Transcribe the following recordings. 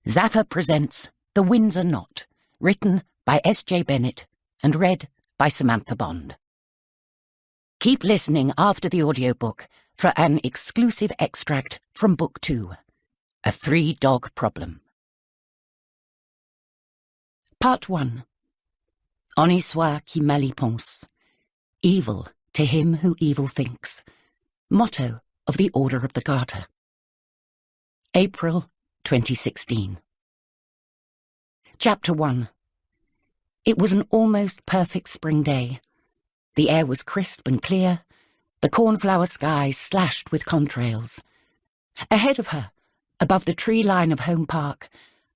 Zappa presents The Windsor Knot, written by S.J. Bennett and read by Samantha Bond. Keep listening after the audiobook for an exclusive extract from Book 2, A Three-Dog Problem. Part 1. Honi soit qui mal y pense. Evil to him who evil thinks. Motto of the Order of the Garter. April 2016. Chapter 1. It was an almost perfect spring day. The air was crisp and clear, the cornflower sky slashed with contrails. Ahead of her, above the tree line of Home Park,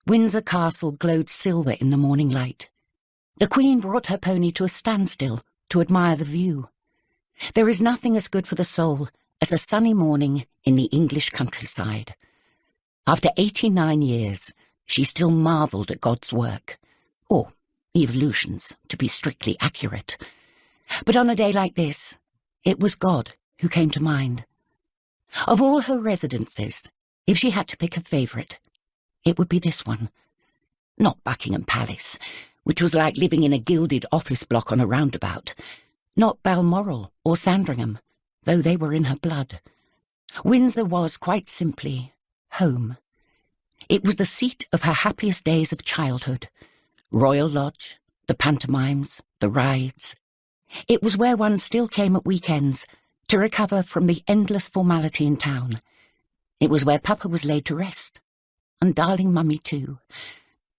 Windsor Castle glowed silver in the morning light. The Queen brought her pony to a standstill to admire the view. There is nothing as good for the soul as a sunny morning in the English countryside. After 89 years, she still marvelled at God's work, or evolution's, to be strictly accurate. But on a day like this, it was God who came to mind. Of all her residences, if she had to pick a favourite, it would be this one. Not Buckingham Palace, which was like living in a gilded office block on a roundabout. Not Balmoral or Sandringham, though they were in her blood. Windsor was, quite simply, home. It was the seat of her happiest days of childhood. Royal Lodge, the pantomimes, the rides. It was where one still came at weekends to recover from the endless formality in town. It was where Papa was laid to rest, and darling Mummy too,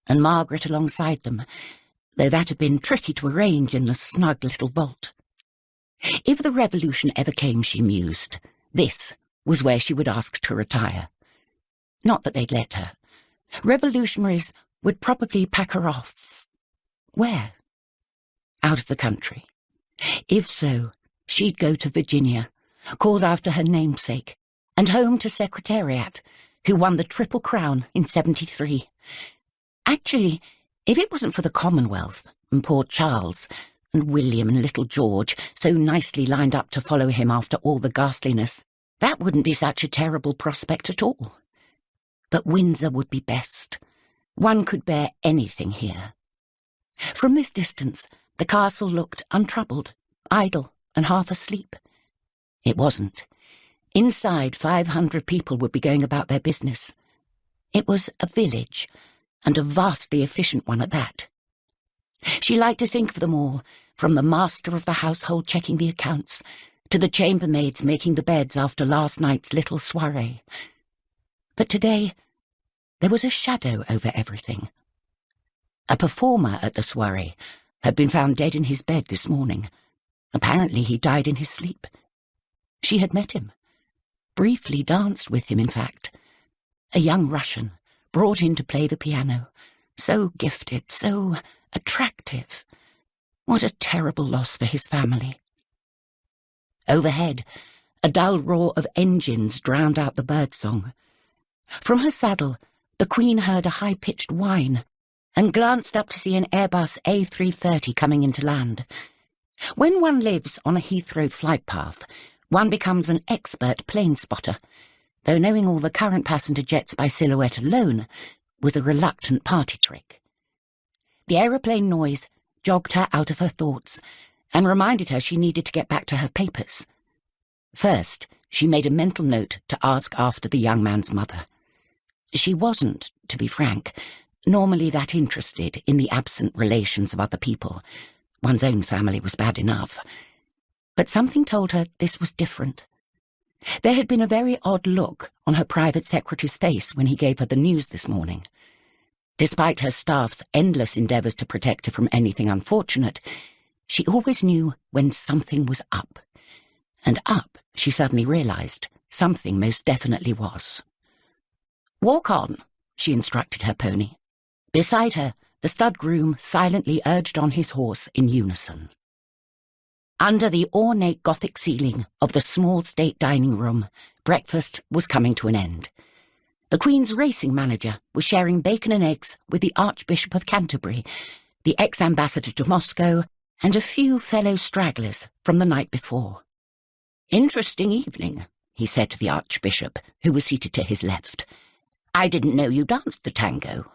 and Margaret alongside them, though that had been tricky to arrange in the snug little vault. If the revolution ever came, she mused, this was where she would ask to retire. Not that they'd let her. Revolutionaries would probably pack her off. Where? Out of the country. If so, she'd go to Virginia, called after her namesake, and home to Secretariat, who won the Triple Crown in 73. Actually, if it wasn't for the Commonwealth, and poor Charles, and William and little George, so nicely lined up to follow him after all the ghastliness, that wouldn't be such a terrible prospect at all. But Windsor would be best. One could bear anything here. From this distance, the castle looked untroubled, idle, and half asleep. It wasn't. Inside, 500 people would be going about their business. It was a village, and a vastly efficient one at that. She liked to think of them all, from the master of the household checking the accounts, to the chambermaids making the beds after last night's little soirée. But today, there was a shadow over everything. A performer at the soirée had been found dead in his bed this morning. Apparently he died in his sleep. She had met him. Briefly danced with him, in fact. A young Russian, brought in to play the piano. So gifted, so attractive. What a terrible loss for his family. Overhead, a dull roar of engines drowned out the birdsong. From her saddle, the Queen heard a high-pitched whine and glanced up to see an Airbus A330 coming into land. When one lives on a Heathrow flight path, one becomes an expert plane spotter, though knowing all the current passenger jets by silhouette alone was a reluctant party trick. The aeroplane noise jogged her out of her thoughts and reminded her she needed to get back to her papers. First, she made a mental note to ask after the young man's mother. She wasn't, to be frank, normally that interested in the absent relations of other people. One's own family was bad enough. But something told her this was different. There had been a very odd look on her private secretary's face when he gave her the news this morning. Despite her staff's endless endeavours to protect her from anything unfortunate, she always knew when something was up. And up, she suddenly realised, something most definitely was. "Walk on," she instructed her pony. Beside her, the stud groom silently urged on his horse in unison. Under the ornate Gothic ceiling of the small state dining room, breakfast was coming to an end. The Queen's racing manager was sharing bacon and eggs with the Archbishop of Canterbury, the ex-ambassador to Moscow, and a few fellow stragglers from the night before. "Interesting evening," he said to the Archbishop, who was seated to his left. I didn't know you danced the tango."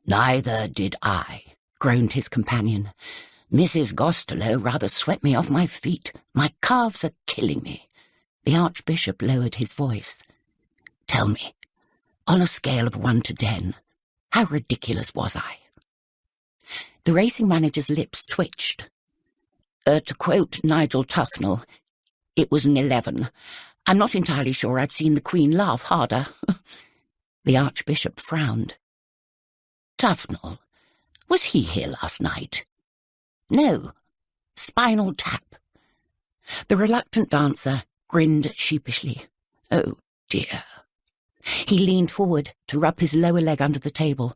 "Neither did I," groaned his companion. "Mrs. Gostelow rather swept me off my feet. My calves are killing me." The Archbishop lowered his voice. "Tell me, on a scale of 1 to 10, how ridiculous was I?" The racing manager's lips twitched. To quote Nigel Tufnell, "It was an 11. I'm not entirely sure I've seen the Queen laugh harder." The Archbishop frowned. "Tufnell, was he here last night?" "No. Spinal Tap." The reluctant dancer grinned sheepishly. "Oh, dear." He leaned forward to rub his lower leg under the table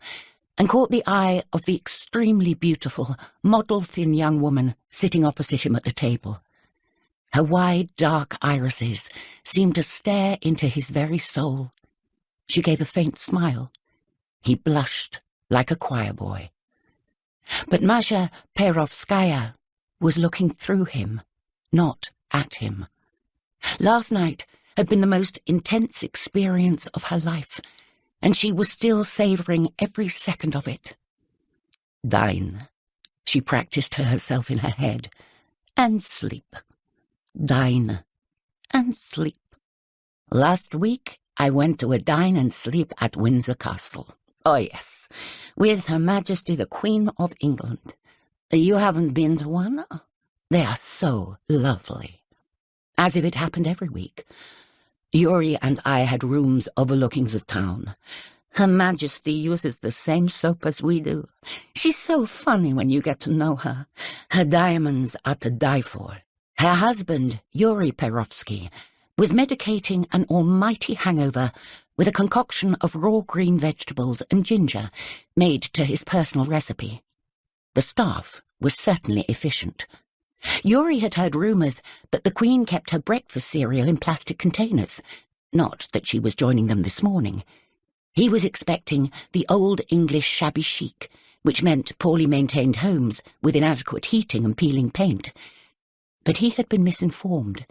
and caught the eye of the extremely beautiful, model-thin young woman sitting opposite him at the table. Her wide, dark irises seemed to stare into his very soul. She gave a faint smile. He blushed like a choir boy. But Masha Perovskaya was looking through him, not at him. Last night had been the most intense experience of her life, and she was still savouring every second of it. "Dine," she practised to herself in her head, "and sleep. Dine and sleep. Last week I went to a dine and sleep at Windsor Castle. Oh yes, with Her Majesty the Queen of England. You haven't been to one? They are so lovely." As if it happened every week. Yuri and I had rooms overlooking the town. Her Majesty uses the same soap as we do. She's so funny when you get to know her. Her diamonds are to die for. Her husband, Yuri Perovsky, was medicating an almighty hangover with a concoction of raw green vegetables and ginger made to his personal recipe. The staff was certainly efficient. Yuri had heard rumours that the Queen kept her breakfast cereal in plastic containers. Not that she was joining them this morning. He was expecting the old English shabby chic, which meant poorly maintained homes with inadequate heating and peeling paint. But he had been misinformed.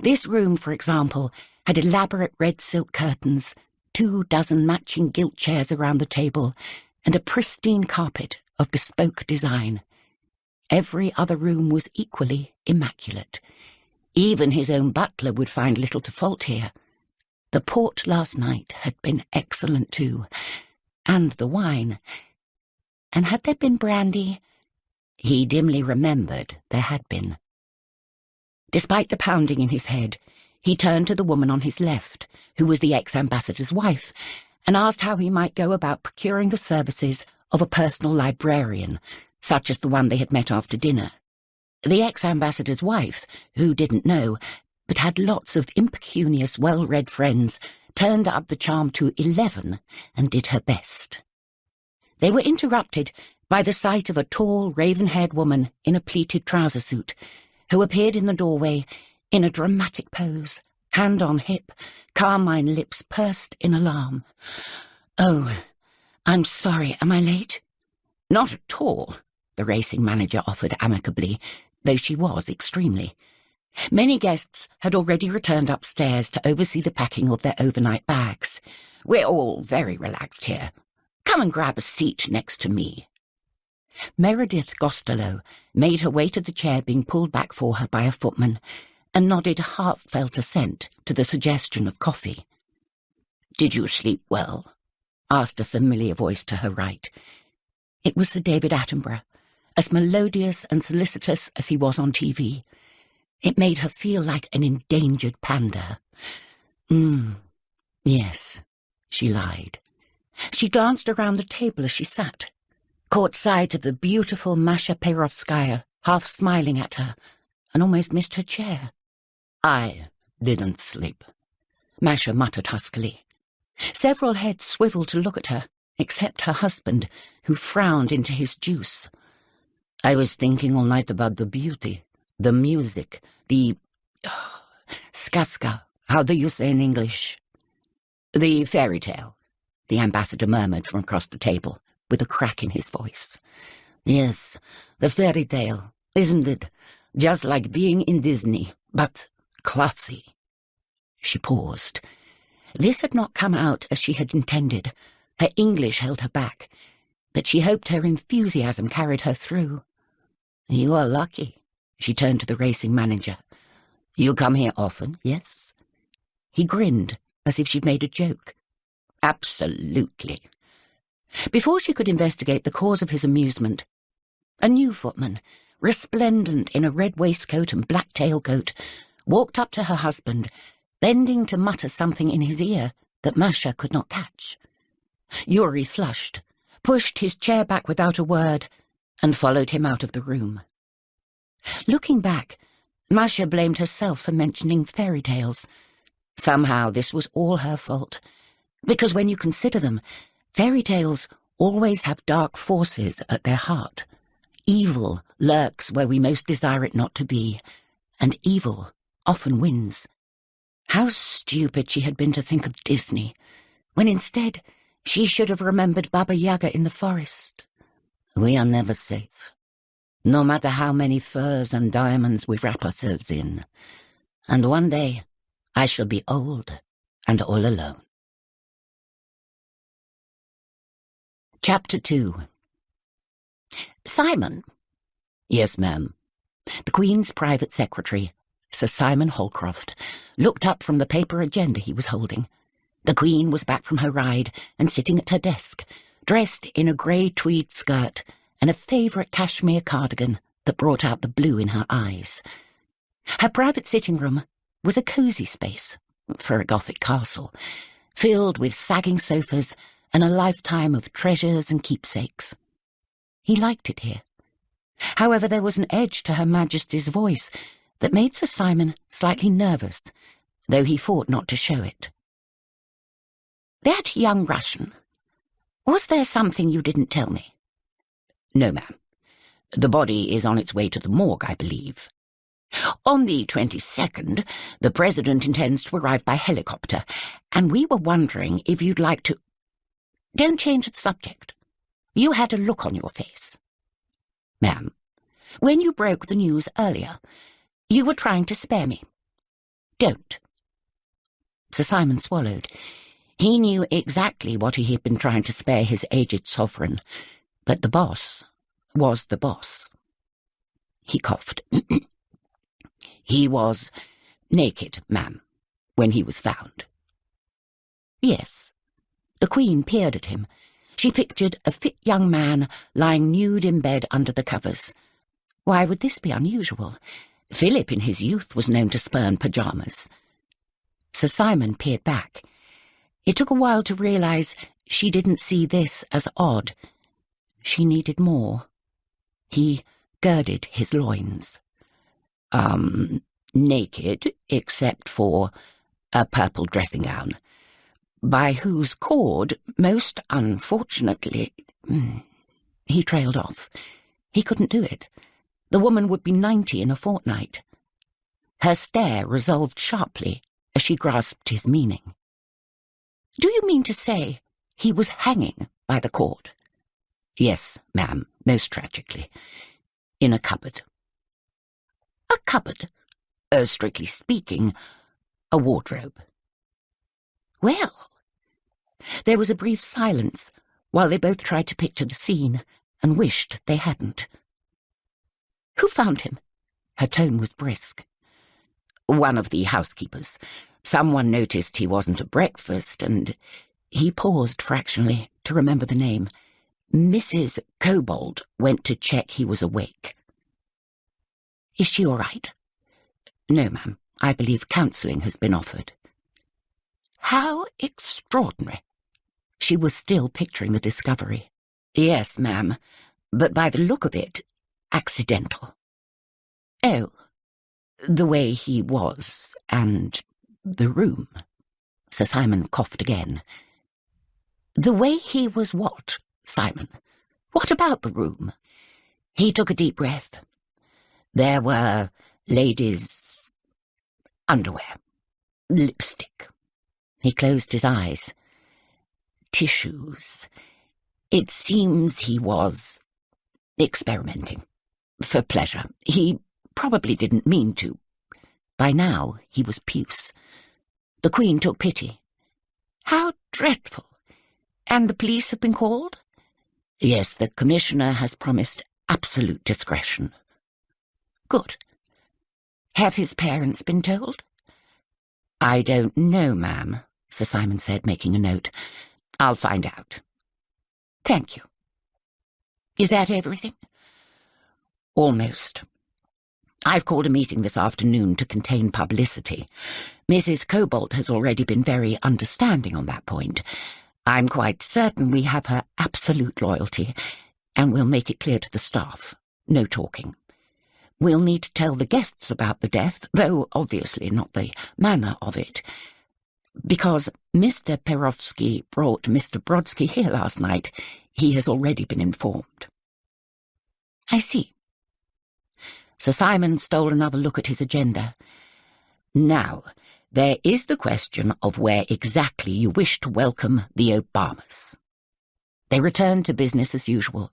This room, for example, had elaborate red silk curtains, 24 matching gilt chairs around the table, and a pristine carpet of bespoke design. Every other room was equally immaculate. Even his own butler would find little to fault here. The port last night had been excellent too, and the wine. And had there been brandy? He dimly remembered there had been. Despite the pounding in his head, he turned to the woman on his left, who was the ex-ambassador's wife, and asked how he might go about procuring the services of a personal librarian, such as the one they had met after dinner. The ex-ambassador's wife, who didn't know, but had lots of impecunious, well-read friends, turned up the charm to 11 and did her best. They were interrupted by the sight of a tall, raven-haired woman in a pleated trouser suit, who appeared in the doorway in a dramatic pose, hand on hip, carmine lips pursed in alarm. "Oh, I'm sorry, am I late?" "Not at all," the racing manager offered amicably, though she was extremely. Many guests had already returned upstairs to oversee the packing of their overnight bags. "We're all very relaxed here. Come and grab a seat next to me." Meredith Gostelow made her way to the chair being pulled back for her by a footman, and nodded heartfelt assent to the suggestion of coffee. "Did you sleep well?" asked a familiar voice to her right. It was Sir David Attenborough, as melodious and solicitous as he was on TV. It made her feel like an endangered panda. Yes," she lied. She glanced around the table as she sat, caught sight of the beautiful Masha Perovskaya half smiling at her, and almost missed her chair. "I didn't sleep," Masha muttered huskily. Several heads swiveled to look at her, except her husband, who frowned into his juice. "I was thinking all night about the beauty, the music, the skaska, how do you say in English?" "The fairy tale," the ambassador murmured from across the table, with a crack in his voice. "Yes, the fairy tale, isn't it? Just like being in Disney, but classy." She paused. This had not come out as she had intended. Her English held her back, but she hoped her enthusiasm carried her through. "You are lucky," she turned to the racing manager. "You come here often, yes?" He grinned, as if she'd made a joke. "Absolutely." Before she could investigate the cause of his amusement, a new footman, resplendent in a red waistcoat and black tailcoat, walked up to her husband, bending to mutter something in his ear that Masha could not catch. Yuri flushed, pushed his chair back without a word, and followed him out of the room. Looking back, Masha blamed herself for mentioning fairy tales. Somehow this was all her fault, because when you consider them, fairy tales always have dark forces at their heart. Evil lurks where we most desire it not to be, and evil often wins. How stupid she had been to think of Disney, when instead she should have remembered Baba Yaga in the forest. We are never safe, no matter how many furs and diamonds we wrap ourselves in. And one day I shall be old and all alone. Chapter 2. Simon. Yes, ma'am. The Queen's private secretary, Sir Simon Holcroft, looked up from the paper agenda he was holding. The Queen was back from her ride and sitting at her desk, dressed in a grey tweed skirt and a favourite cashmere cardigan that brought out the blue in her eyes. Her private sitting room was a cosy space, for a Gothic castle, filled with sagging sofas and a lifetime of treasures and keepsakes. He liked it here. However, there was an edge to Her Majesty's voice that made Sir Simon slightly nervous, though he fought not to show it. "That young Russian, was there something you didn't tell me?" "No, ma'am. The body is on its way to the morgue, I believe. On the 22nd, the President intends to arrive by helicopter, and we were wondering if you'd like to—" "Don't change the subject. You had a look on your face." "Ma'am, when you broke the news earlier, you were trying to spare me. Don't." Sir Simon swallowed. He knew exactly what he had been trying to spare his aged sovereign, but the boss was the boss. He coughed. "He was naked, ma'am, when he was found." "Yes." The Queen peered at him. She pictured a fit young man lying nude in bed under the covers. Why would this be unusual? Philip in his youth was known to spurn pyjamas. Sir Simon peered back. It took a while to realise she didn't see this as odd. She needed more. He girded his loins. Naked, except for a purple dressing gown, by whose cord, most unfortunately—" He trailed off. He couldn't do it. The woman would be 90 in a fortnight. Her stare resolved sharply as she grasped his meaning. "Do you mean to say he was hanging by the cord?" "Yes, ma'am, most tragically. In a cupboard." "A cupboard?" Strictly speaking, a wardrobe." "Well." There was a brief silence while they both tried to picture the scene and wished they hadn't. "Who found him?" Her tone was brisk. "One of the housekeepers. Someone noticed he wasn't at breakfast, and—" He paused fractionally to remember the name. "Mrs. Kobold went to check he was awake." "Is she all right?" "No, ma'am. I believe counselling has been offered." "How extraordinary." She was still picturing the discovery. "Yes, ma'am, but by the look of it, accidental." "Oh, the way he was, and the room." Sir Simon coughed again. "The way he was what, Simon? What about the room?" He took a deep breath. "There were ladies' underwear, lipstick." He closed his eyes. "Tissues. It seems he was experimenting. For pleasure. He probably didn't mean to." By now he was puce. The Queen took pity. How dreadful! And the police have been called? Yes, the Commissioner has promised absolute discretion. Good. Have his parents been told? I don't know, ma'am, Sir Simon said, making a note. I'll find out. Thank you. Is that everything? Almost. I've called a meeting this afternoon to contain publicity. Mrs. Cobalt has already been very understanding on that point. I'm quite certain we have her absolute loyalty, and we'll make it clear to the staff. No talking. We'll need to tell the guests about the death, though obviously not the manner of it, because Mr. Perovsky brought Mr. Brodsky here last night. He has already been informed. I see. Sir Simon stole another look at his agenda. Now, there is the question of where exactly you wish to welcome the Obamas. They returned to business as usual.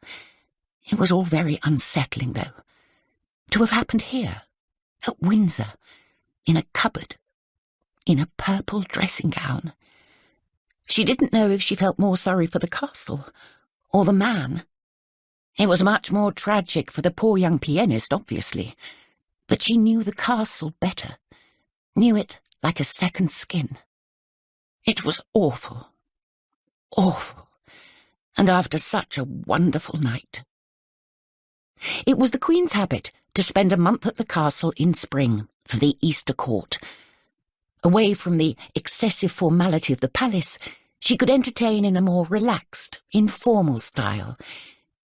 It was all very unsettling, though. To have happened here, at Windsor, in a cupboard, in a purple dressing gown. She didn't know if she felt more sorry for the castle or the man. It was much more tragic for the poor young pianist, obviously, but she knew the castle better, knew it like a second skin. It was awful, awful, and after such a wonderful night. It was the Queen's habit to spend a month at the castle in spring for the Easter court. Away from the excessive formality of the palace, she could entertain in a more relaxed, informal style,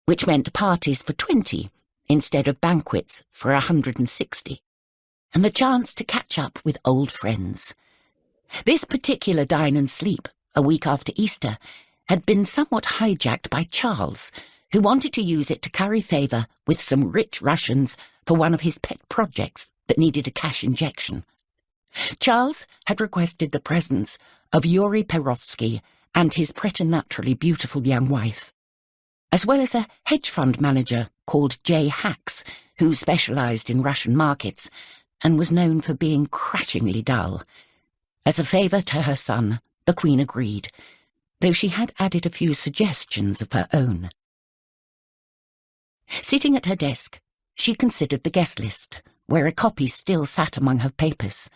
which meant parties for 20 instead of banquets for 160, and the chance to catch up with old friends. This particular dine and sleep, a week after Easter, had been somewhat hijacked by Charles, who wanted to use it to curry favour with some rich Russians for one of his pet projects that needed a cash injection. Charles had requested the presence of Yuri Perovsky and his preternaturally beautiful young wife, as well as a hedge fund manager called J. Hacks, who specialised in Russian markets and was known for being crashingly dull. As a favour to her son, the Queen agreed, though she had added a few suggestions of her own. Sitting at her desk, she considered the guest list, where a copy still sat among her papers.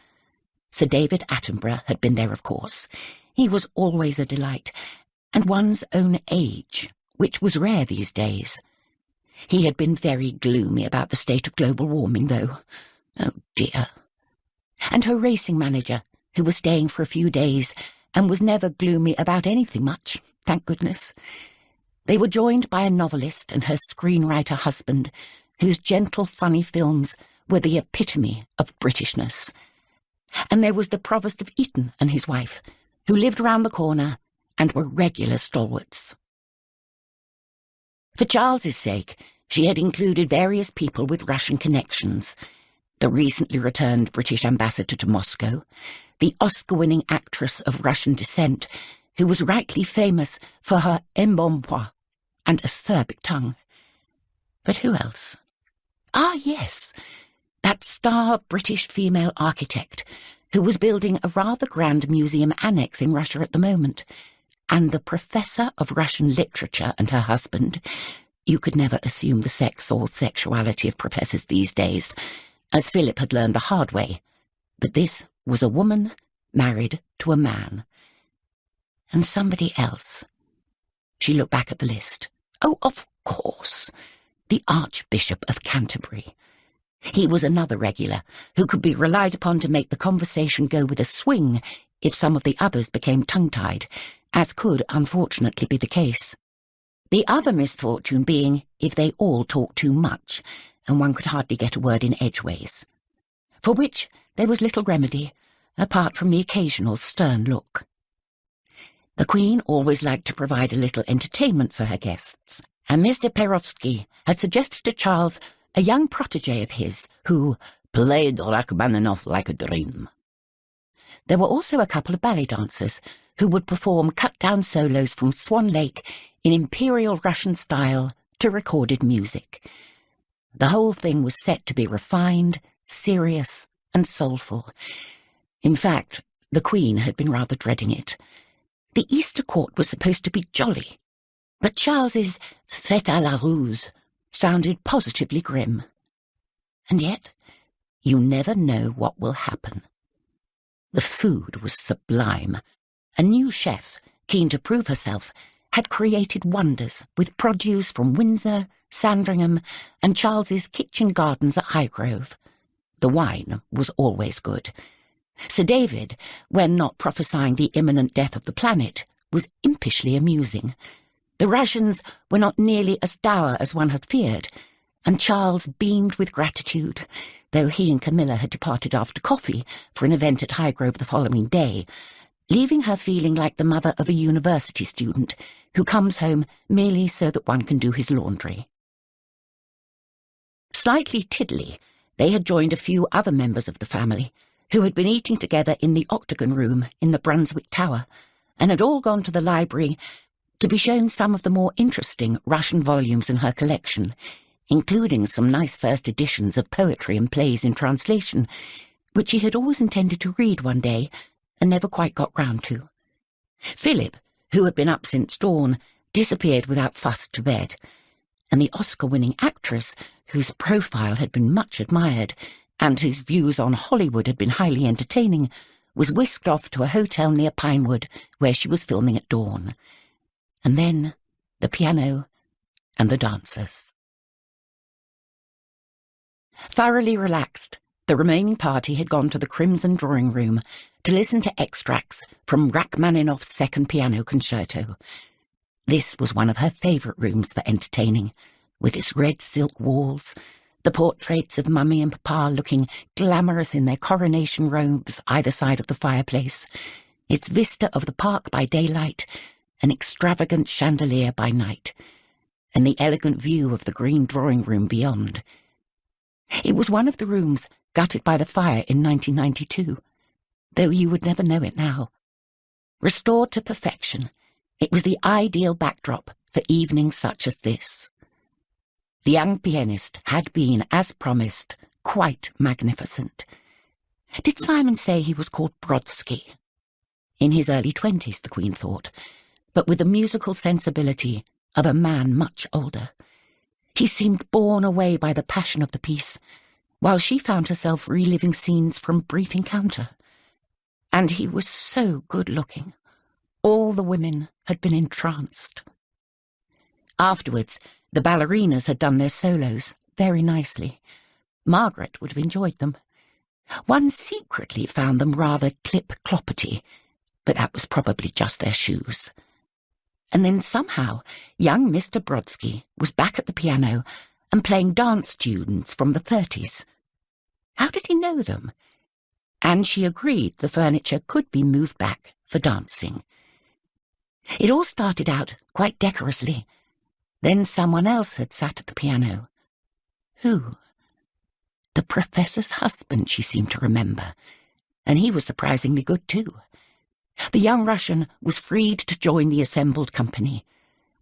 Sir David Attenborough had been there, of course. He was always a delight, and one's own age, which was rare these days. He had been very gloomy about the state of global warming, though. Oh, dear. And her racing manager, who was staying for a few days and was never gloomy about anything much, thank goodness. They were joined by a novelist and her screenwriter husband, whose gentle, funny films were the epitome of Britishness. And there was the Provost of Eton and his wife, who lived round the corner and were regular stalwarts. For Charles's sake, she had included various people with Russian connections: the recently returned British ambassador to Moscow, the Oscar-winning actress of Russian descent, who was rightly famous for her embonpoint and acerbic tongue. But who else? Ah, yes, that star British female architect who was building a rather grand museum annex in Russia at the moment, and the professor of Russian literature and her husband. You could never assume the sex or sexuality of professors these days, as Philip had learned the hard way. But this was a woman married to a man. And somebody else. She looked back at the list. Oh, of course, the Archbishop of Canterbury. He was another regular, who could be relied upon to make the conversation go with a swing if some of the others became tongue-tied, as could, unfortunately, be the case. The other misfortune being if they all talked too much, and one could hardly get a word in edgeways, for which there was little remedy, apart from the occasional stern look. The Queen always liked to provide a little entertainment for her guests, and Mr. Perovsky had suggested to Charles a young protégé of his who played Rachmaninoff like a dream. There were also a couple of ballet dancers who would perform cut-down solos from Swan Lake in imperial Russian style to recorded music. The whole thing was set to be refined, serious, and soulful. In fact, the Queen had been rather dreading it. The Easter court was supposed to be jolly, but Charles's fête à la ruse sounded positively grim. And yet, you never know what will happen. The food was sublime. A new chef, keen to prove herself, had created wonders with produce from Windsor, Sandringham, and Charles's kitchen gardens at Highgrove. The wine was always good. Sir David, when not prophesying the imminent death of the planet, was impishly amusing. The rations were not nearly as dour as one had feared, and Charles beamed with gratitude, though he and Camilla had departed after coffee for an event at Highgrove the following day, leaving her feeling like the mother of a university student who comes home merely so that one can do his laundry. Slightly tiddly, they had joined a few other members of the family, who had been eating together in the Octagon Room in the Brunswick Tower, and had all gone to the library to be shown some of the more interesting Russian volumes in her collection, including some nice first editions of poetry and plays in translation, which he had always intended to read one day and never quite got round to. Philip, who had been up since dawn, disappeared without fuss to bed, and the Oscar-winning actress, whose profile had been much admired, and whose views on Hollywood had been highly entertaining, was whisked off to a hotel near Pinewood, where she was filming at dawn. And then the piano and the dancers. Thoroughly relaxed, the remaining party had gone to the Crimson Drawing Room to listen to extracts from Rachmaninoff's Second Piano Concerto. This was one of her favourite rooms for entertaining, with its red silk walls, the portraits of Mummy and Papa looking glamorous in their coronation robes either side of the fireplace, its vista of the park by daylight, an extravagant chandelier by night, and the elegant view of the green drawing room beyond. It was one of the rooms gutted by the fire in 1992, though you would never know it now. Restored to perfection, it was the ideal backdrop for evenings such as this. The young pianist had been, as promised, quite magnificent. Did Simon say he was called Brodsky? In his early 20s, the Queen thought, but with the musical sensibility of a man much older. He seemed borne away by the passion of the piece, while she found herself reliving scenes from Brief Encounter. And he was so good-looking. All the women had been entranced. Afterwards, the ballerinas had done their solos very nicely. Margaret would have enjoyed them. One secretly found them rather clip-cloppety, but that was probably just their shoes. And then somehow young Mr. Brodsky was back at the piano and playing dance tunes from the 30s. How did he know them? And she agreed the furniture could be moved back for dancing. It all started out quite decorously. Then someone else had sat at the piano. Who? The professor's husband, she seemed to remember, and he was surprisingly good too. The young Russian was freed to join the assembled company.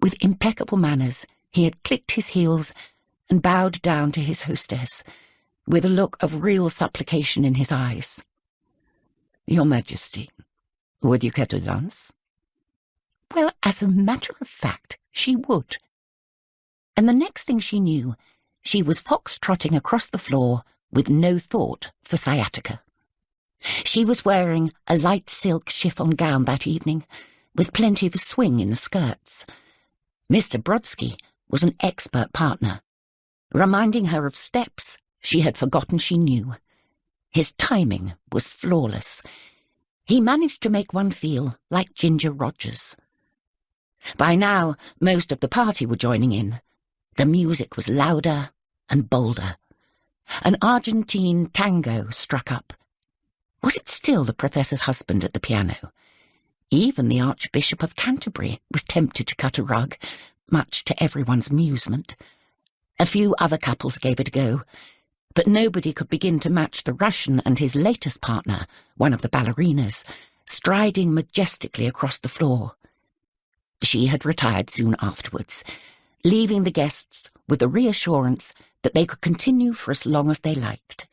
With impeccable manners, he had clicked his heels and bowed down to his hostess, with a look of real supplication in his eyes. "Your Majesty, would you care to dance?" Well, as a matter of fact, she would. And the next thing she knew, she was fox-trotting across the floor with no thought for sciatica. She was wearing a light silk chiffon gown that evening, with plenty of swing in the skirts. Mr. Brodsky was an expert partner, reminding her of steps she had forgotten she knew. His timing was flawless. He managed to make one feel like Ginger Rogers. By now, most of the party were joining in. The music was louder and bolder. An Argentine tango struck up. Was it still the professor's husband at the piano? Even the Archbishop of Canterbury was tempted to cut a rug, much to everyone's amusement. A few other couples gave it a go, but nobody could begin to match the Russian and his latest partner, one of the ballerinas, striding majestically across the floor. She had retired soon afterwards, leaving the guests with the reassurance that they could continue for as long as they liked.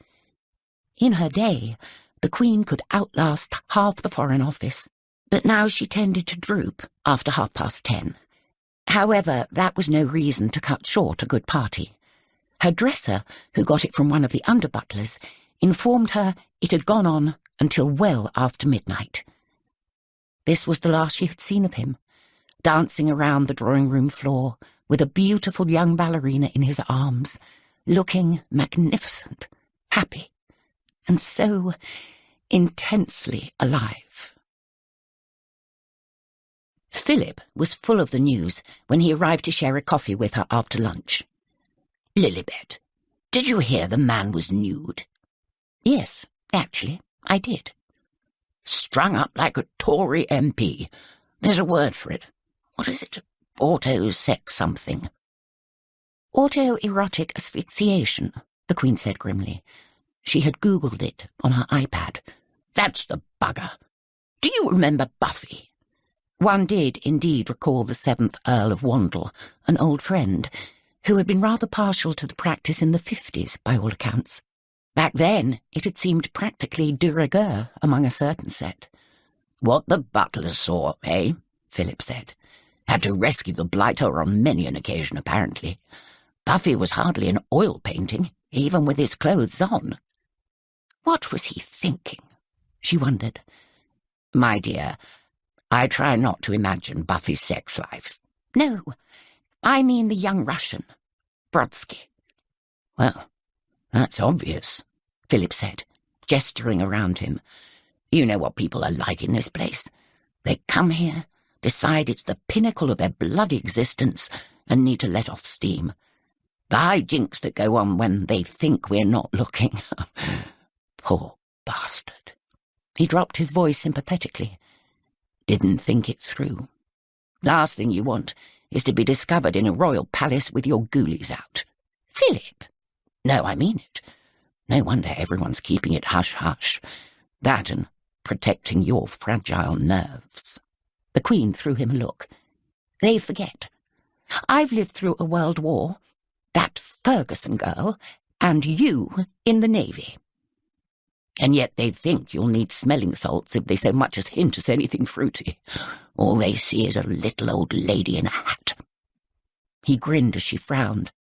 In her day, the Queen could outlast half the Foreign Office, but now she tended to droop after 10:30. However, that was no reason to cut short a good party. Her dresser, who got it from one of the under-butlers, informed her it had gone on until well after midnight. This was the last she had seen of him, dancing around the drawing-room floor with a beautiful young ballerina in his arms, looking magnificent, happy, and so intensely alive. Philip was full of the news when he arrived to share a coffee with her after lunch. "Lilibet, did you hear the man was nude?" "Yes, actually, I did." "Strung up like a Tory MP. There's a word for it. What is it? Auto-sex something." "Autoerotic asphyxiation," the Queen said grimly. She had Googled it on her iPad. "That's the bugger. Do you remember Buffy?" One did indeed recall the 7th Earl of Wandle, an old friend, who had been rather partial to the practice in the 50s, by all accounts. Back then, it had seemed practically de rigueur among a certain set. "What the butler saw, eh?" Philip said. "Had to rescue the blighter on many an occasion, apparently. Buffy was hardly an oil painting, even with his clothes on." What was he thinking? She wondered. "My dear, I try not to imagine Buffy's sex life." "No, I mean the young Russian, Brodsky." "Well, that's obvious," Philip said, gesturing around him. "You know what people are like in this place. They come here, decide it's the pinnacle of their bloody existence, and need to let off steam. The hijinks that go on when they think we're not looking. Poor bastard." He dropped his voice sympathetically. "Didn't think it through. Last thing you want is to be discovered in a royal palace with your ghoulies out." "Philip!" "No, I mean it. No wonder everyone's keeping it hush-hush. That and protecting your fragile nerves." The Queen threw him a look. "They forget. I've lived through a world war, that Ferguson girl, and you in the Navy." "And yet they think you'll need smelling salts if they so much as hint at anything fruity. All they see is a little old lady in a hat." He grinned as she frowned.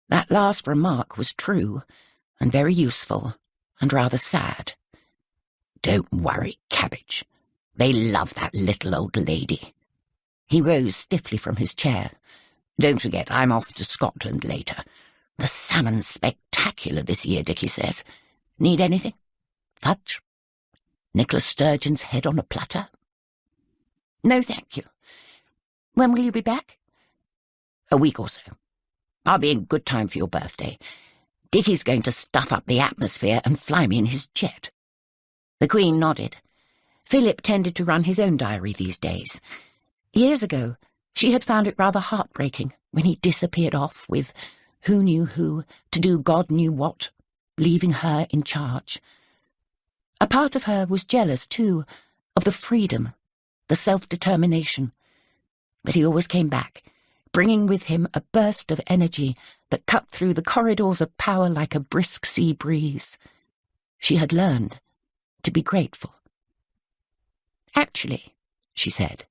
That last remark was true, and very useful, and rather sad. "Don't worry, Cabbage. They love that little old lady." He rose stiffly from his chair. "Don't forget, I'm off to Scotland later. The salmon's spectacular this year, Dickie says. Need anything? Fudge? Nicholas Sturgeon's head on a platter?" "No, thank you. When will you be back?" "A week or so. I'll be in good time for your birthday. Dickie's going to stuff up the atmosphere and fly me in his jet." The Queen nodded. Philip tended to run his own diary these days. Years ago, she had found it rather heartbreaking when he disappeared off with who knew who to do God knew what, leaving her in charge. A part of her was jealous, too, of the freedom, the self-determination. But he always came back, bringing with him a burst of energy that cut through the corridors of power like a brisk sea breeze. She had learned to be grateful. "Actually," she said,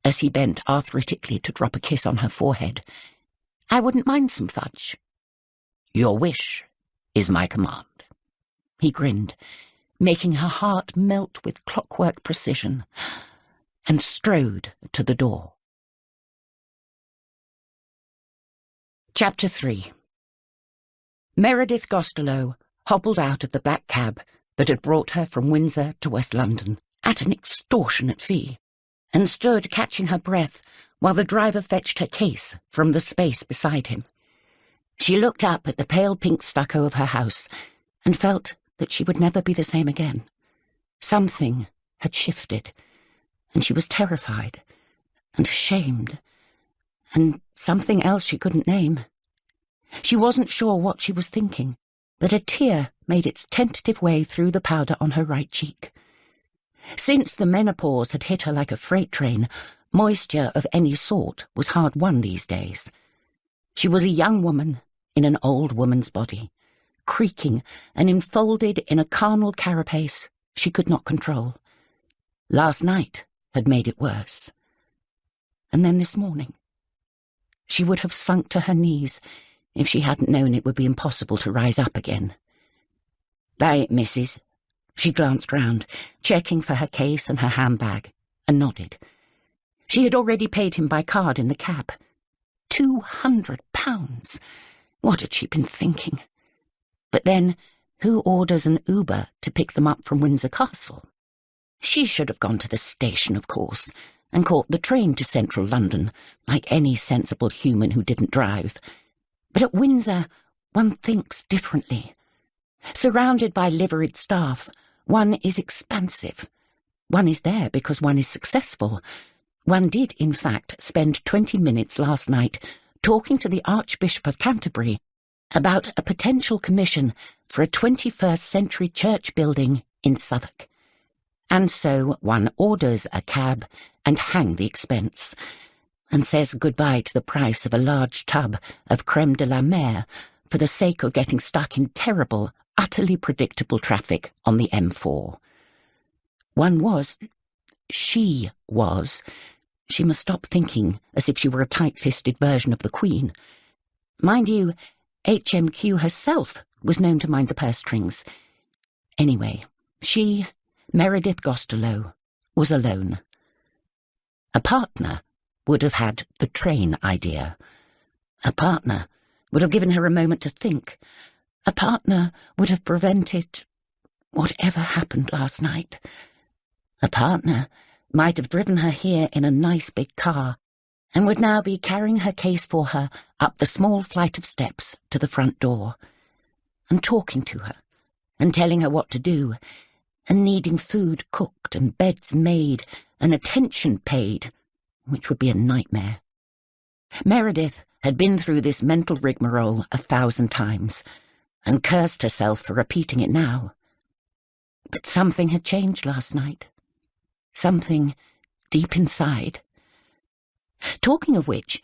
as he bent arthritically to drop a kiss on her forehead, "I wouldn't mind some fudge." "Your wish is my command." He grinned, making her heart melt with clockwork precision, and strode to the door. Chapter 3. Meredith Gostelow hobbled out of the black cab that had brought her from Windsor to West London at an extortionate fee, and stood catching her breath while the driver fetched her case from the space beside him. She looked up at the pale pink stucco of her house and felt that she would never be the same again. Something had shifted, and she was terrified and ashamed, and something else she couldn't name. She wasn't sure what she was thinking, but a tear made its tentative way through the powder on her right cheek. Since the menopause had hit her like a freight train, moisture of any sort was hard won these days. She was a young woman in an old woman's body, creaking and enfolded in a carnal carapace she could not control. Last night had made it worse. And then this morning, she would have sunk to her knees if she hadn't known it would be impossible to rise up again. "Bye, missus." She glanced round, checking for her case and her handbag, and nodded. She had already paid him by card in the cab. £200! What had she been thinking? But then, who orders an Uber to pick them up from Windsor Castle? She should have gone to the station, of course, and caught the train to central London, like any sensible human who didn't drive. But at Windsor, one thinks differently. Surrounded by liveried staff, one is expansive. One is there because one is successful. One did, in fact, spend 20 minutes last night talking to the Archbishop of Canterbury about a potential commission for a 21st century church building in Southwark. And so one orders a cab and hang the expense, and says goodbye to the price of a large tub of creme de la mer for the sake of getting stuck in terrible, utterly predictable traffic on the M4. She must stop thinking as if she were a tight-fisted version of the Queen. Mind you, HMQ herself was known to mind the purse strings. Anyway, she, Meredith Gosterlow, was alone. A partner would have had the train idea. A partner would have given her a moment to think. A partner would have prevented whatever happened last night. A partner might have driven her here in a nice big car and would now be carrying her case for her up the small flight of steps to the front door, and talking to her, and telling her what to do, and needing food cooked and beds made and attention paid, which would be a nightmare. Meredith had been through this mental rigmarole 1,000 times, and cursed herself for repeating it now. But something had changed last night. Something deep inside. Talking of which,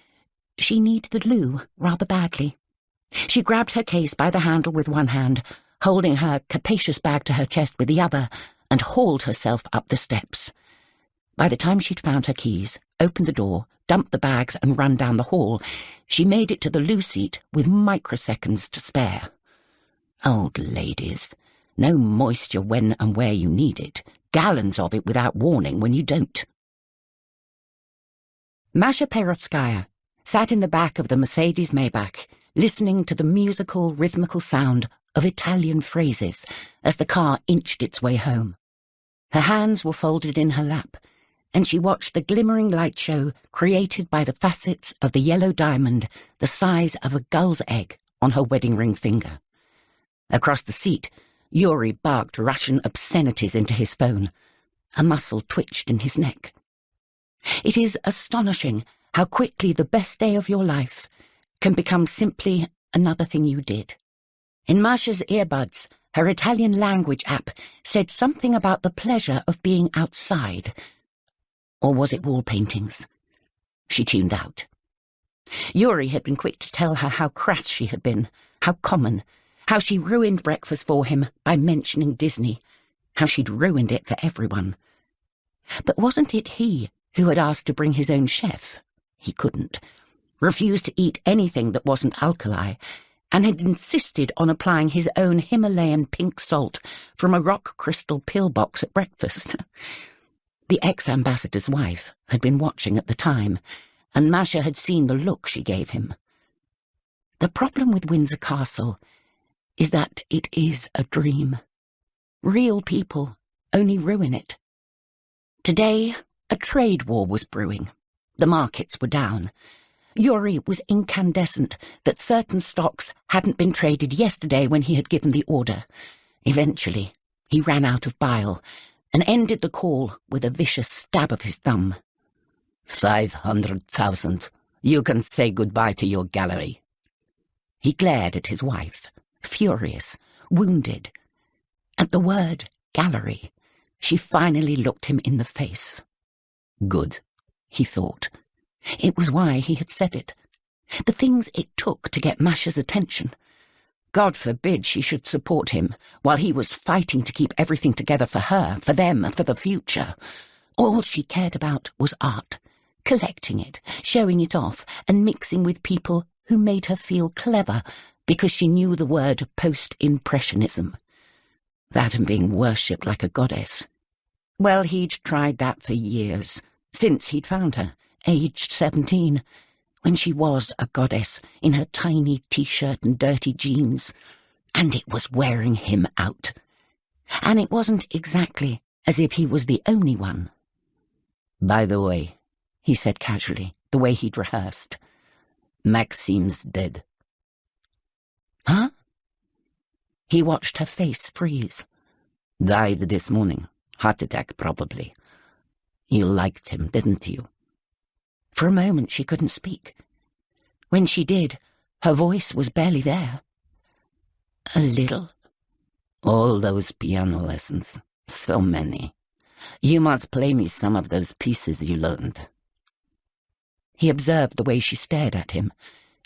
she needed the loo rather badly. She grabbed her case by the handle with one hand, holding her capacious bag to her chest with the other, and hauled herself up the steps. By the time she'd found her keys, opened the door, dumped the bags, and run down the hall, she made it to the loo seat with microseconds to spare. Old ladies, no moisture when and where you need it, gallons of it without warning when you don't. Masha Perovskaya sat in the back of the Mercedes Maybach, listening to the musical, rhythmical sound of Italian phrases as the car inched its way home. Her hands were folded in her lap, and she watched the glimmering light show created by the facets of the yellow diamond the size of a gull's egg on her wedding ring finger. Across the seat, Yuri barked Russian obscenities into his phone. A muscle twitched in his neck. It is astonishing how quickly the best day of your life can become simply another thing you did. In Masha's earbuds, her Italian language app said something about the pleasure of being outside. Or was it wall paintings? She tuned out. Yuri had been quick to tell her how crass she had been, how common, how she ruined breakfast for him by mentioning Disney, how she'd ruined it for everyone. But wasn't it he who had asked to bring his own chef? He couldn't, refused to eat anything that wasn't alkali, and had insisted on applying his own Himalayan pink salt from a rock crystal pillbox at breakfast. The ex-ambassador's wife had been watching at the time, and Masha had seen the look she gave him. The problem with Windsor Castle is that it is a dream. Real people only ruin it. Today, a trade war was brewing. The markets were down. Yuri was incandescent that certain stocks hadn't been traded yesterday when he had given the order. Eventually, he ran out of bile and ended the call with a vicious stab of his thumb. 500,000. You can say goodbye to your gallery. He glared at his wife, furious, wounded. At the word gallery, she finally looked him in the face. Good, he thought. It was why he had said it. The things it took to get Masha's attention. God forbid she should support him while he was fighting to keep everything together for her, for them, for the future. All she cared about was art, collecting it, showing it off, and mixing with people who made her feel clever because she knew the word post-impressionism. That and being worshipped like a goddess. Well, he'd tried that for years, since he'd found her, aged 17, when she was a goddess in her tiny t-shirt and dirty jeans, and it was wearing him out. And it wasn't exactly as if he was the only one. By the way, he said casually, the way he'd rehearsed, Maxime's dead. Huh? He watched her face freeze. Died this morning. Heart attack, probably. You liked him, didn't you? For a moment she couldn't speak. When she did, her voice was barely there. A little. All those piano lessons. So many. You must play me some of those pieces you learned. He observed the way she stared at him,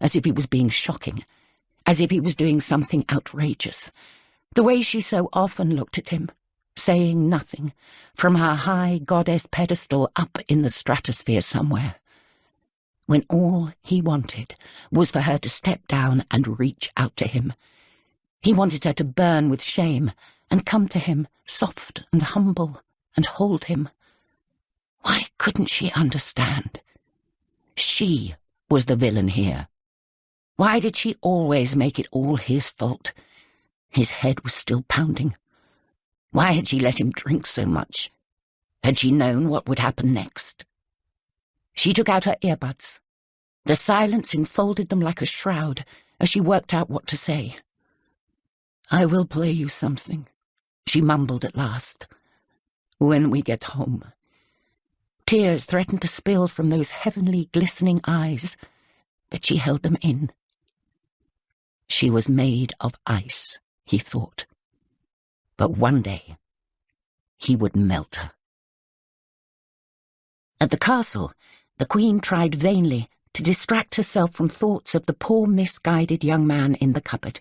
as if he was being shocking, as if he was doing something outrageous. The way she so often looked at him, saying nothing, from her high goddess pedestal up in the stratosphere somewhere, when all he wanted was for her to step down and reach out to him. He wanted her to burn with shame and come to him, soft and humble, and hold him. Why couldn't she understand? She was the villain here. Why did she always make it all his fault? His head was still pounding. Why had she let him drink so much? Had she known what would happen next? She took out her earbuds. The silence enfolded them like a shroud as she worked out what to say. "I will play you something," she mumbled at last. "When we get home." Tears threatened to spill from those heavenly, glistening eyes, but she held them in. She was made of ice, he thought. But one day, he would melt her. At the castle, the Queen tried vainly to distract herself from thoughts of the poor misguided young man in the cupboard.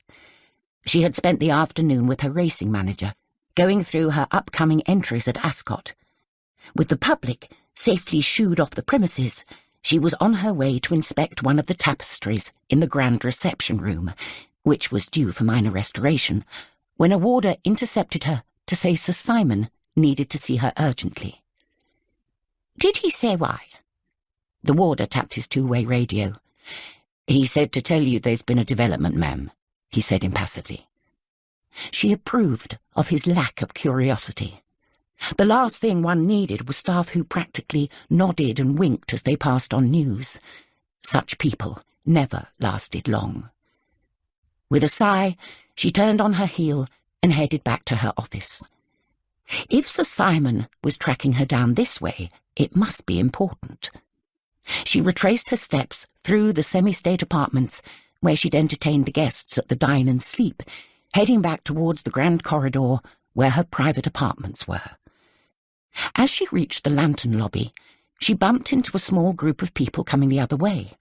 She had spent the afternoon with her racing manager, going through her upcoming entries at Ascot. With the public safely shooed off the premises, she was on her way to inspect one of the tapestries in the grand reception room, which was due for minor restoration, when a warder intercepted her to say Sir Simon needed to see her urgently. "Did he say why?" The warder tapped his two-way radio. "He said to tell you there's been a development, ma'am," he said impassively. She approved of his lack of curiosity. The last thing one needed was staff who practically nodded and winked as they passed on news. Such people never lasted long. With a sigh, she turned on her heel and headed back to her office. If Sir Simon was tracking her down this way, it must be important. She retraced her steps through the semi-state apartments where she'd entertained the guests at the dine and sleep, heading back towards the grand corridor where her private apartments were. As she reached the lantern lobby, she bumped into a small group of people coming the other way.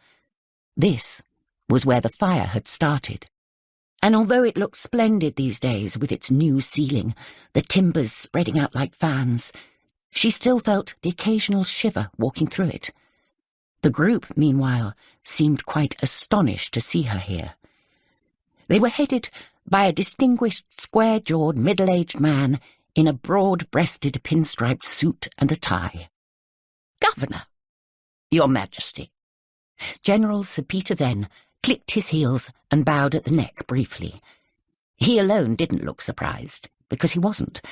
This was where the fire had started. And although it looked splendid these days with its new ceiling, the timbers spreading out like fans, she still felt the occasional shiver walking through it. The group, meanwhile, seemed quite astonished to see her here. They were headed by a distinguished, square-jawed, middle-aged man in a broad-breasted pinstriped suit and a tie. "Governor!" "Your Majesty." General Sir Peter Venn clicked his heels and bowed at the neck briefly. He alone didn't look surprised, because he wasn't.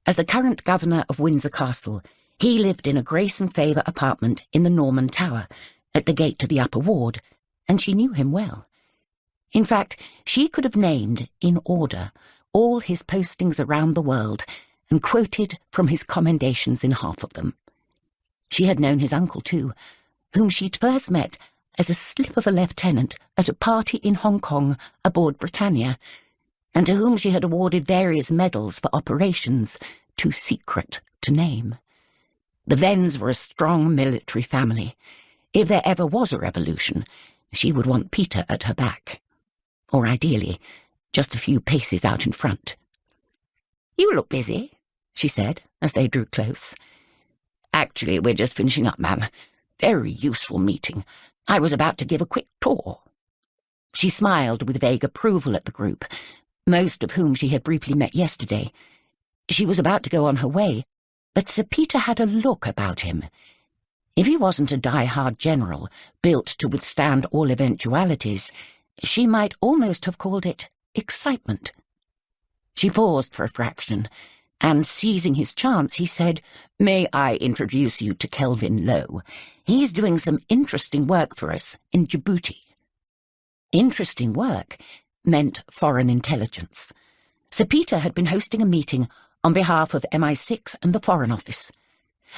As the current governor of Windsor Castle, he lived in a grace and favour apartment in the Norman Tower, at the gate to the upper ward, and she knew him well. In fact, she could have named, in order, all his postings around the world and quoted from his commendations in half of them. She had known his uncle, too, whom she'd first met as a slip of a lieutenant at a party in Hong Kong aboard Britannia, and to whom she had awarded various medals for operations too secret to name. The Venns were a strong military family. If there ever was a revolution, she would want Peter at her back. Or ideally, just a few paces out in front. "You look busy," she said, as they drew close. Actually, we're just finishing up, ma'am. Very useful meeting. I was about to give a quick tour." She smiled with vague approval at the group, most of whom she had briefly met yesterday. She was about to go on her way, but Sir Peter had a look about him. If he wasn't a die-hard general, built to withstand all eventualities, she might almost have called it excitement. She paused for a fraction, and seizing his chance, he said, "May I introduce you to Kelvin Lowe? He's doing some interesting work for us in Djibouti." Interesting work meant foreign intelligence. Sir Peter had been hosting a meeting on behalf of MI6 and the Foreign Office.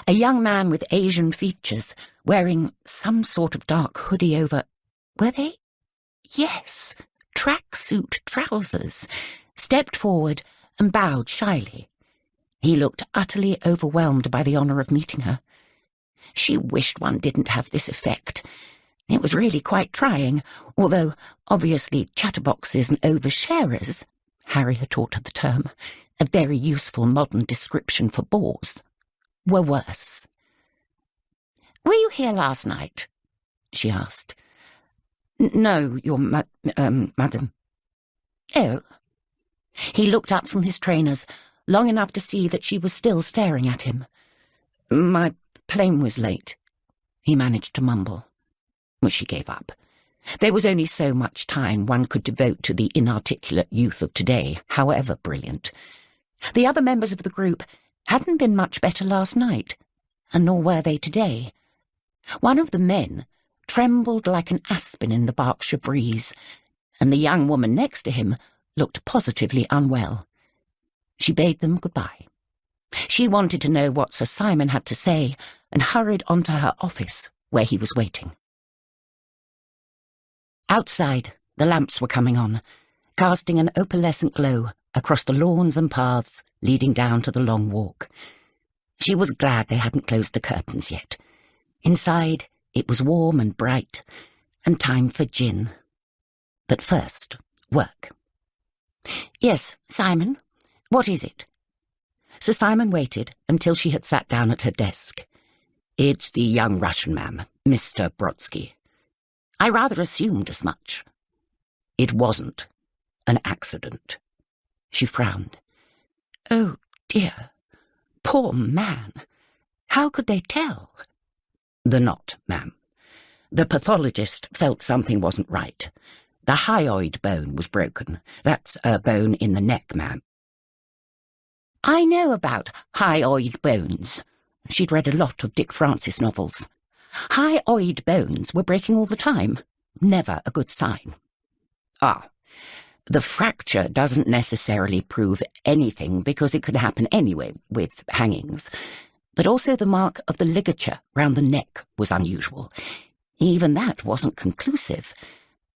A young man with Asian features, wearing some sort of dark hoodie over... Were they? Yes, tracksuit trousers, stepped forward and bowed shyly. He looked utterly overwhelmed by the honour of meeting her. She wished one didn't have this effect. It was really quite trying, although obviously chatterboxes and oversharers, Harry had taught her the term, a very useful modern description for bores, were worse. "Were you here last night?" she asked. "No, your madam." "Oh." He looked up from his trainers, long enough to see that she was still staring at him. "My plane was late," he managed to mumble. Well, she gave up. There was only so much time one could devote to the inarticulate youth of today, however brilliant. The other members of the group hadn't been much better last night, and nor were they today. One of the men trembled like an aspen in the Berkshire breeze, and the young woman next to him looked positively unwell. She bade them goodbye. She wanted to know what Sir Simon had to say, and hurried on to her office, where he was waiting. Outside, the lamps were coming on, casting an opalescent glow across the lawns and paths leading down to the long walk. She was glad they hadn't closed the curtains yet. Inside, it was warm and bright, and time for gin. But first, work. "Yes, Simon, what is it?" Sir Simon waited until she had sat down at her desk. "It's the young Russian man, Mr. Brodsky. I rather assumed as much." "It wasn't an accident." She frowned. "Oh, dear. Poor man. How could they tell?" "The knot, ma'am. The pathologist felt something wasn't right. The hyoid bone was broken. That's a bone in the neck, ma'am." "I know about hyoid bones." She'd read a lot of Dick Francis novels. Hyoid bones were breaking all the time. Never a good sign. "Ah, the fracture doesn't necessarily prove anything because it could happen anyway with hangings. But also the mark of the ligature round the neck was unusual. Even that wasn't conclusive.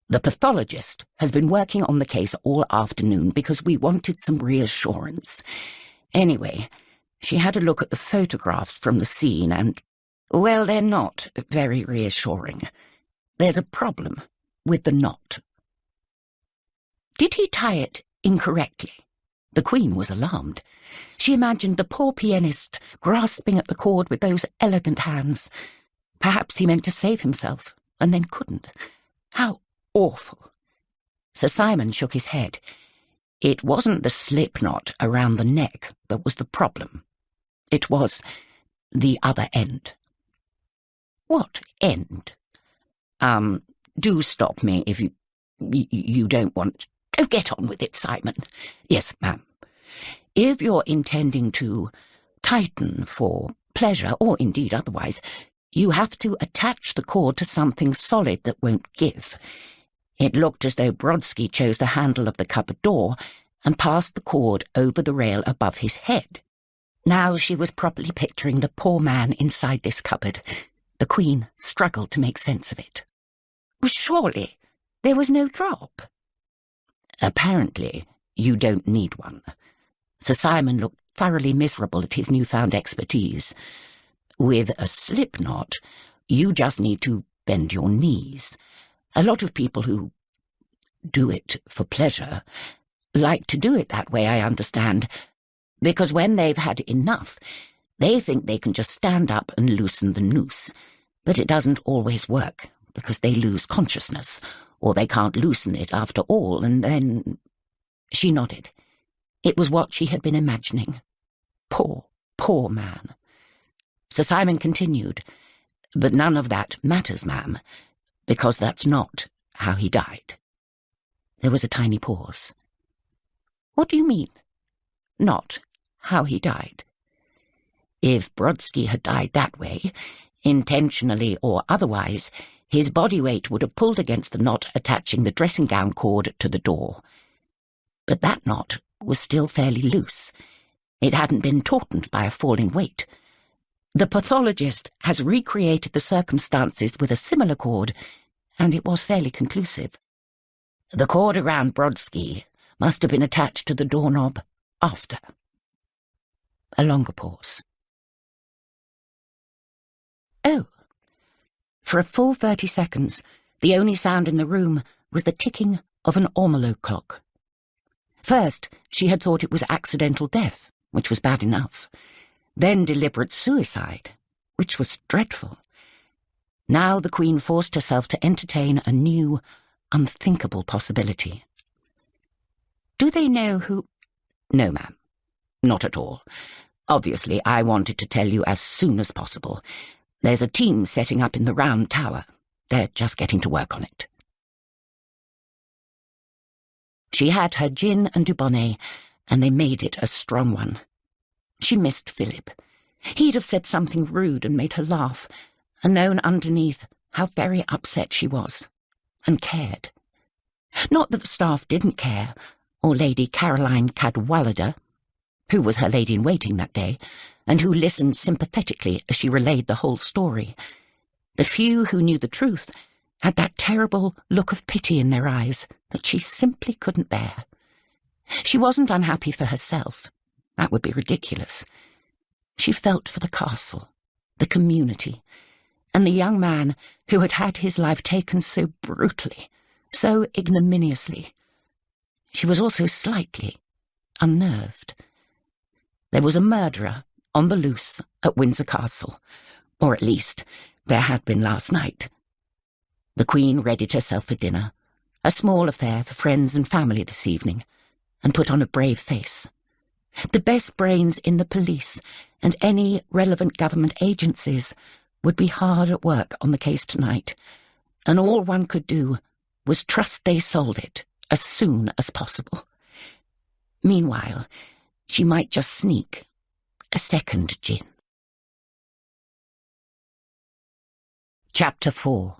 The pathologist has been working on the case all afternoon because we wanted some reassurance. Anyway, she had a look at the photographs from the scene and, well, they're not very reassuring. There's a problem with the knot." "Did he tie it incorrectly?" The Queen was alarmed. She imagined the poor pianist grasping at the cord with those elegant hands. Perhaps he meant to save himself, and then couldn't. How awful. Sir Simon shook his head. It wasn't the slip knot around the neck that was the problem. It was the other end. "What end?" Do stop me if you don't want... Oh, get on with it, Simon." "Yes, ma'am. If you're intending to tighten for pleasure, or indeed otherwise, you have to attach the cord to something solid that won't give." It looked as though Brodsky chose the handle of the cupboard door and passed the cord over the rail above his head. Now she was properly picturing the poor man inside this cupboard. The Queen struggled to make sense of it. "Well, surely there was no drop." "Apparently, you don't need one." Sir Simon looked thoroughly miserable at his newfound expertise. "With a slip knot, you just need to bend your knees. A lot of people who do it for pleasure like to do it that way, I understand, because when they've had enough, They think they can just stand up and loosen the noose, but it doesn't always work, because they lose consciousness, or they can't loosen it after all, and then—" She nodded. It was what she had been imagining. Poor, poor man. Sir Simon continued, "But none of that matters, ma'am, because that's not how he died." There was a tiny pause. "What do you mean? Not how he died?" "If Brodsky had died that way, intentionally or otherwise, his body weight would have pulled against the knot attaching the dressing-gown cord to the door. But that knot was still fairly loose. It hadn't been tautened by a falling weight. The pathologist has recreated the circumstances with a similar cord, and it was fairly conclusive. The cord around Brodsky must have been attached to the doorknob after." A longer pause. "Oh." For a full 30 seconds, the only sound in the room was the ticking of an ormolu clock. First, she had thought it was accidental death, which was bad enough. Then deliberate suicide, which was dreadful. Now the Queen forced herself to entertain a new, unthinkable possibility. "Do they know who—" "No, ma'am. Not at all. Obviously, I wanted to tell you as soon as possible. There's a team setting up in the Round Tower. They're just getting to work on it." She had her gin and Dubonnet, and they made it a strong one. She missed Philip. He'd have said something rude and made her laugh, and known underneath how very upset she was, and cared. Not that the staff didn't care, or Lady Caroline Cadwallader, who was her lady-in-waiting that day, and who listened sympathetically as she relayed the whole story. The few who knew the truth had that terrible look of pity in their eyes that she simply couldn't bear. She wasn't unhappy for herself. That would be ridiculous. She felt for the castle, the community, and the young man who had had his life taken so brutally, so ignominiously. She was also slightly unnerved. There was a murderer on the loose at Windsor Castle, or at least there had been last night. The Queen readied herself for dinner, a small affair for friends and family this evening, and put on a brave face. The best brains in the police and any relevant government agencies would be hard at work on the case tonight, and all one could do was trust they solve it as soon as possible. Meanwhile, she might just sneak a second gin. Chapter 4.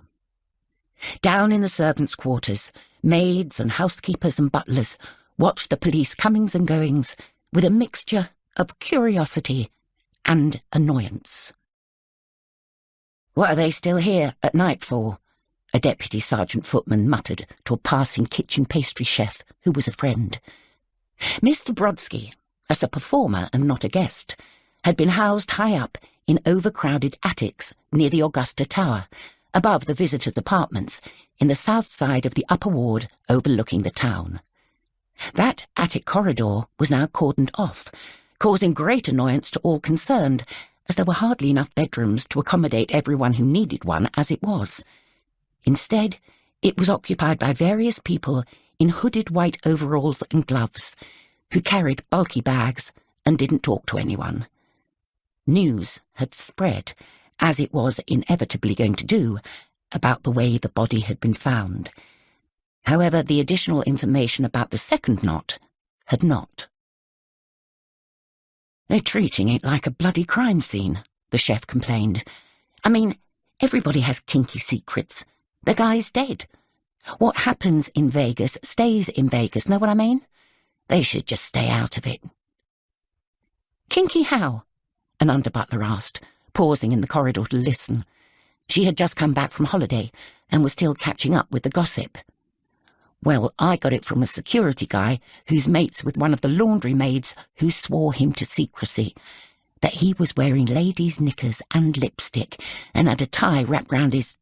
Down in the servants' quarters, maids and housekeepers and butlers watched the police comings and goings with a mixture of curiosity and annoyance. "What are they still here at night for?" a deputy sergeant footman muttered to a passing kitchen pastry chef who was a friend. Mr. Brodsky, as a performer and not a guest, had been housed high up in overcrowded attics near the Augusta Tower, above the visitors' apartments, in the south side of the upper ward overlooking the town. That attic corridor was now cordoned off, causing great annoyance to all concerned, as there were hardly enough bedrooms to accommodate everyone who needed one as it was. Instead, it was occupied by various people in hooded white overalls and gloves, who carried bulky bags and didn't talk to anyone. News had spread, as it was inevitably going to do, about the way the body had been found. However, the additional information about the second knot had not. "They're treating it like a bloody crime scene," the chef complained. "I mean, everybody has kinky secrets. The guy's dead. What happens in Vegas stays in Vegas, know what I mean? They should just stay out of it." "Kinky how?" an under-butler asked, pausing in the corridor to listen. She had just come back from holiday and was still catching up with the gossip. "Well, I got it from a security guy who's mates with one of the laundry maids who swore him to secrecy, that he was wearing ladies' knickers and lipstick and had a tie wrapped round his—"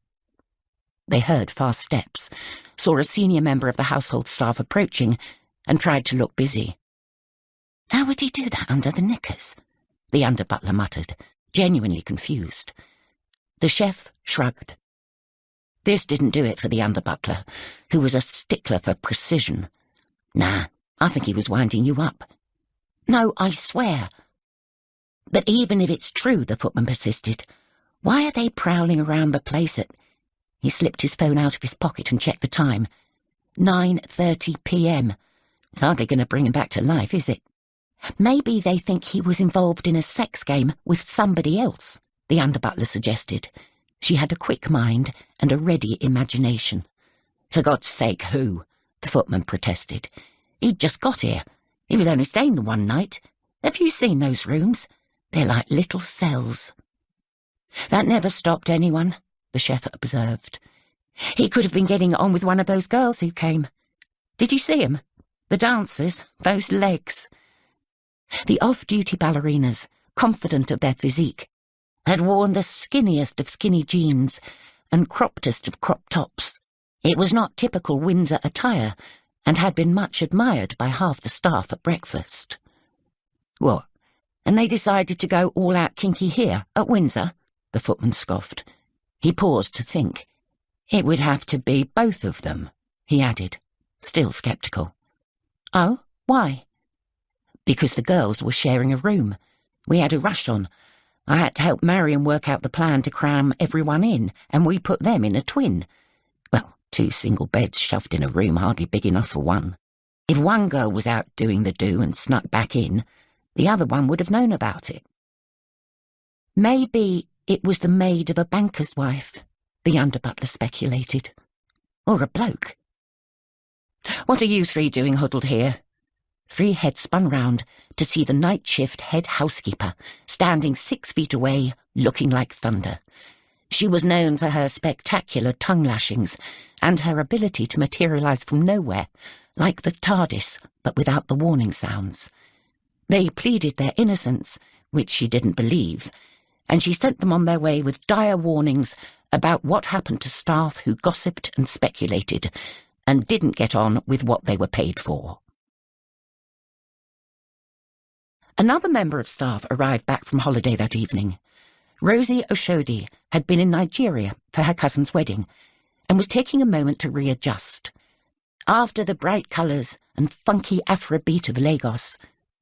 They heard fast steps, saw a senior member of the household staff approaching, and tried to look busy. "How would he do that under the knickers?" the under-butler muttered, genuinely confused. The chef shrugged. This didn't do it for the under-butler, who was a stickler for precision. Nah, I think he was winding you up. No, I swear. But even if it's true, the footman persisted, why are they prowling around the place at... He slipped his phone out of his pocket and checked the time. 9:30 p.m. It's hardly going to bring him back to life, is it? Maybe they think he was involved in a sex game with somebody else, the under-butler suggested. She had a quick mind and a ready imagination. For God's sake, who? The footman protested. He'd just got here. He was only staying the one night. Have you seen those rooms? They're like little cells. That never stopped anyone, the chef observed. He could have been getting on with one of those girls who came. Did you see him? The dancers, those legs. The off-duty ballerinas, confident of their physique, had worn the skinniest of skinny jeans and croppedest of crop tops. It was not typical Windsor attire and had been much admired by half the staff at breakfast. What? And they decided to go all-out kinky here, at Windsor? The footman scoffed. He paused to think. It would have to be both of them, he added, still sceptical. Oh, why? Because the girls were sharing a room. We had a rush on. I had to help Marion work out the plan to cram everyone in, and we put them in a twin. Well, 2 single beds shoved in a room hardly big enough for one. If one girl was out doing the do and snuck back in, the other one would have known about it. Maybe it was the maid of a banker's wife, the under-butler speculated. Or a bloke. What are you 3 doing huddled here? 3 heads spun round to see the night shift head housekeeper standing 6 feet away, looking like thunder. She was known for her spectacular tongue lashings and her ability to materialise from nowhere, like the TARDIS, but without the warning sounds. They pleaded their innocence, which she didn't believe, and she sent them on their way with dire warnings about what happened to staff who gossiped and speculated and didn't get on with what they were paid for. Another member of staff arrived back from holiday that evening. Rozie Oshodi had been in Nigeria for her cousin's wedding and was taking a moment to readjust. After the bright colours and funky Afrobeat of Lagos,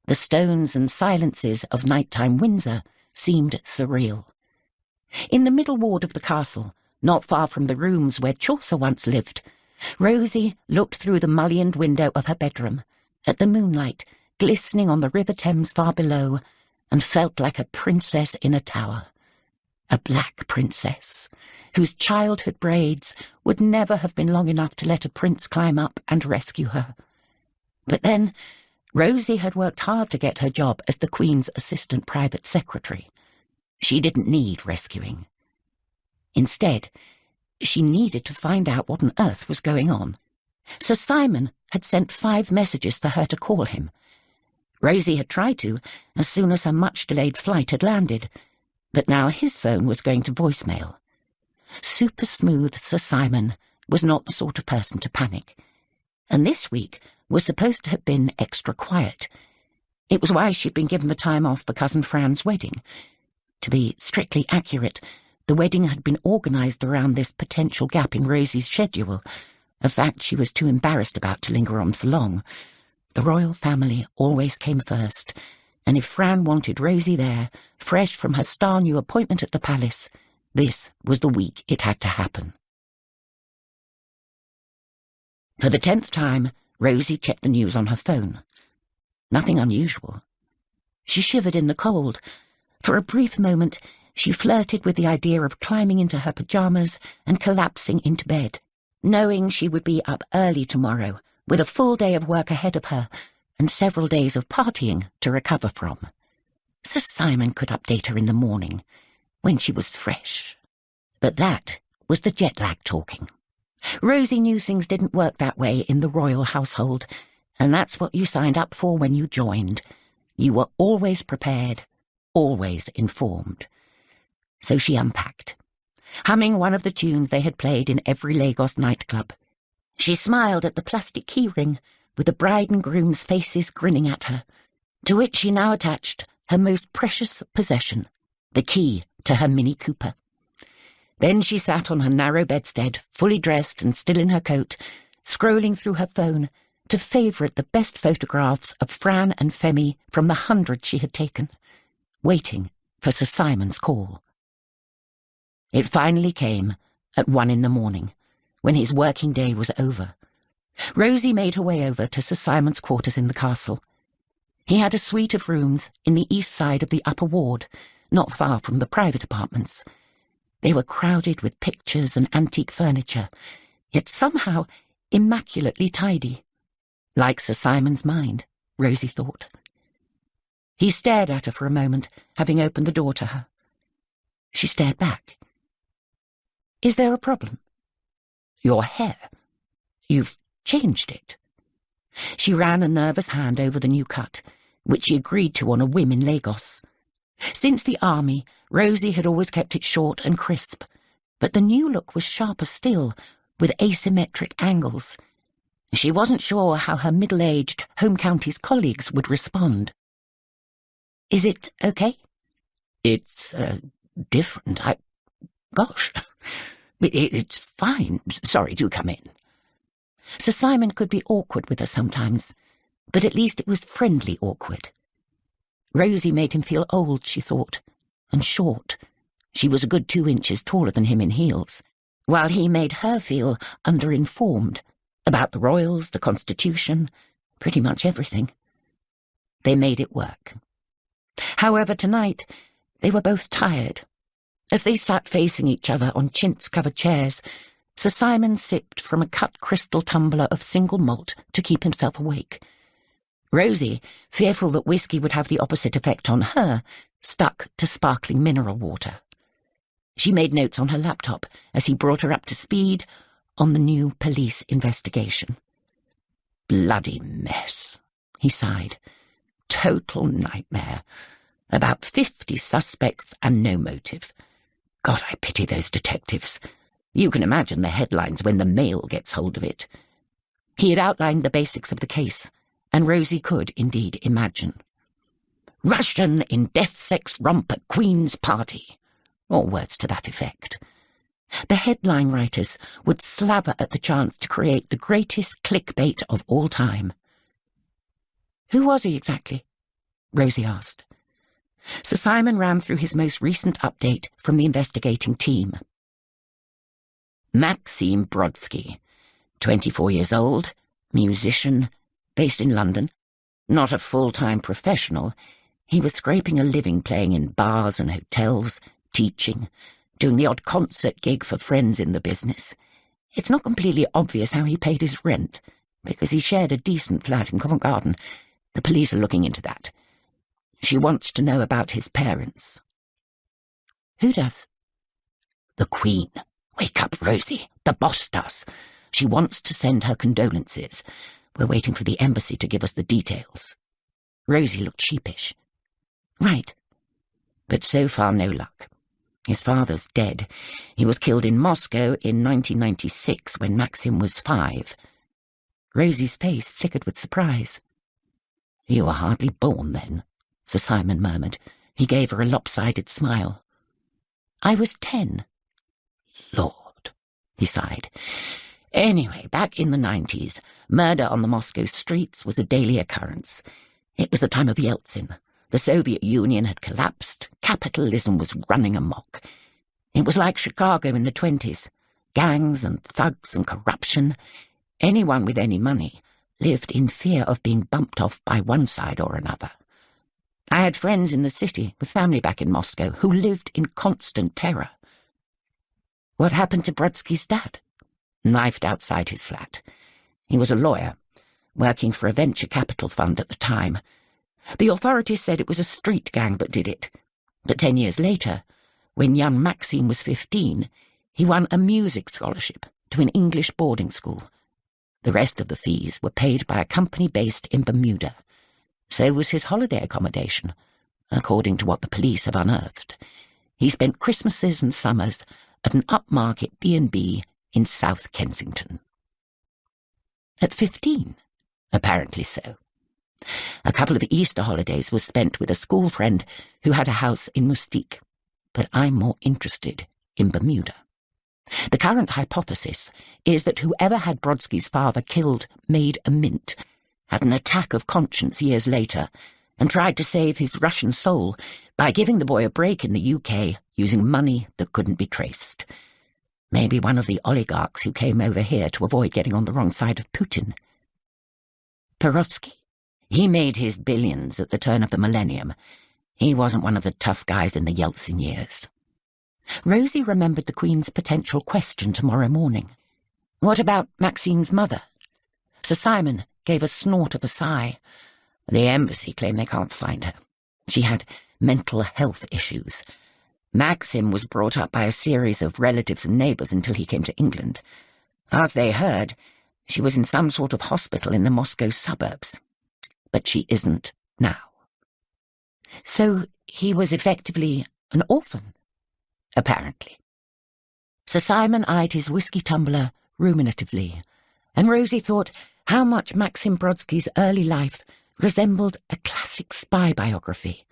the stones and silences of nighttime Windsor seemed surreal. In the middle ward of the castle, not far from the rooms where Chaucer once lived, Rozie looked through the mullioned window of her bedroom at the moonlight glistening on the River Thames far below, and felt like a princess in a tower. A black princess, whose childhood braids would never have been long enough to let a prince climb up and rescue her. But then, Rozie had worked hard to get her job as the Queen's assistant private secretary. She didn't need rescuing. Instead, she needed to find out what on earth was going on. Sir Simon had sent 5 messages for her to call him. Rozie had tried to as soon as her much-delayed flight had landed, but now his phone was going to voicemail. Super-smooth Sir Simon was not the sort of person to panic, and this week was supposed to have been extra quiet. It was why she'd been given the time off for Cousin Fran's wedding. To be strictly accurate, the wedding had been organised around this potential gap in Rosie's schedule, a fact she was too embarrassed about to linger on for long. The royal family always came first, and if Fran wanted Rozie there, fresh from her star-new appointment at the palace, this was the week it had to happen. For the 10th time, Rozie checked the news on her phone. Nothing unusual. She shivered in the cold. For a brief moment, she flirted with the idea of climbing into her pyjamas and collapsing into bed, knowing she would be up early tomorrow, with a full day of work ahead of her and several days of partying to recover from. Sir Simon could update her in the morning, when she was fresh. But that was the jet lag talking. Rozie knew things didn't work that way in the royal household, and that's what you signed up for when you joined. You were always prepared, always informed. So she unpacked, humming one of the tunes they had played in every Lagos nightclub. She smiled at the plastic keyring, with the bride and groom's faces grinning at her, to which she now attached her most precious possession, the key to her Mini Cooper. Then she sat on her narrow bedstead, fully dressed and still in her coat, scrolling through her phone to favourite the best photographs of Fran and Femi from the 100 she had taken, waiting for Sir Simon's call. It finally came at 1 a.m, when his working day was over. Rozie made her way over to Sir Simon's quarters in the castle. He had a suite of rooms in the east side of the upper ward, not far from the private apartments. They were crowded with pictures and antique furniture, yet somehow immaculately tidy. Like Sir Simon's mind, Rozie thought. He stared at her for a moment, having opened the door to her. She stared back. "Is there a problem?" "Your hair. You've changed it." She ran a nervous hand over the new cut, which she agreed to on a whim in Lagos. Since the army, Rozie had always kept it short and crisp, but the new look was sharper still, with asymmetric angles. She wasn't sure how her middle-aged home counties colleagues would respond. "Is it okay?" "It's, different. Gosh, it's fine. Sorry, do come in." Sir Simon could be awkward with her sometimes, but at least it was friendly awkward. Rozie made him feel old, she thought, and short. She was a good 2 inches taller than him in heels, while he made her feel underinformed about the royals, the Constitution, pretty much everything. They made it work. However, tonight, they were both tired. As they sat facing each other on chintz-covered chairs, Sir Simon sipped from a cut crystal tumbler of single malt to keep himself awake. Rozie, fearful that whiskey would have the opposite effect on her, stuck to sparkling mineral water. She made notes on her laptop as he brought her up to speed on the new police investigation. "Bloody mess," he sighed. "Total nightmare. About 50 suspects and no motive. God, I pity those detectives. You can imagine the headlines when the Mail gets hold of it." He had outlined the basics of the case, and Rozie could indeed imagine. "Russian in death-sex romp at Queen's party," or words to that effect. The headline writers would slaver at the chance to create the greatest clickbait of all time. "Who was he exactly?" Rozie asked. Sir Simon ran through his most recent update from the investigating team. Maxim Brodsky, 24 years old, musician, based in London. Not a full-time professional, he was scraping a living playing in bars and hotels, teaching, doing the odd concert gig for friends in the business. It's not completely obvious how he paid his rent, because he shared a decent flat in Covent Garden. The police are looking into that. She wants to know about his parents. "Who does?" "The Queen. Wake up, Rozie. The boss does. She wants to send her condolences. We're waiting for the embassy to give us the details." Rozie looked sheepish. "Right." But so far no luck. His father's dead. He was killed in Moscow in 1996 when Maxim was 5. Rosie's face flickered with surprise. "You were hardly born then," Sir Simon murmured. He gave her a lopsided smile. "I was 10. "Lord," he sighed. "Anyway, back in the 90s, murder on the Moscow streets was a daily occurrence. It was the time of Yeltsin. The Soviet Union had collapsed. Capitalism was running amok. It was like Chicago in the 20s. Gangs and thugs and corruption. Anyone with any money lived in fear of being bumped off by one side or another. I had friends in the city, with family back in Moscow, who lived in constant terror." "What happened to Brodsky's dad?" "Knifed outside his flat. He was a lawyer, working for a venture capital fund at the time. The authorities said it was a street gang that did it. But 10 years later, when young Maxime was 15, he won a music scholarship to an English boarding school. The rest of the fees were paid by a company based in Bermuda. So was his holiday accommodation, according to what the police have unearthed. He spent Christmases and summers at an upmarket B&B in South Kensington." "At 15? Apparently so. A couple of Easter holidays was spent with a school friend who had a house in Moustique. But I'm more interested in Bermuda. The current hypothesis is that whoever had Brodsky's father killed made a mint, had an attack of conscience years later, and tried to save his Russian soul by giving the boy a break in the UK using money that couldn't be traced. Maybe one of the oligarchs who came over here to avoid getting on the wrong side of Putin. Perovsky. He made his billions at the turn of the millennium. He wasn't one of the tough guys in the Yeltsin years. Rozie remembered the Queen's potential question tomorrow morning. What about Maxine's mother? Sir Simon gave a snort of a sigh. The embassy claim they can't find her. She had mental health issues. Maxim was brought up by a series of relatives and neighbours until he came to England. As they heard, she was in some sort of hospital in the Moscow suburbs. But she isn't now. So he was effectively an orphan, apparently. Sir Simon eyed his whiskey tumbler ruminatively, and Rozie thought how much Maxim Brodsky's early life resembled a classic spy biography.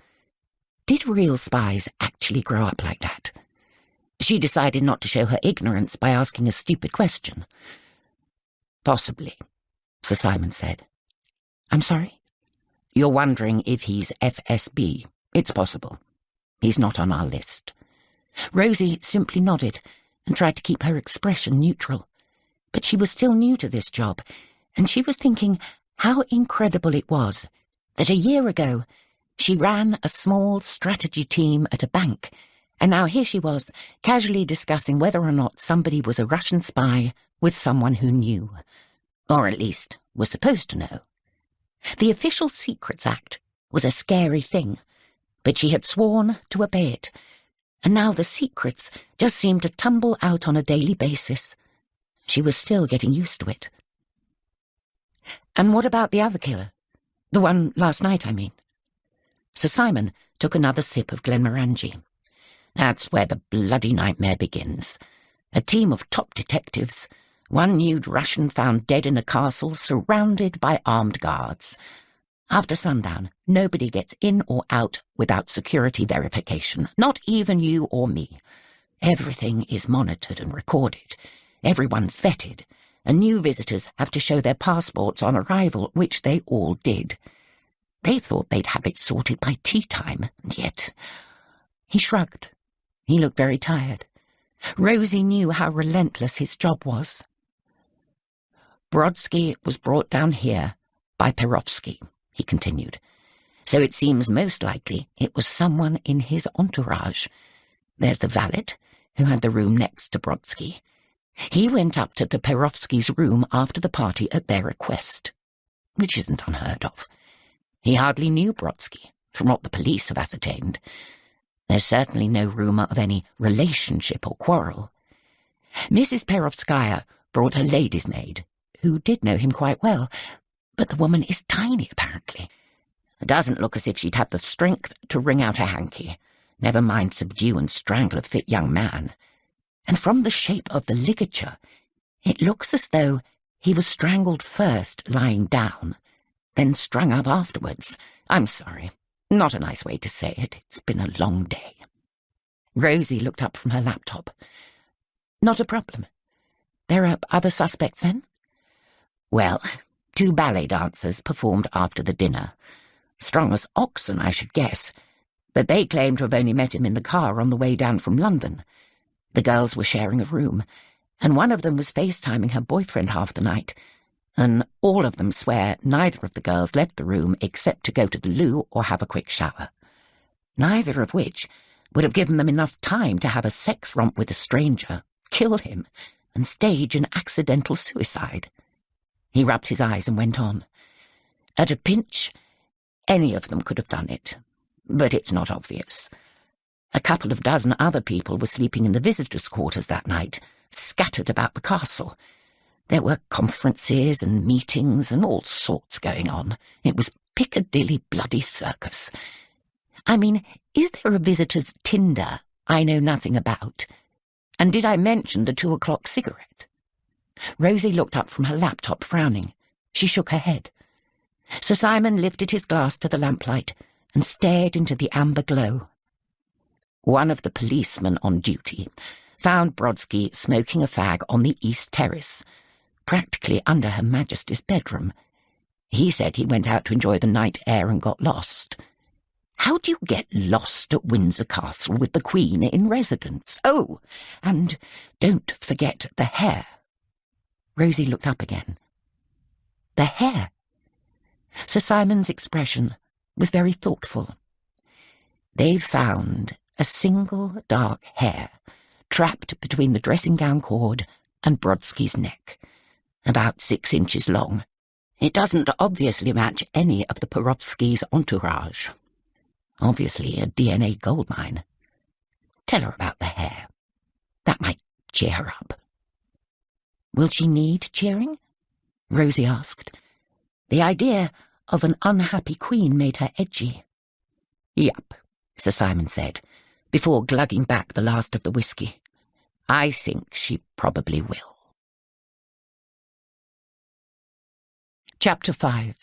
Did real spies actually grow up like that? She decided not to show her ignorance by asking a stupid question. Possibly, Sir Simon said. I'm sorry? You're wondering if he's FSB. It's possible. He's not on our list. Rozie simply nodded and tried to keep her expression neutral. But she was still new to this job, and she was thinking how incredible it was that a year ago she ran a small strategy team at a bank, and now here she was, casually discussing whether or not somebody was a Russian spy with someone who knew, or at least was supposed to know. The Official Secrets Act was a scary thing, but she had sworn to obey it, and now the secrets just seemed to tumble out on a daily basis. She was still getting used to it. And what about the other killer? The one last night, I mean. Sir Simon took another sip of Glenmorangie. That's where the bloody nightmare begins. A team of top detectives, one nude Russian found dead in a castle surrounded by armed guards. After sundown, nobody gets in or out without security verification, not even you or me. Everything is monitored and recorded. Everyone's vetted, and new visitors have to show their passports on arrival, which they all did. They thought they'd have it sorted by tea time, and yet... He shrugged. He looked very tired. Rozie knew how relentless his job was. Brodsky was brought down here by Perovsky, he continued. So it seems most likely it was someone in his entourage. There's the valet, who had the room next to Brodsky. He went up to the Perovskys' room after the party at their request, which isn't unheard of. He hardly knew Brodsky, from what the police have ascertained. There's certainly no rumour of any relationship or quarrel. Mrs. Perovskaya brought her lady's maid, who did know him quite well, but the woman is tiny, apparently. It doesn't look as if she'd have the strength to wring out a hanky, never mind subdue and strangle a fit young man. And from the shape of the ligature, it looks as though he was strangled first lying down, then strung up afterwards. I'm sorry, not a nice way to say it. It's been a long day. Rozie looked up from her laptop. Not a problem. There are other suspects, then? Well, 2 ballet dancers performed after the dinner. Strong as oxen, I should guess, but they claim to have only met him in the car on the way down from London. The girls were sharing a room, and one of them was FaceTiming her boyfriend half the night, and all of them swear neither of the girls left the room except to go to the loo or have a quick shower. Neither of which would have given them enough time to have a sex romp with a stranger, kill him, and stage an accidental suicide. He rubbed his eyes and went on. At a pinch, any of them could have done it, but it's not obvious. A couple of dozen other people were sleeping in the visitors' quarters that night, scattered about the castle. There were conferences and meetings and all sorts going on. It was Piccadilly bloody circus. I mean, is there a visitor's Tinder I know nothing about? And did I mention the 2 o'clock cigarette? Rozie looked up from her laptop, frowning. She shook her head. Sir Simon lifted his glass to the lamplight and stared into the amber glow. One of the policemen on duty found Brodsky smoking a fag on the east terrace, practically under Her Majesty's bedroom. He said he went out to enjoy the night air and got lost. How do you get lost at Windsor Castle with the Queen in residence? Oh, and don't forget the hair. Rozie looked up again. The hair. Sir Simon's expression was very thoughtful. They've found a single dark hair trapped between the dressing-gown cord and Brodsky's neck, about 6 inches long. It doesn't obviously match any of the Perovsky's entourage. Obviously a DNA goldmine. Tell her about the hair. That might cheer her up. Will she need cheering? Rozie asked. The idea of an unhappy queen made her edgy. Yup, Sir Simon said, before glugging back the last of the whisky. I think she probably will. Chapter 5.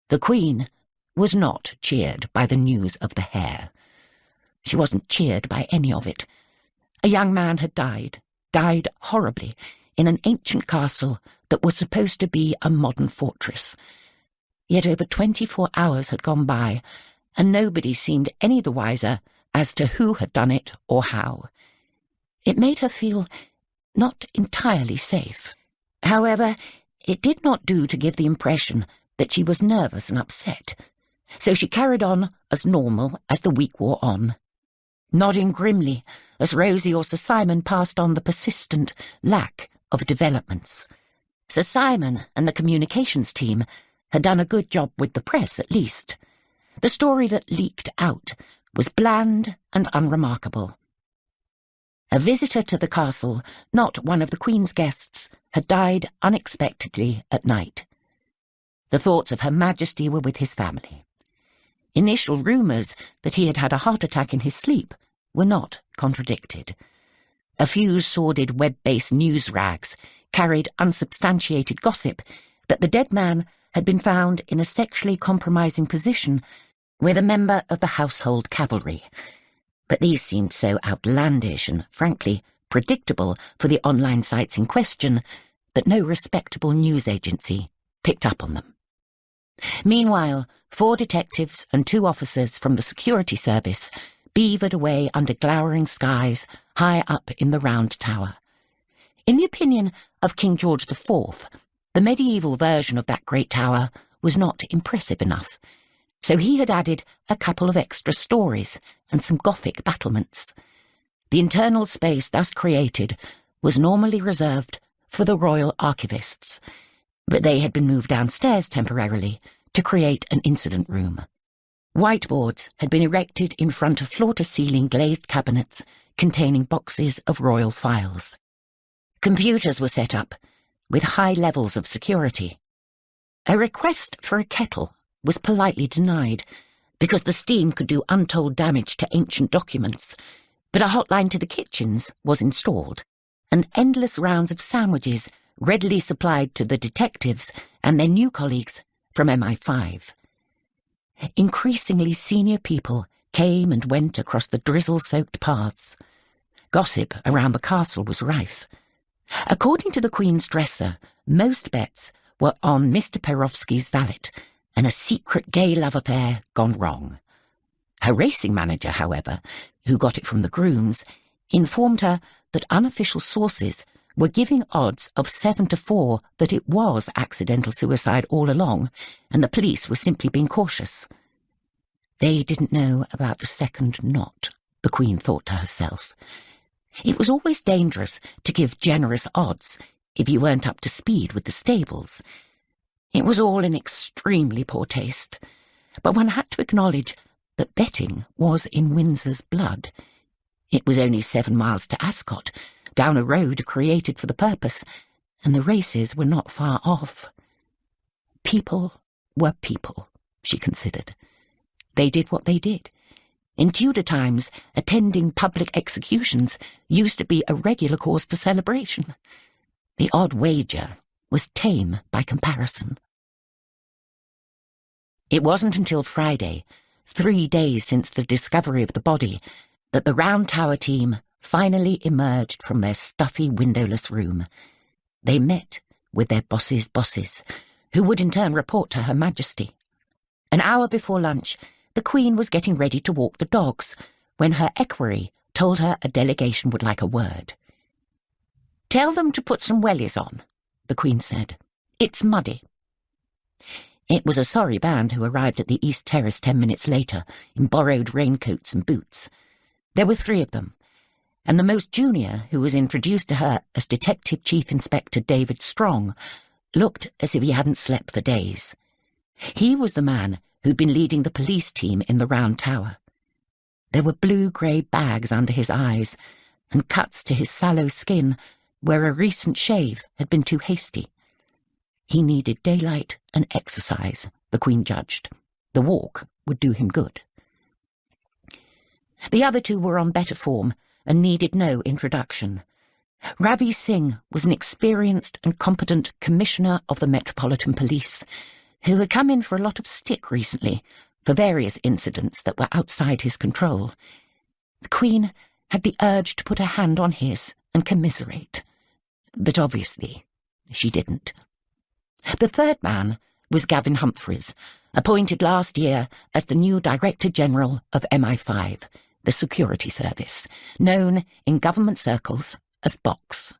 The Queen was not cheered by the news of the hair. She wasn't cheered by any of it. A young man had died horribly, in an ancient castle that was supposed to be a modern fortress. Yet over 24 hours had gone by, and nobody seemed any the wiser as to who had done it or how. It made her feel not entirely safe. However, it did not do to give the impression that she was nervous and upset, so she carried on as normal as the week wore on, nodding grimly as Rozie or Sir Simon passed on the persistent lack of developments. Sir Simon and the communications team had done a good job with the press, at least. The story that leaked out was bland and unremarkable. A visitor to the castle, not one of the Queen's guests, had died unexpectedly at night. The thoughts of Her Majesty were with his family. Initial rumours that he had had a heart attack in his sleep were not contradicted. A few sordid web-based news rags carried unsubstantiated gossip that the dead man had been found in a sexually compromising position with a member of the household cavalry. But these seemed so outlandish and, frankly, predictable for the online sites in question that no respectable news agency picked up on them. Meanwhile, 4 detectives and 2 officers from the security service beavered away under glowering skies high up in the round tower. In the opinion of King George IV, the medieval version of that great tower was not impressive enough, so he had added a couple of extra stories and some Gothic battlements. The internal space thus created was normally reserved for the royal archivists, but they had been moved downstairs temporarily to create an incident room. Whiteboards had been erected in front of floor-to-ceiling glazed cabinets containing boxes of royal files. Computers were set up, with high levels of security. A request for a kettle was politely denied, because the steam could do untold damage to ancient documents, but a hotline to the kitchens was installed, and endless rounds of sandwiches readily supplied to the detectives and their new colleagues from MI5. Increasingly senior people came and went across the drizzle-soaked paths. Gossip around the castle was rife. According to the Queen's dresser, most bets were on Mr. Perovsky's valet and a secret gay love affair gone wrong. Her racing manager, however, who got it from the grooms, informed her that unofficial sources were giving odds of 7-4 that it was accidental suicide all along, and the police were simply being cautious. They didn't know about the second knot, the Queen thought to herself. It was always dangerous to give generous odds if you weren't up to speed with the stables. It was all in extremely poor taste, but one had to acknowledge that betting was in Windsor's blood. It was only 7 miles to Ascot, down a road created for the purpose, and the races were not far off. People were people, she considered. They did what they did. In Tudor times, attending public executions used to be a regular cause for celebration. The odd wager was tame by comparison. It wasn't until Friday, 3 days since the discovery of the body, that the Round Tower team finally emerged from their stuffy windowless room. They met with their boss's bosses, who would in turn report to Her Majesty. An hour before lunch, the Queen was getting ready to walk the dogs, when her equerry told her a delegation would like a word. "Tell them to put some wellies on," the Queen said. "It's muddy." It was a sorry band who arrived at the East Terrace 10 minutes later, in borrowed raincoats and boots. There were 3 of them, and the most junior, who was introduced to her as Detective Chief Inspector David Strong, looked as if he hadn't slept for days. He was the man who'd been leading the police team in the Round Tower. There were blue-grey bags under his eyes, and cuts to his sallow skin where a recent shave had been too hasty. He needed daylight and exercise, the Queen judged. The walk would do him good. The other 2 were on better form and needed no introduction. Ravi Singh was an experienced and competent Commissioner of the Metropolitan Police who had come in for a lot of stick recently for various incidents that were outside his control. The Queen had the urge to put her hand on his and commiserate, but obviously she didn't. The 3rd man was Gavin Humphreys, appointed last year as the new Director General of MI5, the security service, known in government circles as Box.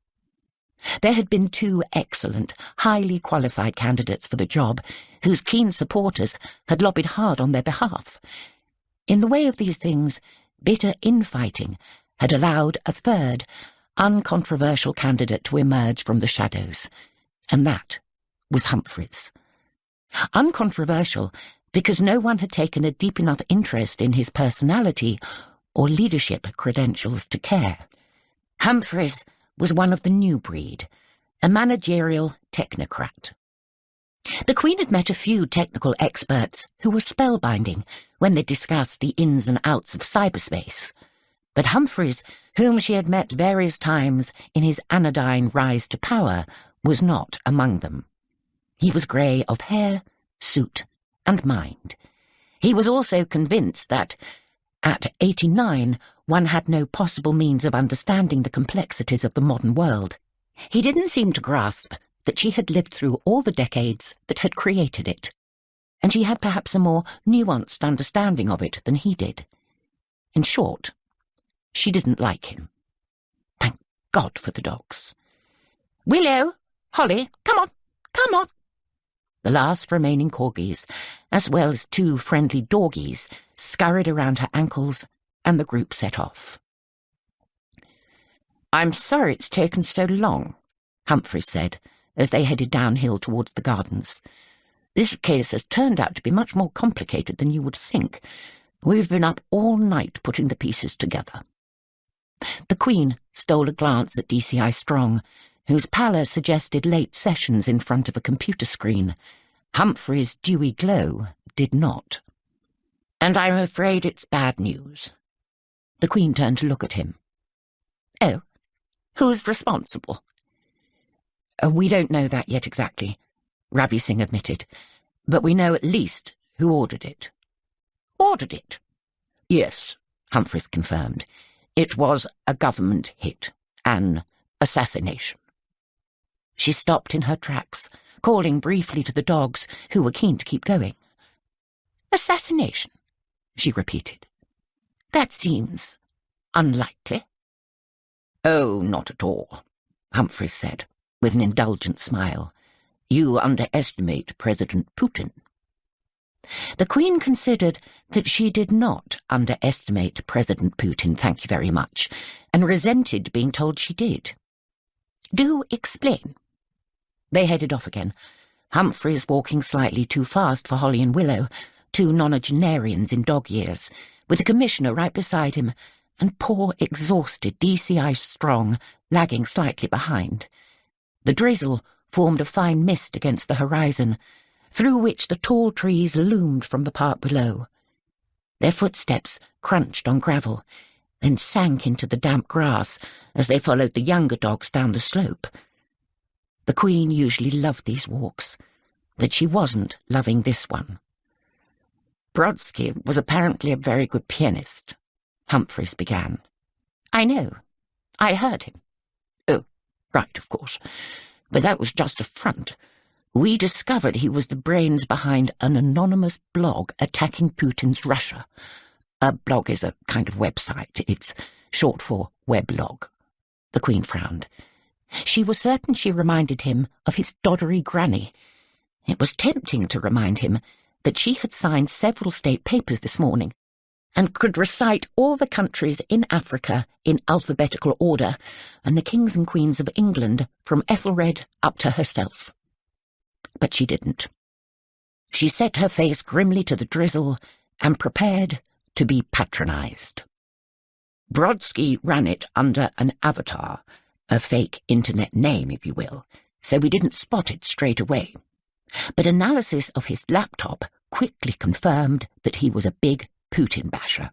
There had been 2 excellent, highly qualified candidates for the job, whose keen supporters had lobbied hard on their behalf. In the way of these things, bitter infighting had allowed a 3rd, uncontroversial candidate to emerge from the shadows, and that was Humphreys. Uncontroversial because no one had taken a deep enough interest in his personality or leadership credentials to care. Humphreys was one of the new breed, a managerial technocrat. The Queen had met a few technical experts who were spellbinding when they discussed the ins and outs of cyberspace, but Humphreys, whom she had met various times in his anodyne rise to power, was not among them. He was grey of hair, suit, and mind. He was also convinced that, at 89, one had no possible means of understanding the complexities of the modern world. He didn't seem to grasp that she had lived through all the decades that had created it, and she had perhaps a more nuanced understanding of it than he did. In short, she didn't like him. Thank God for the dogs. "Willow! Holly! Come on! Come on!" The last remaining corgis, as well as 2 friendly doggies, scurried around her ankles, and the group set off. "I'm sorry it's taken so long," Humphreys said, as they headed downhill towards the gardens. "This case has turned out to be much more complicated than you would think. We've been up all night putting the pieces together." The Queen stole a glance at DCI Strong, whose pallor suggested late sessions in front of a computer screen. Humphreys' dewy glow did not. "And I'm afraid it's bad news." The Queen turned to look at him. "Oh, who's responsible?" We don't know that yet exactly," Ravi Singh admitted, "but we know at least who ordered it." "Ordered it?" "Yes," Humphreys confirmed. "It was a government hit, an assassination." She stopped in her tracks, calling briefly to the dogs, who were keen to keep going. "Assassination," she repeated. "That seems unlikely." "Oh, not at all," Humphreys said, with an indulgent smile. "You underestimate President Putin." The Queen considered that she did not underestimate President Putin, thank you very much, and resented being told she did. "Do explain." They headed off again, Humphreys walking slightly too fast for Holly and Willow, 2 nonagenarians in dog years, with the Commissioner right beside him, and poor, exhausted DCI Strong lagging slightly behind. The drizzle formed a fine mist against the horizon, through which the tall trees loomed from the park below. Their footsteps crunched on gravel, then sank into the damp grass as they followed the younger dogs down the slope. The Queen usually loved these walks, but she wasn't loving this one. Brodsky was apparently a very good pianist, Humphreys began. I know. I heard him. Oh, right, of course. But that was just a front. We discovered he was the brains behind an anonymous blog attacking Putin's Russia. A blog is a kind of website. It's short for weblog. The Queen frowned. She was certain she reminded him of his doddery granny. It was tempting to remind him that she had signed several state papers this morning and could recite all the countries in Africa in alphabetical order and the kings and queens of England from Ethelred up to herself. But she didn't. She set her face grimly to the drizzle and prepared to be patronized. Brodsky ran it under an avatar, a fake internet name, if you will, so we didn't spot it straight away. But analysis of his laptop quickly confirmed that he was a big Putin basher.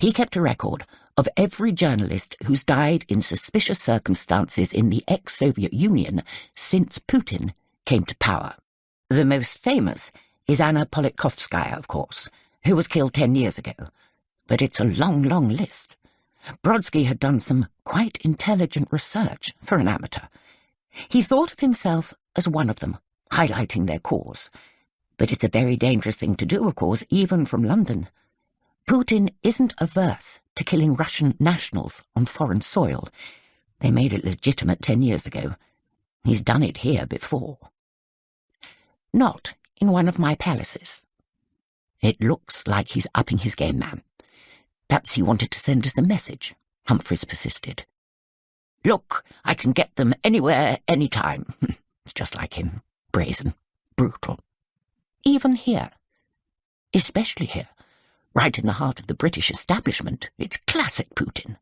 He kept a record of every journalist who's died in suspicious circumstances in the ex-Soviet Union since Putin came to power. The most famous is Anna Politkovskaya, of course, who was killed 10 years ago. But it's a long, long list. Brodsky had done some quite intelligent research for an amateur. He thought of himself as one of them, highlighting their cause. But it's a very dangerous thing to do, of course, even from London. Putin isn't averse to killing Russian nationals on foreign soil. They made it legitimate 10 years ago. He's done it here before. Not in one of my palaces. It looks like he's upping his game, ma'am. Perhaps he wanted to send us a message, Humphreys persisted. Look, I can get them anywhere, anytime. It's just like him. Brazen. Brutal. Even here. Especially here. Right in the heart of the British establishment. It's classic Putin.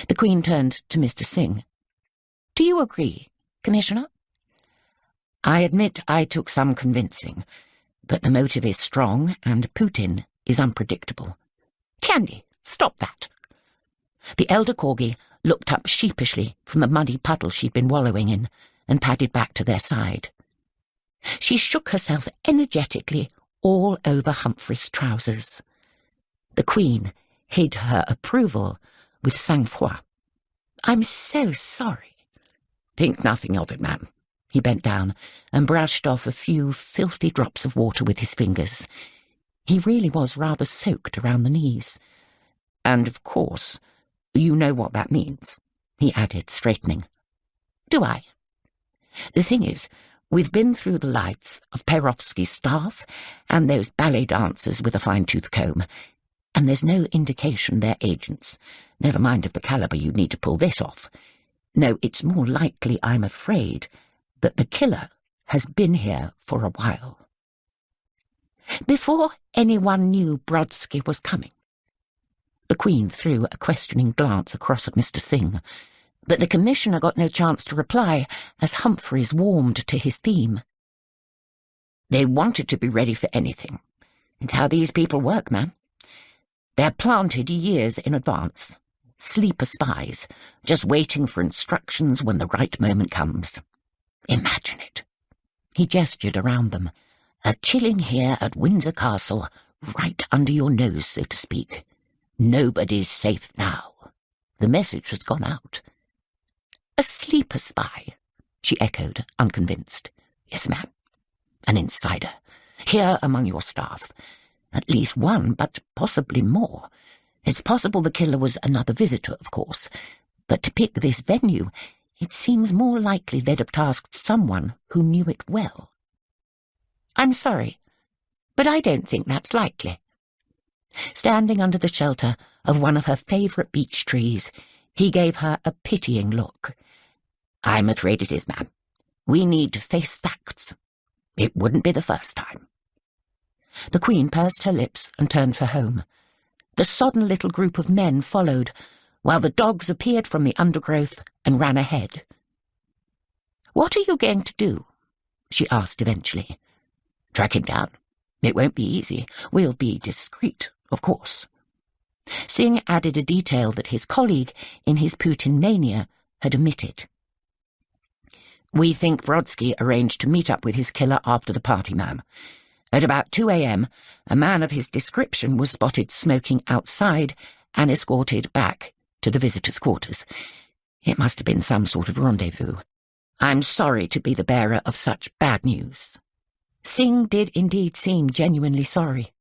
The Queen turned to Mr. Singh. Do you agree, Commissioner? I admit I took some convincing, but the motive is strong and Putin is unpredictable. Candy, stop that. The elder corgi looked up sheepishly from the muddy puddle she'd been wallowing in and padded back to their side. She shook herself energetically all over Humphrey's trousers. The Queen hid her approval with sang-froid. I'm so sorry. Think nothing of it, ma'am. He bent down and brushed off a few filthy drops of water with his fingers. He really was rather soaked around the knees. And, of course, you know what that means, he added, straightening. Do I? The thing is, we've been through the lives of Perovsky's staff and those ballet dancers with a fine-tooth comb, and there's no indication they're agents, never mind of the caliber you'd need to pull this off. No, it's more likely, I'm afraid, that the killer has been here for a while. Before anyone knew Brodsky was coming. The Queen threw a questioning glance across at Mr. Singh, but the Commissioner got no chance to reply as Humphreys warmed to his theme. They wanted to be ready for anything. It's how these people work, ma'am. They're planted years in advance, sleeper spies, just waiting for instructions when the right moment comes. Imagine it. He gestured around them. A killing here at Windsor Castle, right under your nose, so to speak. Nobody's safe now. The message has gone out. A sleeper spy, she echoed, unconvinced. Yes, ma'am. An insider. Here among your staff. At least one, but possibly more. It's possible the killer was another visitor, of course. But to pick this venue, it seems more likely they'd have tasked someone who knew it well. I'm sorry, but I don't think that's likely. Standing under the shelter of one of her favourite beech trees, he gave her a pitying look. I'm afraid it is, ma'am. We need to face facts. It wouldn't be the first time. The Queen pursed her lips and turned for home. The sodden little group of men followed, while the dogs appeared from the undergrowth and ran ahead. What are you going to do? She asked eventually. Track him down. It won't be easy. We'll be discreet, of course. Singh added a detail that his colleague, in his Putin mania, had omitted. We think Brodsky arranged to meet up with his killer after the party, ma'am. At about 2 a.m, a man of his description was spotted smoking outside and escorted back to the visitors' quarters. It must have been some sort of rendezvous. I'm sorry to be the bearer of such bad news. Singh did indeed seem genuinely sorry.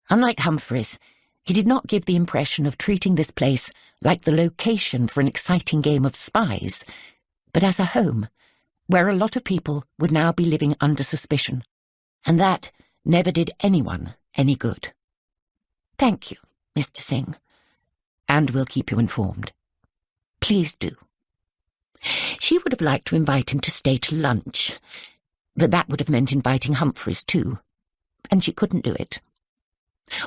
Unlike Humphreys, he did not give the impression of treating this place like the location for an exciting game of spies, but as a home, where a lot of people would now be living under suspicion, and that never did anyone any good. Thank you, Mr. Singh, and we'll keep you informed. Please do. She would have liked to invite him to stay to lunch, but that would have meant inviting Humphreys too, and she couldn't do it.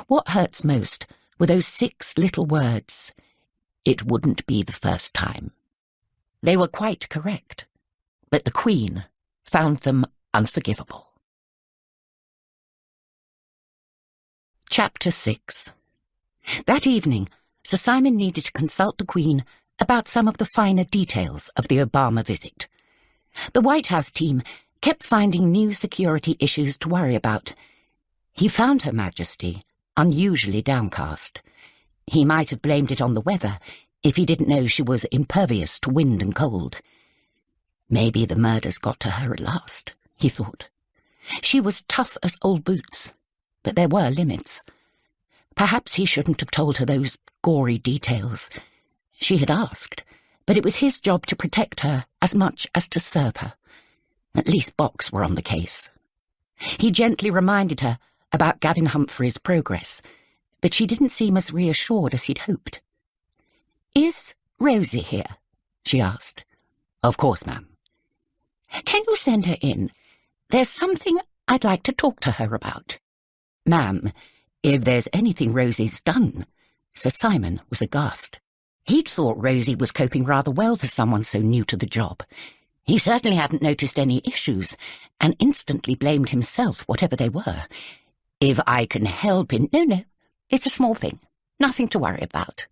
What hurts most were those 6 little words, "It wouldn't be the first time." They were quite correct, but the Queen found them unforgivable. Chapter 6. That evening, Sir Simon needed to consult the Queen about some of the finer details of the Obama visit. The White House team kept finding new security issues to worry about. He found Her Majesty unusually downcast. He might have blamed it on the weather if he didn't know she was impervious to wind and cold. Maybe the murders got to her at last, he thought. She was tough as old boots, but there were limits. Perhaps he shouldn't have told her those gory details. She had asked, but it was his job to protect her as much as to serve her. At least Box were on the case. He gently reminded her about Gavin Humphrey's progress, but she didn't seem as reassured as he'd hoped. "Is Rozie here?" she asked. "Of course, ma'am." "Can you send her in? There's something I'd like to talk to her about." "Ma'am, if there's anything Rosie's done..." Sir Simon was aghast. He'd thought Rozie was coping rather well for someone so new to the job. He certainly hadn't noticed any issues, and instantly blamed himself, whatever they were. "If I can help in..." No, it's a small thing. Nothing to worry about."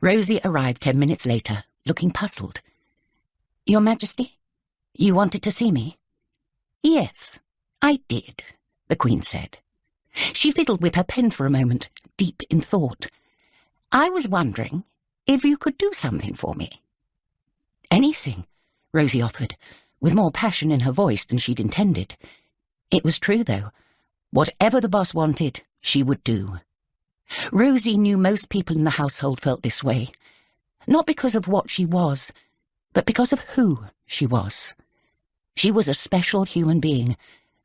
Rozie arrived 10 minutes later, looking puzzled. "Your Majesty, you wanted to see me?" "Yes, I did," the Queen said. She fiddled with her pen for a moment, deep in thought. "I was wondering if you could do something for me." "Anything," Rozie offered, with more passion in her voice than she'd intended. It was true, though. Whatever the boss wanted, she would do. Rozie knew most people in the household felt this way, not because of what she was, but because of who she was. She was a special human being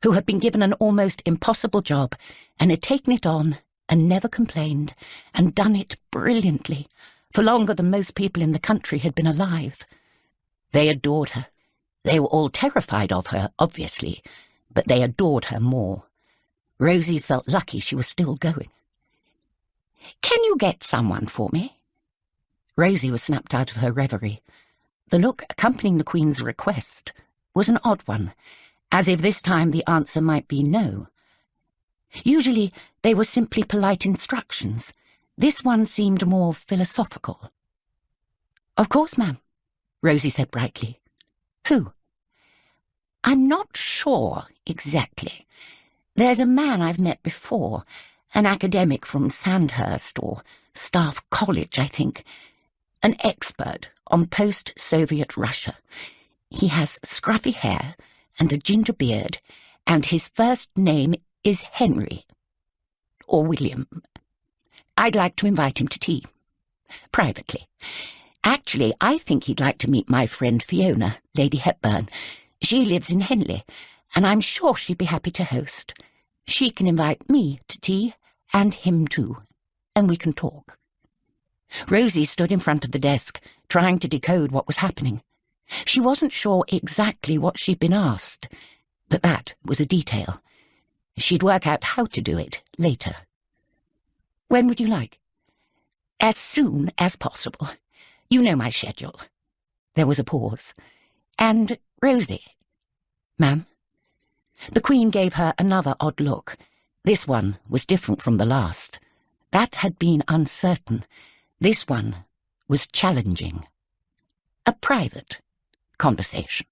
who had been given an almost impossible job and had taken it on and never complained and done it brilliantly for longer than most people in the country had been alive. They adored her. They were all terrified of her, obviously, but they adored her more. Rozie felt lucky she was still going. "Can you get someone for me?" Rozie was snapped out of her reverie. The look accompanying the Queen's request was an odd one, as if this time the answer might be no. Usually they were simply polite instructions. This one seemed more philosophical. "Of course, ma'am," Rozie said brightly. "Who?" "I'm not sure exactly. There's a man I've met before, an academic from Sandhurst or Staff College, I think, an expert on post-Soviet Russia. He has scruffy hair and a ginger beard, and his first name is Henry, or William. I'd like to invite him to tea, privately. Actually, I think he'd like to meet my friend Fiona, Lady Hepburn. She lives in Henley, and I'm sure she'd be happy to host. She can invite me to tea, and him too, and we can talk." Rozie stood in front of the desk, trying to decode what was happening. She wasn't sure exactly what she'd been asked, but that was a detail. She'd work out how to do it later. "When would you like?" "As soon as possible. You know my schedule." There was a pause. "And Rozie." "Ma'am?" The Queen gave her another odd look. This one was different from the last. That had been uncertain. This one was challenging. "A private conversation."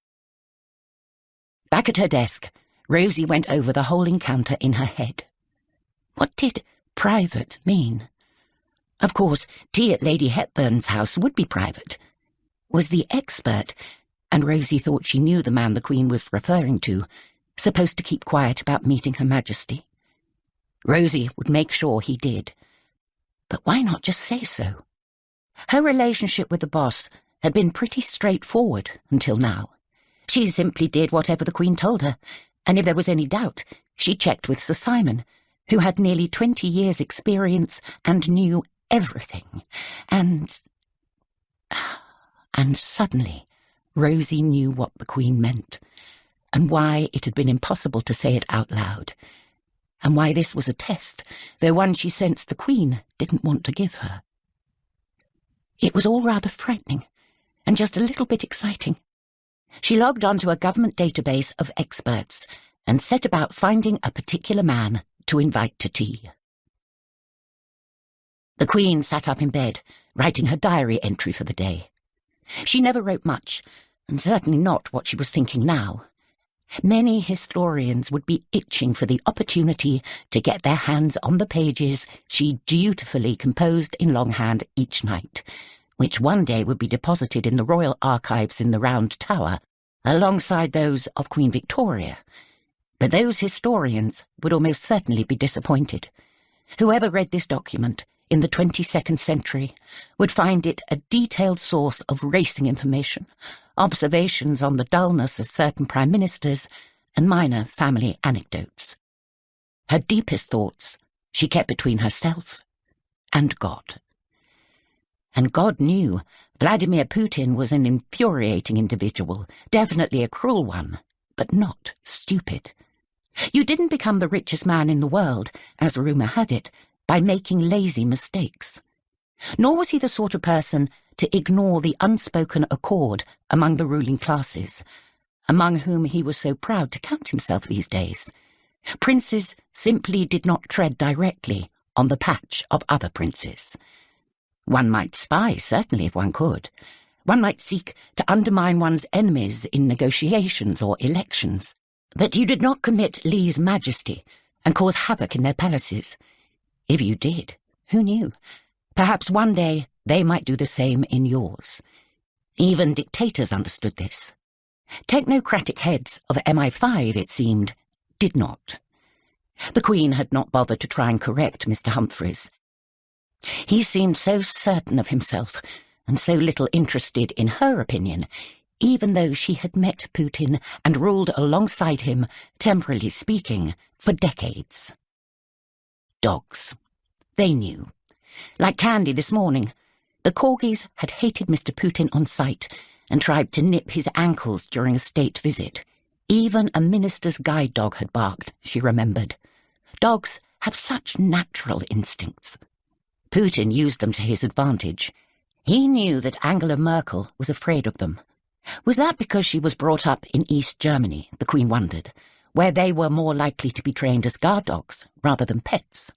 Back at her desk, Rozie went over the whole encounter in her head. What did private mean? Of course, tea at Lady Hepburn's house would be private. Was the expert, and Rozie thought she knew the man the Queen was referring to, supposed to keep quiet about meeting Her Majesty? Rozie would make sure he did. But why not just say so? Her relationship with the boss had been pretty straightforward until now. She simply did whatever the Queen told her, and if there was any doubt, she checked with Sir Simon, who had nearly 20 years' experience and knew everything. And suddenly, Rozie knew what the Queen meant, and why it had been impossible to say it out loud, and why this was a test, though one she sensed the Queen didn't want to give her. It was all rather frightening, and just a little bit exciting. She logged onto a government database of experts and set about finding a particular man to invite to tea. The Queen sat up in bed, writing her diary entry for the day. She never wrote much, and certainly not what she was thinking now. Many historians would be itching for the opportunity to get their hands on the pages she dutifully composed in longhand each night, which one day would be deposited in the royal archives in the Round Tower, alongside those of Queen Victoria. But those historians would almost certainly be disappointed. Whoever read this document in the 22nd century would find it a detailed source of racing information, observations on the dullness of certain prime ministers, and minor family anecdotes. Her deepest thoughts she kept between herself and God. And God knew Vladimir Putin was an infuriating individual, definitely a cruel one, but not stupid. You didn't become the richest man in the world, as rumour had it, by making lazy mistakes. Nor was he the sort of person to ignore the unspoken accord among the ruling classes, among whom he was so proud to count himself these days. Princes simply did not tread directly on the patch of other princes. One might spy, certainly, if one could. One might seek to undermine one's enemies in negotiations or elections. But you did not commit lese majesty and cause havoc in their palaces. If you did, who knew? Perhaps one day they might do the same in yours. Even dictators understood this. Technocratic heads of MI5, it seemed, did not. The Queen had not bothered to try and correct Mr. Humphreys. He seemed so certain of himself and so little interested in her opinion, even though she had met Putin and ruled alongside him, temporally speaking, for decades. Dogs. They knew. Like Candy this morning, the corgis had hated Mr. Putin on sight and tried to nip his ankles during a state visit. Even a minister's guide dog had barked, she remembered. Dogs have such natural instincts. Putin used them to his advantage. He knew that Angela Merkel was afraid of them. Was that because she was brought up in East Germany, the Queen wondered, where they were more likely to be trained as guard dogs rather than pets?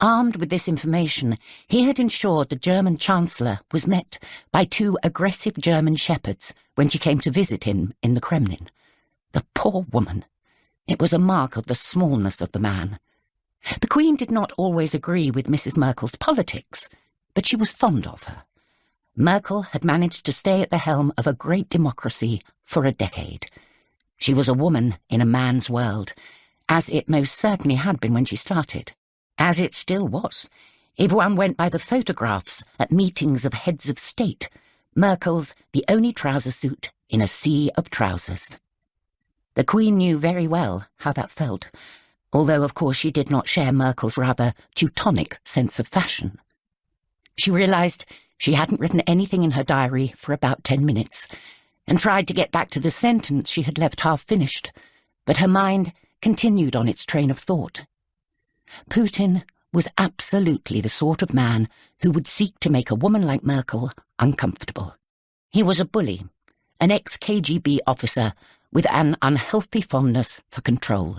Armed with this information, he had ensured the German Chancellor was met by 2 aggressive German shepherds when she came to visit him in the Kremlin. The poor woman. It was a mark of the smallness of the man. The Queen did not always agree with Mrs. Merkel's politics, but she was fond of her. Merkel had managed to stay at the helm of a great democracy for a decade. She was a woman in a man's world, as it most certainly had been when she started, as it still was. If one went by the photographs at meetings of heads of state, Merkel's the only trouser suit in a sea of trousers. The Queen knew very well how that felt, although of course she did not share Merkel's rather Teutonic sense of fashion. She realised she hadn't written anything in her diary for about 10 minutes, and tried to get back to the sentence she had left half-finished, but her mind continued on its train of thought. Putin was absolutely the sort of man who would seek to make a woman like Merkel uncomfortable. He was a bully, an ex-KGB officer with an unhealthy fondness for control.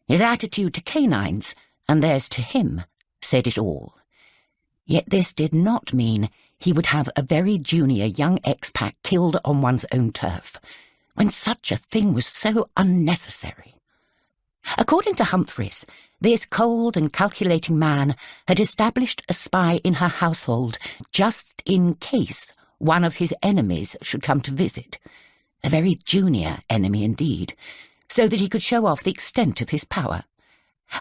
His attitude to canines, and theirs to him, said it all. Yet this did not mean he would have a very junior young expat killed on one's own turf, when such a thing was so unnecessary. According to Humphreys, this cold and calculating man had established a spy in her household just in case one of his enemies should come to visit, a very junior enemy indeed, so that he could show off the extent of his power.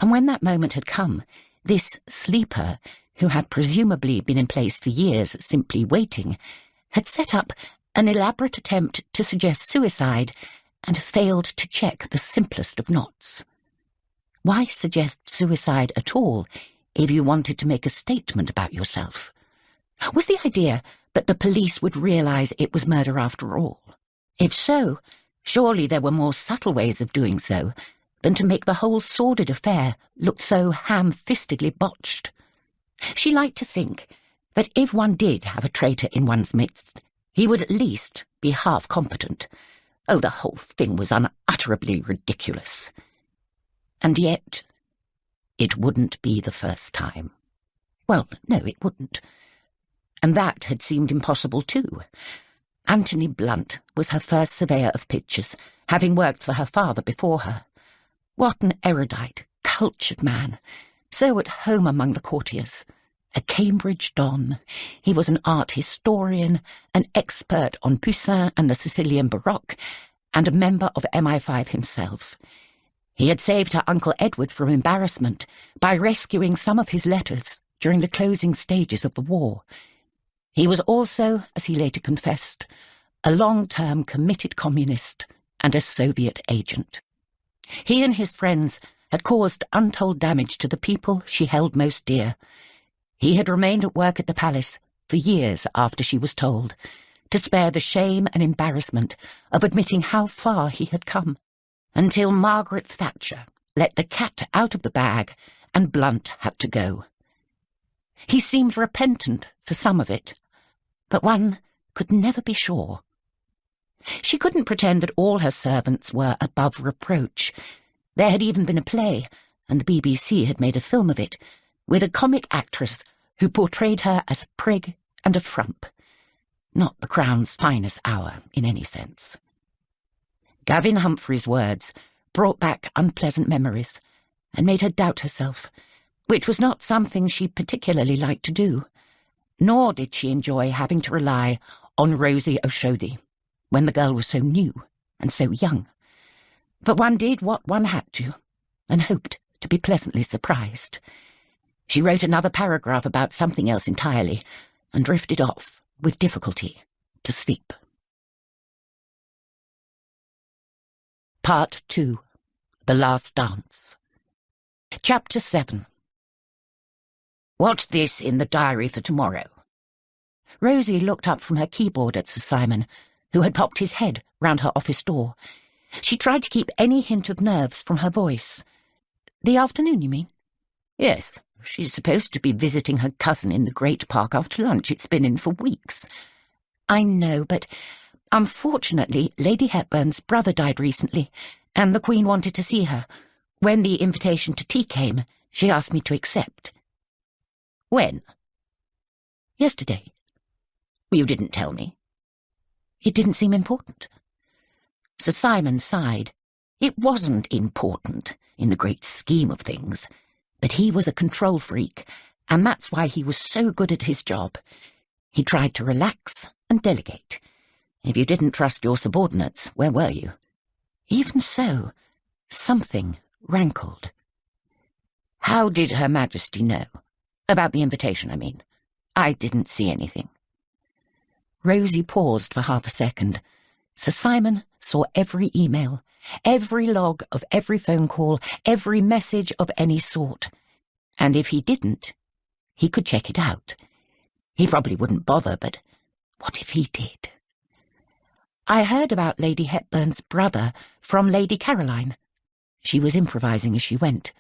And when that moment had come, this sleeper, who had presumably been in place for years simply waiting, had set up an elaborate attempt to suggest suicide and failed to check the simplest of knots. Why suggest suicide at all if you wanted to make a statement about yourself? Was the idea that the police would realize it was murder after all? If so, surely there were more subtle ways of doing so than to make the whole sordid affair look so ham-fistedly botched. She liked to think that if one did have a traitor in one's midst, he would at least be half competent. Oh, the whole thing was unutterably ridiculous. And yet, it wouldn't be the first time. Well, no, it wouldn't. And that had seemed impossible too. Anthony Blunt was her first surveyor of pictures, having worked for her father before her. What an erudite, cultured man, so at home among the courtiers. A Cambridge don, he was an art historian, an expert on Poussin and the Sicilian Baroque, and a member of MI5 himself. He had saved her Uncle Edward from embarrassment by rescuing some of his letters during the closing stages of the war. He was also, as he later confessed, a long-term committed communist and a Soviet agent. He and his friends had caused untold damage to the people she held most dear. He had remained at work at the palace for years after she was told, to spare the shame and embarrassment of admitting how far he had come, until Margaret Thatcher let the cat out of the bag and Blunt had to go. He seemed repentant for some of it, but one could never be sure. She couldn't pretend that all her servants were above reproach. There had even been a play, and the BBC had made a film of it, with a comic actress who portrayed her as a prig and a frump. Not the Crown's finest hour, in any sense. Gavin Humphrey's words brought back unpleasant memories and made her doubt herself, which was not something she particularly liked to do. Nor did she enjoy having to rely on Rozie O'Shodey when the girl was so new and so young. But one did what one had to, and hoped to be pleasantly surprised. She wrote another paragraph about something else entirely, and drifted off, with difficulty, to sleep. Part 2. The Last Dance. Chapter 7. What's this in the diary for tomorrow? Rozie looked up from her keyboard at Sir Simon, who had popped his head round her office door. She tried to keep any hint of nerves from her voice. The afternoon, you mean? Yes, she's supposed to be visiting her cousin in the Great Park after lunch. It's been in for weeks. I know, but unfortunately Lady Hepburn's brother died recently, and the Queen wanted to see her. When the invitation to tea came, she asked me to accept. When? Yesterday. You didn't tell me. It didn't seem important. Sir Simon sighed. It wasn't important in the great scheme of things, but he was a control freak, and that's why he was so good at his job. He tried to relax and delegate. If you didn't trust your subordinates, where were you? Even so, something rankled. How did Her Majesty know? About the invitation, I mean. I didn't see anything. Rozie paused for half a second. Sir Simon saw every email, every log of every phone call, every message of any sort. And if he didn't, he could check it out. He probably wouldn't bother, but what if he did? I heard about Lady Hepburn's brother from Lady Caroline. She was improvising as she went.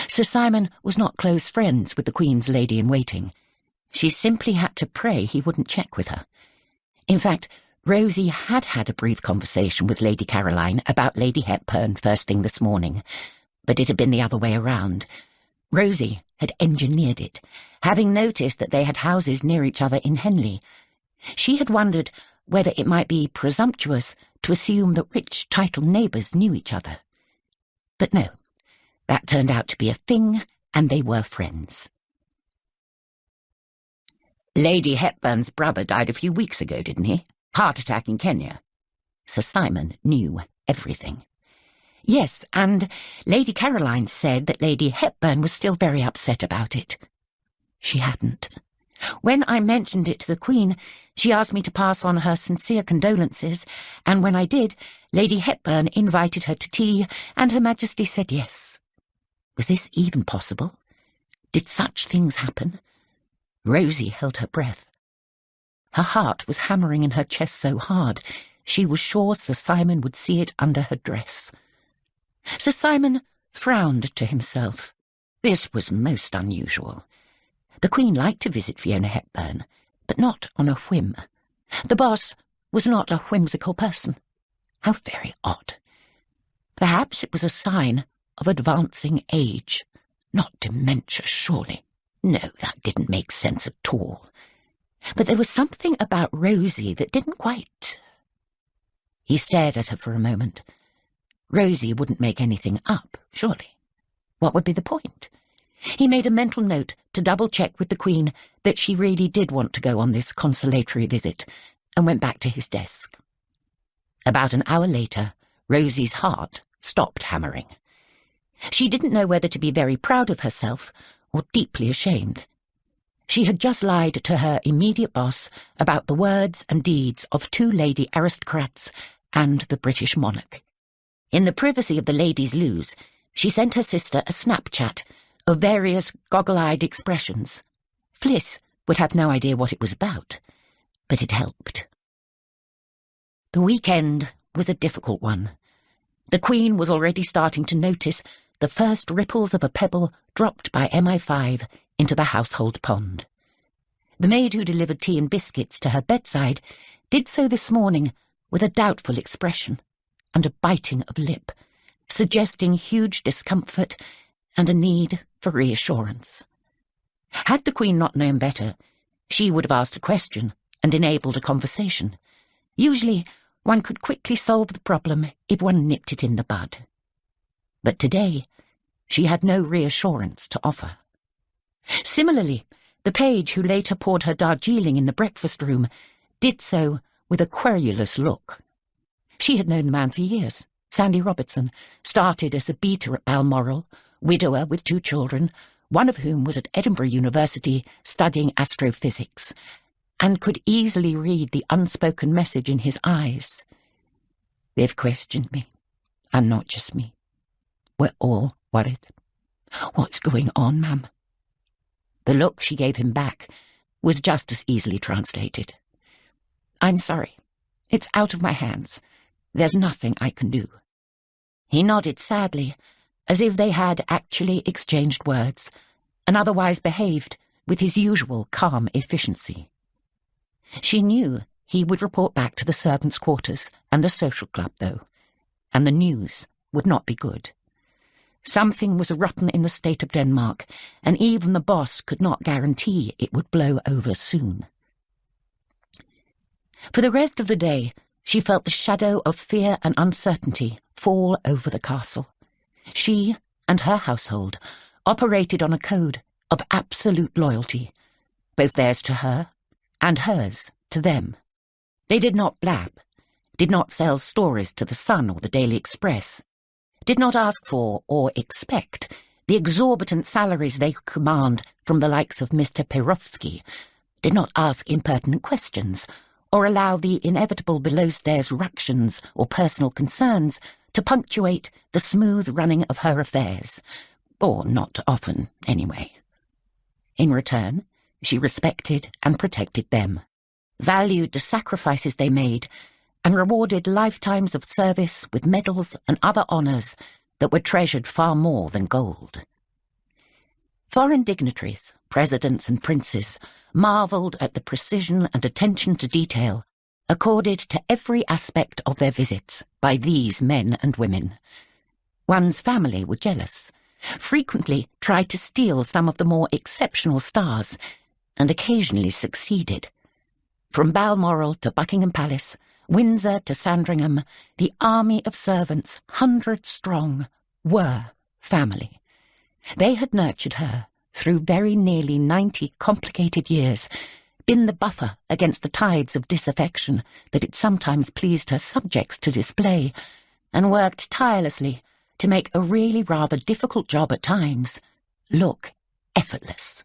Sir Simon was not close friends with the Queen's lady-in-waiting. She simply had to pray he wouldn't check with her. In fact, Rozie had had a brief conversation with Lady Caroline about Lady Hepburn first thing this morning, but it had been the other way around. Rozie had engineered it, having noticed that they had houses near each other in Henley. She had wondered whether it might be presumptuous to assume that rich titled neighbours knew each other. But no, That turned out to be a thing, and they were friends. Lady Hepburn's brother died a few weeks ago, didn't he? Heart attack in Kenya. Sir Simon knew everything. Yes, and Lady Caroline said that Lady Hepburn was still very upset about it. She hadn't. When I mentioned it to the Queen, she asked me to pass on her sincere condolences, and when I did, Lady Hepburn invited her to tea, and Her Majesty said yes. Was this even possible? Did such things happen? Rozie held her breath. Her heart was hammering in her chest so hard, she was sure Sir Simon would see it under her dress. Sir Simon frowned to himself. This was most unusual. The Queen liked to visit Fiona Hepburn, but not on a whim. The boss was not a whimsical person. How very odd. Perhaps it was a sign of advancing age. Not dementia, surely. No, that didn't make sense at all. But there was something about Rozie that didn't quite... He stared at her for a moment. Rozie wouldn't make anything up, surely. What would be the point? He made a mental note to double-check with the Queen that she really did want to go on this consolatory visit, and went back to his desk. About an hour later, Rozie's heart stopped hammering. She didn't know whether to be very proud of herself or deeply ashamed. She had just lied to her immediate boss about the words and deeds of two lady aristocrats and the British monarch. In the privacy of the ladies' loos, she sent her sister a Snapchat of various goggle-eyed expressions. Fliss would have no idea what it was about, but it helped. The weekend was a difficult one. The Queen was already starting to notice the first ripples of a pebble dropped by MI5 into the household pond. The maid who delivered tea and biscuits to her bedside did so this morning with a doubtful expression and a biting of lip, suggesting huge discomfort and a need for reassurance. Had the Queen not known better, she would have asked a question and enabled a conversation. Usually, one could quickly solve the problem if one nipped it in the bud. But today, she had no reassurance to offer. Similarly, the page who later poured her Darjeeling in the breakfast room did so with a querulous look. She had known the man for years. Sandy Robertson started as a beater at Balmoral, widower with 2 children, one of whom was at Edinburgh University studying astrophysics, and could easily read the unspoken message in his eyes. They've questioned me, and not just me. We're all worried. What's going on, ma'am? The look she gave him back was just as easily translated. I'm sorry. It's out of my hands. There's nothing I can do. He nodded sadly, as if they had actually exchanged words, and otherwise behaved with his usual calm efficiency. She knew he would report back to the servants' quarters and the social club, though, and the news would not be good. Something was rotten in the state of Denmark, and even the boss could not guarantee it would blow over soon. For the rest of the day, she felt the shadow of fear and uncertainty fall over the castle. She and her household operated on a code of absolute loyalty, both theirs to her and hers to them. They did not blab, did not sell stories to the Sun or the Daily Express, did not ask for or expect the exorbitant salaries they could command from the likes of Mr. Perovsky, did not ask impertinent questions or allow the inevitable below-stairs ructions or personal concerns to punctuate the smooth running of her affairs, or not often, anyway. In return, she respected and protected them, valued the sacrifices they made, and rewarded lifetimes of service with medals and other honours that were treasured far more than gold. Foreign dignitaries, presidents and princes, marvelled at the precision and attention to detail accorded to every aspect of their visits by these men and women. One's family were jealous, frequently tried to steal some of the more exceptional stars, and occasionally succeeded. From Balmoral to Buckingham Palace, Windsor to Sandringham, the army of servants, 100 strong, were family. They had nurtured her through very nearly 90 complicated years, been the buffer against the tides of disaffection that it sometimes pleased her subjects to display, and worked tirelessly to make a really rather difficult job at times look effortless.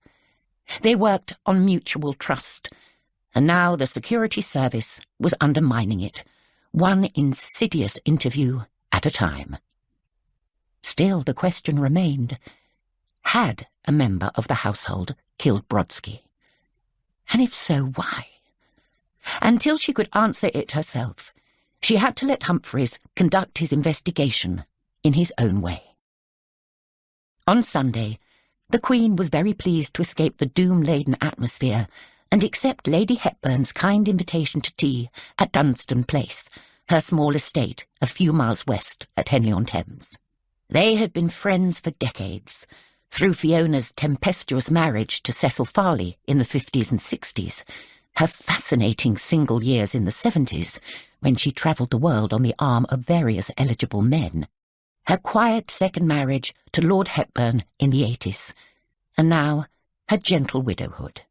They worked on mutual trust, and now the security service was undermining it, one insidious interview at a time. Still, the question remained, had a member of the household killed Brodsky? And if so, why? Until she could answer it herself, she had to let Humphreys conduct his investigation in his own way. On Sunday, the Queen was very pleased to escape the doom-laden atmosphere and accept Lady Hepburn's kind invitation to tea at Dunstan Place, her small estate a few miles west at Henley-on-Thames. They had been friends for decades, through Fiona's tempestuous marriage to Cecil Farley in the 50s and 60s, her fascinating single years in the 70s, when she travelled the world on the arm of various eligible men, her quiet second marriage to Lord Hepburn in the 80s, and now her gentle widowhood.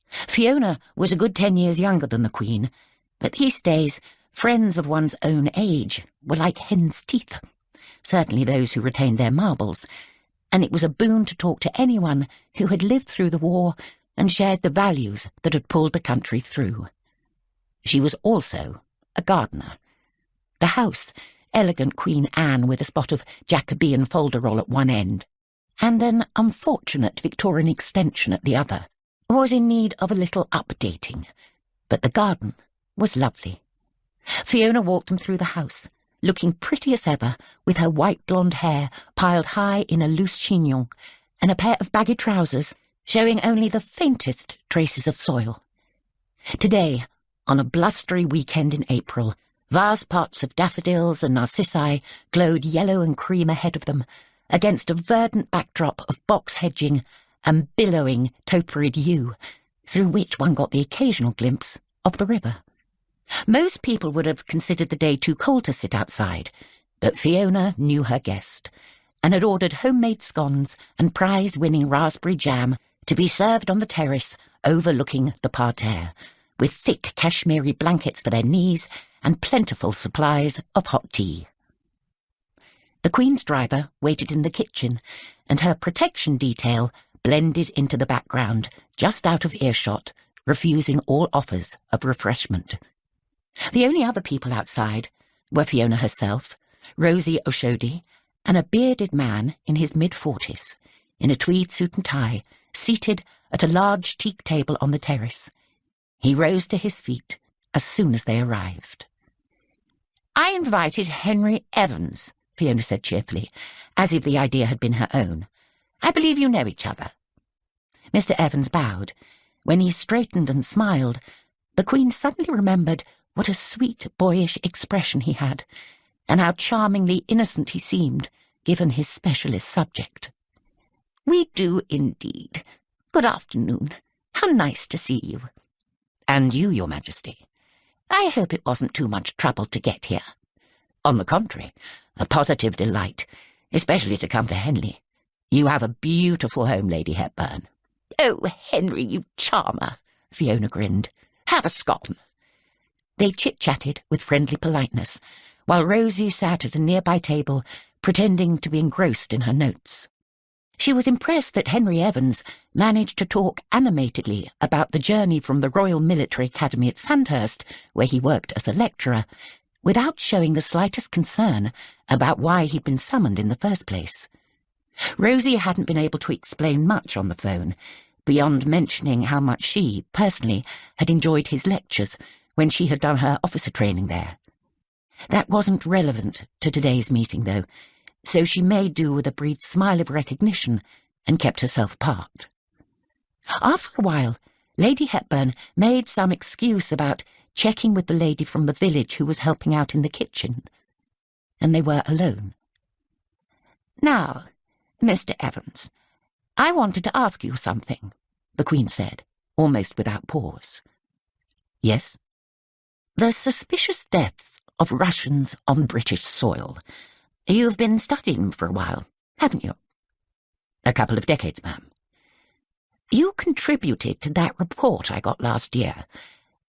Fiona was a good 10 years younger than the Queen, but these days friends of one's own age were like hen's teeth, certainly those who retained their marbles, and it was a boon to talk to anyone who had lived through the war and shared the values that had pulled the country through. She was also a gardener. The house, elegant Queen Anne with a spot of Jacobean folderol at one end, and an unfortunate Victorian extension at the other, was in need of a little updating, but the garden was lovely. Fiona walked them through the house, looking pretty as ever, with her white blonde hair piled high in a loose chignon, and a pair of baggy trousers showing only the faintest traces of soil. Today, on a blustery weekend in April, vast pots of daffodils and narcissi glowed yellow and cream ahead of them, against a verdant backdrop of box hedging and billowing toperied yew, through which one got the occasional glimpse of the river. Most people would have considered the day too cold to sit outside, but Fiona knew her guest, and had ordered homemade scones and prize-winning raspberry jam to be served on the terrace overlooking the parterre, with thick cashmere blankets for their knees and plentiful supplies of hot tea. The Queen's driver waited in the kitchen, and her protection detail blended into the background, just out of earshot, refusing all offers of refreshment. The only other people outside were Fiona herself, Rozie O'Shody, and a bearded man in his mid-40s, in a tweed suit and tie, seated at a large teak table on the terrace. He rose to his feet as soon as they arrived. "I invited Henry Evans," Fiona said cheerfully, as if the idea had been her own. "I believe you know each other." Mr. Evans bowed. When he straightened and smiled, the Queen suddenly remembered what a sweet, boyish expression he had, and how charmingly innocent he seemed, given his specialist subject. "We do indeed. Good afternoon. How nice to see you." "And you, Your Majesty." "I hope it wasn't too much trouble to get here." "On the contrary, a positive delight, especially to come to Henley. You have a beautiful home, Lady Hepburn." "Oh, Henry, you charmer," Fiona grinned. "Have a scone." They chit-chatted with friendly politeness, while Rozie sat at a nearby table, pretending to be engrossed in her notes. She was impressed that Henry Evans managed to talk animatedly about the journey from the Royal Military Academy at Sandhurst, where he worked as a lecturer, without showing the slightest concern about why he'd been summoned in the first place. Rozie hadn't been able to explain much on the phone, beyond mentioning how much she, personally, had enjoyed his lectures when she had done her officer training there. That wasn't relevant to today's meeting, though, so she made do with a brief smile of recognition and kept herself apart. After a while, Lady Hepburn made some excuse about checking with the lady from the village who was helping out in the kitchen, and they were alone. "Now, Mr. Evans, I wanted to ask you something," the Queen said, almost without pause. "Yes?" "The suspicious deaths of Russians on British soil. You've been studying them for a while. haven't you? A couple of decades, ma'am. You contributed to that report I got last year.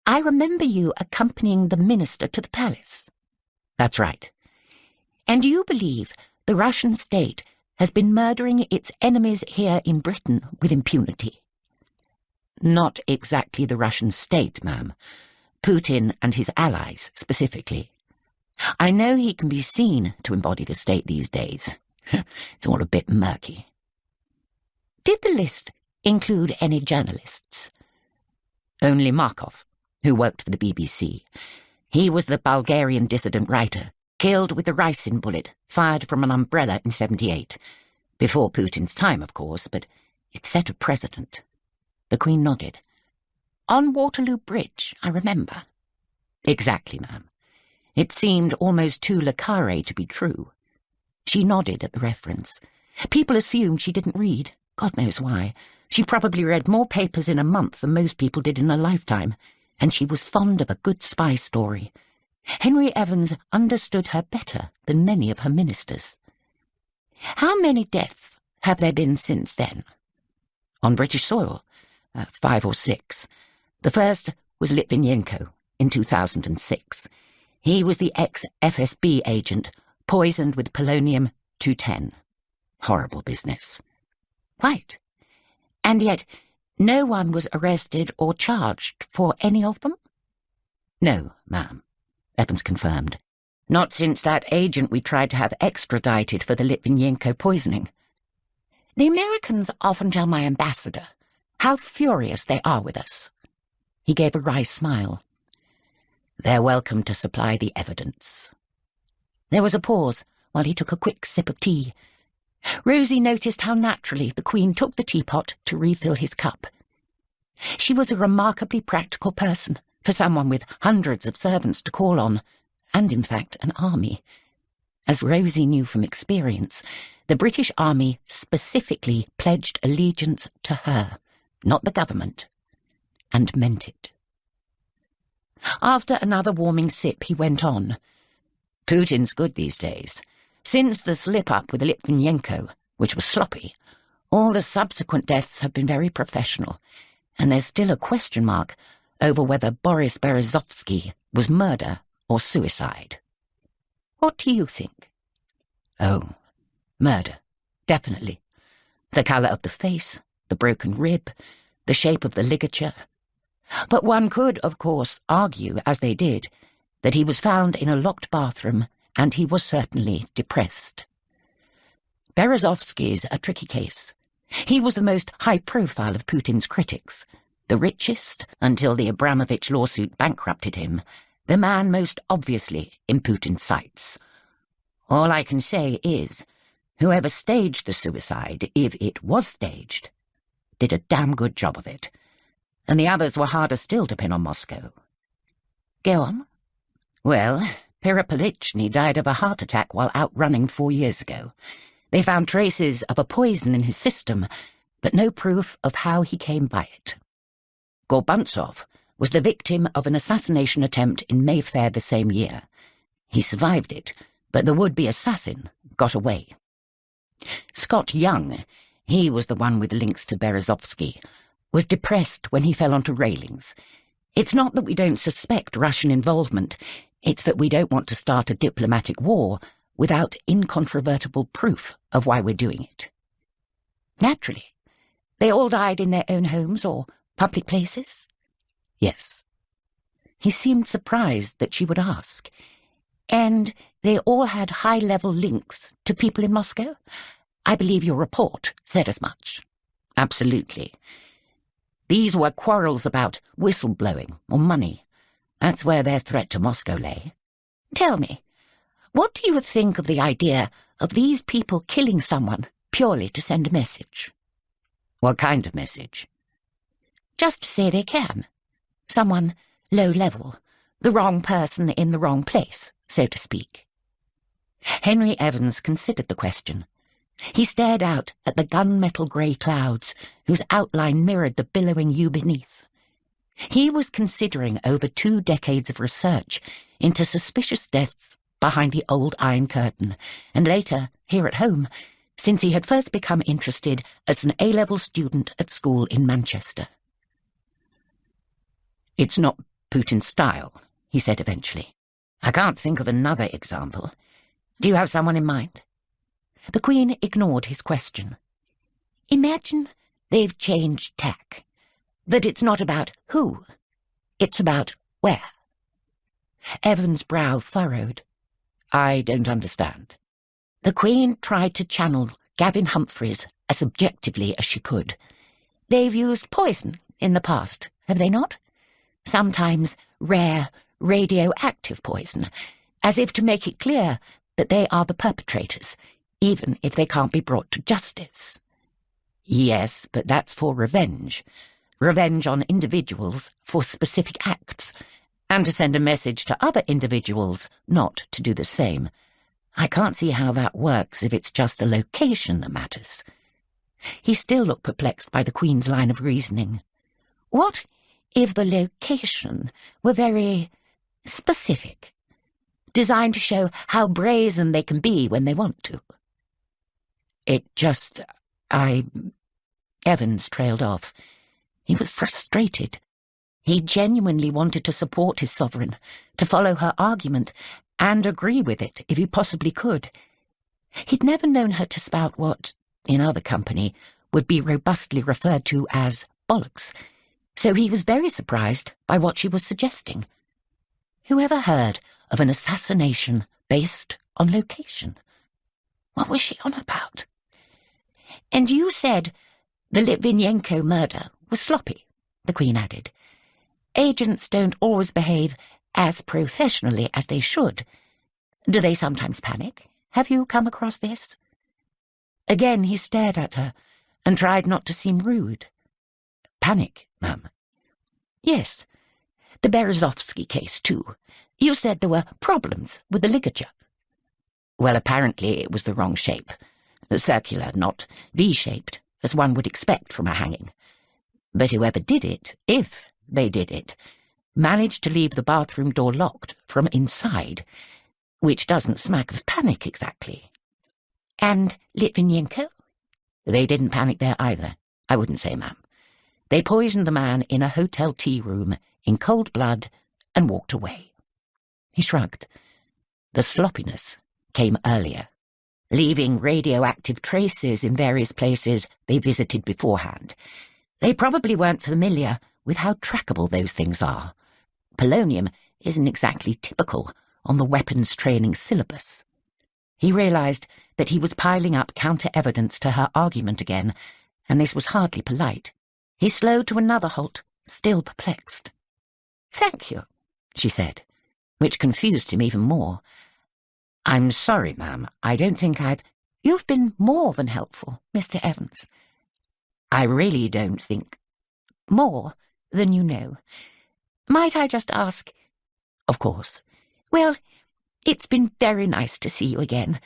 I remember you accompanying the minister to the palace. That's right. And you believe the Russian state has been murdering its enemies here in Britain with impunity? Not exactly the Russian state, ma'am. Putin and his allies, specifically. I know he can be seen to embody the state these days. It's all a bit murky. Did the list include any journalists? Only Markov, who worked for the BBC. He was the Bulgarian dissident writer, killed with the ricin bullet, fired from an umbrella in 78. Before Putin's time, of course, but it set a precedent. The Queen nodded. On Waterloo Bridge, I remember. Exactly, ma'am. It seemed almost too le carré to be true. She nodded at the reference. People assumed she didn't read. God knows why. She probably read more papers in a month than most people did in a lifetime, and she was fond of a good spy story. Henry Evans understood her better than many of her ministers. How many deaths have there been since then? On British soil, 5 or 6. The first was Litvinenko in 2006. He was the ex-FSB agent, poisoned with polonium-210. Horrible business. Right. And yet no one was arrested or charged for any of them? No, ma'am, Evans confirmed. Not since that agent we tried to have extradited for the Litvinenko poisoning. The Americans often tell my ambassador how furious they are with us. He gave a wry smile. They're welcome to supply the evidence. There was a pause while he took a quick sip of tea. Rozie noticed how naturally the Queen took the teapot to refill his cup. She was a remarkably practical person for someone with hundreds of servants to call on, and in fact an army. As Rozie knew from experience, the British Army specifically pledged allegiance to her, not the government, and meant it. After another warming sip, he went on. Putin's good these days. Since the slip-up with Litvinenko, which was sloppy, all the subsequent deaths have been very professional, and there's still a question mark over whether Boris Berezovsky was murder or suicide. What do you think? Oh, murder, definitely. The colour of the face, the broken rib, the shape of the ligature. But one could, of course, argue, as they did, that he was found in a locked bathroom and he was certainly depressed. Berezovsky's a tricky case. He was the most high-profile of Putin's critics, the richest until the Abramovich lawsuit bankrupted him, the man most obviously in Putin's sights. All I can say is, whoever staged the suicide, if it was staged, did a damn good job of it, and the others were harder still to pin on Moscow. Go on. Well, Perepelichny died of a heart attack while out running 4 years ago. They found traces of a poison in his system, but no proof of how he came by it. Gorbantsov was the victim of an assassination attempt in Mayfair the same year. He survived it, but the would-be assassin got away. Scott Young, he was the one with links to Berezovsky, was depressed when he fell onto railings. It's not that we don't suspect Russian involvement, it's that we don't want to start a diplomatic war without incontrovertible proof of why we're doing it. Naturally. They all died in their own homes or public places? Yes. He seemed surprised that she would ask. And they all had high-level links to people in Moscow? I believe your report said as much. Absolutely. These were quarrels about whistleblowing or money. That's where their threat to Moscow lay. Tell me, what do you think of the idea of these people killing someone purely to send a message? What kind of message? Just to say they can. Someone low-level, the wrong person in the wrong place, so to speak. Henry Evans considered the question. He stared out at the gunmetal grey clouds, whose outline mirrored the billowing U beneath. He was considering over 2 decades of research into suspicious deaths behind the old Iron Curtain, and later, here at home, since he had first become interested as an A-level student at school in Manchester. "It's not Putin's style," he said eventually. "I can't think of another example. Do you have someone in mind?" The Queen ignored his question. "Imagine they've changed tack. That it's not about who, it's about where." Evan's brow furrowed. "I don't understand." The Queen tried to channel Gavin Humphreys as objectively as she could. "They've used poison in the past, have they not? Sometimes rare, radioactive poison, as if to make it clear that they are the perpetrators, even if they can't be brought to justice." "Yes, but that's for revenge. Revenge on individuals for specific acts, and to send a message to other individuals not to do the same. I can't see how that works if it's just the location that matters." He still looked perplexed by the Queen's line of reasoning. "What if the location were very specific, designed to show how brazen they can be when they want to?" Evans trailed off. He was frustrated. He genuinely wanted to support his sovereign, to follow her argument, and agree with it if he possibly could. He'd never known her to spout what, in other company, would be robustly referred to as bollocks, so he was very surprised by what she was suggesting. Who ever heard of an assassination based on location? What was she on about? "And you said the Litvinenko murder was sloppy," the Queen added. "Agents don't always behave as professionally as they should. Do they sometimes panic? Have you come across this?" Again he stared at her and tried not to seem rude. "Panic, ma'am?" "Yes. The Berezovsky case, too. You said there were problems with the ligature." "Well, apparently it was the wrong shape. Circular, not V-shaped, as one would expect from a hanging. But whoever did it, if they did it, managed to leave the bathroom door locked from inside, which doesn't smack of panic exactly." "And Litvinenko?" "They didn't panic there either, I wouldn't say, ma'am. They poisoned the man in a hotel tea room in cold blood and walked away." He shrugged. "The sloppiness came earlier, leaving radioactive traces in various places they visited beforehand. They probably weren't familiar with how trackable those things are. Polonium isn't exactly typical on the weapons training syllabus." He realized that he was piling up counter-evidence to her argument again, and this was hardly polite. He slowed to another halt, still perplexed. "Thank you," she said, which confused him even more. "I'm sorry, ma'am, I don't think I've—" "You've been more than helpful, Mr. Evans." "I really don't think—" "More than you know. Might I just ask—" "Of course." "Well, it's been very nice to see you again,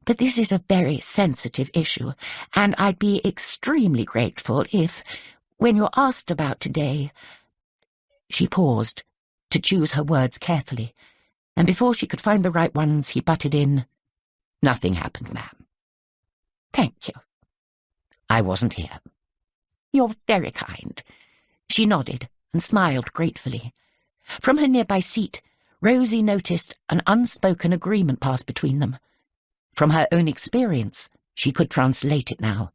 but this is a very sensitive issue, and I'd be extremely grateful if, when you're asked about today—" She paused to choose her words carefully, and before she could find the right ones, he butted in, "Nothing happened, ma'am." "Thank you." "I wasn't here." "You're very kind." She nodded and smiled gratefully. From her nearby seat, Rozie noticed an unspoken agreement pass between them. From her own experience, she could translate it now.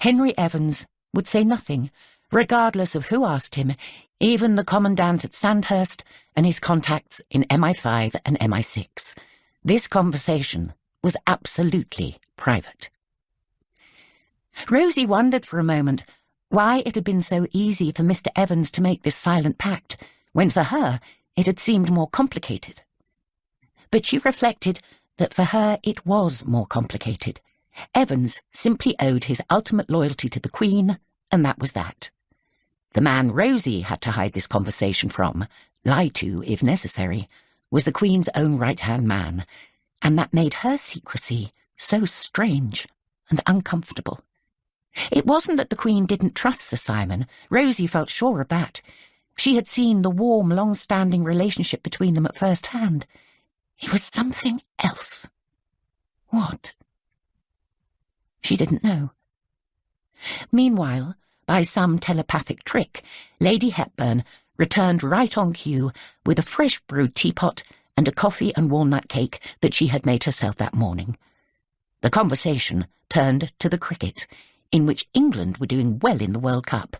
Henry Evans would say nothing, regardless of who asked him, even the commandant at Sandhurst and his contacts in MI5 and MI6. This conversation was absolutely private. Rozie wondered for a moment why it had been so easy for Mr. Evans to make this silent pact, when for her it had seemed more complicated. But she reflected that for her it was more complicated. Evans simply owed his ultimate loyalty to the Queen, and that was that. The man Rozie had to hide this conversation from, lie to if necessary, was the Queen's own right-hand man, and that made her secrecy so strange and uncomfortable. It wasn't that the Queen didn't trust Sir Simon. Rozie felt sure of that. She had seen the warm, long-standing relationship between them at first hand. It was something else. What? She didn't know. Meanwhile, by some telepathic trick, Lady Hepburn returned right on cue with a fresh brewed teapot and a coffee and walnut cake that she had made herself that morning. The conversation turned to the cricket, in which England were doing well in the World Cup.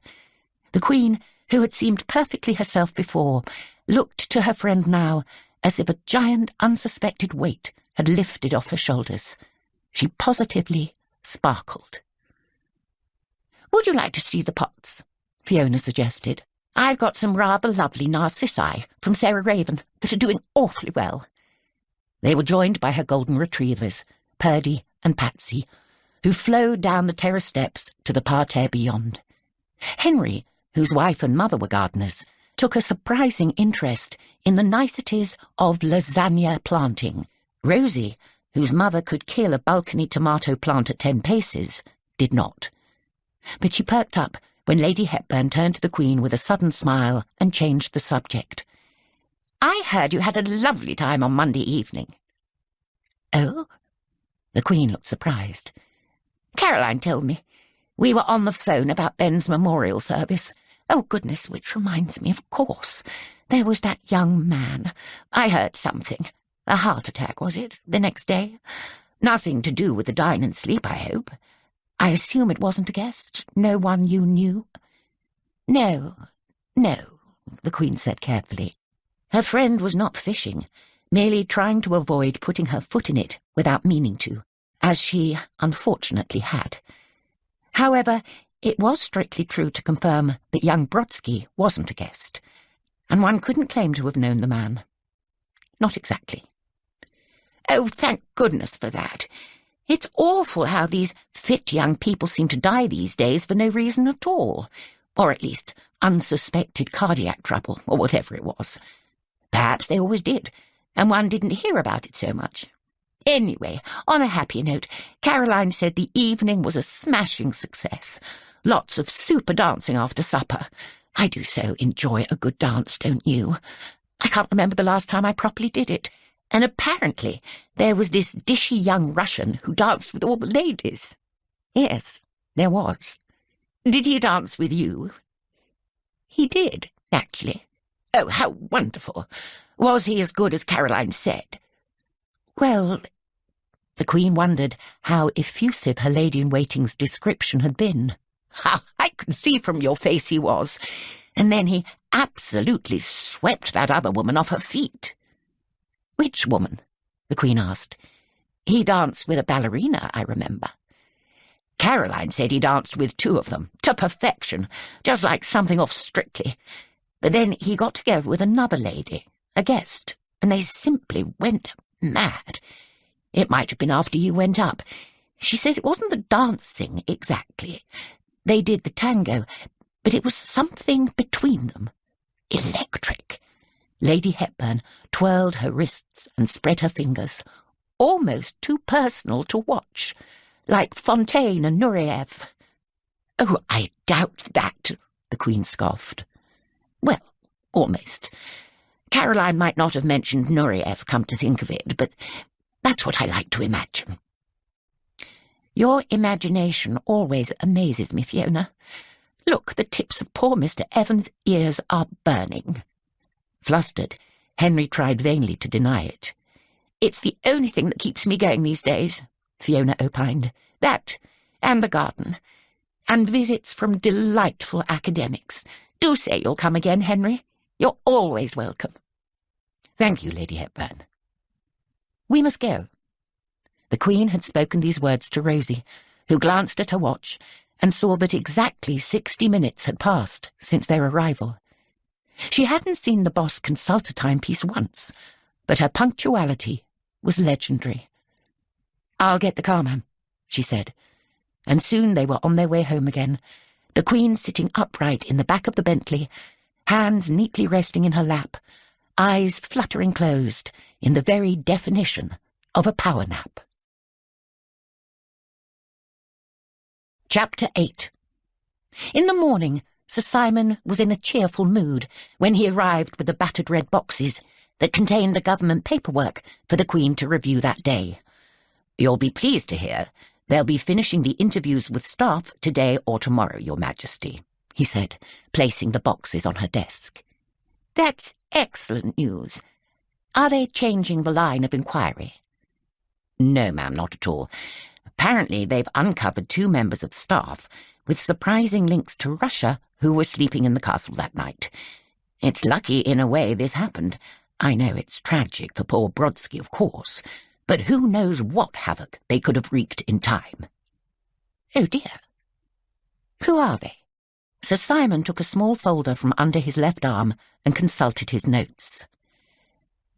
The Queen, who had seemed perfectly herself before, looked to her friend now as if a giant unsuspected weight had lifted off her shoulders. She positively sparkled. "Would you like to see the pots?" Fiona suggested. "I've got some rather lovely narcissi from Sarah Raven that are doing awfully well." They were joined by her golden retrievers, Purdy and Patsy, who flowed down the terrace steps to the parterre beyond. Henry, whose wife and mother were gardeners, took a surprising interest in the niceties of lasagna planting. Rozie, whose mother could kill a balcony tomato plant at 10 paces, did not. But she perked up when Lady Hepburn turned to the Queen with a sudden smile and changed the subject. "I heard you had a lovely time on Monday evening." "Oh?" The Queen looked surprised. "Caroline told me. We were on the phone about Ben's memorial service. Oh, goodness, which reminds me, of course, there was that young man. I heard something. A heart attack, was it, the next day? Nothing to do with the dine and sleep, I hope. I assume it wasn't a guest? No one you knew?" No, the Queen said carefully. Her friend was not fishing, merely trying to avoid putting her foot in it without meaning to, as she unfortunately had. However, it was strictly true to confirm that young Brodsky wasn't a guest, and one couldn't claim to have known the man. Not exactly. "Oh, thank goodness for that. It's awful how these fit young people seem to die these days for no reason at all, or at least unsuspected cardiac trouble, or whatever it was. Perhaps they always did, and one didn't hear about it so much. Anyway, on a happy note, Caroline said the evening was a smashing success. Lots of super dancing after supper. I do so enjoy a good dance, don't you? I can't remember the last time I properly did it. And apparently there was this dishy young Russian who danced with all the ladies." "Yes, there was." "Did he dance with you?" "He did, actually." "Oh, how wonderful. Was he as good as Caroline said?" "Well," the Queen wondered how effusive her lady-in-waiting's description had been. "Ha, I could see from your face he was. And then he absolutely swept that other woman off her feet." "Which woman?" the Queen asked. "He danced with a ballerina, I remember." "Caroline said he danced with 2 of them, to perfection, just like something off Strictly. But then he got together with another lady, a guest, and they simply went mad. It might have been after you went up. She said it wasn't the dancing exactly. They did the tango, but it was something between them. Electric." Lady Hepburn twirled her wrists and spread her fingers. "Almost too personal to watch, like Fontaine and Nureyev." "Oh, I doubt that," the Queen scoffed. "Well, almost. Caroline might not have mentioned Nureyev, come to think of it, but that's what I like to imagine." "Your imagination always amazes me, Fiona. Look, the tips of poor Mr. Evans' ears are burning." Flustered, Henry tried vainly to deny it. "It's the only thing that keeps me going these days," Fiona opined. "That, and the garden, and visits from delightful academics. Do say you'll come again, Henry. You're always welcome." "Thank you, Lady Hepburn." "We must go." The Queen had spoken these words to Rozie, who glanced at her watch and saw that exactly 60 minutes had passed since their arrival. She hadn't seen the boss consult a timepiece once, but her punctuality was legendary. "I'll get the car, ma'am," she said, and soon they were on their way home again, the Queen sitting upright in the back of the Bentley, hands neatly resting in her lap, eyes fluttering closed in the very definition of a power nap. Chapter 8. In the morning, Sir Simon was in a cheerful mood when he arrived with the battered red boxes that contained the government paperwork for the Queen to review that day. "You'll be pleased to hear "They'll be finishing the interviews with staff today or tomorrow, Your Majesty," he said, placing the boxes on her desk. "That's excellent news. Are they changing the line of inquiry?" "No, ma'am, not at all. Apparently they've uncovered 2 members of staff with surprising links to Russia who were sleeping in the castle that night. It's lucky in a way this happened. I know it's tragic for poor Brodsky, of course, but who knows what havoc they could have wreaked in time." "Oh dear. Who are they?" Sir Simon took a small folder from under his left arm and consulted his notes.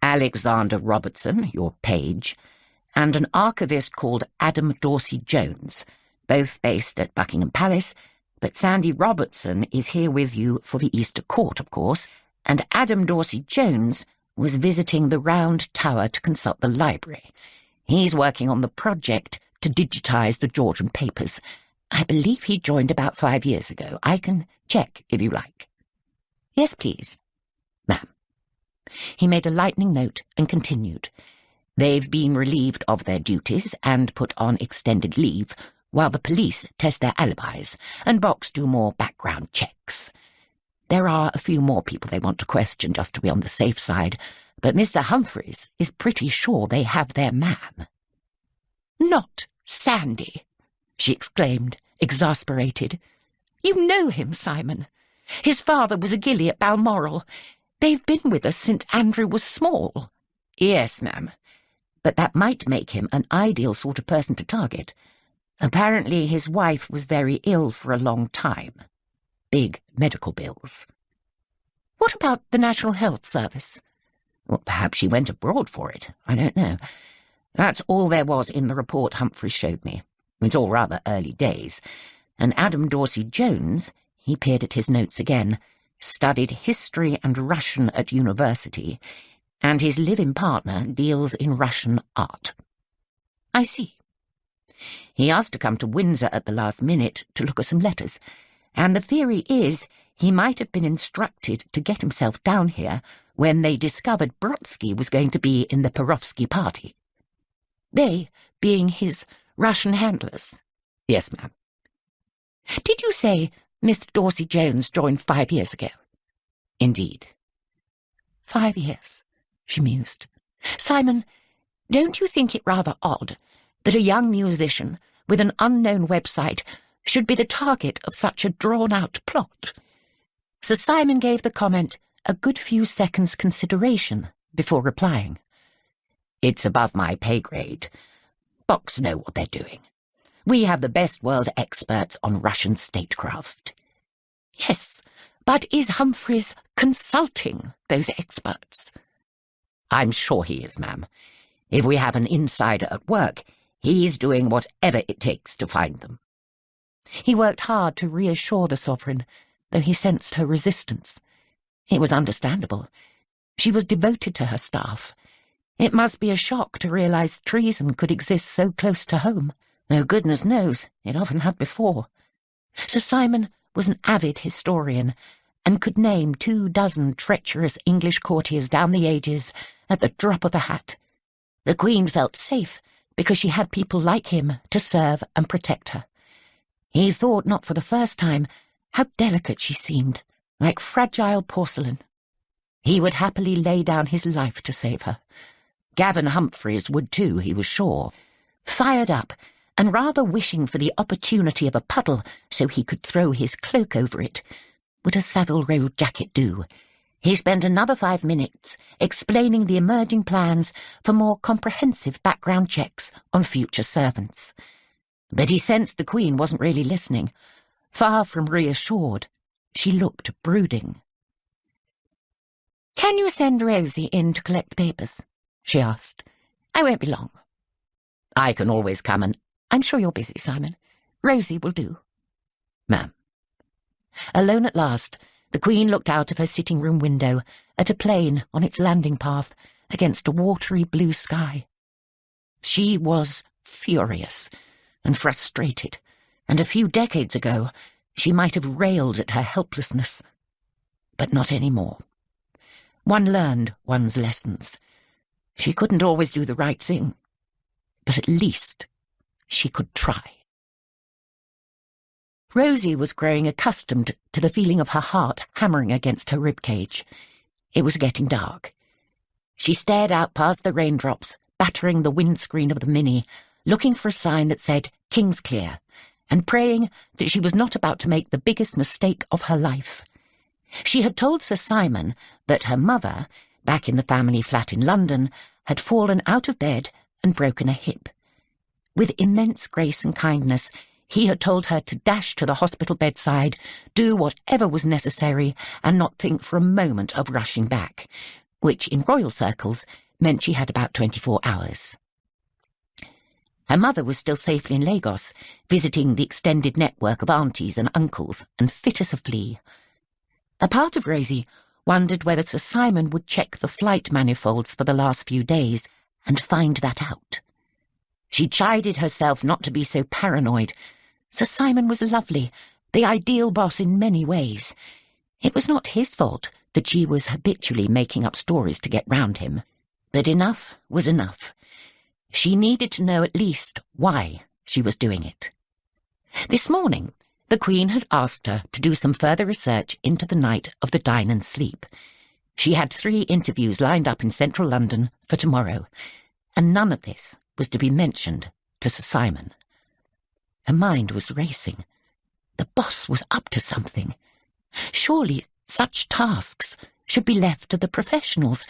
"Alexander Robertson, your page, and an archivist called Adam Dorsey-Jones, both based at Buckingham Palace, but Sandy Robertson is here with you for the Easter Court, of course, and Adam Dorsey-Jones was visiting the Round Tower to consult the library. He's working on the project to digitize the Georgian papers. I believe he joined about 5 years ago. I can check if you like." "Yes, please." "Ma'am." He made a lightning note and continued. "They've been relieved of their duties and put on extended leave while the police test their alibis and Box do more background checks. There are a few more people they want to question just to be on the safe side, but Mr. Humphreys is pretty sure they have their man." "Not Sandy!" she exclaimed, exasperated. "You know him, Simon. His father was a gillie at Balmoral. They've been with us since Andrew was small." "Yes, ma'am, but that might make him an ideal sort of person to target. Apparently his wife was very ill for a long time. Big medical bills." "What about the National Health Service?" "Well, perhaps she went abroad for it. I don't know. That's all there was in the report Humphreys showed me. It's all rather early days. And Adam Dorsey-Jones," he peered at his notes again, "studied history and Russian at university, and his live-in partner deals in Russian art." "I see." "He asked to come to Windsor at the last minute to look at some letters, and the theory is he might have been instructed to get himself down here when they discovered Brodsky was going to be in the Perovsky party." "They being his Russian handlers?" "Yes, ma'am." "Did you say Mr. Dorsey-Jones joined 5 years ago?" "Indeed." 5 years, she mused. "Simon, don't you think it rather odd that a young musician with an unknown website should be the target of such a drawn-out plot?" Sir Simon gave the comment a good few seconds' consideration before replying. "It's above my pay grade. Box know what they're doing. We have the best world experts on Russian statecraft." "Yes, but is Humphreys consulting those experts?" "I'm sure he is, ma'am. If we have an insider at work, he's doing whatever it takes to find them." He worked hard to reassure the sovereign, though he sensed her resistance. It was understandable. She was devoted to her staff. It must be a shock to realize treason could exist so close to home, though goodness knows it often had before. Sir Simon was an avid historian and could name 24 treacherous English courtiers down the ages at the drop of a hat. The Queen felt safe because she had people like him to serve and protect her. He thought, not for the first time, how delicate she seemed, like fragile porcelain. He would happily lay down his life to save her. Gavin Humphreys would too, he was sure. Fired up, and rather wishing for the opportunity of a puddle so he could throw his cloak over it, would a Savile Row jacket do? He spent another 5 minutes explaining the emerging plans for more comprehensive background checks on future servants. But he sensed the Queen wasn't really listening. Far from reassured, she looked brooding. "Can you send Rozie in to collect papers?" she asked. "I won't be long." "I can always come and—" "I'm sure you're busy, Simon. Rozie will do." "Ma'am." Alone at last, the Queen looked out of her sitting-room window at a plane on its landing path against a watery blue sky. She was furious and frustrated, and a few decades ago she might have railed at her helplessness. But not any more. One learned one's lessons. She couldn't always do the right thing, but at least she could try. Rozie was growing accustomed to the feeling of her heart hammering against her ribcage. It was getting dark. She stared out past the raindrops, battering the windscreen of the Mini, looking for a sign that said Kingsclear, and praying that she was not about to make the biggest mistake of her life. She had told Sir Simon that her mother, back in the family flat in London, had fallen out of bed and broken a hip. With immense grace and kindness, he had told her to dash to the hospital bedside, do whatever was necessary, and not think for a moment of rushing back, which in royal circles meant she had about 24 hours. Her mother was still safely in Lagos, visiting the extended network of aunties and uncles, and fit as a flea. A part of Rozie wondered whether Sir Simon would check the flight manifolds for the last few days and find that out. She chided herself not to be so paranoid. Sir Simon was lovely, the ideal boss in many ways. It was not his fault that she was habitually making up stories to get round him. But enough was enough. She needed to know at least why she was doing it. This morning, the Queen had asked her to do some further research into the night of the dine and sleep. She had 3 interviews lined up in central London for tomorrow, and none of this was to be mentioned to Sir Simon. Her mind was racing. The boss was up to something. Surely such tasks should be left to the professionals,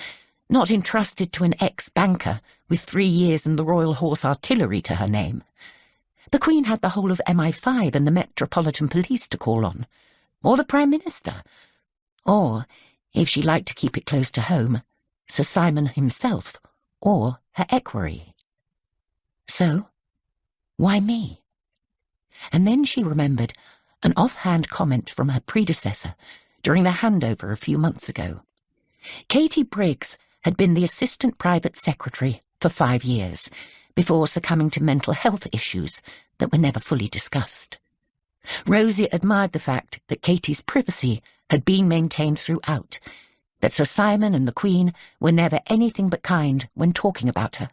not entrusted to an ex-banker with 3 years in the Royal Horse Artillery to her name. The Queen had the whole of MI5 and the Metropolitan Police to call on, or the Prime Minister, or, if she liked to keep it close to home, Sir Simon himself, or her equerry. So, why me? And then she remembered an offhand comment from her predecessor during the handover a few months ago. Katie Briggs had been the assistant private secretary for 5 years, before succumbing to mental health issues that were never fully discussed. Rozie admired the fact that Katie's privacy had been maintained throughout, that Sir Simon and the Queen were never anything but kind when talking about her,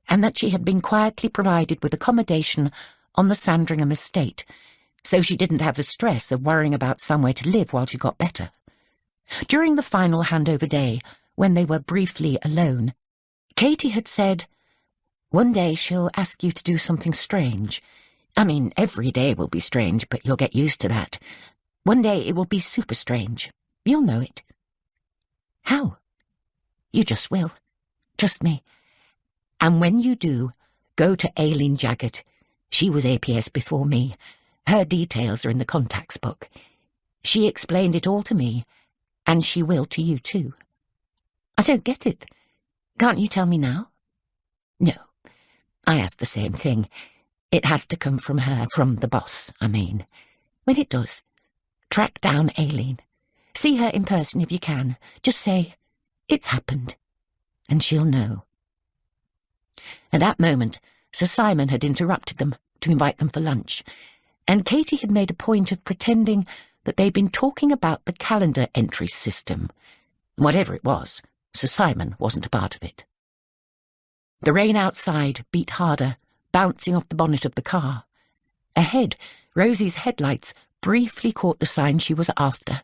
and that she had been quietly provided with accommodation on the Sandringham estate, so she didn't have the stress of worrying about somewhere to live while she got better. During the final handover day, when they were briefly alone, Katie had said, "One day she'll ask you to do something strange. I mean, every day will be strange, but you'll get used to that. One day it will be super strange. You'll know it." "How?" "You just will. Trust me. And when you do, go to Aileen Jaggart. She was APS before me. Her details are in the contacts book. She explained it all to me, and she will to you too." "I don't get it. Can't you tell me now?" "No. I asked the same thing. It has to come from her, from the boss, I mean. When it does, track down Aileen. See her in person if you can. Just say, 'It's happened,' and she'll know." At that moment, Sir Simon had interrupted them to invite them for lunch, and Katie had made a point of pretending that they'd been talking about the calendar entry system. Whatever it was, Sir Simon wasn't a part of it. The rain outside beat harder, bouncing off the bonnet of the car. Ahead, Rosie's headlights briefly caught the sign she was after.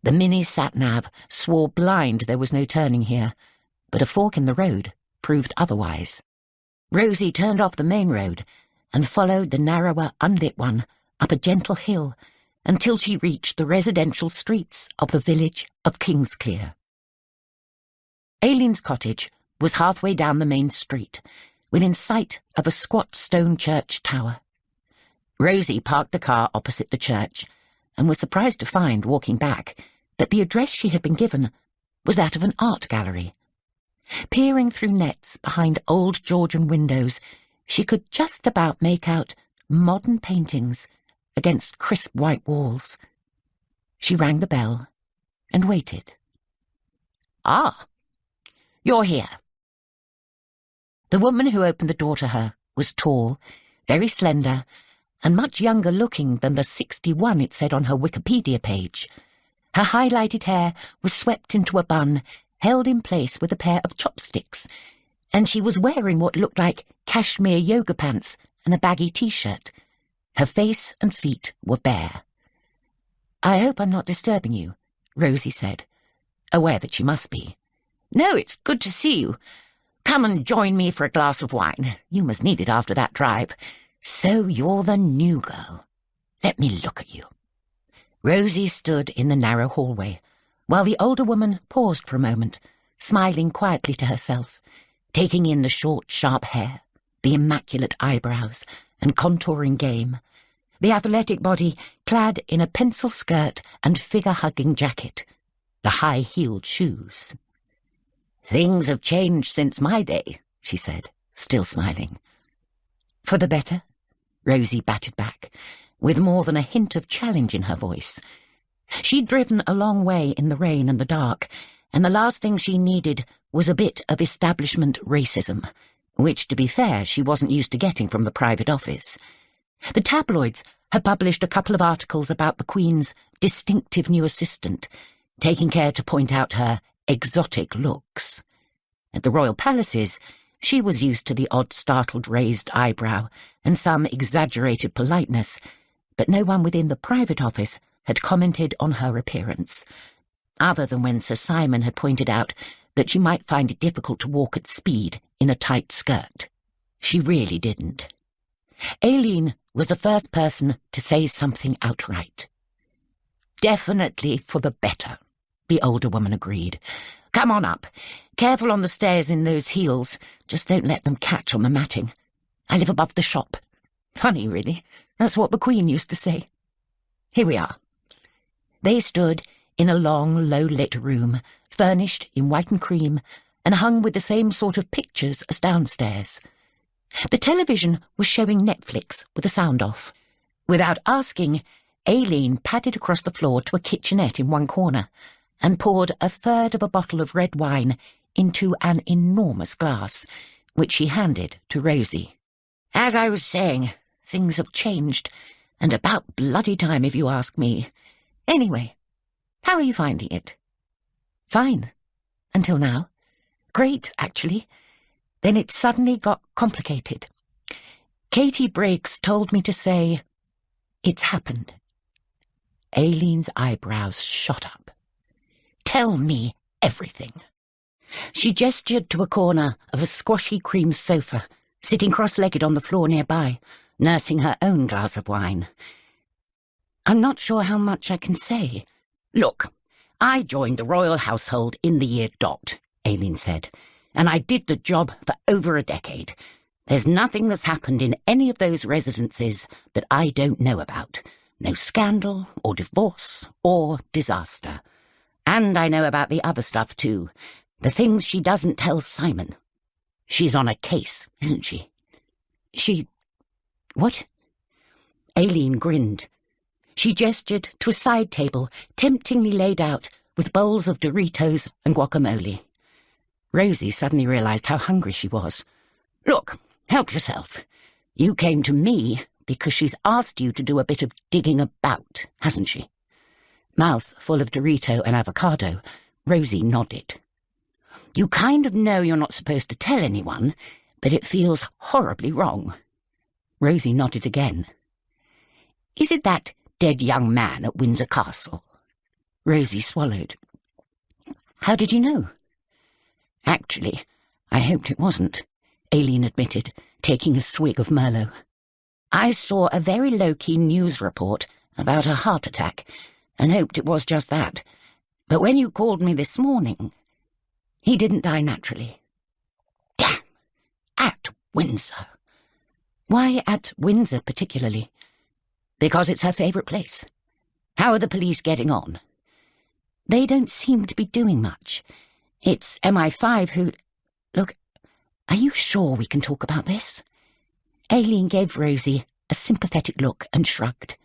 The Mini sat-nav swore blind there was no turning here, but a fork in the road proved otherwise. Rozie turned off the main road and followed the narrower, unlit one up a gentle hill until she reached the residential streets of the village of Kingsclear. Aileen's cottage was halfway down the main street, within sight of a squat stone church tower. Rozie parked the car opposite the church and was surprised to find, walking back, that the address she had been given was that of an art gallery. Peering through nets behind old Georgian windows, she could just about make out modern paintings against crisp white walls. She rang the bell and waited. "Ah, you're here." The woman who opened the door to her was tall, very slender, and much younger looking than the 61 it said on her Wikipedia page. Her highlighted hair was swept into a bun, held in place with a pair of chopsticks, and she was wearing what looked like cashmere yoga pants and a baggy t-shirt. Her face and feet were bare. "I hope I'm not disturbing you," Rozie said, aware that she must be. "No, it's good to see you. Come and join me for a glass of wine. You must need it after that drive. So you're the new girl. Let me look at you." Rozie stood in the narrow hallway, while the older woman paused for a moment, smiling quietly to herself, taking in the short, sharp hair, the immaculate eyebrows and contouring game, the athletic body clad in a pencil skirt and figure-hugging jacket, the high-heeled shoes. "Things have changed since my day," she said, still smiling. "For the better?" Rozie batted back, with more than a hint of challenge in her voice. She'd driven a long way in the rain and the dark, and the last thing she needed was a bit of establishment racism, which, to be fair, she wasn't used to getting from the private office. The tabloids had published a couple of articles about the Queen's distinctive new assistant, taking care to point out her exotic looks. At the royal palaces, she was used to the odd startled raised eyebrow and some exaggerated politeness, but no one within the private office had commented on her appearance, other than when Sir Simon had pointed out that she might find it difficult to walk at speed in a tight skirt. She really didn't. Aileen was the first person to say something outright. "Definitely for the better," the older woman agreed. "Come on up. Careful on the stairs in those heels. Just don't let them catch on the matting. I live above the shop. Funny, really. That's what the Queen used to say. Here we are." They stood in a long, low-lit room, furnished in white and cream, and hung with the same sort of pictures as downstairs. The television was showing Netflix with the sound off. Without asking, Aileen padded across the floor to a kitchenette in one corner and poured a third of a bottle of red wine into an enormous glass, which she handed to Rozie. "As I was saying, things have changed, and about bloody time if you ask me. Anyway, how are you finding it?" "Fine. Until now. Great, actually. Then it suddenly got complicated. Katie Briggs told me to say, 'It's happened.'" Aileen's eyebrows shot up. "Tell me everything." She gestured to a corner of a squashy cream sofa, sitting cross-legged on the floor nearby, nursing her own glass of wine. "I'm not sure how much I can say." "Look, I joined the royal household in the year dot," Aileen said, "and I did the job for over a decade. There's nothing that's happened in any of those residences that I don't know about. No scandal, or divorce, or disaster. And I know about the other stuff, too. The things she doesn't tell Simon. She's on a case, isn't she?" What? Aileen grinned. She gestured to a side table, temptingly laid out, with bowls of Doritos and guacamole. Rozie suddenly realized how hungry she was. "Look, help yourself. You came to me because she's asked you to do a bit of digging about, hasn't she?" Mouth full of Dorito and avocado, Rozie nodded. "You kind of know you're not supposed to tell anyone, but it feels horribly wrong." Rozie nodded again. "Is it that dead young man at Windsor Castle?" Rozie swallowed. "How did you know?" "Actually, I hoped it wasn't," Aileen admitted, taking a swig of Merlot. "I saw a very low-key news report about a heart attack and hoped it was just that. But when you called me this morning..." "He didn't die naturally." "Damn! At Windsor." "Why at Windsor particularly?" "Because it's her favourite place. How are the police getting on?" "They don't seem to be doing much. It's MI5 who... Look, are you sure we can talk about this?" Aileen gave Rozie a sympathetic look and shrugged.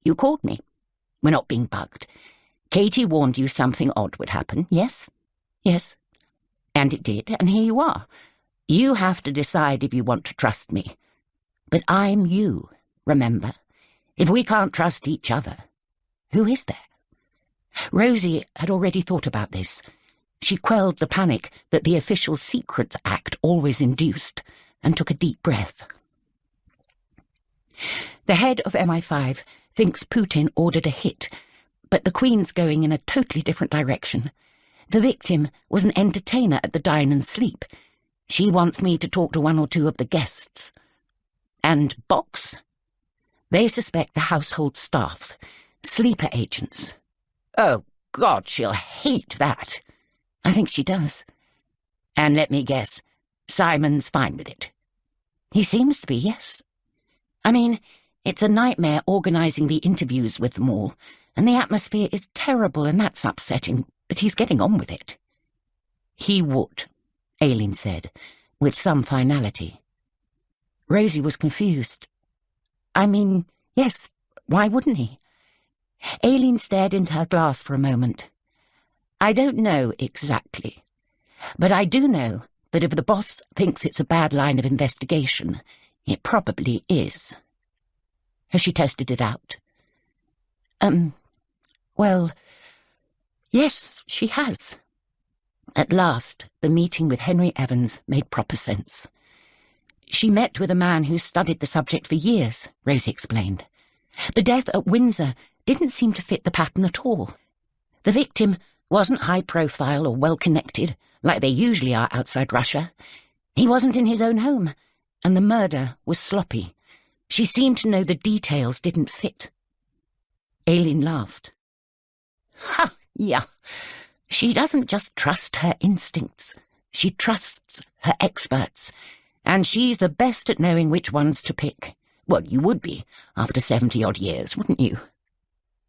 "You called me. We're not being bugged. Katie warned you something odd would happen, yes?" "Yes." "And it did, and here you are. You have to decide if you want to trust me. But I'm you, remember? If we can't trust each other, who is there?" Rozie had already thought about this. She quelled the panic that the Official Secrets Act always induced and took a deep breath. The head of MI5 thinks Putin ordered a hit, but the Queen's going in a totally different direction. The victim was an entertainer at the Dine and Sleep. She wants me to talk to one or two of the guests. And Box? They suspect the household staff, sleeper agents. Oh, God, she'll hate that. I think she does. And let me guess, Simon's fine with it. He seems to be, yes. I mean, it's a nightmare organising the interviews with them all, and the atmosphere is terrible and that's upsetting, but he's getting on with it. He would, Aileen said, with some finality. Rozie was confused. I mean, yes, why wouldn't he? Aileen stared into her glass for a moment. I don't know exactly, but I do know that if the boss thinks it's a bad line of investigation, it probably is. Has she tested it out? Well, yes, she has. At last, the meeting with Henry Evans made proper sense. She met with a man who studied the subject for years, Rozie explained. The death at Windsor didn't seem to fit the pattern at all. The victim wasn't high-profile or well-connected, like they usually are outside Russia. He wasn't in his own home, and the murder was sloppy. She seemed to know the details didn't fit. Aileen laughed. Ha, yeah. She doesn't just trust her instincts. She trusts her experts, and she's the best at knowing which ones to pick. Well, you would be, after 70-odd years, wouldn't you?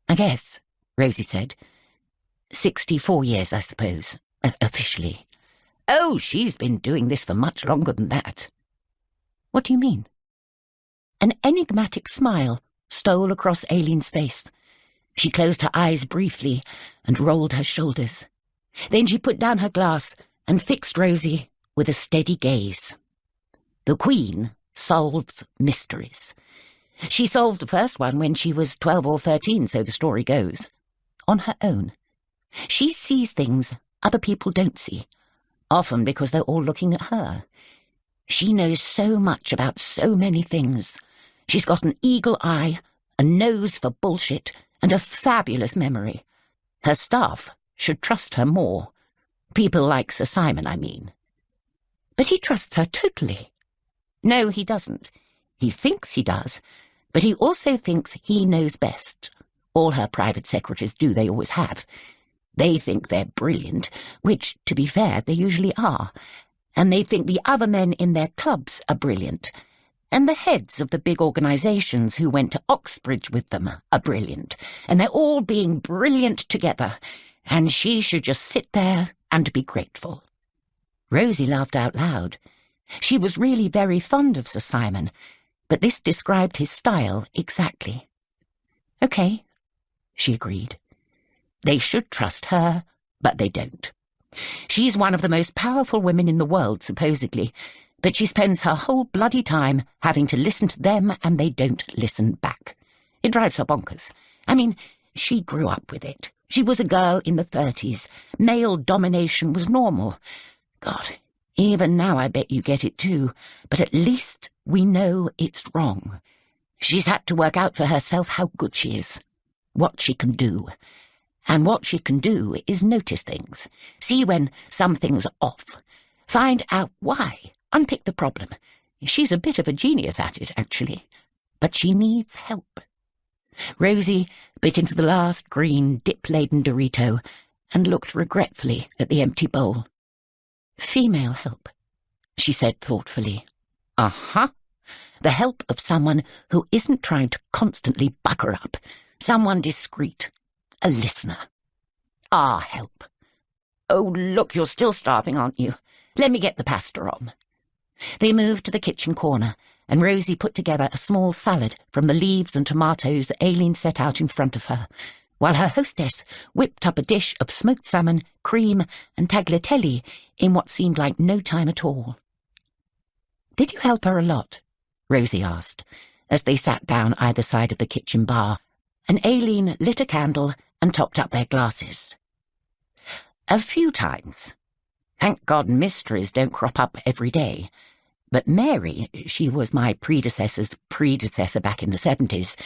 I guess, Rozie said. 64 years, I suppose, officially. Oh, she's been doing this for much longer than that. What do you mean? An enigmatic smile stole across Aileen's face. She closed her eyes briefly and rolled her shoulders. Then she put down her glass and fixed Rozie with a steady gaze. The Queen solves mysteries. She solved the first one when she was 12 or 13, so the story goes. On her own. She sees things other people don't see, often because they're all looking at her. She knows so much about so many things. She's got an eagle eye, a nose for bullshit, and a fabulous memory. Her staff should trust her more. People like Sir Simon, I mean. But he trusts her totally. No, he doesn't. He thinks he does, but he also thinks he knows best. All her private secretaries do, they always have. They think they're brilliant, which, to be fair, they usually are. And they think the other men in their clubs are brilliant. And the heads of the big organisations who went to Oxbridge with them are brilliant. And they're all being brilliant together. And she should just sit there and be grateful. Rozie laughed out loud. She was really very fond of Sir Simon, but this described his style exactly. Okay, she agreed. They should trust her, but they don't. She's one of the most powerful women in the world, supposedly, but she spends her whole bloody time having to listen to them and they don't listen back. It drives her bonkers. I mean, she grew up with it. She was a girl in the 30s. Male domination was normal. God, even now I bet you get it too, but at least we know it's wrong. She's had to work out for herself how good she is, what she can do. And what she can do is notice things, see when some things are off, find out why, unpick the problem. She's a bit of a genius at it, actually, but she needs help. Rozie bit into the last green, dip-laden Dorito and looked regretfully at the empty bowl. Female help, she said thoughtfully. Uh-huh. The help of someone who isn't trying to constantly buck her up, someone discreet. A listener. Our help. Oh, look, you're still starving, aren't you? Let me get the pasta on. They moved to the kitchen corner, and Rozie put together a small salad from the leaves and tomatoes Aileen set out in front of her, while her hostess whipped up a dish of smoked salmon, cream, and tagliatelle in what seemed like no time at all. Did you help her a lot? Rozie asked, as they sat down either side of the kitchen bar, and Aileen lit a candle and topped up their glasses. A few times. Thank God mysteries don't crop up every day. But Mary, she was my predecessor's predecessor back in the 70s,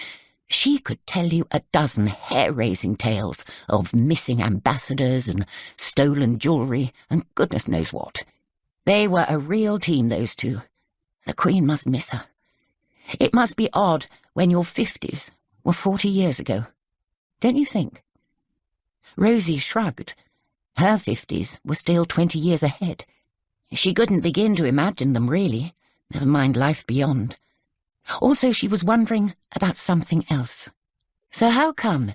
she could tell you a dozen hair-raising tales of missing ambassadors and stolen jewellery and goodness knows what. They were a real team, those two. The Queen must miss her. It must be odd when your 50s were 40 years ago, don't you think? Rozie shrugged. Her 50s were still 20 years ahead. She couldn't begin to imagine them, really, never mind life beyond. Also, she was wondering about something else. So how come,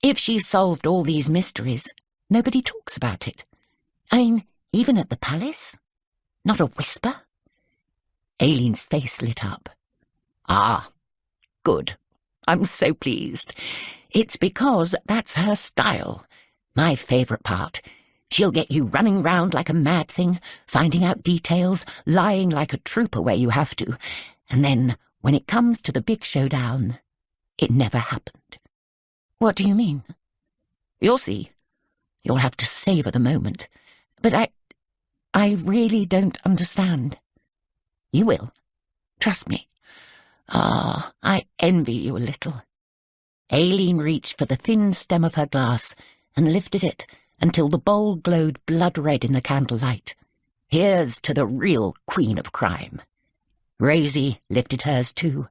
if she's solved all these mysteries, nobody talks about it? I mean, even at the palace? Not a whisper? Aileen's face lit up. Ah, good. I'm so pleased. It's because that's her style. My favourite part. She'll get you running round like a mad thing, finding out details, lying like a trooper where you have to, and then, when it comes to the big showdown, it never happened. What do you mean? You'll see. You'll have to savour the moment. But I really don't understand. You will. Trust me. Ah, I envy you a little. Aileen reached for the thin stem of her glass and lifted it until the bowl glowed blood-red in the candlelight. Here's to the real Queen of Crime. Rozie lifted hers too.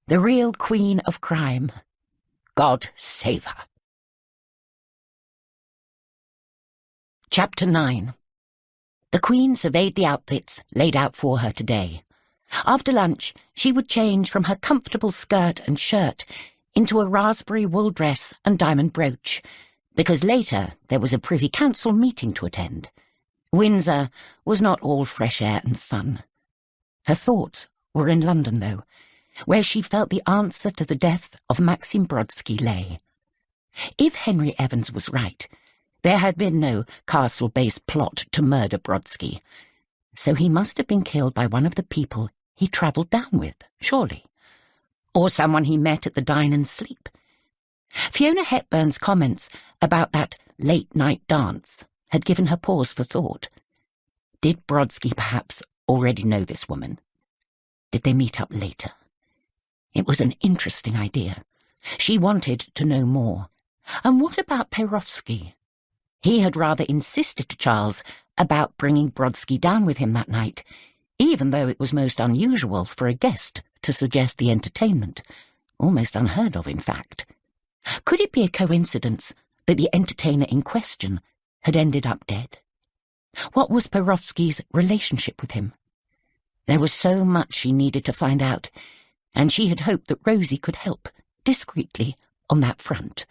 The real Queen of Crime. God save her. Chapter 9. The Queen surveyed the outfits laid out for her today. After lunch, she would change from her comfortable skirt and shirt into a raspberry wool dress and diamond brooch, because later there was a Privy Council meeting to attend. Windsor was not all fresh air and fun. Her thoughts were in London, though, where she felt the answer to the death of Maxim Brodsky lay. If Henry Evans was right, there had been no castle-based plot to murder Brodsky, so he must have been killed by one of the people he travelled down with, surely, or someone he met at the dine and sleep. Fiona Hepburn's comments about that late-night dance had given her pause for thought. Did Brodsky perhaps already know this woman? Did they meet up later? It was an interesting idea. She wanted to know more. And what about Perovsky? He had rather insisted to Charles about bringing Brodsky down with him that night, even though it was most unusual for a guest to suggest the entertainment, almost unheard of, in fact. Could it be a coincidence that the entertainer in question had ended up dead? What was Perovsky's relationship with him? There was so much she needed to find out, and she had hoped that Rozie could help, discreetly, on that front.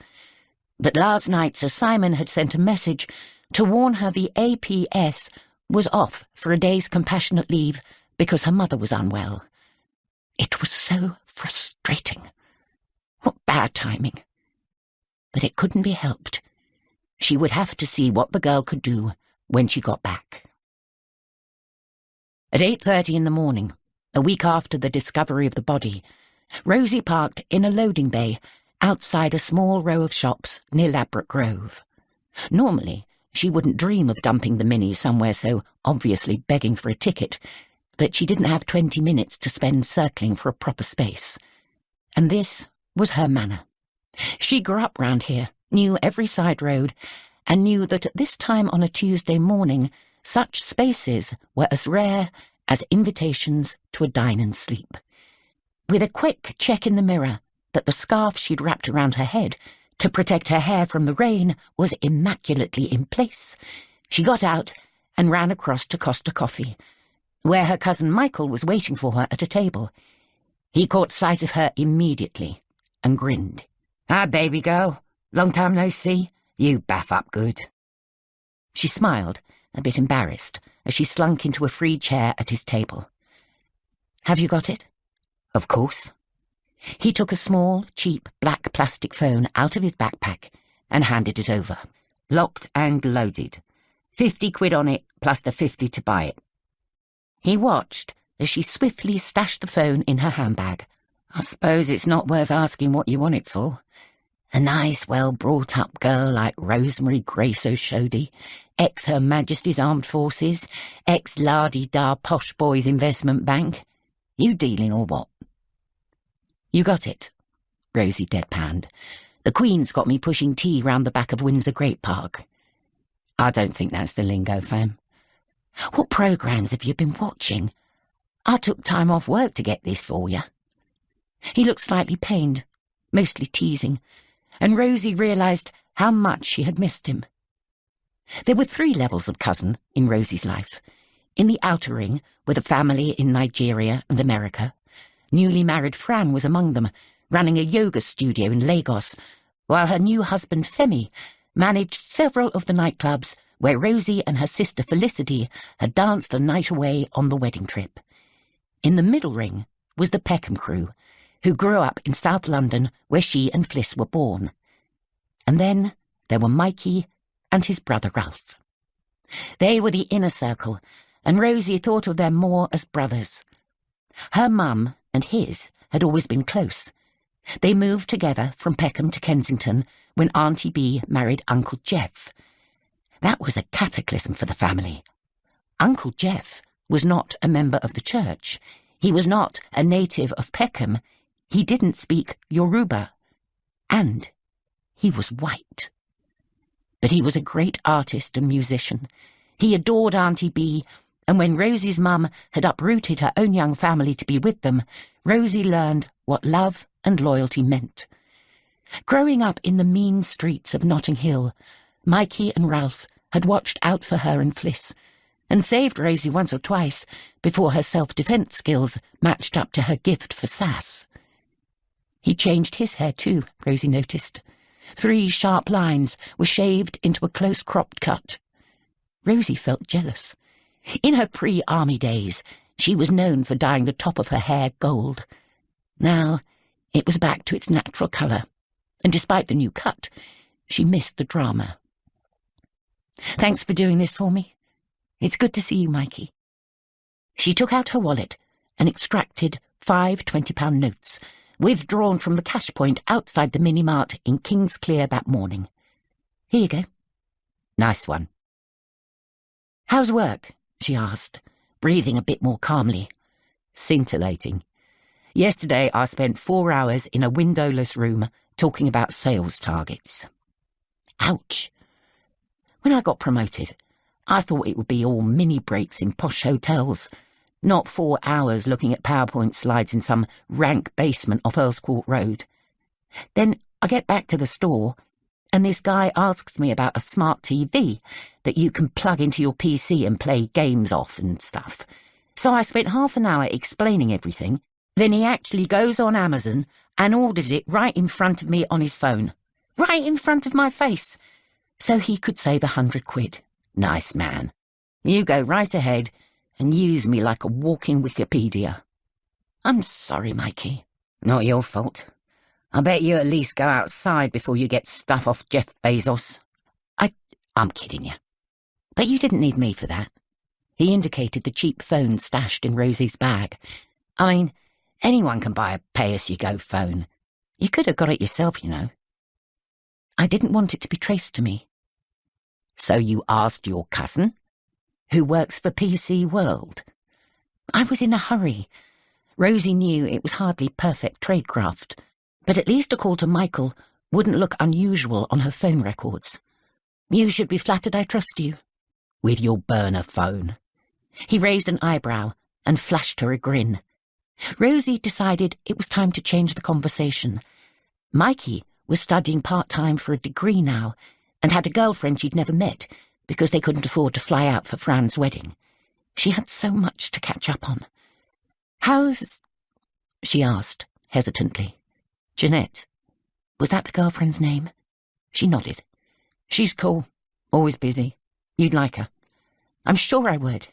But last night Sir Simon had sent a message to warn her the APS was off for a day's compassionate leave because her mother was unwell. It was so frustrating. What bad timing. But it couldn't be helped. She would have to see what the girl could do when she got back. At 8:30 in the morning, a week after the discovery of the body, Rozie parked in a loading bay outside a small row of shops near Ladbroke Grove. Normally, she wouldn't dream of dumping the Mini somewhere so obviously begging for a ticket, but she didn't have 20 minutes to spend circling for a proper space. And this was her manner. She grew up round here, knew every side road, and knew that at this time on a Tuesday morning, such spaces were as rare as invitations to a dine and sleep. With a quick check in the mirror that the scarf she'd wrapped around her head to protect her hair from the rain was immaculately in place, she got out and ran across to Costa Coffee, where her cousin Michael was waiting for her at a table. He caught sight of her immediately and grinned. "Hi, baby girl. Long time no see. You baff up good." She smiled, a bit embarrassed, as she slunk into a free chair at his table. "Have you got it?" "Of course." He took a small, cheap, black plastic phone out of his backpack and handed it over. "Locked and loaded. 50 quid on it, plus the 50 to buy it." He watched as she swiftly stashed the phone in her handbag. "I suppose it's not worth asking what you want it for. A nice, well-brought-up girl like Rosemary Grace O'Shodey ex-Her Majesty's Armed Forces, ex-Lardy-Dar Posh Boys Investment Bank. You dealing or what? You got it, Rozie deadpanned. The Queen's got me pushing tea round the back of Windsor Great Park. I don't think that's the lingo, fam. What programmes have you been watching? I took time off work to get this for you. He looked slightly pained, mostly teasing, and Rozie realised how much she had missed him. There were 3 levels of cousin in Rozie's life. In the outer ring were the family in Nigeria and America. Newly married Fran was among them, running a yoga studio in Lagos, while her new husband Femi managed several of the nightclubs where Rozie and her sister Felicity had danced the night away on the wedding trip. In the middle ring was the Peckham crew, who grew up in South London where she and Fliss were born. And then there were Mikey and his brother Ralph. They were the inner circle, and Rozie thought of them more as brothers. Her mum and his had always been close. They moved together from Peckham to Kensington when Auntie Bee married Uncle Jeff. That was a cataclysm for the family. Uncle Jeff was not a member of the church. He was not a native of Peckham. He didn't speak Yoruba. And he was white. But he was a great artist and musician. He adored Auntie Bee, and when Rosie's mum had uprooted her own young family to be with them, Rozie learned what love and loyalty meant. Growing up in the mean streets of Notting Hill, Mikey and Ralph had watched out for her and Fliss, and saved Rozie once or twice before her self-defence skills matched up to her gift for sass. He changed his hair too, Rozie noticed. 3 sharp lines were shaved into a close-cropped cut. Rozie felt jealous. In her pre-army days, she was known for dyeing the top of her hair gold. Now, it was back to its natural colour, and despite the new cut, she missed the drama. Thanks for doing this for me. It's good to see you, Mikey. She took out her wallet and extracted 5 £20 notes, withdrawn from the cash point outside the mini-mart in Kingsclear that morning. Here you go. Nice one. How's work? She asked, breathing a bit more calmly. Scintillating. Yesterday I spent 4 hours in a windowless room talking about sales targets. Ouch. When I got promoted, I thought it would be all mini breaks in posh hotels, not 4 hours looking at PowerPoint slides in some rank basement off Earl's Court Road. Then I get back to the store, and this guy asks me about a smart TV that you can plug into your PC and play games off and stuff. So I spent half an hour explaining everything. Then he actually goes on Amazon and orders it right in front of me on his phone. Right in front of my face. So he could save £100. Nice man. You go right ahead and use me like a walking Wikipedia. I'm sorry, Mikey. Not your fault. I bet you at least go outside before you get stuff off Jeff Bezos. I'm kidding you. But you didn't need me for that. He indicated the cheap phone stashed in Rosie's bag. I mean, anyone can buy a pay-as-you-go phone. You could have got it yourself, you know. I didn't want it to be traced to me. So you asked your cousin, who works for PC World? I was in a hurry. Rozie knew it was hardly perfect tradecraft, but at least a call to Michael wouldn't look unusual on her phone records. You should be flattered I trust you. With your burner phone. He raised an eyebrow and flashed her a grin. Rozie decided it was time to change the conversation. Mikey was studying part-time for a degree now and had a girlfriend she'd never met because they couldn't afford to fly out for Fran's wedding. She had so much to catch up on. How's... she asked, hesitantly. Jeanette. Was that the girlfriend's name? She nodded. She's cool. Always busy. You'd like her. I'm sure I would.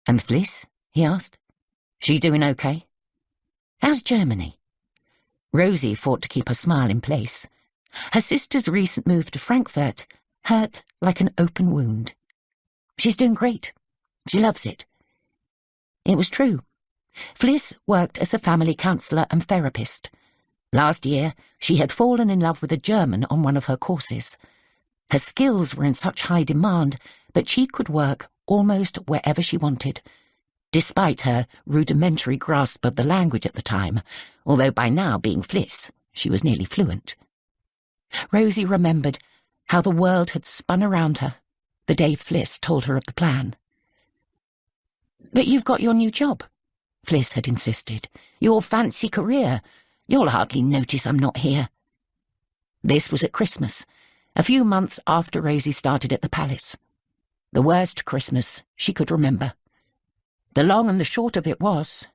And Fliss? He asked. She doing okay? How's Germany? Rozie fought to keep her smile in place. Her sister's recent move to Frankfurt hurt like an open wound. She's doing great. She loves it. It was true. Fliss worked as a family counsellor and therapist. Last year, she had fallen in love with a German on one of her courses. Her skills were in such high demand that she could work almost wherever she wanted, despite her rudimentary grasp of the language at the time, although by now, being Fliss, she was nearly fluent. Rozie remembered how the world had spun around her the day Fliss told her of the plan. "But you've got your new job," Fliss had insisted. "Your fancy career. You'll hardly notice I'm not here." This was at Christmas, a few months after Rozie started at the palace. The worst Christmas she could remember. The long and the short of it was,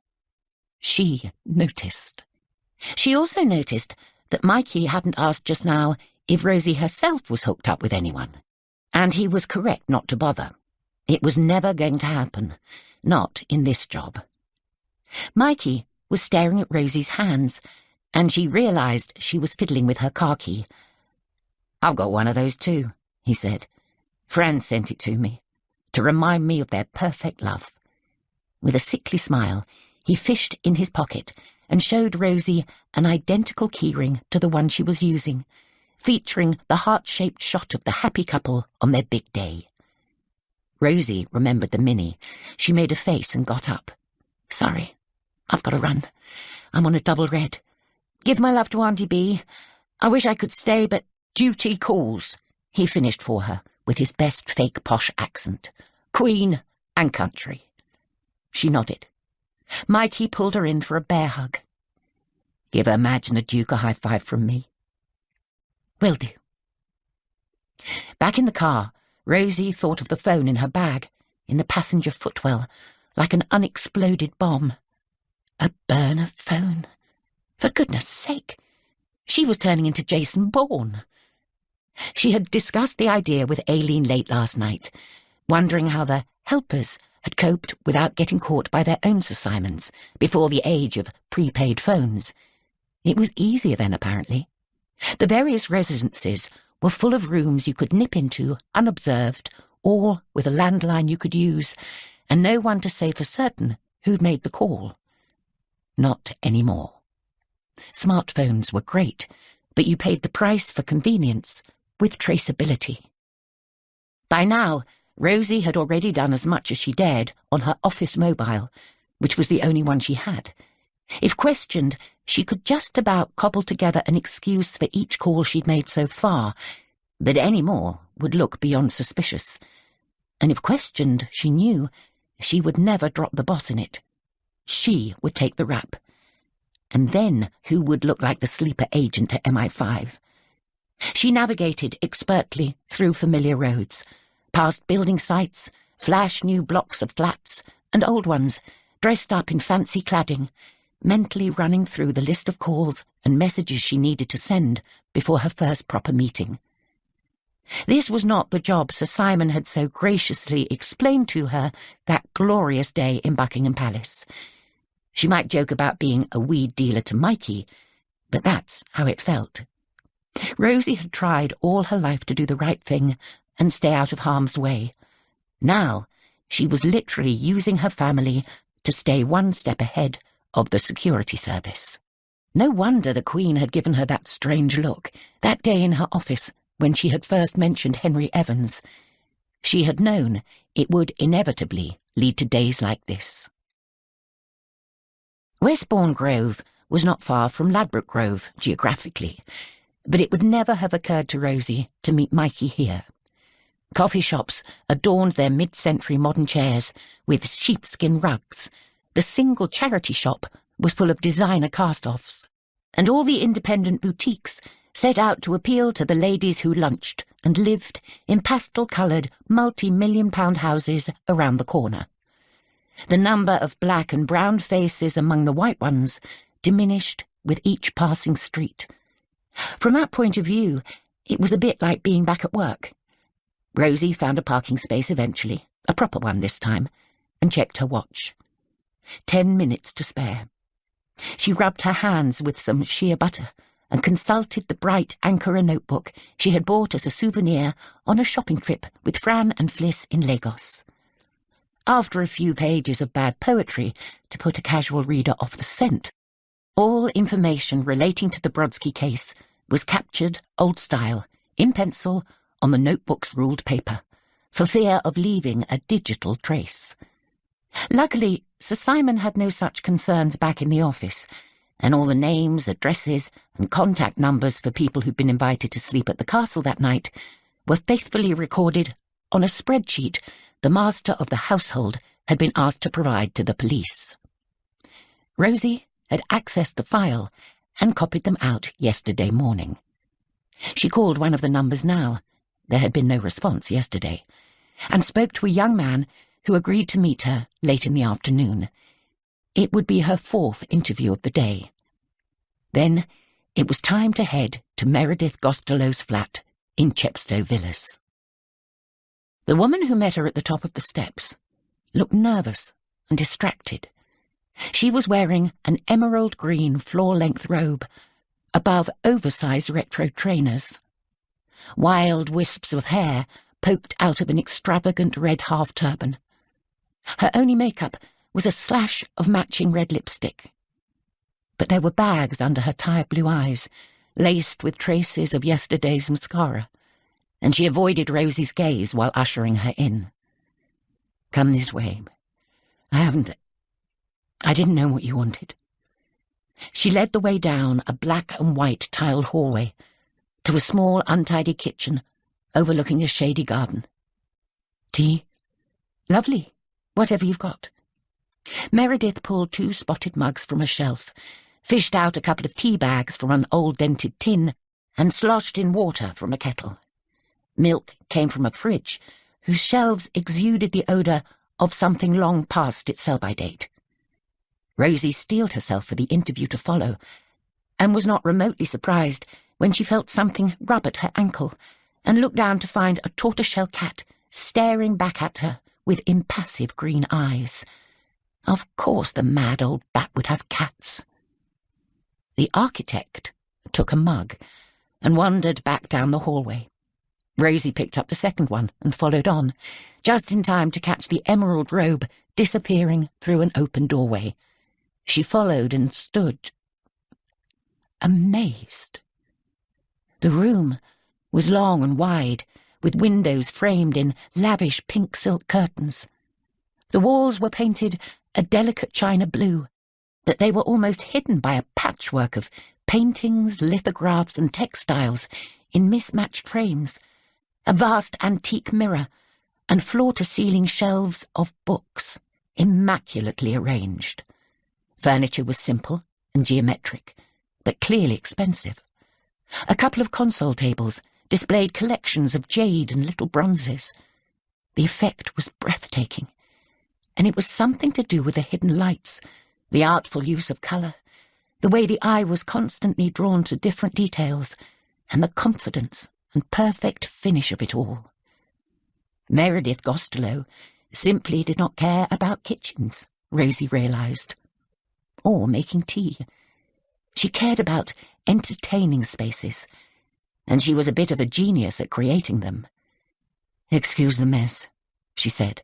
she noticed. She also noticed that Mikey hadn't asked just now if Rozie herself was hooked up with anyone, and he was correct not to bother. It was never going to happen, not in this job. Mikey was staring at Rosie's hands, and she realised she was fiddling with her car key. "I've got one of those too," he said. "Fran sent it to me, to remind me of their perfect love." With a sickly smile, he fished in his pocket and showed Rozie an identical keyring to the one she was using, featuring the heart-shaped shot of the happy couple on their big day. Rozie remembered the mini. She made a face and got up. "Sorry, I've got to run. I'm on a double red. Give my love to Auntie B. I wish I could stay, but duty calls," he finished for her with his best fake posh accent. "Queen and country." She nodded. Mikey pulled her in for a bear hug. "Give her Madge and the Duke a high five from me." "Will do." Back in the car, Rozie thought of the phone in her bag, in the passenger footwell, like an unexploded bomb. A burner phone. For goodness sake, she was turning into Jason Bourne. She had discussed the idea with Aileen late last night, wondering how the helpers had coped without getting caught by their own assignments before the age of prepaid phones. It was easier then, apparently. The various residences were full of rooms you could nip into unobserved, all with a landline you could use, and no one to say for certain who'd made the call. Not anymore. Smartphones were great, but you paid the price for convenience with traceability. By now, Rozie had already done as much as she dared on her office mobile, which was the only one she had. If questioned, she could just about cobble together an excuse for each call she'd made so far, but any more would look beyond suspicious. And if questioned, she knew she would never drop the boss in it. She would take the rap. And then who would look like the sleeper agent to MI5? She navigated expertly through familiar roads, past building sites, flash new blocks of flats, and old ones, dressed up in fancy cladding, mentally running through the list of calls and messages she needed to send before her first proper meeting. This was not the job Sir Simon had so graciously explained to her that glorious day in Buckingham Palace. She might joke about being a weed dealer to Mikey, but that's how it felt. Rozie had tried all her life to do the right thing and stay out of harm's way. Now, she was literally using her family to stay one step ahead of the security service. No wonder the Queen had given her that strange look that day in her office when she had first mentioned Henry Evans. She had known it would inevitably lead to days like this. Westbourne Grove was not far from Ladbroke Grove geographically, but it would never have occurred to Rozie to meet Mikey here. Coffee shops adorned their mid-century modern chairs with sheepskin rugs. The single charity shop was full of designer cast-offs, and all the independent boutiques set out to appeal to the ladies who lunched and lived in pastel-coloured, multi-million-pound houses around the corner. The number of black and brown faces among the white ones diminished with each passing street. From that point of view, it was a bit like being back at work. Rozie found a parking space eventually, a proper one this time, and checked her watch. 10 minutes to spare. She rubbed her hands with some shea butter and consulted the bright Ankara notebook she had bought as a souvenir on a shopping trip with Fran and Fliss in Lagos. After a few pages of bad poetry to put a casual reader off the scent, all information relating to the Brodsky case was captured old-style, in pencil, on the notebook's ruled paper, for fear of leaving a digital trace. Luckily, Sir Simon had no such concerns back in the office, and all the names, addresses, and contact numbers for people who'd been invited to sleep at the castle that night were faithfully recorded on a spreadsheet the master of the household had been asked to provide to the police. Rozie had accessed the file and copied them out yesterday morning. She called one of the numbers now. There had been no response yesterday, and spoke to a young man who agreed to meet her late in the afternoon. It would be her 4th interview of the day. Then it was time to head to Meredith Gostelow's flat in Chepstow Villas. The woman who met her at the top of the steps looked nervous and distracted. She was wearing an emerald green floor-length robe above oversized retro trainers. Wild wisps of hair poked out of an extravagant red half-turban. Her only makeup was a slash of matching red lipstick. But there were bags under her tired blue eyes, laced with traces of yesterday's mascara, and she avoided Rosie's gaze while ushering her in. "Come this way. I didn't know what you wanted." She led the way down a black and white tiled hallway to a small, untidy kitchen overlooking a shady garden. "Tea? Lovely. Whatever you've got." Meredith pulled 2 spotted mugs from a shelf, fished out a couple of tea bags from an old dented tin, and sloshed in water from a kettle. Milk came from a fridge whose shelves exuded the odour of something long past its sell-by date. Rozie steeled herself for the interview to follow, and was not remotely surprised when she felt something rub at her ankle and looked down to find a tortoiseshell cat staring back at her with impassive green eyes. Of course the mad old bat would have cats. The architect took a mug and wandered back down the hallway. Rozie picked up the second one and followed on, just in time to catch the emerald robe disappearing through an open doorway. She followed and stood, amazed. The room was long and wide, with windows framed in lavish pink silk curtains. The walls were painted a delicate china blue, but they were almost hidden by a patchwork of paintings, lithographs, and textiles in mismatched frames, a vast antique mirror, and floor-to-ceiling shelves of books, immaculately arranged. Furniture was simple and geometric, but clearly expensive. A couple of console tables displayed collections of jade and little bronzes. The effect was breathtaking, and it was something to do with the hidden lights, the artful use of colour, the way the eye was constantly drawn to different details, and the confidence and perfect finish of it all. Meredith Gostelow simply did not care about kitchens, Rozie realised, or making tea. She cared about entertaining spaces, and she was a bit of a genius at creating them. "Excuse the mess," she said,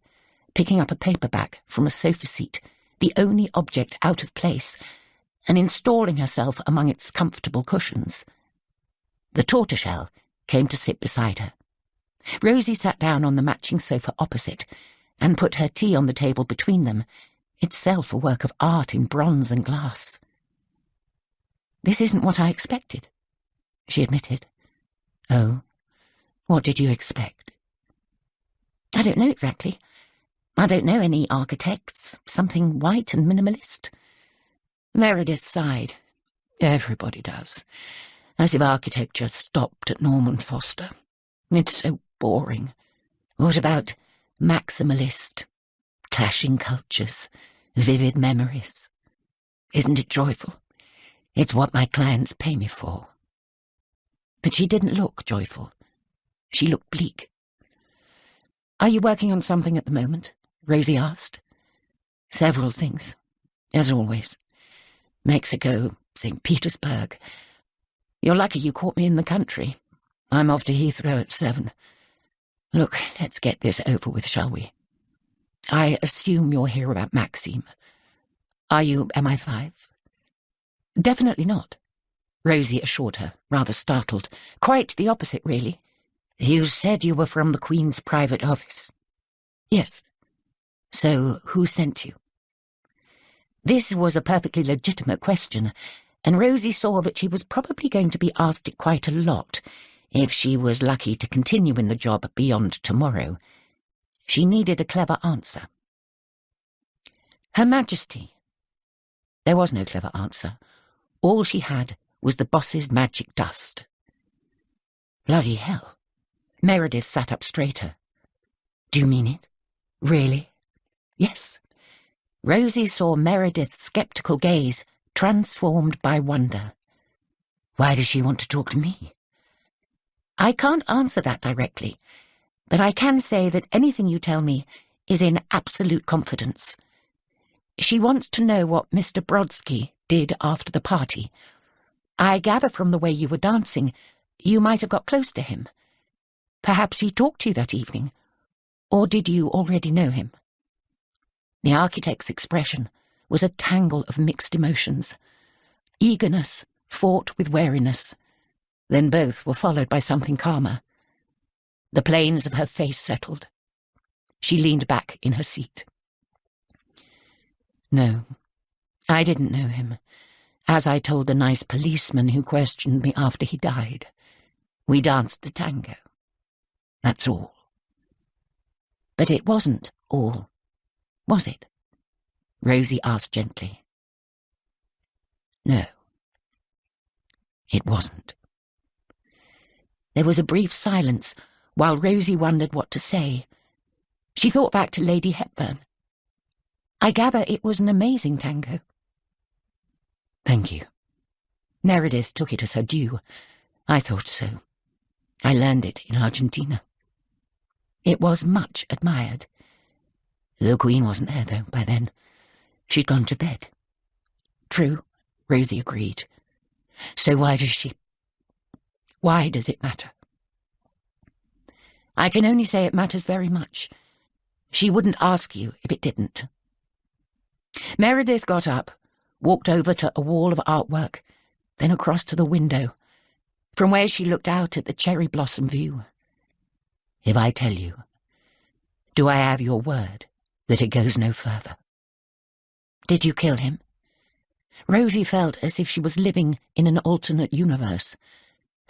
picking up a paperback from a sofa seat, the only object out of place, and installing herself among its comfortable cushions. The tortoiseshell came to sit beside her. Rozie sat down on the matching sofa opposite and put her tea on the table between them, itself a work of art in bronze and glass. "This isn't what I expected," she admitted. "Oh, what did you expect?" "I don't know exactly. I don't know any architects. Something white and minimalist." Meredith sighed. "Everybody does. As if architecture stopped at Norman Foster. It's so boring. What about maximalist? Clashing cultures, vivid memories. Isn't it joyful? It's what my clients pay me for." But she didn't look joyful. She looked bleak. "Are you working on something at the moment?" Rozie asked. "Several things, as always. Mexico, St. Petersburg. You're lucky you caught me in the country. I'm off to Heathrow at 7. Look, let's get this over with, shall we? I assume you're here about Maxime. Are you MI5? "Definitely not," Rozie assured her, rather startled. "Quite the opposite, really. You said you were from the Queen's private office. Yes. So who sent you? This was a perfectly legitimate question, and Rozie saw that she was probably going to be asked it quite a lot if she was lucky to continue in the job beyond tomorrow. She needed a clever answer. Her Majesty. There was no clever answer. All she had was the boss's magic dust. Bloody hell. Meredith sat up straighter. Do you mean it? Really? Yes. Rozie saw Meredith's sceptical gaze transformed by wonder. Why does she want to talk to me? I can't answer that directly, but I can say that anything you tell me is in absolute confidence. She wants to know what Mr. Brodsky did after the party. I gather from the way you were dancing, you might have got close to him. Perhaps he talked to you that evening, or did you already know him? The architect's expression was a tangle of mixed emotions. Eagerness fought with wariness. Then both were followed by something calmer. The planes of her face settled. She leaned back in her seat. No, I didn't know him, as I told the nice policeman who questioned me after he died. We danced the tango. That's all. But it wasn't all, was it? Rozie asked gently. No, it wasn't. There was a brief silence while Rozie wondered what to say. She thought back to Lady Hepburn. I gather it was an amazing tango. Thank you. Meredith took it as her due. I thought so. I learned it in Argentina. It was much admired. The Queen wasn't there, though, by then. She'd gone to bed. True, Rozie agreed. So why does it matter? I can only say it matters very much. She wouldn't ask you if it didn't. Meredith got up, walked over to a wall of artwork, then across to the window, from where she looked out at the cherry blossom view. If I tell you, do I have your word that it goes no further? Did you kill him? Rozie felt as if she was living in an alternate universe.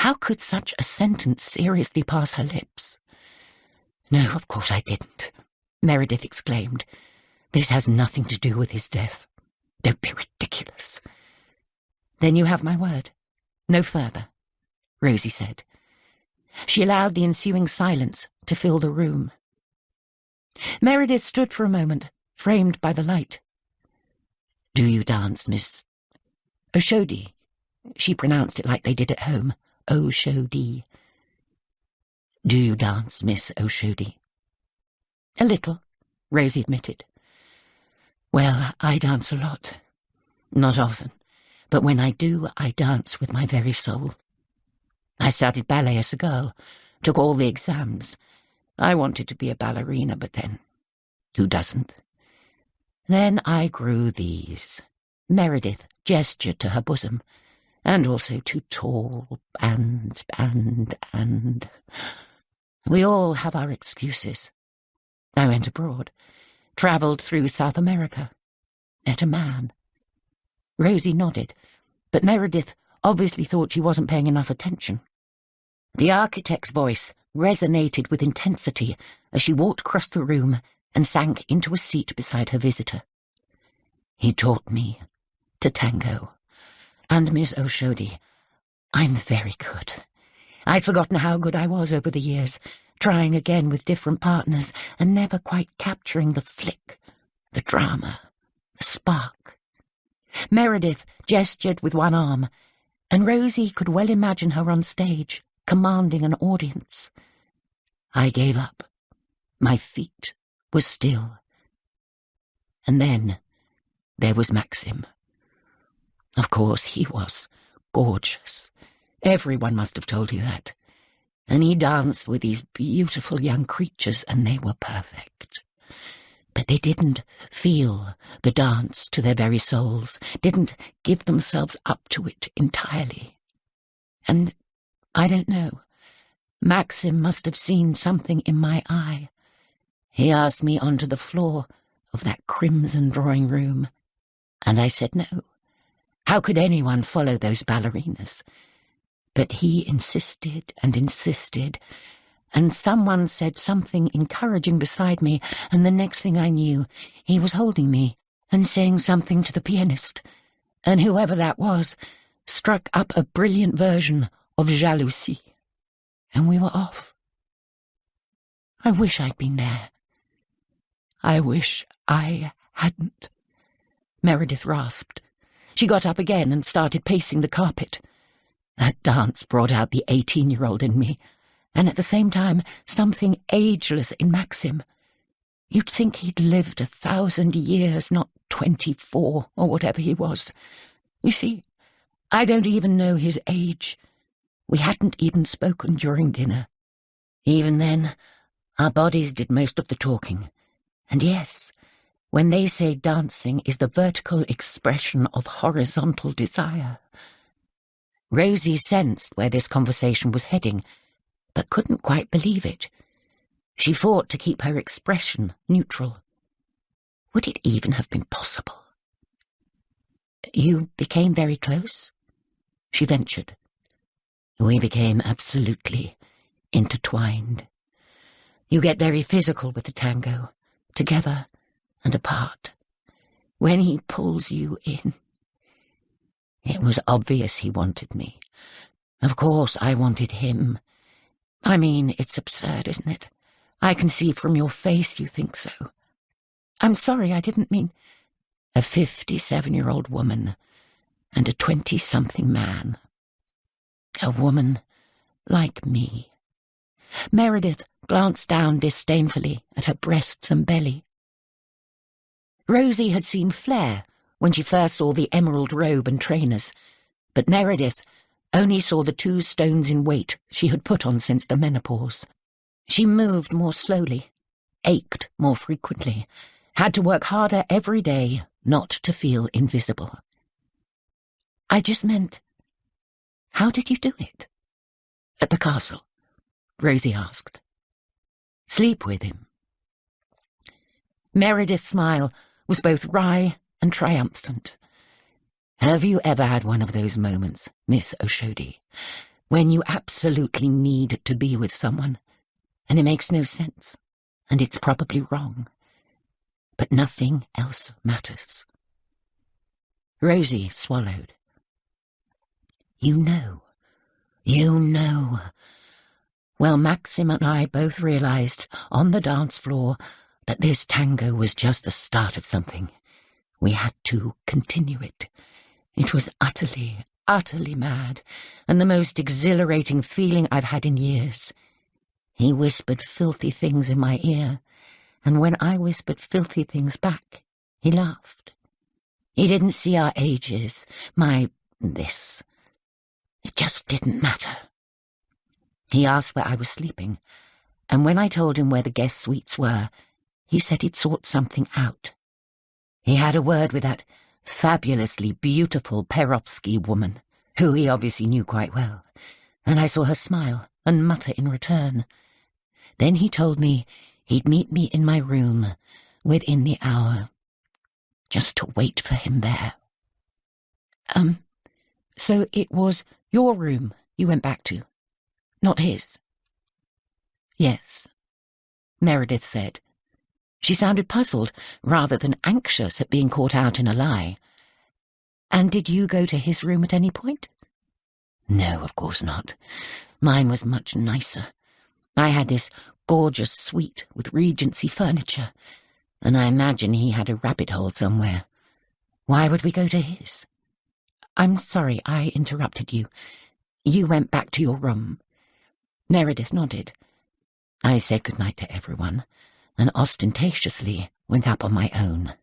How could such a sentence seriously pass her lips? No, of course I didn't, Meredith exclaimed. This has nothing to do with his death. Don't be ridiculous. Then you have my word. No further, Rozie said. She allowed the ensuing silence to fill the room. Meredith stood for a moment, framed by the light. Do you dance, Miss Oshodi? She pronounced it like they did at home. Oshodi. Do you dance, Miss Oshodi? A little, Rozie admitted. Well, I dance a lot. Not often, but when I do, I dance with my very soul. I studied ballet as a girl, took all the exams. I wanted to be a ballerina, but then, who doesn't? Then I grew these. Meredith gestured to her bosom, and also too tall, and. We all have our excuses. I went abroad, travelled through South America, met a man. Rozie nodded, but Meredith obviously thought she wasn't paying enough attention. The architect's voice resonated with intensity as she walked across the room and sank into a seat beside her visitor. He taught me to tango. And Miss Oshodi, I'm very good. I'd forgotten how good I was over the years, trying again with different partners and never quite capturing the flick, the drama, the spark. Meredith gestured with one arm, and Rozie could well imagine her on stage, commanding an audience. I gave up. My feet were still. And then there was Maxim. Of course, he was gorgeous. Everyone must have told you that. And he danced with these beautiful young creatures, and they were perfect. But they didn't feel the dance to their very souls, didn't give themselves up to it entirely. And I don't know. Maxim must have seen something in my eye. He asked me onto the floor of that crimson drawing room, and I said no. How could anyone follow those ballerinas? But he insisted and insisted, and someone said something encouraging beside me, and the next thing I knew, he was holding me and saying something to the pianist, and whoever that was struck up a brilliant version of Jalousie, and we were off. I wish I'd been there. I wish I hadn't, Meredith rasped. She got up again and started pacing the carpet. That dance brought out the 18-year-old in me, and at the same time something ageless in Maxim. You'd think he'd lived 1,000 years, not 24 or whatever he was. You see, I don't even know his age. We hadn't even spoken during dinner. Even then, our bodies did most of the talking. And yes, when they say dancing is the vertical expression of horizontal desire. Rozie sensed where this conversation was heading, but couldn't quite believe it. She fought to keep her expression neutral. Would it even have been possible? You became very close? She ventured. We became absolutely intertwined. You get very physical with the tango, together and apart. When he pulls you in. It was obvious he wanted me. Of course I wanted him. I mean, it's absurd, isn't it? I can see from your face you think so. I'm sorry, I didn't mean... A 57-year-old woman and a 20-something man. A woman like me. Meredith glanced down disdainfully at her breasts and belly. Rozie had seen flair when she first saw the emerald robe and trainers, but Meredith only saw the 2 stones in weight she had put on since the menopause. She moved more slowly, ached more frequently, had to work harder every day not to feel invisible. I just meant, how did you do it? At the castle, Rozie asked. Sleep with him. Meredith's smile was both wry and triumphant. Have you ever had one of those moments, Miss O'Shody, when you absolutely need to be with someone, and it makes no sense, and it's probably wrong, but nothing else matters? Rozie swallowed. You know. Well, Maxim and I both realized on the dance floor that this tango was just the start of something. We had to continue it. It was utterly, utterly mad, and the most exhilarating feeling I've had in years. He whispered filthy things in my ear, and when I whispered filthy things back, he laughed. He didn't see our ages, this. It just didn't matter. He asked where I was sleeping, and when I told him where the guest suites were, he said he'd sort something out. He had a word with that fabulously beautiful Perovsky woman, who he obviously knew quite well, and I saw her smile and mutter in return. Then he told me he'd meet me in my room within the hour, just to wait for him there. So it was your room you went back to, not his? Yes, Meredith said. She sounded puzzled rather than anxious at being caught out in a lie. And did you go to his room at any point? No, of course not. Mine was much nicer. I had this gorgeous suite with Regency furniture, and I imagine he had a rabbit hole somewhere. Why would we go to his? I'm sorry I interrupted you. You went back to your room. Meredith nodded. I said goodnight to everyone, and ostentatiously went up on my own.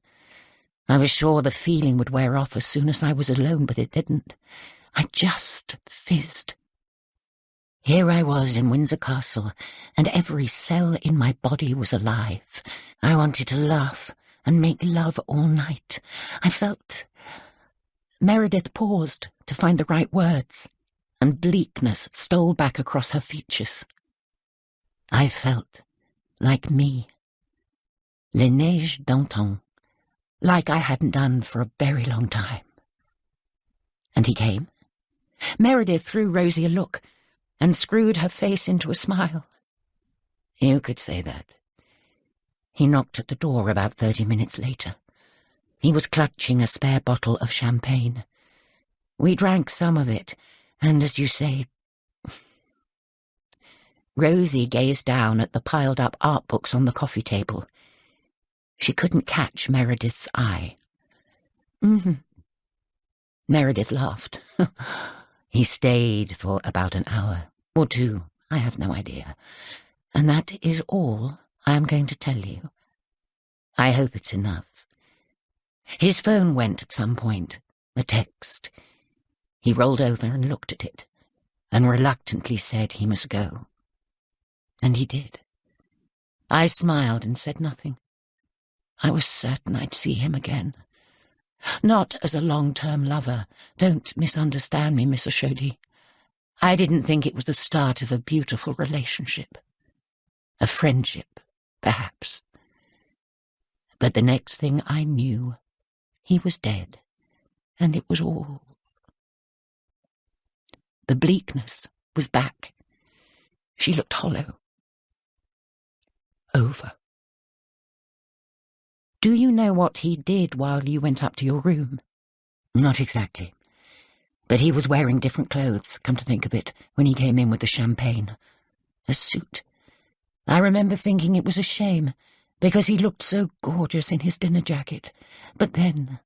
I was sure the feeling would wear off as soon as I was alone, but it didn't. I just fizzed. Here I was in Windsor Castle, and every cell in my body was alive. I wanted to laugh and make love all night. I felt... Meredith paused to find the right words, and bleakness stole back across her features. I felt like me. Le neige d'antan, like I hadn't done for a very long time. And he came. Meredith threw Rozie a look and screwed her face into a smile. You could say that. He knocked at the door about 30 minutes later. He was clutching a spare bottle of champagne. We drank some of it, and as you say... Rozie gazed down at the piled-up art books on the coffee table. She couldn't catch Meredith's eye. Mm-hmm. Meredith laughed. He stayed for about an hour, or two, I have no idea. And that is all I am going to tell you. I hope it's enough. His phone went at some point, a text. He rolled over and looked at it, and reluctantly said he must go. And he did. I smiled and said nothing. I was certain I'd see him again. Not as a long-term lover. Don't misunderstand me, Miss Ashodi. I didn't think it was the start of a beautiful relationship. A friendship, perhaps. But the next thing I knew, he was dead, and it was all. The bleakness was back. She looked hollow. Over. Do you know what he did while you went up to your room? Not exactly. But he was wearing different clothes, come to think of it, when he came in with the champagne. A suit. I remember thinking it was a shame, because he looked so gorgeous in his dinner jacket. But then,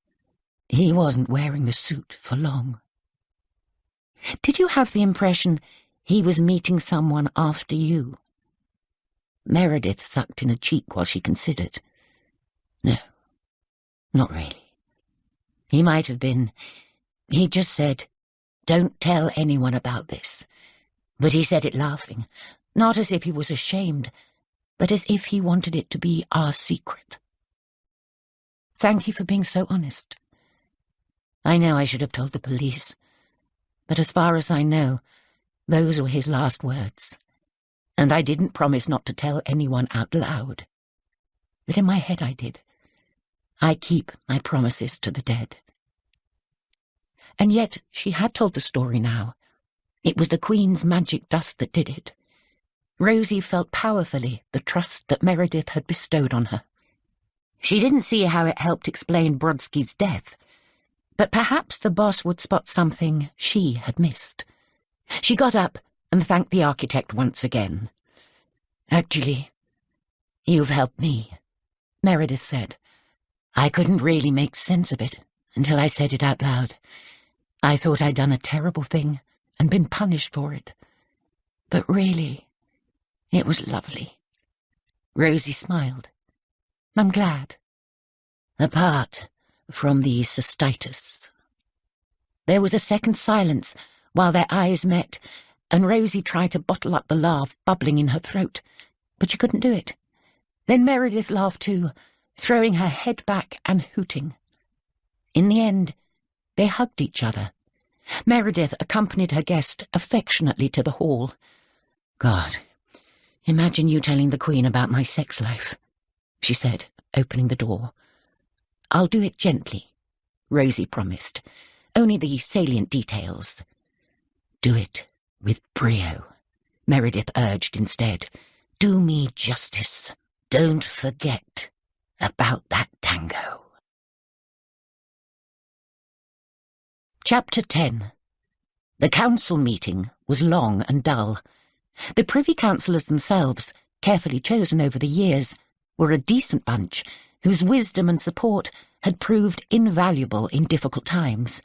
he wasn't wearing the suit for long. Did you have the impression he was meeting someone after you? Meredith sucked in a cheek while she considered. No, not really. He might have been. He just said, "Don't tell anyone about this." But he said it laughing, not as if he was ashamed, but as if he wanted it to be our secret. Thank you for being so honest. I know I should have told the police, but as far as I know, those were his last words. And I didn't promise not to tell anyone out loud. But in my head I did. I keep my promises to the dead. And yet she had told the story now. It was the Queen's magic dust that did it. Rozie felt powerfully the trust that Meredith had bestowed on her. She didn't see how it helped explain Brodsky's death, but perhaps the boss would spot something she had missed. She got up and thanked the architect once again. Actually, you've helped me, Meredith said. I couldn't really make sense of it until I said it out loud. I thought I'd done a terrible thing and been punished for it. But really, it was lovely. Rozie smiled. I'm glad. Apart from the cystitis. There was a second silence while their eyes met, and Rozie tried to bottle up the laugh bubbling in her throat, but she couldn't do it. Then Meredith laughed too, throwing her head back and hooting. In the end, they hugged each other. Meredith accompanied her guest affectionately to the hall. God, imagine you telling the Queen about my sex life, she said, opening the door. I'll do it gently, Rozie promised. Only the salient details. Do it with brio, Meredith urged instead. Do me justice. Don't forget about that tango. Chapter 10. The council meeting was long and dull. The Privy Councillors themselves, carefully chosen over the years, were a decent bunch whose wisdom and support had proved invaluable in difficult times.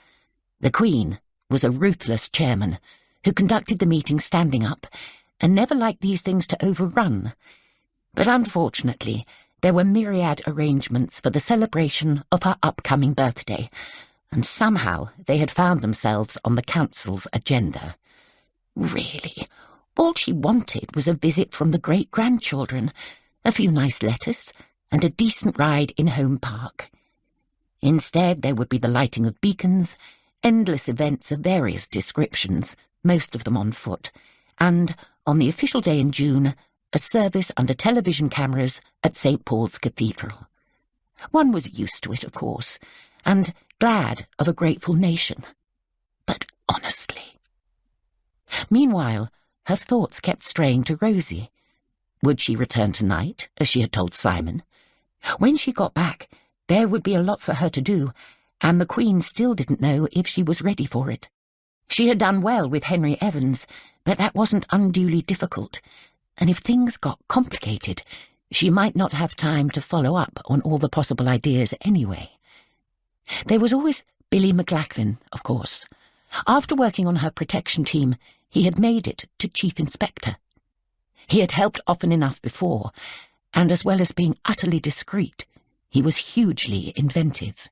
The Queen was a ruthless chairman who conducted the meeting standing up and never liked these things to overrun. But unfortunately, there were myriad arrangements for the celebration of her upcoming birthday, and somehow they had found themselves on the council's agenda. Really, all she wanted was a visit from the great-grandchildren, a few nice letters, and a decent ride in Home Park. Instead, there would be the lighting of beacons, endless events of various descriptions, most of them on foot, and, on the official day in June, a service under television cameras at St. Paul's Cathedral. One was used to it, of course, and glad of a grateful nation. But honestly. Meanwhile, her thoughts kept straying to Rozie. Would she return tonight, as she had told Simon? When she got back, there would be a lot for her to do, and the Queen still didn't know if she was ready for it. She had done well with Henry Evans, but that wasn't unduly difficult, and if things got complicated, she might not have time to follow up on all the possible ideas anyway. There was always Billy McLachlan, of course. After working on her protection team, he had made it to Chief Inspector. He had helped often enough before, and as well as being utterly discreet, he was hugely inventive.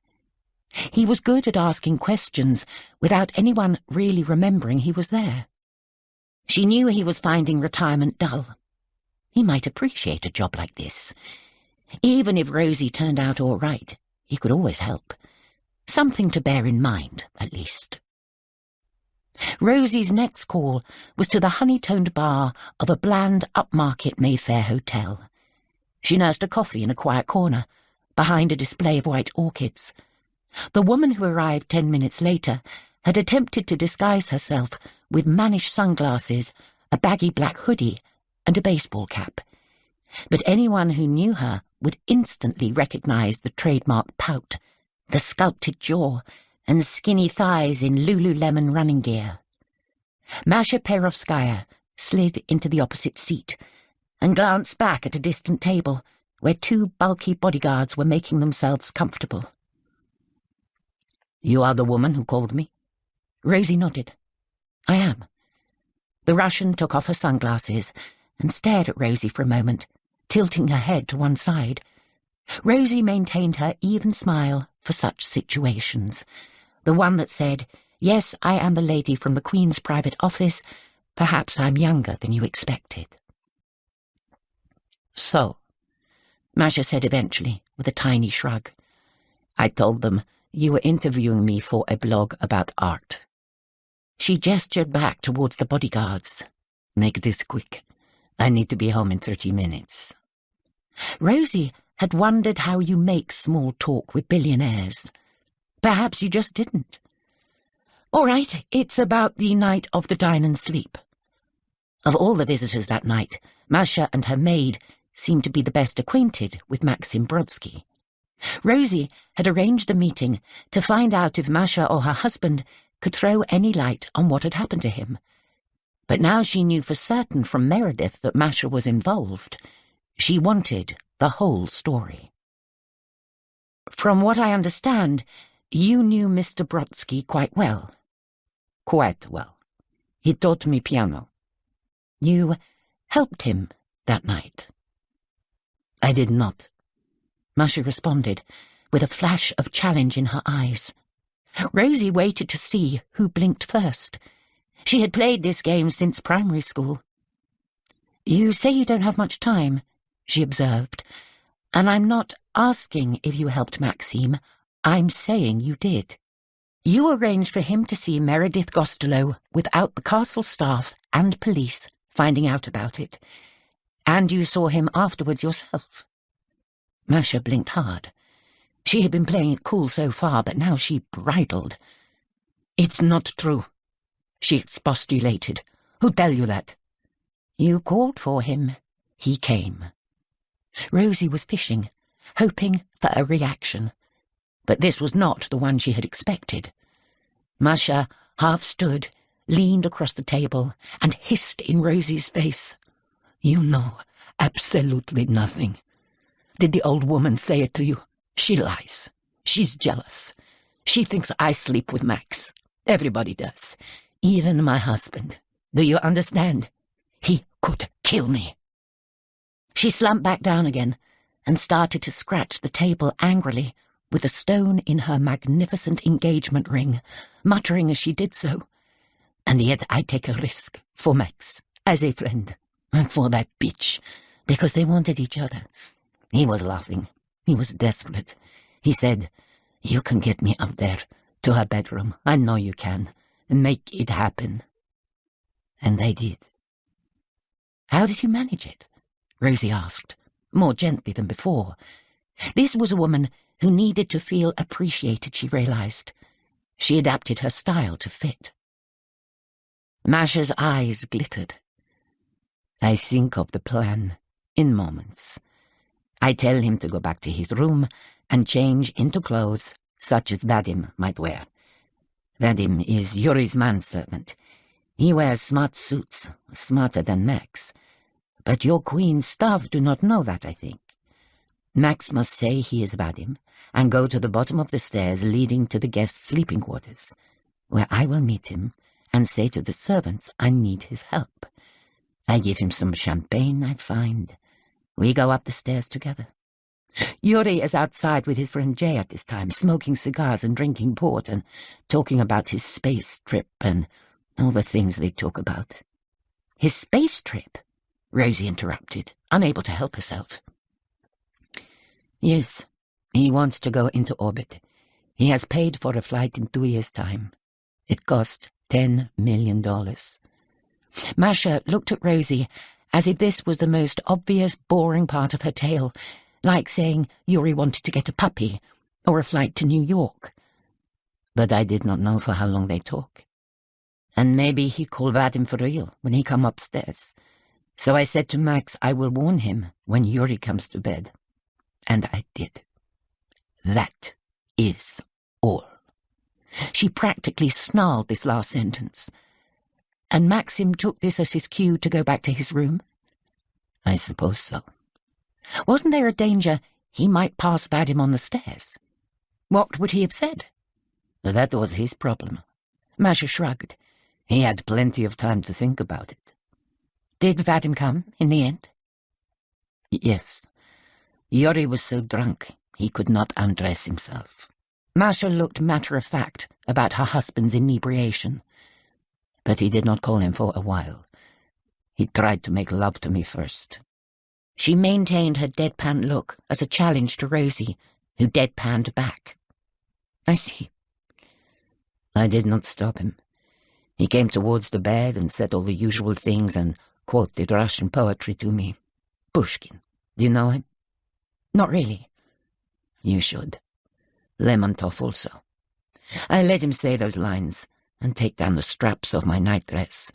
He was good at asking questions without anyone really remembering he was there. She knew he was finding retirement dull. He might appreciate a job like this. Even if Rozie turned out all right, he could always help. Something to bear in mind, at least. Rozie's next call was to the honey-toned bar of a bland upmarket Mayfair hotel. She nursed a coffee in a quiet corner, behind a display of white orchids. The woman who arrived 10 minutes later had attempted to disguise herself with mannish sunglasses, a baggy black hoodie, and a baseball cap. But anyone who knew her would instantly recognize the trademark pout, the sculpted jaw, and skinny thighs in Lululemon running gear. Masha Perovskaya slid into the opposite seat and glanced back at a distant table where 2 bulky bodyguards were making themselves comfortable. "You are the woman who called me?" Rozie nodded. "I am." The Russian took off her sunglasses and stared at Rozie for a moment, tilting her head to one side. Rozie maintained her even smile for such situations, the one that said, "Yes, I am the lady from the Queen's private office. Perhaps I'm younger than you expected." "So," Masha said eventually, with a tiny shrug, "I told them you were interviewing me for a blog about art." She gestured back towards the bodyguards. "Make this quick. I need to be home in 30 minutes. Rozie had wondered how you make small talk with billionaires. Perhaps you just didn't. "All right, it's about the night of the dine and sleep." Of all the visitors that night, Masha and her maid seemed to be the best acquainted with Maxim Brodsky. Rozie had arranged the meeting to find out if Masha or her husband could throw any light on what had happened to him. But now she knew for certain from Meredith that Masha was involved. She wanted the whole story. "From what I understand, you knew Mr. Brodsky quite well." "Quite well. He taught me piano." "You helped him that night?" "I did not," Masha responded, with a flash of challenge in her eyes. Rozie waited to see who blinked first. She had played this game since primary school. "You say you don't have much time," she observed, "and I'm not asking if you helped Maxime. I'm saying you did. You arranged for him to see Meredith Gostelow without the castle staff and police finding out about it, and you saw him afterwards yourself." Masha blinked hard. She had been playing it cool so far, but now she bridled. "It's not true," she expostulated. "Who tell you that?" "You called for him. He came." Rozie was fishing, hoping for a reaction. But this was not the one she had expected. Masha half stood, leaned across the table, and hissed in Rozie's face. "You know absolutely nothing. Did the old woman say it to you? She lies. She's jealous. She thinks I sleep with Max. Everybody does. Even my husband. Do you understand? He could kill me." She slumped back down again and started to scratch the table angrily with a stone in her magnificent engagement ring, muttering as she did so. "And yet I take a risk for Max, as a friend, and for that bitch, because they wanted each other." He was laughing. He was desperate. He said, "You can get me up there, to her bedroom. I know you can. Make it happen." And they did. "How did you manage it?" Rozie asked, more gently than before. This was a woman who needed to feel appreciated, she realized. She adapted her style to fit. Masha's eyes glittered. I think of the plan in moments. I tell him to go back to his room and change into clothes such as Vadim might wear. Vadim is Yuri's manservant. He wears smart suits, smarter than Max. But your queen's staff do not know that, I think. Max must say he is Vadim and go to the bottom of the stairs leading to the guests' sleeping quarters, where I will meet him and say to the servants I need his help. I give him some champagne, I find. We go up the stairs together. Yuri is outside with his friend Jay at this time, smoking cigars and drinking port and talking about his space trip and all the things they talk about. His space trip? Rozie interrupted, unable to help herself. Yes, he wants to go into orbit. He has paid for a flight in 2 years' time. It cost $10 million. Masha looked at Rozie as if this was the most obvious, boring part of her tale, like saying Yuri wanted to get a puppy or a flight to New York. But I did not know for how long they talk. And maybe he called Vadim for real when he come upstairs. So I said to Max I will warn him when Yuri comes to bed. And I did. That is all. She practically snarled this last sentence. And Maxim took this as his cue to go back to his room? I suppose so. Wasn't there a danger he might pass Vadim on the stairs? What would he have said? That was his problem. Masha shrugged. He had plenty of time to think about it. Did Vadim come in the end? Yes. Yuri was so drunk he could not undress himself. Masha looked matter-of-fact about her husband's inebriation. But he did not call him for a while. He tried to make love to me first. She maintained her deadpan look as a challenge to Rozie, who deadpanned back. I see. I did not stop him. He came towards the bed and said all the usual things and quoted Russian poetry to me. Pushkin. Do you know him? Not really. You should. Lermontov also. I let him say those lines and take down the straps of my nightdress.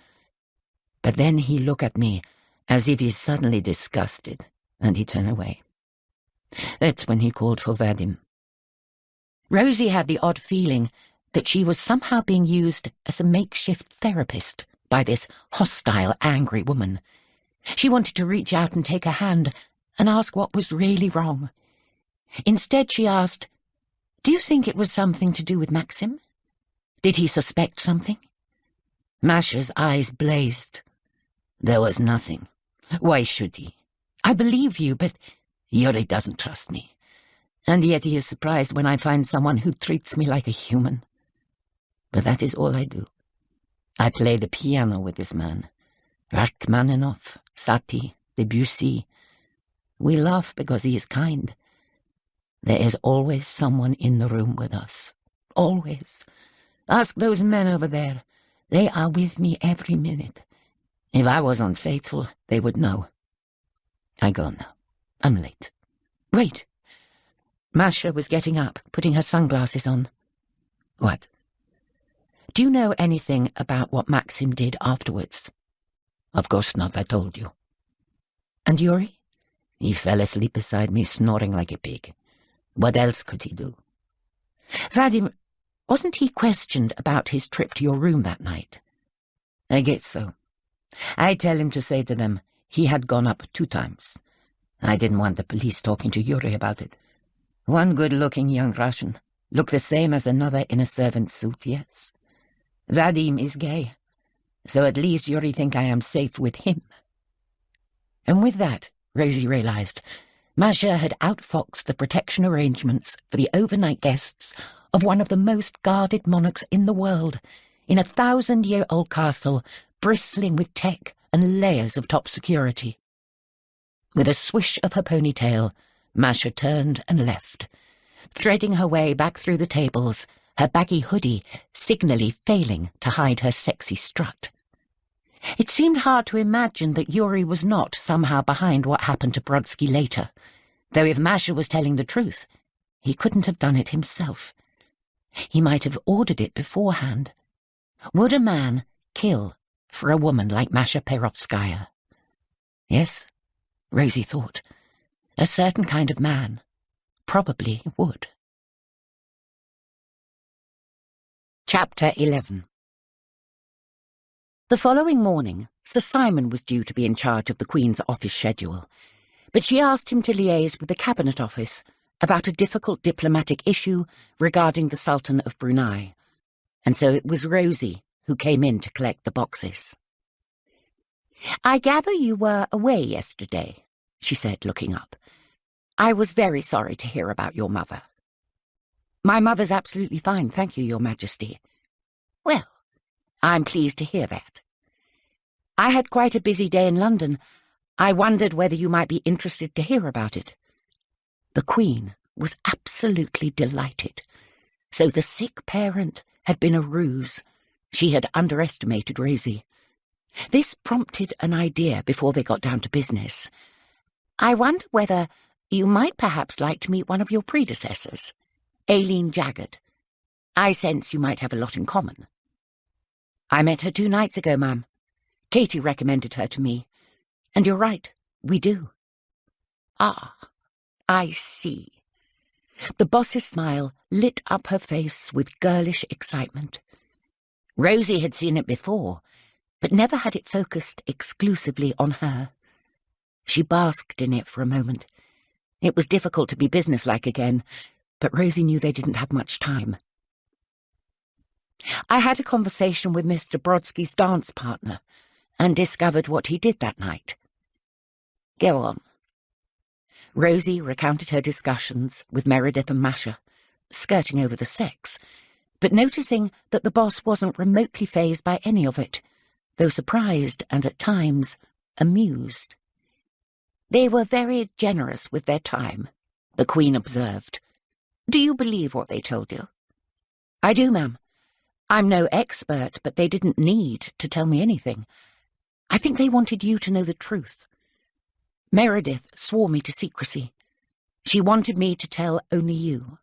But then he looked at me as if he's suddenly disgusted, and he turned away. That's when he called for Vadim. Rozie had the odd feeling that she was somehow being used as a makeshift therapist by this hostile, angry woman. She wanted to reach out and take her hand and ask what was really wrong. Instead, she asked, "Do you think it was something to do with Maxim? Did he suspect something?" Masha's eyes blazed. There was nothing. Why should he? I believe you, but Yuri doesn't trust me. And yet he is surprised when I find someone who treats me like a human. But that is all I do. I play the piano with this man. Rachmaninoff, Satie, Debussy. We laugh because he is kind. There is always someone in the room with us. Always. Ask those men over there. They are with me every minute. If I was unfaithful, they would know. I go now. I'm late. Wait. Masha was getting up, putting her sunglasses on. What? Do you know anything about what Maxim did afterwards? Of course not, I told you. And Yuri? He fell asleep beside me, snoring like a pig. What else could he do? Vadim, wasn't he questioned about his trip to your room that night? I guess so. I tell him to say to them he had gone up 2 times. I didn't want the police talking to Yuri about it. One good-looking young Russian, looked the same as another in a servant's suit, yes. Vadim is gay, so at least Yuri think I am safe with him. And with that, Rozie realized, Masha had outfoxed the protection arrangements for the overnight guests of one of the most guarded monarchs in the world, in a 1,000-year-old castle bristling with tech and layers of top security. With a swish of her ponytail, Masha turned and left, threading her way back through the tables, her baggy hoodie signally failing to hide her sexy strut. It seemed hard to imagine that Yuri was not somehow behind what happened to Brodsky later, though if Masha was telling the truth, he couldn't have done it himself. He might have ordered it beforehand. Would a man kill for a woman like Masha Perovskaya? Yes, Rozie thought. A certain kind of man probably would. Chapter 11. The following morning, Sir Simon was due to be in charge of the Queen's office schedule, but she asked him to liaise with the Cabinet Office about a difficult diplomatic issue regarding the Sultan of Brunei, and so it was Rozie who came in to collect the boxes. "I gather you were away yesterday," she said, looking up. "I was very sorry to hear about your mother." "My mother's absolutely fine, thank you, Your Majesty." "Well, I'm pleased to hear that. I had quite a busy day in London. I wondered whether you might be interested to hear about it." The Queen was absolutely delighted. So the sick parent had been a ruse. She had underestimated Rozie. This prompted an idea before they got down to business. "I wonder whether you might perhaps like to meet one of your predecessors, Aileen Jaggard. I sense you might have a lot in common." "I met her 2 nights ago, ma'am. Katie recommended her to me. And you're right, we do." "Ah, I see." The boss's smile lit up her face with girlish excitement. Rozie had seen it before, but never had it focused exclusively on her. She basked in it for a moment. It was difficult to be businesslike again, but Rozie knew they didn't have much time. "I had a conversation with Mr. Brodsky's dance partner and discovered what he did that night." "Go on." Rozie recounted her discussions with Meredith and Masha, skirting over the sex, but noticing that the boss wasn't remotely fazed by any of it, though surprised and at times amused. "They were very generous with their time," the Queen observed. "Do you believe what they told you?" "I do, ma'am. I'm no expert, but they didn't need to tell me anything. I think they wanted you to know the truth. Meredith swore me to secrecy. She wanted me to tell only you."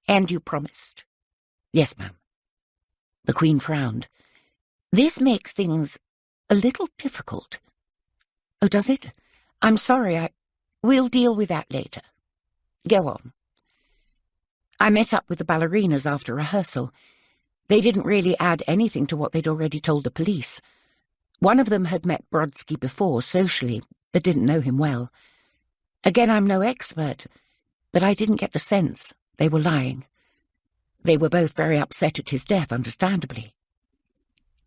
"And you promised?" "Yes, ma'am." The Queen frowned. "This makes things a little difficult." "Oh, does it? I'm sorry, We'll deal with that later. Go on." "I met up with the ballerinas after rehearsal. They didn't really add anything to what they'd already told the police. One of them had met Brodsky before, socially, but didn't know him well. Again, I'm no expert, but I didn't get the sense they were lying. They were both very upset at his death, understandably."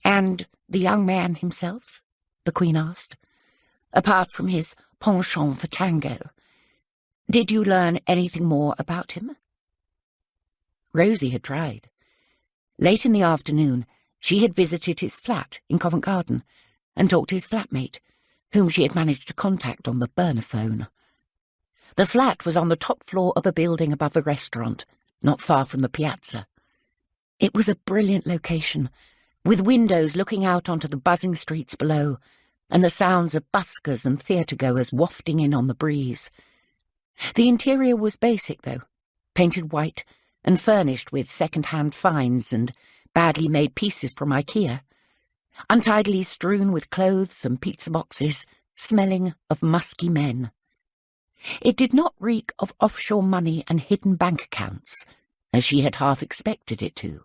"And the young man himself?" the Queen asked. "Apart from his penchant for tango, did you learn anything more about him?" Rozie had tried. Late in the afternoon, she had visited his flat in Covent Garden and talked to his flatmate, whom she had managed to contact on the burner phone. The flat was on the top floor of a building above the restaurant, not far from the piazza. It was a brilliant location, with windows looking out onto the buzzing streets below, and the sounds of buskers and theatre-goers wafting in on the breeze. The interior was basic, though, painted white and furnished with second-hand finds and badly made pieces from IKEA, untidily strewn with clothes and pizza boxes, smelling of musky men. It did not reek of offshore money and hidden bank accounts, as she had half expected it to.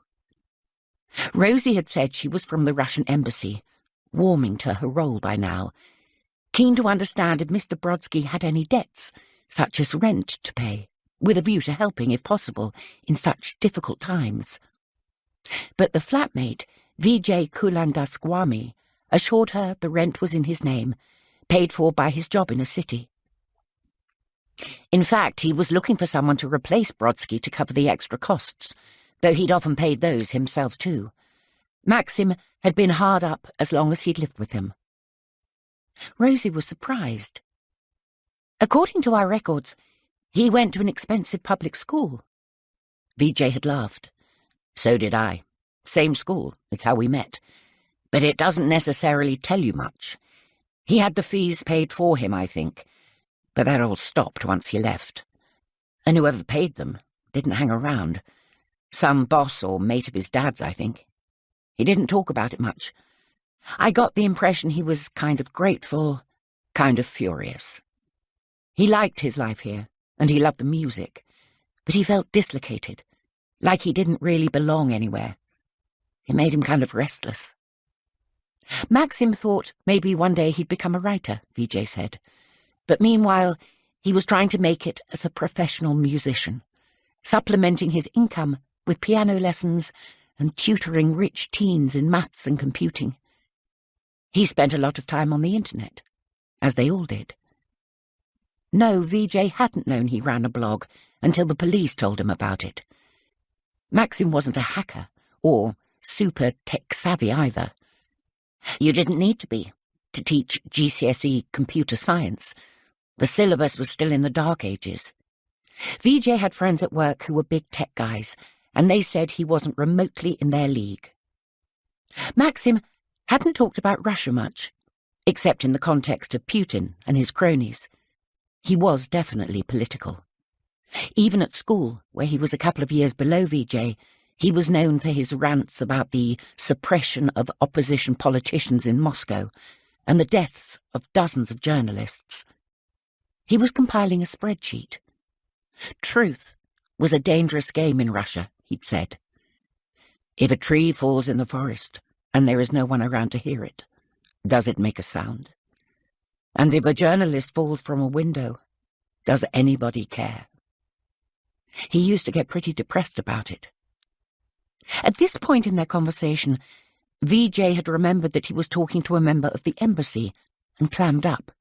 Rozie had said she was from the Russian embassy, warming to her role by now, keen to understand if Mr. Brodsky had any debts, such as rent, to pay, with a view to helping, if possible, in such difficult times. But the flatmate, Vijay Kulandaswamy, assured her the rent was in his name, paid for by his job in the city. In fact, he was looking for someone to replace Brodsky to cover the extra costs, though he'd often paid those himself too. Maxim had been hard up as long as he'd lived with him. Rozie was surprised. "According to our records, he went to an expensive public school." Vijay had laughed. "So did I. Same school. It's how we met. But it doesn't necessarily tell you much. He had the fees paid for him, I think, but that all stopped once he left. And whoever paid them didn't hang around. Some boss or mate of his dad's, I think. He didn't talk about it much. I got the impression he was kind of grateful, kind of furious. He liked his life here, and he loved the music, but he felt dislocated, like he didn't really belong anywhere. It made him kind of restless. Maxim thought maybe one day he'd become a writer, Vijay said, but meanwhile he was trying to make it as a professional musician, supplementing his income with piano lessons and tutoring rich teens in maths and computing. He spent a lot of time on the internet, as they all did. No, Vijay hadn't known he ran a blog until the police told him about it. Maxim wasn't a hacker, or super tech-savvy either. You didn't need to be, to teach GCSE computer science. The syllabus was still in the dark ages. Vijay had friends at work who were big tech guys, and they said he wasn't remotely in their league. Maxim hadn't talked about Russia much, except in the context of Putin and his cronies. He was definitely political. Even at school, where he was a couple of years below Vijay, he was known for his rants about the suppression of opposition politicians in Moscow and the deaths of dozens of journalists. He was compiling a spreadsheet. Truth was a dangerous game in Russia, he'd said. If a tree falls in the forest and there is no one around to hear it, does it make a sound? And if a journalist falls from a window, does anybody care? He used to get pretty depressed about it. At this point in their conversation, Vijay had remembered that he was talking to a member of the embassy and clammed up.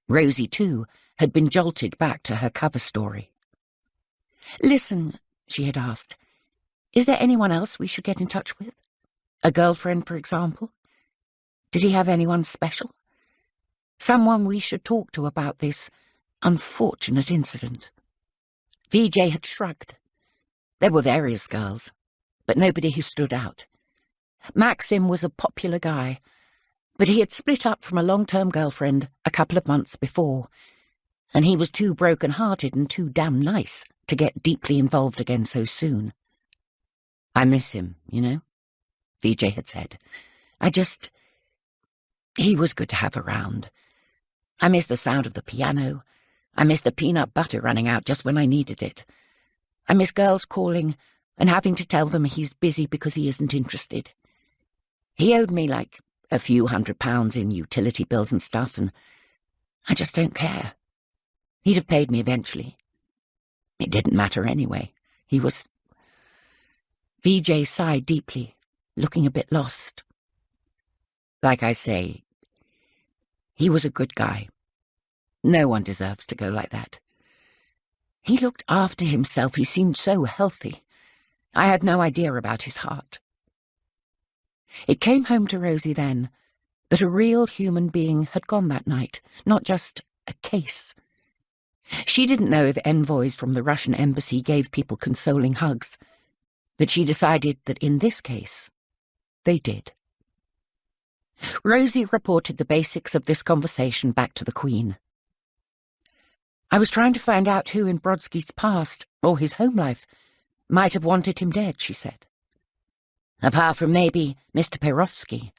Rozie, too, had been jolted back to her cover story. "Listen," she had asked, "is there anyone else we should get in touch with? A girlfriend, for example? Did he have anyone special? Someone we should talk to about this unfortunate incident?" Vijay had shrugged. There were various girls, but nobody who stood out. Maxim was a popular guy, but he had split up from a long-term girlfriend a couple of months before, and he was too broken-hearted and too damn nice to get deeply involved again so soon. "I miss him, you know," Vijay had said. He was good to have around. I miss the sound of the piano. I miss the peanut butter running out just when I needed it. I miss girls calling and having to tell them he's busy because he isn't interested. He owed me like a few £100 in utility bills and stuff, and I just don't care. He'd have paid me eventually. It didn't matter anyway. Vijay sighed deeply, looking a bit lost. Like I say, he was a good guy. No one deserves to go like that. He looked after himself. He seemed so healthy. I had no idea about his heart. It came home to Rozie then that a real human being had gone that night, not just a case. She didn't know if envoys from the Russian embassy gave people consoling hugs, but she decided that in this case, they did. Rozie reported the basics of this conversation back to the Queen. "I was trying to find out who in Brodsky's past, or his home life, might have wanted him dead," she said. "Apart from maybe Mr. Perovsky.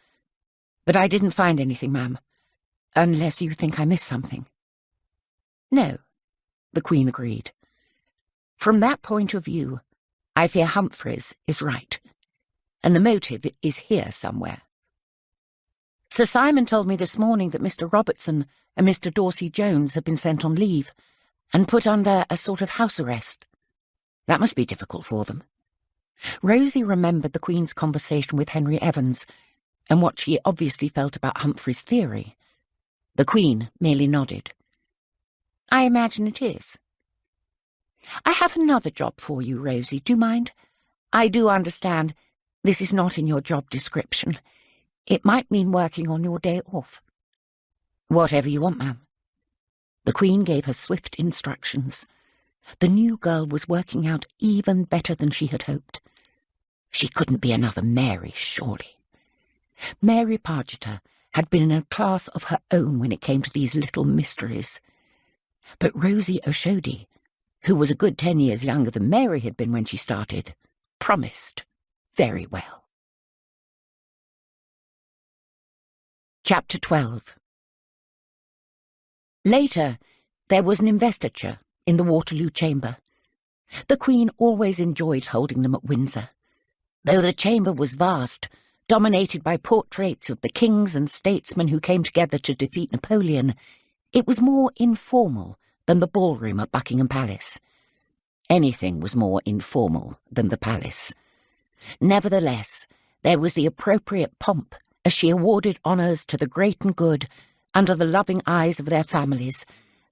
But I didn't find anything, ma'am, unless you think I missed something." "No," the Queen agreed. "From that point of view, I fear Humphreys is right, and the motive is here somewhere. Sir Simon told me this morning that Mr. Robertson and Mr. Dorsey-Jones have been sent on leave and put under a sort of house arrest. That must be difficult for them." Rozie remembered the Queen's conversation with Henry Evans and what she obviously felt about Humphrey's theory. The Queen merely nodded. "I imagine it is. I have another job for you, Rozie. Do you mind? I do understand this is not in your job description. It might mean working on your day off." "Whatever you want, ma'am." The Queen gave her swift instructions. The new girl was working out even better than she had hoped. She couldn't be another Mary, surely. Mary Pargeter had been in a class of her own when it came to these little mysteries. But Rozie Oshodi, who was a good 10 years younger than Mary had been when she started, promised very well. Chapter 12. Later, there was an investiture in the Waterloo Chamber. The Queen always enjoyed holding them at Windsor. Though the chamber was vast, dominated by portraits of the kings and statesmen who came together to defeat Napoleon, it was more informal than the ballroom at Buckingham Palace. Anything was more informal than the palace. Nevertheless, there was the appropriate pomp as she awarded honours to the great and good under the loving eyes of their families,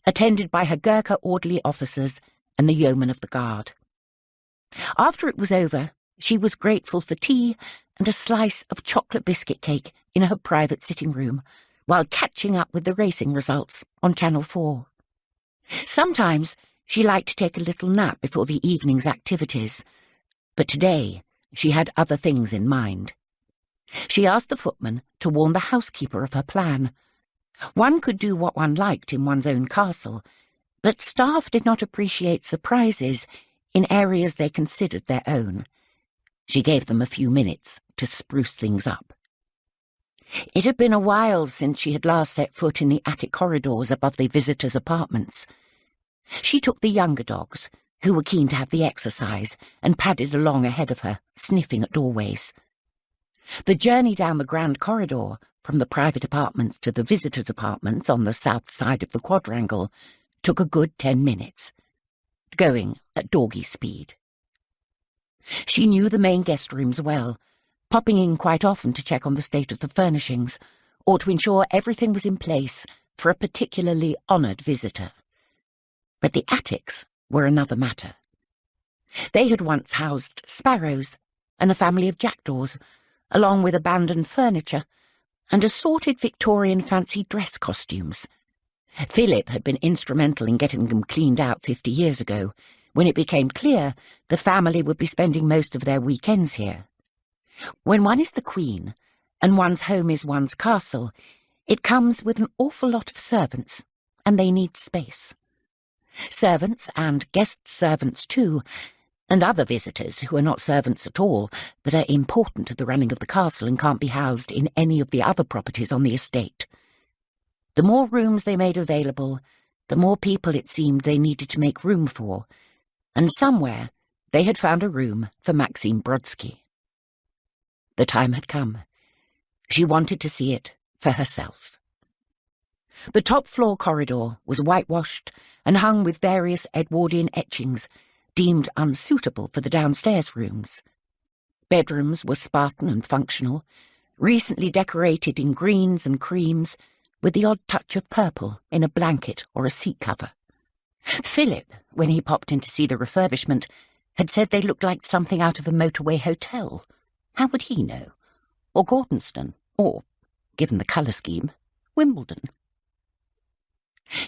attended by her Gurkha orderly officers and the yeomen of the guard. After it was over, she was grateful for tea and a slice of chocolate biscuit cake in her private sitting room, while catching up with the racing results on Channel 4. Sometimes she liked to take a little nap before the evening's activities, but today she had other things in mind. She asked the footman to warn the housekeeper of her plan. One could do what one liked in one's own castle, but staff did not appreciate surprises in areas they considered their own. She gave them a few minutes to spruce things up. It had been a while since she had last set foot in the attic corridors above the visitors' apartments. She took the younger dogs, who were keen to have the exercise, and padded along ahead of her, sniffing at doorways. The journey down the grand corridor, from the private apartments to the visitors' apartments on the south side of the quadrangle, took a good 10 minutes, going at doggy speed. She knew the main guest rooms well, popping in quite often to check on the state of the furnishings, or to ensure everything was in place for a particularly honoured visitor. But the attics were another matter. They had once housed sparrows and a family of jackdaws, along with abandoned furniture and assorted Victorian fancy dress costumes. Philip had been instrumental in getting them cleaned out 50 years ago, when it became clear the family would be spending most of their weekends here. When one is the Queen, and one's home is one's castle, it comes with an awful lot of servants, and they need space. Servants, and guest servants too, and other visitors who are not servants at all, but are important to the running of the castle and can't be housed in any of the other properties on the estate. The more rooms they made available, the more people it seemed they needed to make room for, and somewhere they had found a room for Maxime Brodsky. The time had come. She wanted to see it for herself. The top-floor corridor was whitewashed and hung with various Edwardian etchings, deemed unsuitable for the downstairs rooms. Bedrooms were Spartan and functional, recently decorated in greens and creams, with the odd touch of purple in a blanket or a seat cover. Philip, when he popped in to see the refurbishment, had said they looked like something out of a motorway hotel. How would he know? Or Gordonston, or, given the colour scheme, Wimbledon.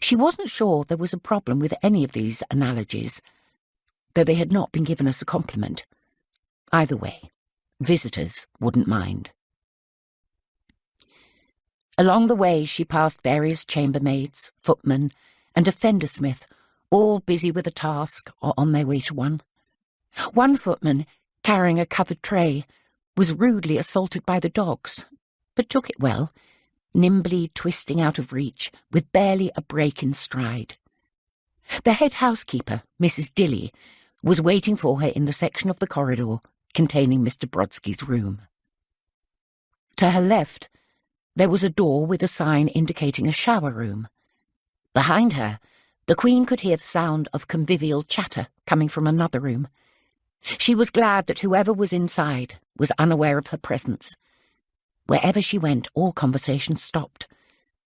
She wasn't sure there was a problem with any of these analogies, though they had not been given as a compliment. Either way, visitors wouldn't mind. Along the way she passed various chambermaids, footmen, and a fendersmith, all busy with a task or on their way to one. One footman, carrying a covered tray, was rudely assaulted by the dogs, but took it well, nimbly twisting out of reach with barely a break in stride. The head housekeeper, Mrs. Dilly, was waiting for her in the section of the corridor containing Mr. Brodsky's room. To her left, there was a door with a sign indicating a shower room. Behind her, the Queen could hear the sound of convivial chatter coming from another room. She was glad that whoever was inside was unaware of her presence. Wherever she went, all conversation stopped,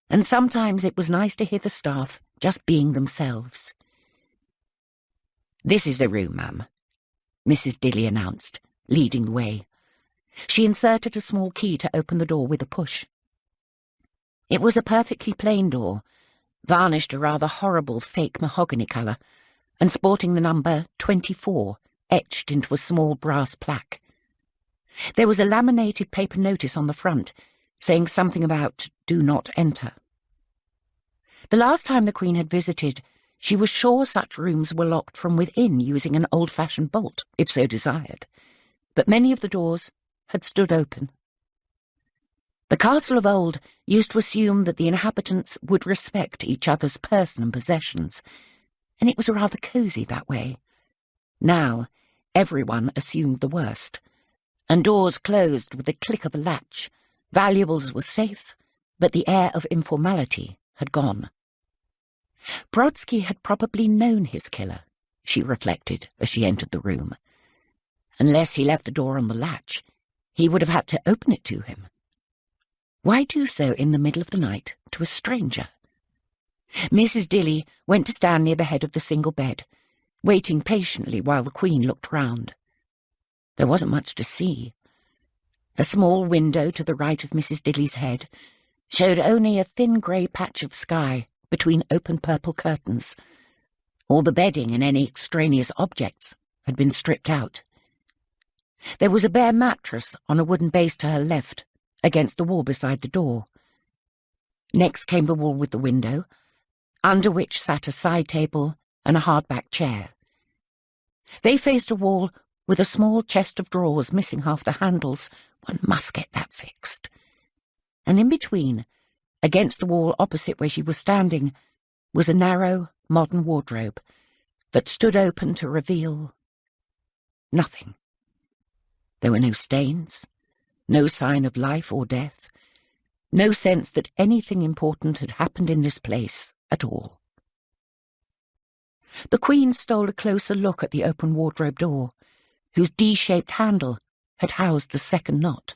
and sometimes it was nice to hear the staff just being themselves. "This is the room, ma'am," Mrs. Dilly announced, leading the way. She inserted a small key to open the door with a push. It was a perfectly plain door, varnished a rather horrible fake mahogany colour, and sporting the number 24 etched into a small brass plaque. There was a laminated paper notice on the front, saying something about "Do not enter." The last time the Queen had visited, she was sure such rooms were locked from within using an old-fashioned bolt, if so desired, but many of the doors had stood open. The castle of old used to assume that the inhabitants would respect each other's person and possessions, and it was rather cosy that way. Now, everyone assumed the worst, and doors closed with the click of a latch. Valuables were safe, but the air of informality had gone. Brodsky had probably known his killer, she reflected as she entered the room. Unless he left the door on the latch, he would have had to open it to him. Why do so in the middle of the night to a stranger? Mrs. Dilly went to stand near the head of the single bed, waiting patiently while the Queen looked round. There wasn't much to see. A small window to the right of Mrs. Dilly's head showed only a thin grey patch of sky between open purple curtains. All the bedding and any extraneous objects had been stripped out. There was a bare mattress on a wooden base to her left, against the wall beside the door. Next came the wall with the window, under which sat a side table and a hardback chair. They faced a wall with a small chest of drawers missing half the handles. One must get that fixed. And in between, against the wall opposite where she was standing, was a narrow, modern wardrobe that stood open to reveal nothing. There were no stains, no sign of life or death, no sense that anything important had happened in this place at all. The Queen stole a closer look at the open wardrobe door, whose D-shaped handle had housed the second knot.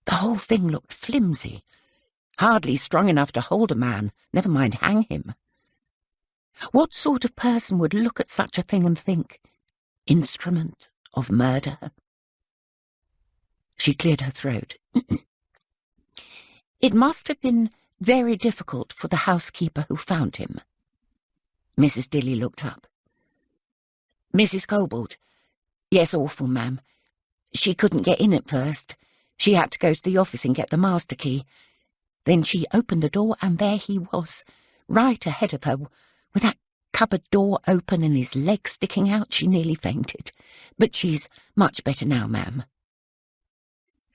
The whole thing looked flimsy, hardly strong enough to hold a man, never mind hang him. What sort of person would look at such a thing and think, instrument of murder? She cleared her throat. It must have been very difficult for the housekeeper who found him. Mrs. Dilly looked up. Mrs. Cobalt. Yes, awful, ma'am. She couldn't get in at first. She had to go to the office and get the master key. Then she opened the door, and there he was, right ahead of her, with that cupboard door open and his legs sticking out. She nearly fainted. But she's much better now, ma'am.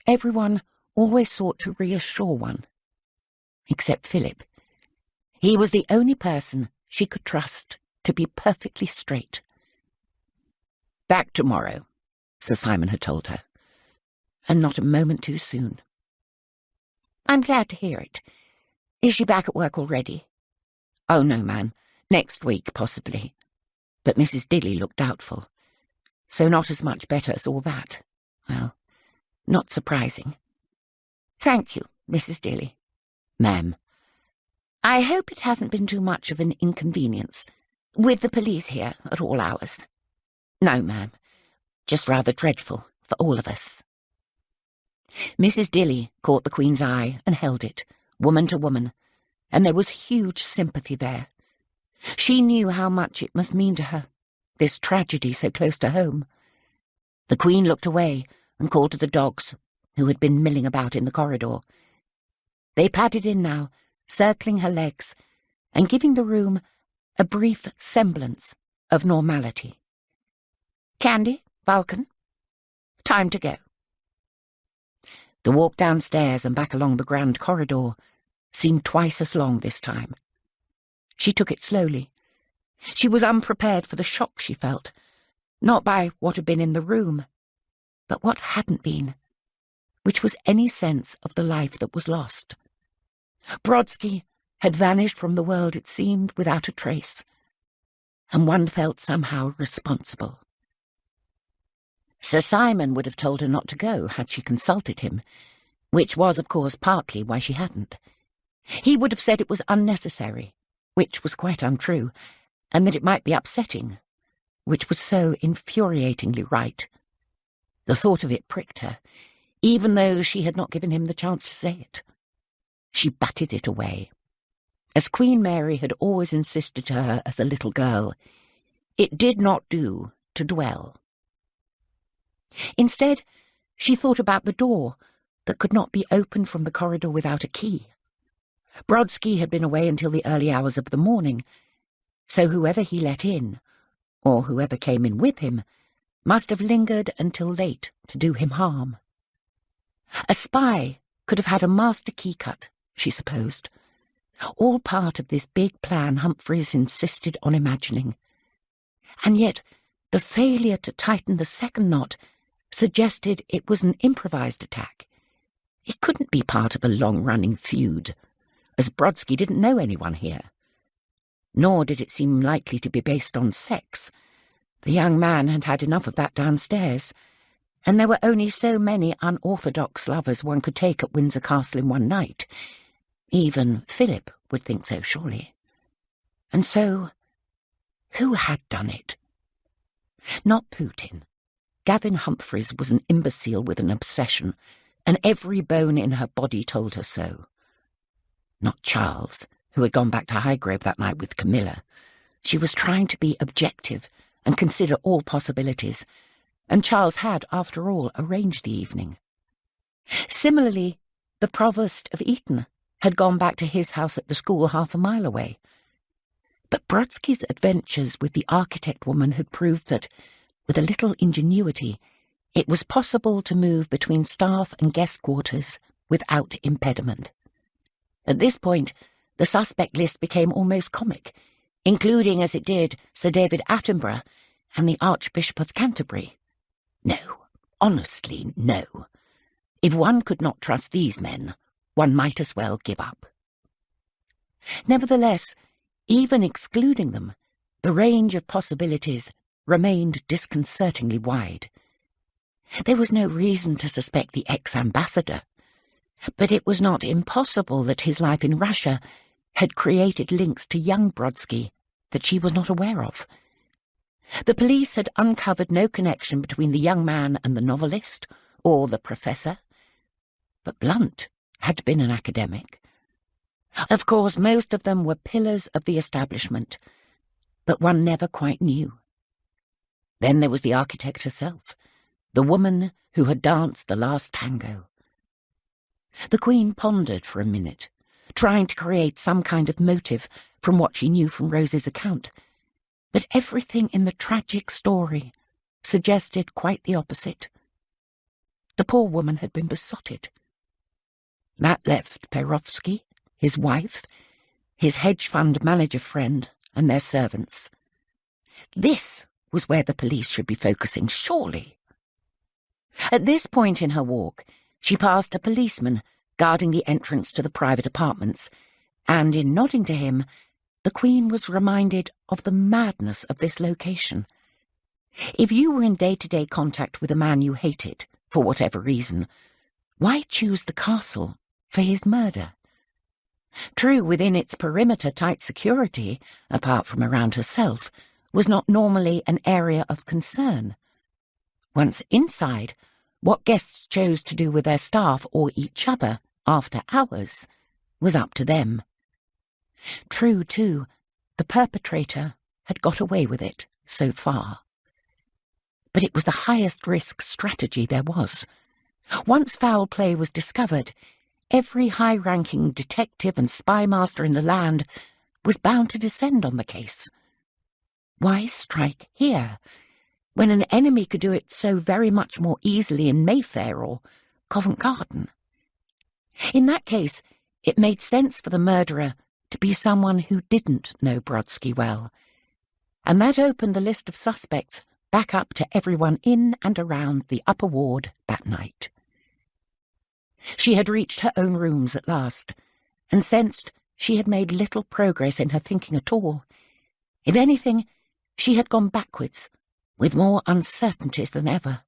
Everyone always sought to reassure one, except Philip. He was the only person she could trust to be perfectly straight. Back tomorrow, Sir Simon had told her, and not a moment too soon. I'm glad to hear it. Is she back at work already? Oh, no, ma'am. Next week, possibly. But Mrs. Dilly looked doubtful. So not as much better as all that. Well, not surprising. Thank you, Mrs. Dilly. Ma'am. I hope it hasn't been too much of an inconvenience, with the police here at all hours. No, ma'am. Just rather dreadful for all of us. Mrs. Dilly caught the Queen's eye and held it, woman to woman, and there was huge sympathy there. She knew how much it must mean to her, this tragedy so close to home. The Queen looked away and called to the dogs, who had been milling about in the corridor. They padded in now, circling her legs, and giving the room a brief semblance of normality. Candy, Vulcan, time to go. The walk downstairs and back along the grand corridor seemed twice as long this time. She took it slowly. She was unprepared for the shock she felt, not by what had been in the room, but what hadn't been, which was any sense of the life that was lost. Brodsky had vanished from the world, it seemed, without a trace, and one felt somehow responsible. Sir Simon would have told her not to go had she consulted him, which was, of course, partly why she hadn't. He would have said it was unnecessary, which was quite untrue, and that it might be upsetting, which was so infuriatingly right. The thought of it pricked her, even though she had not given him the chance to say it. She batted it away. As Queen Mary had always insisted to her as a little girl, it did not do to dwell. Instead, She thought about the door that could not be opened from the corridor without a key. Brodsky had been away until the early hours of the morning, so whoever he let in, or whoever came in with him, must have lingered until late to do him harm. A spy could have had a master key cut, she supposed, all part of this big plan Humphreys insisted on imagining. And yet the failure to tighten the second knot suggested it was an improvised attack. It couldn't be part of a long-running feud, as Brodsky didn't know anyone here. Nor did it seem likely to be based on sex. The young man had had enough of that downstairs, and there were only so many unorthodox lovers one could take at Windsor Castle in one night. Even Philip would think so, surely. And so, who had done it? Not Putin. Gavin Humphreys was an imbecile with an obsession, and every bone in her body told her so. Not Charles, who had gone back to Highgrove that night with Camilla. She was trying to be objective and consider all possibilities, and Charles had, after all, arranged the evening. Similarly, the Provost of Eton had gone back to his house at the school half a mile away. But Brodsky's adventures with the architect woman had proved that, with a little ingenuity, it was possible to move between staff and guest quarters without impediment. At this point, the suspect list became almost comic, including, as it did, Sir David Attenborough and the Archbishop of Canterbury. No, honestly, no. If one could not trust these men, one might as well give up. Nevertheless, even excluding them, the range of possibilities remained disconcertingly wide. There was no reason to suspect the ex-ambassador, but it was not impossible that his life in Russia had created links to young Brodsky that she was not aware of. The police had uncovered no connection between the young man and the novelist, or the professor, but Blunt had been an academic. Of course, most of them were pillars of the establishment, but one never quite knew. Then there was the architect herself, the woman who had danced the last tango. The Queen pondered for a minute, trying to create some kind of motive from what she knew from Rosie's account, but everything in the tragic story suggested quite the opposite. The poor woman had been besotted. That left Perovsky, his wife, his hedge fund manager friend, and their servants. This was where the police should be focusing, surely. At this point in her walk, she passed a policeman guarding the entrance to the private apartments, and in nodding to him, the Queen was reminded of the madness of this location. If you were in day-to-day contact with a man you hated, for whatever reason, why choose the castle for his murder? True, within its perimeter, tight security, apart from around herself, was not normally an area of concern. Once inside, what guests chose to do with their staff or each other after hours was up to them. True, too, the perpetrator had got away with it so far. But it was the highest-risk strategy there was. Once foul play was discovered, every high-ranking detective and spy master in the land was bound to descend on the case. Why strike here, when an enemy could do it so very much more easily in Mayfair or Covent Garden? In that case, it made sense for the murderer to be someone who didn't know Brodsky well, and that opened the list of suspects back up to everyone in and around the upper ward that night. She had reached her own rooms at last, and sensed she had made little progress in her thinking at all. If anything, she had gone backwards, with more uncertainties than ever.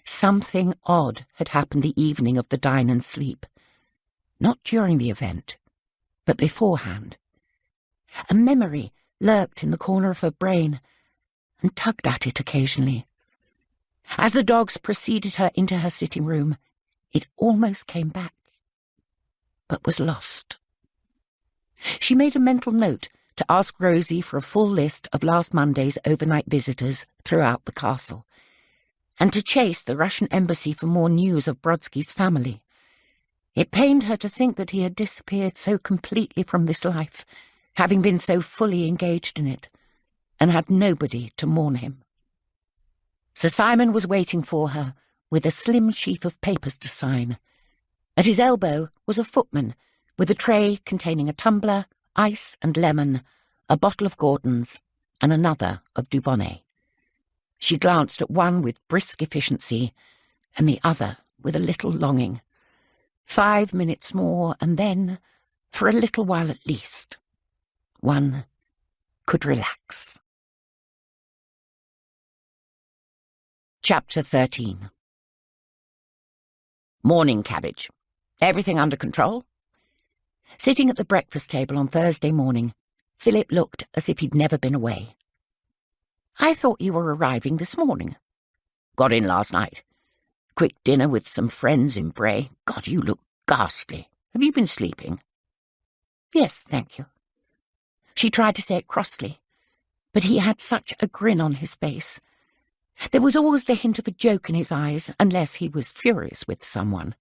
Something odd had happened the evening of the dine and sleep, not during the event, but beforehand. A memory lurked in the corner of her brain and tugged at it occasionally. As the dogs preceded her into her sitting room, it almost came back, but was lost. She made a mental note to ask Rozie for a full list of last Monday's overnight visitors throughout the castle, and to chase the Russian embassy for more news of Brodsky's family. It pained her to think that he had disappeared so completely from this life, having been so fully engaged in it, and had nobody to mourn him. Sir Simon was waiting for her with a slim sheaf of papers to sign. At his elbow was a footman with a tray containing a tumbler, ice and lemon, a bottle of Gordon's, and another of Dubonnet. She glanced at one with brisk efficiency, and the other with a little longing. 5 minutes more, and then, for a little while at least, one could relax. Chapter 13. Morning, Cabbage. Everything under control? Sitting at the breakfast table on Thursday morning, Philip looked as if he'd never been away. I thought you were arriving this morning. Got in last night. Quick dinner with some friends in Bray. God, you look ghastly. Have you been sleeping? Yes, thank you. She tried to say it crossly, but he had such a grin on his face. There was always the hint of a joke in his eyes, unless he was furious with someone.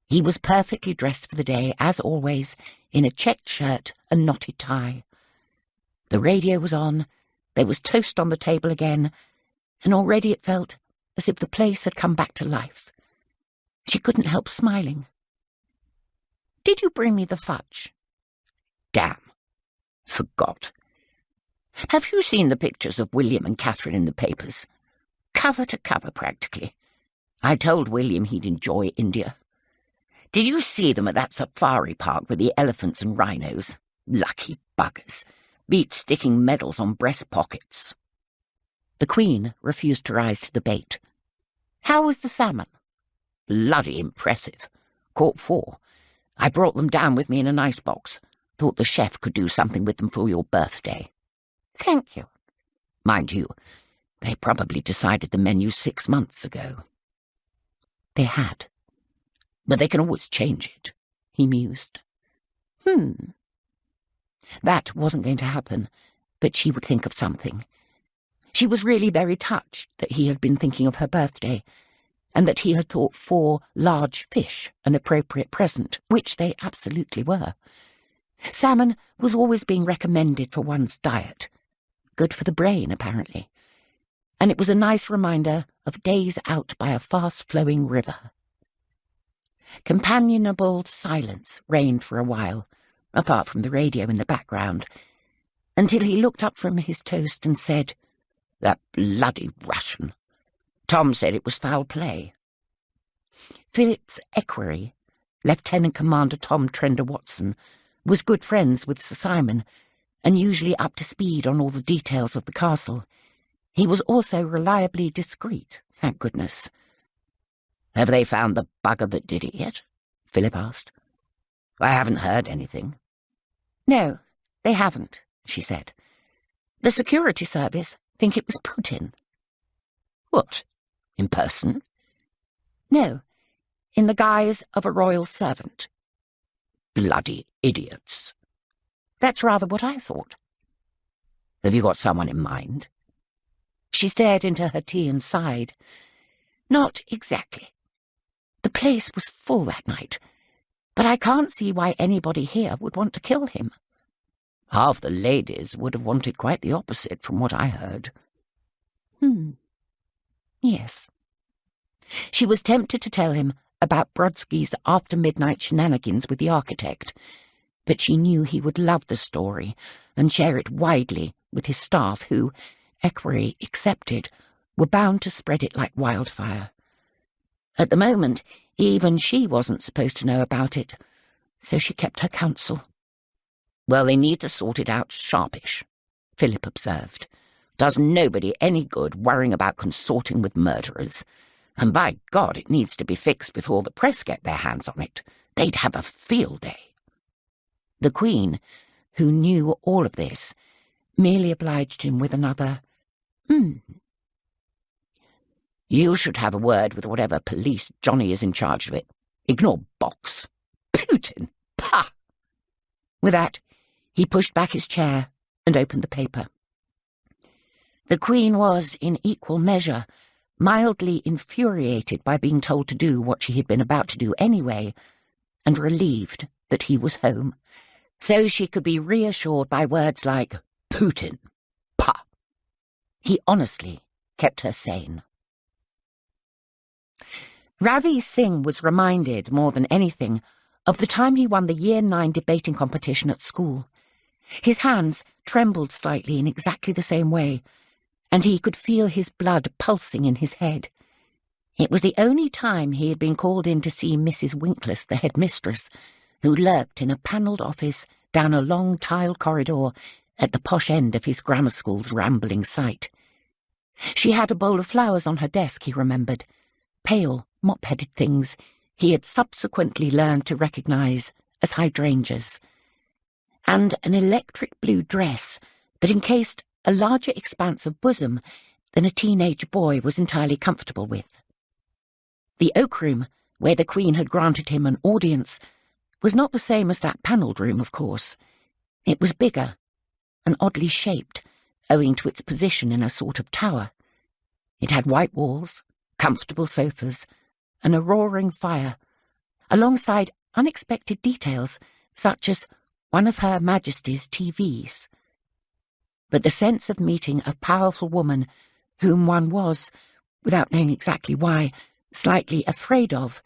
He was perfectly dressed for the day, as always, in a checked shirt and knotted tie. The radio was on, there was toast on the table again, and already it felt as if the place had come back to life. She couldn't help smiling. Did you bring me the fudge? Damn. Forgot. Have you seen the pictures of William and Catherine in the papers? Cover to cover, practically. I told William he'd enjoy India. Did you see them at that safari park with the elephants and rhinos? Lucky buggers. Beat sticking medals on breast pockets. The Queen refused to rise to the bait. How was the salmon? Bloody impressive. Caught 4. I brought them down with me in an icebox. Thought the chef could do something with them for your birthday. Thank you. Mind you, they probably decided the menu 6 months ago. They had. But they can always change it, he mused. That wasn't going to happen, but she would think of something. She was really very touched that he had been thinking of her birthday, and that he had thought 4 large fish an appropriate present, which they absolutely were. Salmon was always being recommended for one's diet. Good for the brain, apparently. And it was a nice reminder of days out by a fast-flowing river. Companionable silence reigned for a while, apart from the radio in the background, until he looked up from his toast and said, That bloody Russian. Tom said it was foul play. Philip's equerry, Lieutenant Commander Tom Trender-Watson, was good friends with Sir Simon, and usually up to speed on all the details of the castle. He was also reliably discreet, thank goodness. Have they found the bugger that did it yet? Philip asked. I haven't heard anything. No, they haven't, she said. The security service think it was Putin. What? In person? No, in the guise of a royal servant. Bloody idiots. That's rather what I thought. Have you got someone in mind? She stared into her tea and sighed. Not exactly. The place was full that night, but I can't see why anybody here would want to kill him. Half the ladies would have wanted quite the opposite from what I heard. Yes. She was tempted to tell him about Brodsky's after-midnight shenanigans with the architect, but she knew he would love the story and share it widely with his staff who, equerry accepted, were bound to spread it like wildfire. At the moment, even she wasn't supposed to know about it, so she kept her counsel. Well, they need to sort it out sharpish, Philip observed. Does nobody any good worrying about consorting with murderers. And by God, it needs to be fixed before the press get their hands on it. They'd have a field day. The Queen, who knew all of this, merely obliged him with another, You should have a word with whatever police Johnny is in charge of it. Ignore Box. Putin! Pah! With that, he pushed back his chair and opened the paper. The Queen was, in equal measure, mildly infuriated by being told to do what she had been about to do anyway, and relieved that he was home, so she could be reassured by words like Putin. Pah! He honestly kept her sane. Ravi Singh was reminded, more than anything, of the time he won the Year 9 debating competition at school. His hands trembled slightly in exactly the same way, and he could feel his blood pulsing in his head. It was the only time he had been called in to see Mrs. Winkless, the headmistress, who lurked in a panelled office down a long tiled corridor at the posh end of his grammar school's rambling site. She had a bowl of flowers on her desk, he remembered, pale, mop-headed things he had subsequently learned to recognise as hydrangeas, and an electric blue dress that encased a larger expanse of bosom than a teenage boy was entirely comfortable with. The oak room, where the Queen had granted him an audience, was not the same as that panelled room, of course. It was bigger and oddly shaped, owing to its position in a sort of tower. It had white walls, comfortable sofas, and a roaring fire, alongside unexpected details such as one of Her Majesty's TVs. But the sense of meeting a powerful woman whom one was, without knowing exactly why, slightly afraid of,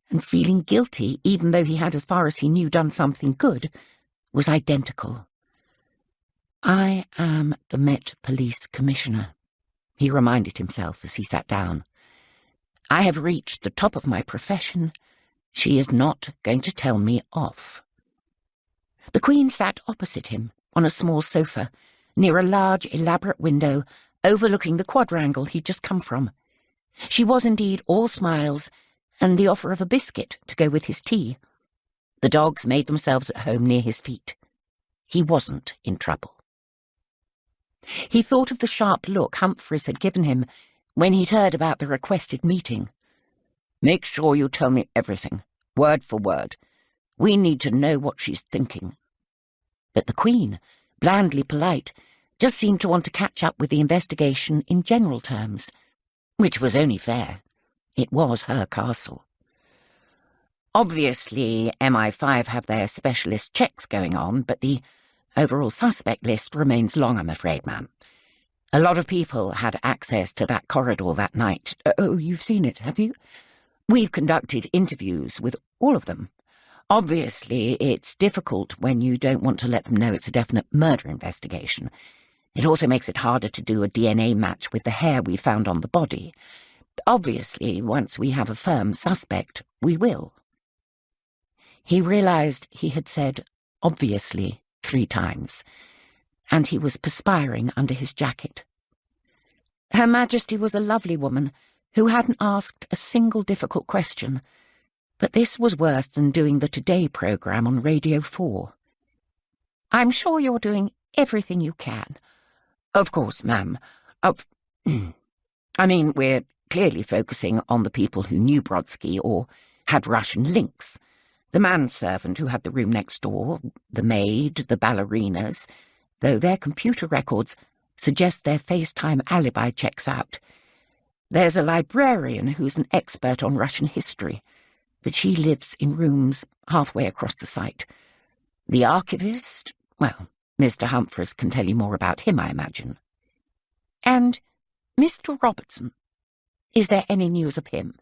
and feeling guilty even though he had, as far as he knew, done something good, was identical. "I am the Met Police Commissioner," he reminded himself as he sat down. "I have reached the top of my profession. She is not going to tell me off." The Queen sat opposite him on a small sofa, near a large, elaborate window overlooking the quadrangle he'd just come from. She was indeed all smiles, and the offer of a biscuit to go with his tea. The dogs made themselves at home near his feet. He wasn't in trouble. He thought of the sharp look Humphreys had given him when he'd heard about the requested meeting. "Make sure you tell me everything, word for word. We need to know what she's thinking." But the Queen, blandly polite, just seemed to want to catch up with the investigation in general terms, which was only fair. It was her castle. "Obviously, MI5 have their specialist checks going on, but the overall suspect list remains long, I'm afraid, ma'am. A lot of people had access to that corridor that night." "Oh, you've seen it, have you?" "We've conducted interviews with all of them. Obviously, it's difficult when you don't want to let them know it's a definite murder investigation. It also makes it harder to do a DNA match with the hair we found on the body. Obviously, once we have a firm suspect, we will." He realised he had said "obviously" 3 times, and he was perspiring under his jacket. Her Majesty was a lovely woman who hadn't asked a single difficult question, but this was worse than doing the Today programme on Radio 4. "I'm sure you're doing everything you can." "Of course, ma'am. I mean, we're clearly focusing on the people who knew Brodsky or had Russian links. The manservant who had the room next door, the maid, the ballerinas, though their computer records suggest their FaceTime alibi checks out. There's a librarian who's an expert on Russian history, but she lives in rooms halfway across the site. The archivist, well, Mr. Humphreys can tell you more about him, I imagine." "And Mr. Robertson, is there any news of him?"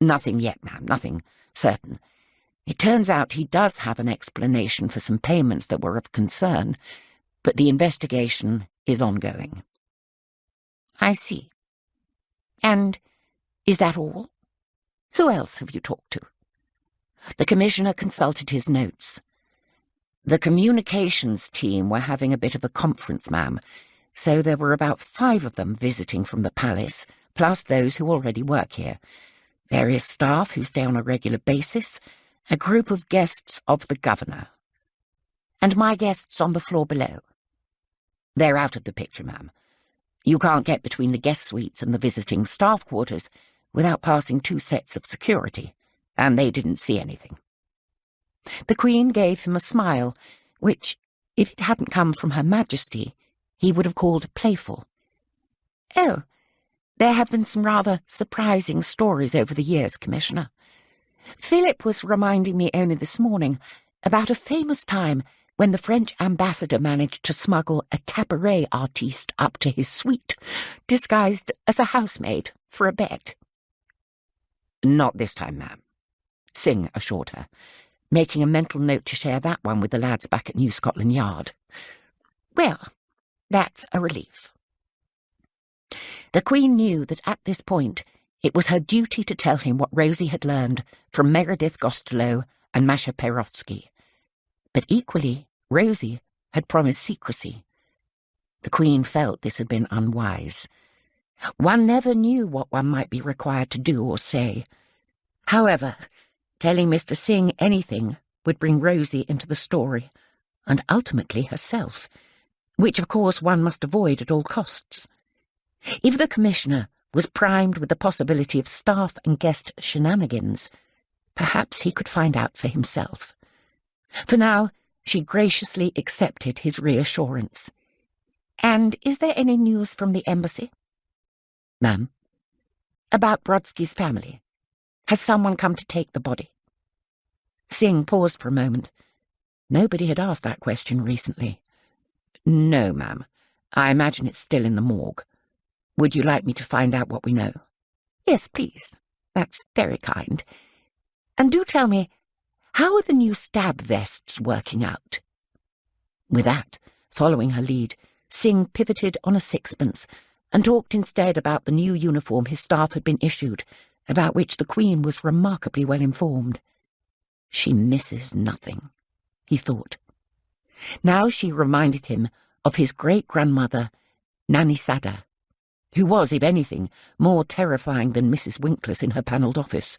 "Nothing yet, ma'am, nothing certain. It turns out he does have an explanation for some payments that were of concern, but the investigation is ongoing." "I see. And is that all? Who else have you talked to?" The Commissioner consulted his notes. "The communications team were having a bit of a conference, ma'am, so there were about 5 of them visiting from the palace, plus those who already work here. Various staff who stay on a regular basis, a group of guests of the governor." "And my guests on the floor below?" "They're out of the picture, ma'am. You can't get between the guest suites and the visiting staff quarters without passing 2 sets of security, and they didn't see anything." The Queen gave him a smile, which, if it hadn't come from Her Majesty, he would have called playful. "Oh, There have been some rather surprising stories over the years, Commissioner. Philip was reminding me only this morning about a famous time when the French ambassador managed to smuggle a cabaret artiste up to his suite, disguised as a housemaid, for a bet. Not this time, ma'am, Singh assured her, making a mental note to share that one with the lads back at New Scotland Yard. Well, that's a relief. The Queen knew that at this point it was her duty to tell him what Rozie had learned from Meredith Gostelow and Masha Perovsky. But equally, Rozie had promised secrecy. The Queen felt this had been unwise. One never knew what one might be required to do or say. However, telling Mr. Singh anything would bring Rozie into the story, and ultimately herself, which of course one must avoid at all costs. If the Commissioner was primed with the possibility of staff and guest shenanigans, perhaps he could find out for himself. For now, she graciously accepted his reassurance. And is there any news from the embassy? Ma'am? About Brodsky's family. Has someone come to take the body? Singh paused for a moment. Nobody had asked that question recently. No, ma'am. I imagine it's still in the morgue. Would you like me to find out what we know? Yes, please. That's very kind. And do tell me, how are the new stab vests working out? With that, following her lead, Singh pivoted on a sixpence and talked instead about the new uniform his staff had been issued, about which the Queen was remarkably well informed. She misses nothing, he thought. Now she reminded him of his great-grandmother, Nani Sada, who was, if anything, more terrifying than Mrs. Winkles in her panelled office.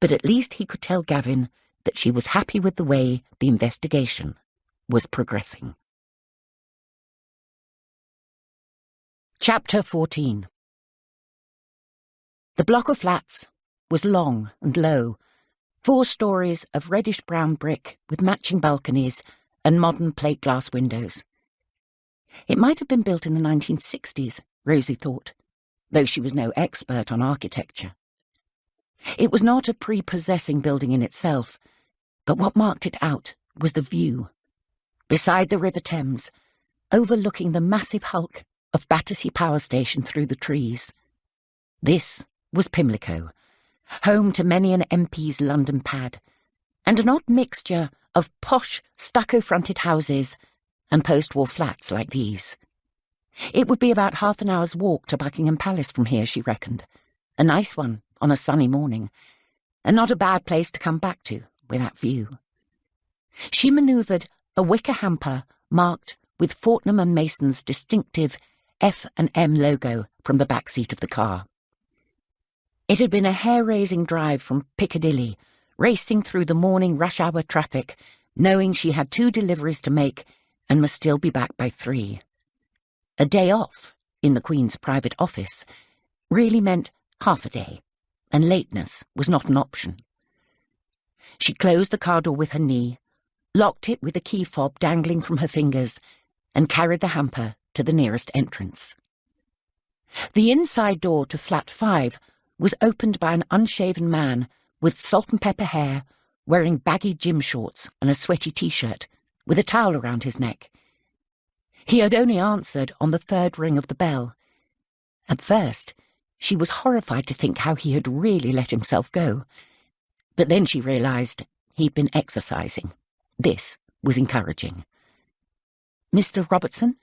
But at least he could tell Gavin that she was happy with the way the investigation was progressing. Chapter 14. The block of flats was long and low, 4 stories of reddish-brown brick with matching balconies and modern plate-glass windows. It might have been built in the 1960s, Rozie thought, though she was no expert on architecture. It was not a prepossessing building in itself, but what marked it out was the view. Beside the River Thames, overlooking the massive hulk of Battersea Power Station through the trees. This was Pimlico, home to many an MP's London pad, and an odd mixture of posh, stucco-fronted houses and post-war flats like these. It would be about half an hour's walk to Buckingham Palace from here, she reckoned. A nice one on a sunny morning, and not a bad place to come back to with that view. She manoeuvred a wicker hamper marked with Fortnum and Mason's distinctive F&M logo from the back seat of the car. It had been a hair-raising drive from Piccadilly, racing through the morning rush-hour traffic, knowing she had 2 deliveries to make and must still be back by 3. A day off in the Queen's private office really meant half a day, and lateness was not an option. She closed the car door with her knee, locked it with a key fob dangling from her fingers, and carried the hamper to the nearest entrance. The inside door to flat 5 was opened by an unshaven man with salt and pepper hair, wearing baggy gym shorts and a sweaty T-shirt, with a towel around his neck. He had only answered on the 3rd ring of the bell. At first, she was horrified to think how he had really let himself go. But then she realised he'd been exercising. This was encouraging. Mr. Robertson?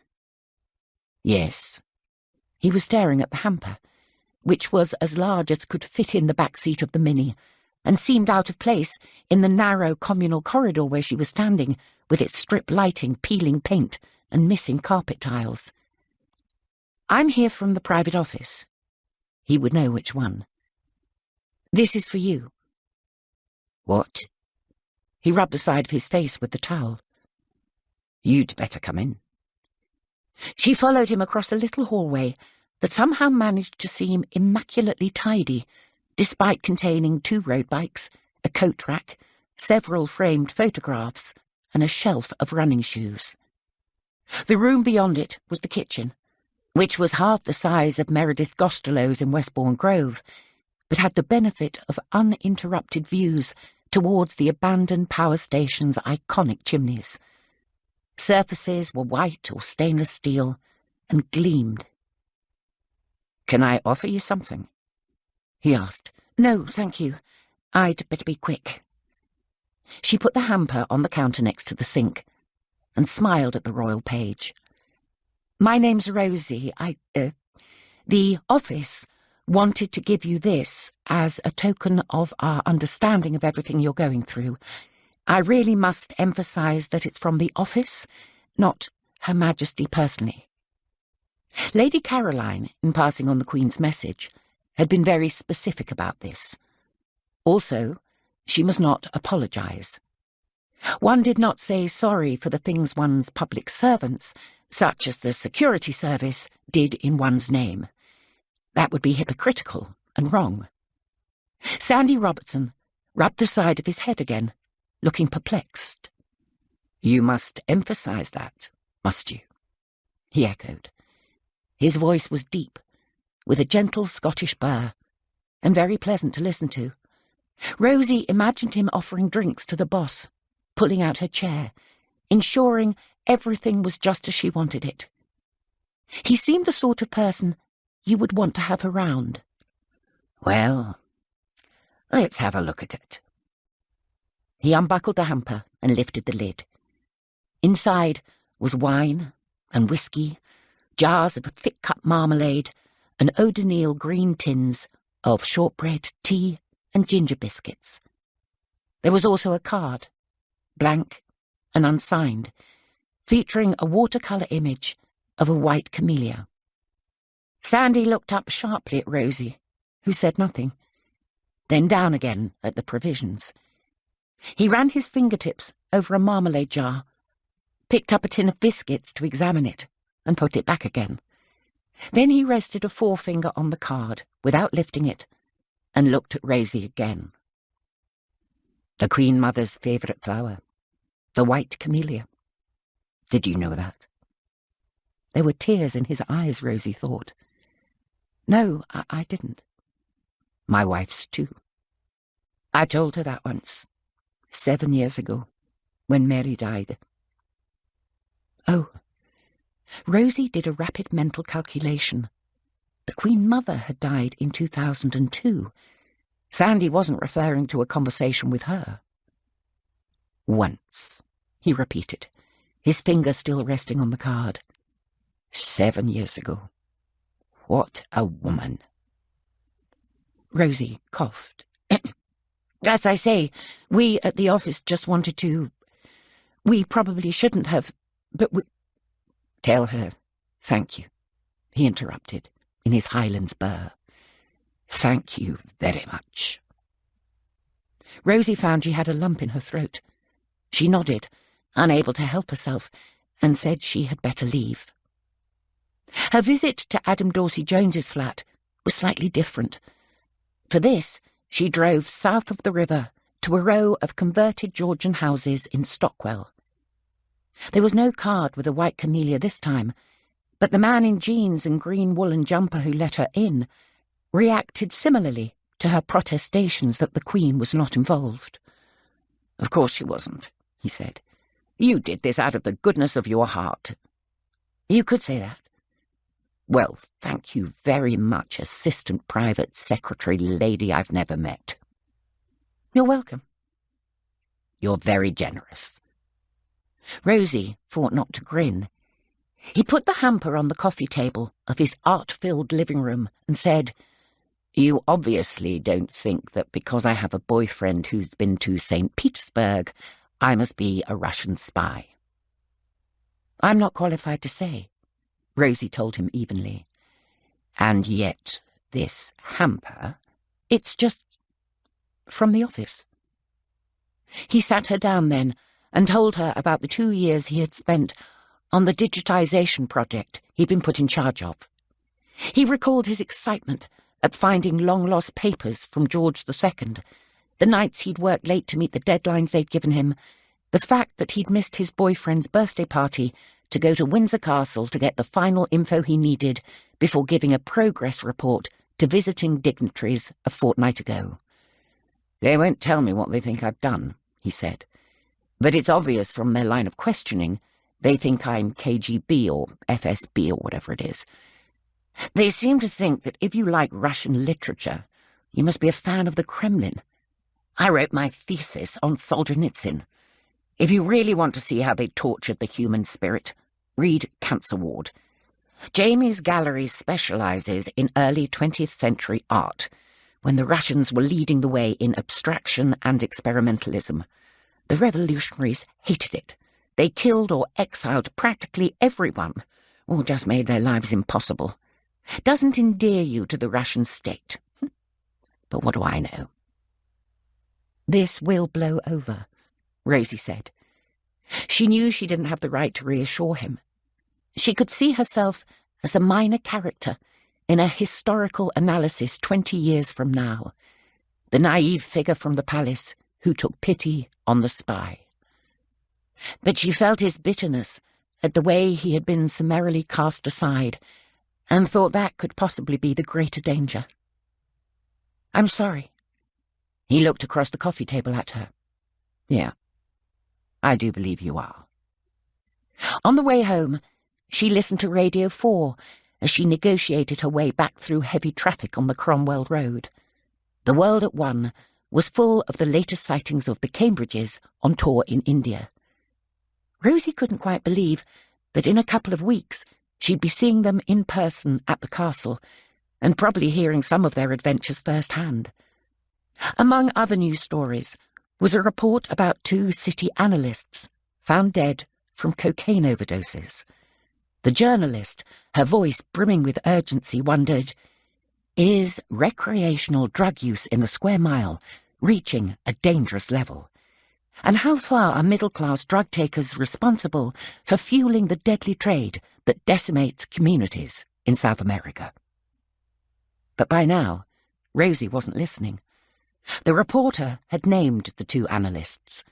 Yes. He was staring at the hamper, which was as large as could fit in the back seat of the Mini, and seemed out of place in the narrow communal corridor where she was standing, with its strip lighting, peeling paint, and missing carpet tiles. I'm here from the private office. He would know which one. This is for you. What? He rubbed the side of his face with the towel. You'd better come in. She followed him across a little hallway that somehow managed to seem immaculately tidy, despite containing 2 road bikes, a coat rack, several framed photographs, and a shelf of running shoes. The room beyond it was the kitchen, which was half the size of Meredith Gostelow's in Westbourne Grove, but had the benefit of uninterrupted views towards the abandoned power station's iconic chimneys. Surfaces were white or stainless steel and gleamed. "Can I offer you something?" he asked. "No, thank you. I'd better be quick." She put the hamper on the counter next to the sink and smiled at the royal page. "My name's Rozie. The office wanted to give you this as a token of our understanding of everything you're going through. I really must emphasize that it's from the office, not Her Majesty personally." Lady Caroline, in passing on the Queen's message, had been very specific about this. Also, she must not apologize. One did not say sorry for the things one's public servants, such as the security service, did in one's name. That would be hypocritical and wrong. Sandy Robertson rubbed the side of his head again, looking perplexed. "You must emphasize that, must you?" he echoed. His voice was deep, with a gentle Scottish burr, and very pleasant to listen to. Rozie imagined him offering drinks to the boss, pulling out her chair, ensuring everything was just as she wanted it. He seemed the sort of person you would want to have around. "Well, let's have a look at it." He unbuckled the hamper and lifted the lid. Inside was wine and whiskey, jars of thick-cut marmalade, and eau de Nil green tins of shortbread, tea, and ginger biscuits. There was also a card, blank and unsigned, featuring a watercolour image of a white camellia. Sandy looked up sharply at Rozie, who said nothing, then down again at the provisions. He ran his fingertips over a marmalade jar, picked up a tin of biscuits to examine it, and put it back again. Then he rested a forefinger on the card, without lifting it, and looked at Rozie again. "The Queen Mother's favourite flower, the white camellia. Did you know that?" There were tears in his eyes, Rozie thought. "No, I didn't." "My wife's too. I told her that once, 7 years ago, when Mary died." Oh. Rozie did a rapid mental calculation. The Queen Mother had died in 2002. Sandy wasn't referring to a conversation with her. "Once," he repeated, his finger still resting on the card. 7 years ago. What a woman." Rozie coughed. "As I say, we at the office just wanted to... We probably shouldn't have, but we..." "Tell her, thank you," he interrupted, in his Highlands burr. "Thank you very much." Rozie found she had a lump in her throat. She nodded, unable to help herself, and said she had better leave. Her visit to Adam Dorsey-Jones's flat was slightly different. For this, she drove south of the river to a row of converted Georgian houses in Stockwell. There was no card with a white camellia this time, but the man in jeans and green woolen jumper who let her in reacted similarly to her protestations that the Queen was not involved. "Of course she wasn't," he said. "You did this out of the goodness of your heart." "You could say that." "Well, thank you very much, Assistant Private Secretary Lady I've never met." "You're welcome." "You're very generous." Rozie fought not to grin. He put the hamper on the coffee table of his art-filled living room and said, "You obviously don't think that because I have a boyfriend who's been to St. Petersburg, I must be a Russian spy." "I'm not qualified to say," Rozie told him evenly. "And yet this hamper..." "It's just from the office." He sat her down then and told her about the 2 years he had spent on the digitization project he'd been put in charge of. He recalled his excitement at finding long-lost papers from George II, the nights he'd worked late to meet the deadlines they'd given him, the fact that he'd missed his boyfriend's birthday party to go to Windsor Castle to get the final info he needed before giving a progress report to visiting dignitaries a fortnight ago. "They won't tell me what they think I've done," he said. "But it's obvious from their line of questioning they think I'm KGB or FSB or whatever it is. They seem to think that if you like Russian literature, you must be a fan of the Kremlin. I wrote my thesis on Solzhenitsyn. If you really want to see how they tortured the human spirit, read Cancer Ward. Jamie's gallery specializes in early 20th century art, when the Russians were leading the way in abstraction and experimentalism. The revolutionaries hated it. They killed or exiled practically everyone, or just made their lives impossible. Doesn't endear you to the Russian state. But what do I know?" "This will blow over," Rozie said. She knew she didn't have the right to reassure him. She could see herself as a minor character in a historical analysis 20 years from now, the naive figure from the palace who took pity on the spy. But she felt his bitterness at the way he had been summarily cast aside, and thought that could possibly be the greater danger. "I'm sorry." He looked across the coffee table at her. "Yeah, I do believe you are." On the way home, she listened to Radio 4 as she negotiated her way back through heavy traffic on the Cromwell Road. The World at One was full of the latest sightings of the Cambridges on tour in India. Rozie couldn't quite believe that in a couple of weeks she'd be seeing them in person at the castle, and probably hearing some of their adventures firsthand. Among other news stories was a report about 2 city analysts found dead from cocaine overdoses. The journalist, her voice brimming with urgency, wondered, is recreational drug use in the square mile reaching a dangerous level? And how far are middle-class drug takers responsible for fueling the deadly trade that decimates communities in South America? But by now, Rozie wasn't listening. The reporter had named the 2 analysts.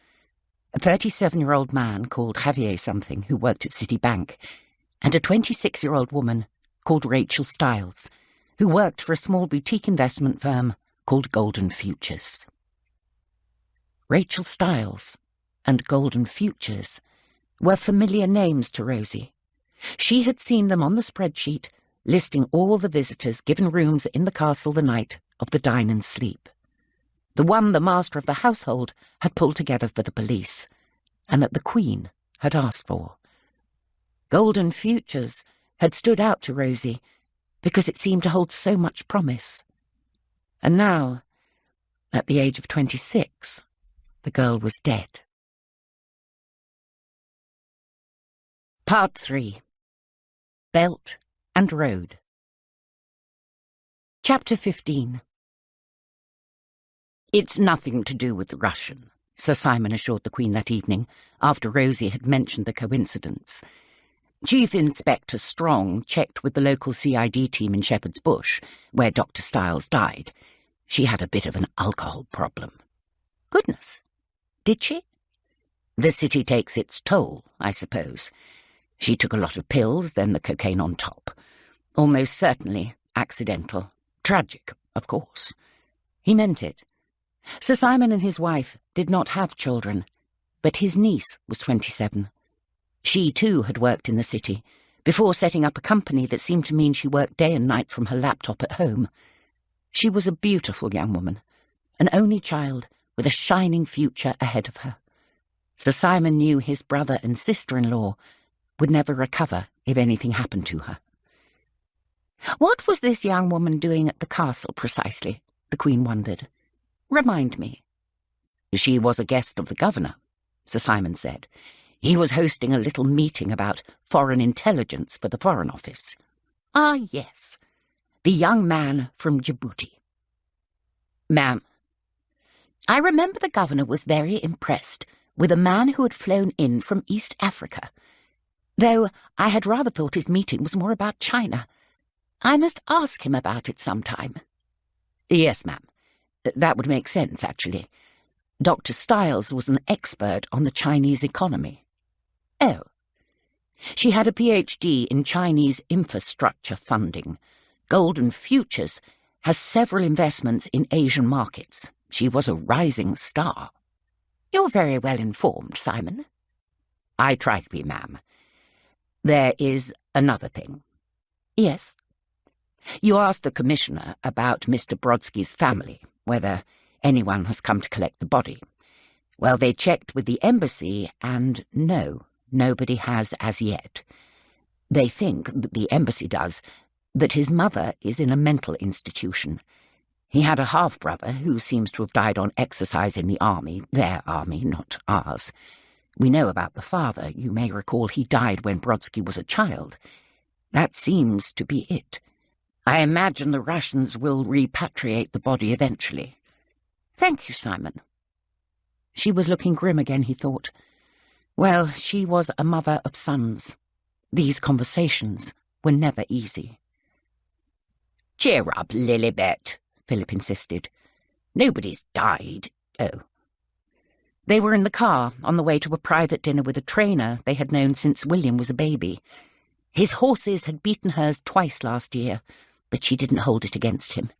A 37-year-old man called Javier something who worked at Citibank, and a 26-year-old woman called Rachel Stiles, who worked for a small boutique investment firm called Golden Futures. Rachel Stiles and Golden Futures were familiar names to Rozie. She had seen them on the spreadsheet listing all the visitors given rooms in the castle the night of the dine and sleep. The one the master of the household had pulled together for the police, and that the Queen had asked for. Golden Futures had stood out to Rozie because it seemed to hold so much promise. And now, at the age of 26, the girl was dead. Part 3. Belt and Road. Chapter 15. "It's nothing to do with the Russian," Sir Simon assured the Queen that evening, after Rozie had mentioned the coincidence. Chief Inspector Strong checked with the local CID team in Shepherd's Bush, where Dr. Stiles died. She had a bit of an alcohol problem. Goodness. Did she? The city takes its toll, I suppose. She took a lot of pills, then the cocaine on top. Almost certainly accidental. Tragic, of course. He meant it. Sir Simon and his wife did not have children, but his niece was 27. She, too, had worked in the city, before setting up a company that seemed to mean she worked day and night from her laptop at home. She was a beautiful young woman, an only child with a shining future ahead of her. Sir Simon knew his brother and sister-in-law would never recover if anything happened to her. What was this young woman doing at the castle, precisely? The Queen wondered. Remind me. She was a guest of the governor, Sir Simon said. He was hosting a little meeting about foreign intelligence for the Foreign Office. Ah, yes, the young man from Djibouti. Ma'am, I remember the governor was very impressed with a man who had flown in from East Africa, though I had rather thought his meeting was more about China. I must ask him about it sometime. Yes, ma'am. That would make sense, actually. Dr. Stiles was an expert on the Chinese economy. Oh. She had a PhD in Chinese infrastructure funding. Golden Futures has several investments in Asian markets. She was a rising star. You're very well informed, Simon. I try to be, ma'am. There is another thing. Yes? You asked the commissioner about Mr. Brodsky's family, whether anyone has come to collect the body. Well, they checked with the embassy, and no, nobody has as yet. They think, that the embassy does, that his mother is in a mental institution. He had a half-brother who seems to have died on exercise in the army, their army, not ours. We know about the father. You may recall he died when Brodsky was a child. That seems to be it. I imagine the Russians will repatriate the body eventually. Thank you, Simon. She was looking grim again, he thought. Well, she was a mother of sons. These conversations were never easy. Cheer up, Lilibet, Philip insisted. Nobody's died. Oh. They were in the car, on the way to a private dinner with a trainer they had known since William was a baby. His horses had beaten hers twice last year, but she didn't hold it against him.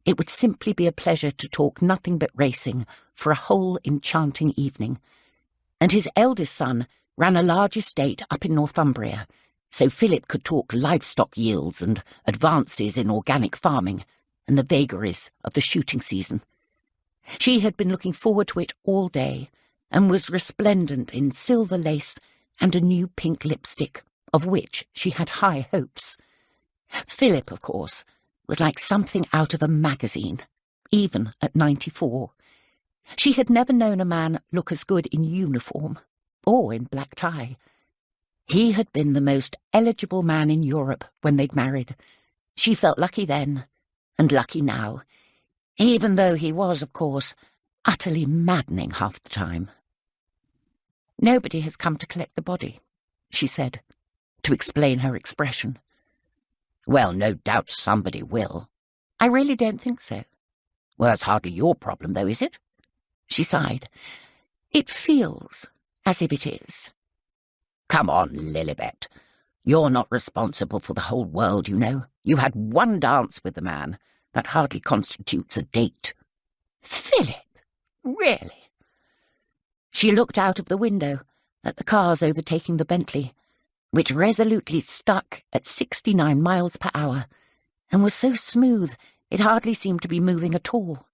It would simply be a pleasure to talk nothing but racing for a whole enchanting evening. And his eldest son ran a large estate up in Northumbria, so Philip could talk livestock yields and advances in organic farming and the vagaries of the shooting season. She had been looking forward to it all day and was resplendent in silver lace and a new pink lipstick, of which she had high hopes. Philip, of course, was like something out of a magazine, even at 94. She had never known a man look as good in uniform, or in black tie. He had been the most eligible man in Europe when they'd married. She felt lucky then, and lucky now, even though he was, of course, utterly maddening half the time. Nobody has come to collect the body, she said, to explain her expression. Well, no doubt somebody will. I really don't think so. Well, it's hardly your problem, though, is it? She sighed. It feels as if it is. Come on, Lilibet. You're not responsible for the whole world, you know. You had one dance with the man. That hardly constitutes a date. Philip, really? She looked out of the window at the cars overtaking the Bentley, which resolutely stuck at 69 miles per hour, and was so smooth it hardly seemed to be moving at all.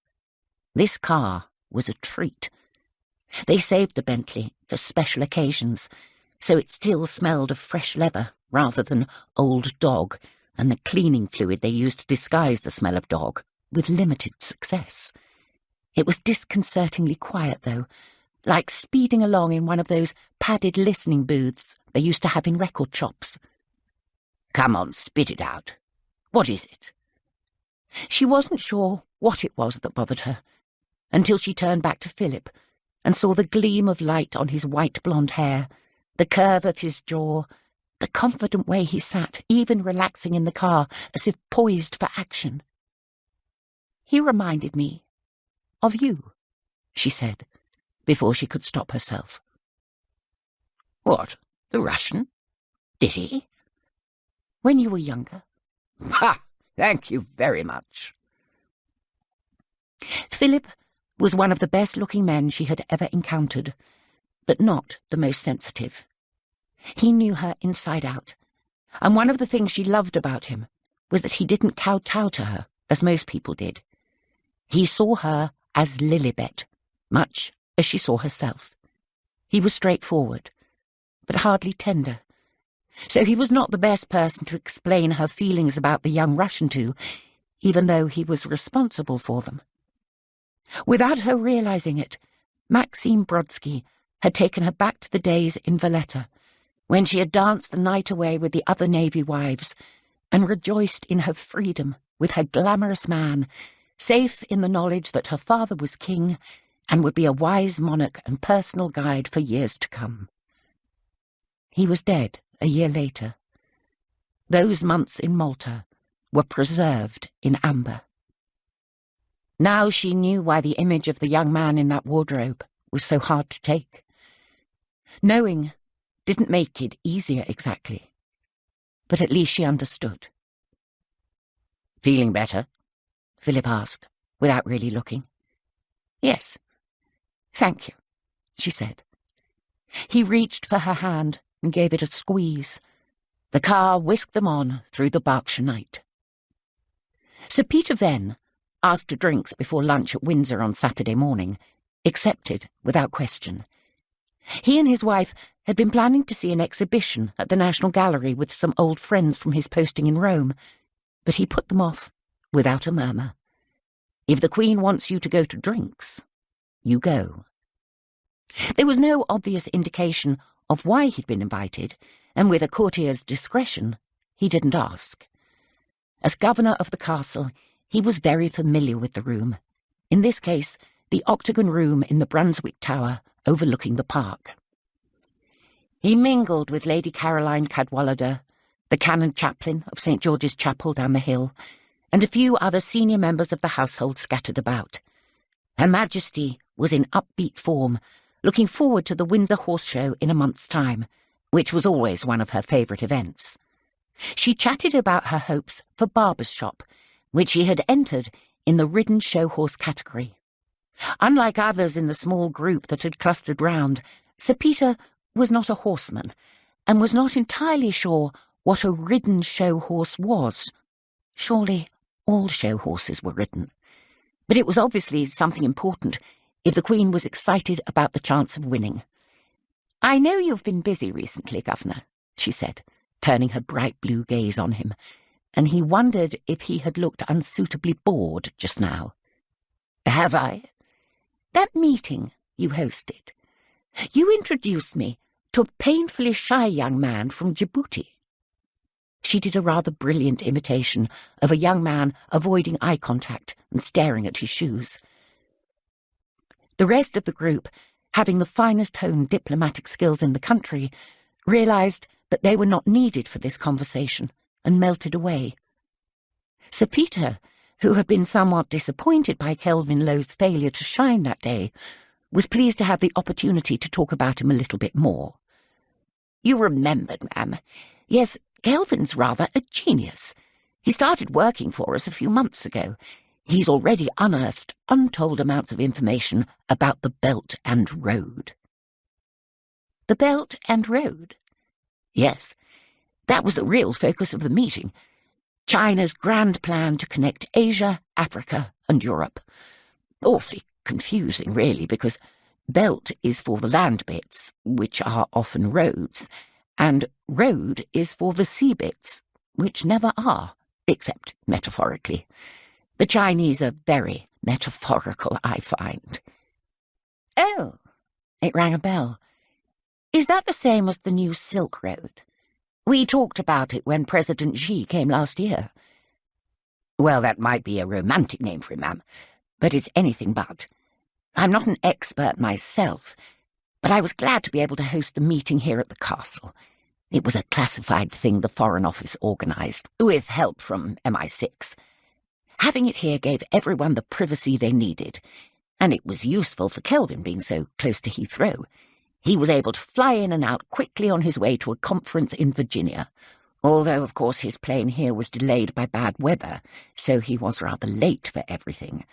This car was a treat. They saved the Bentley for special occasions, so it still smelled of fresh leather rather than old dog, and the cleaning fluid they used to disguise the smell of dog, with limited success. It was disconcertingly quiet, though, like speeding along in one of those padded listening booths they used to have in record shops. Come on, spit it out. What is it? She wasn't sure what it was that bothered her, until she turned back to Philip and saw the gleam of light on his white blonde hair, the curve of his jaw, the confident way he sat, even relaxing in the car as if poised for action. He reminded me of you, she said, before she could stop herself. What, the Russian? Did he? When you were younger. Ha! Thank you very much. Philip was one of the best-looking men she had ever encountered, but not the most sensitive. He knew her inside out, and one of the things she loved about him was that he didn't kowtow to her, as most people did. He saw her as Lilibet, much as she saw herself. He was straightforward, but hardly tender, so he was not the best person to explain her feelings about the young Russian to, even though he was responsible for them. Without her realizing it, Maxime Brodsky had taken her back to the days in Valletta, when she had danced the night away with the other Navy wives and rejoiced in her freedom with her glamorous man, safe in the knowledge that her father was king and would be a wise monarch and personal guide for years to come. He was dead a year later. Those months in Malta were preserved in amber. Now she knew why the image of the young man in that wardrobe was so hard to take. Knowing didn't make it easier exactly. But at least she understood. "Feeling better?" Philip asked, without really looking. "Yes, thank you," she said. He reached for her hand and gave it a squeeze. The car whisked them on through the Berkshire night. Sir Peter Venn, asked to drinks before lunch at Windsor on Saturday morning, accepted without question. He and his wife had been planning to see an exhibition at the National Gallery with some old friends from his posting in Rome, but he put them off without a murmur. If the Queen wants you to go to drinks, you go. There was no obvious indication of why he'd been invited, and with a courtier's discretion, he didn't ask. As governor of the castle, he was very familiar with the room. In this case, the octagon room in the Brunswick Tower overlooking the park. He mingled with Lady Caroline Cadwallader, the canon chaplain of St. George's Chapel down the hill, and a few other senior members of the household scattered about. Her Majesty was in upbeat form, looking forward to the Windsor Horse Show in a month's time, which was always one of her favourite events. She chatted about her hopes for Barber's Shop, which she had entered in the ridden show horse category. Unlike others in the small group that had clustered round, Sir Peter was not a horseman, and was not entirely sure what a ridden show horse was. Surely all show horses were ridden. But it was obviously something important if the Queen was excited about the chance of winning. "I know you've been busy recently, Governor," she said, turning her bright blue gaze on him, and he wondered if he had looked unsuitably bored just now. "Have I?" "That meeting you hosted. You introduced me to a painfully shy young man from Djibouti." She did a rather brilliant imitation of a young man avoiding eye contact and staring at his shoes. The rest of the group, having the finest honed diplomatic skills in the country, realised that they were not needed for this conversation and melted away. Sir Peter, who had been somewhat disappointed by Kelvin Lowe's failure to shine that day, was pleased to have the opportunity to talk about him a little bit more. "You remembered, ma'am. Yes, Kelvin's rather a genius. He started working for us a few months ago. He's already unearthed untold amounts of information about the Belt and Road." "The Belt and Road?" "Yes, that was the real focus of the meeting. China's grand plan to connect Asia, Africa, and Europe. Awfully confusing, really, because Belt is for the land bits, which are often roads, and Road is for the sea bits, which never are, except metaphorically. The Chinese are very metaphorical, I find." "Oh," it rang a bell. "Is that the same as the new Silk Road? We talked about it when President Xi came last year." "Well, that might be a romantic name for him, ma'am, but it's anything but. I'm not an expert myself, but I was glad to be able to host the meeting here at the castle. It was a classified thing the Foreign Office organised, with help from MI6. Having it here gave everyone the privacy they needed, and it was useful for Kelvin being so close to Heathrow. He was able to fly in and out quickly on his way to a conference in Virginia, although, of course, his plane here was delayed by bad weather, so he was rather late for everything.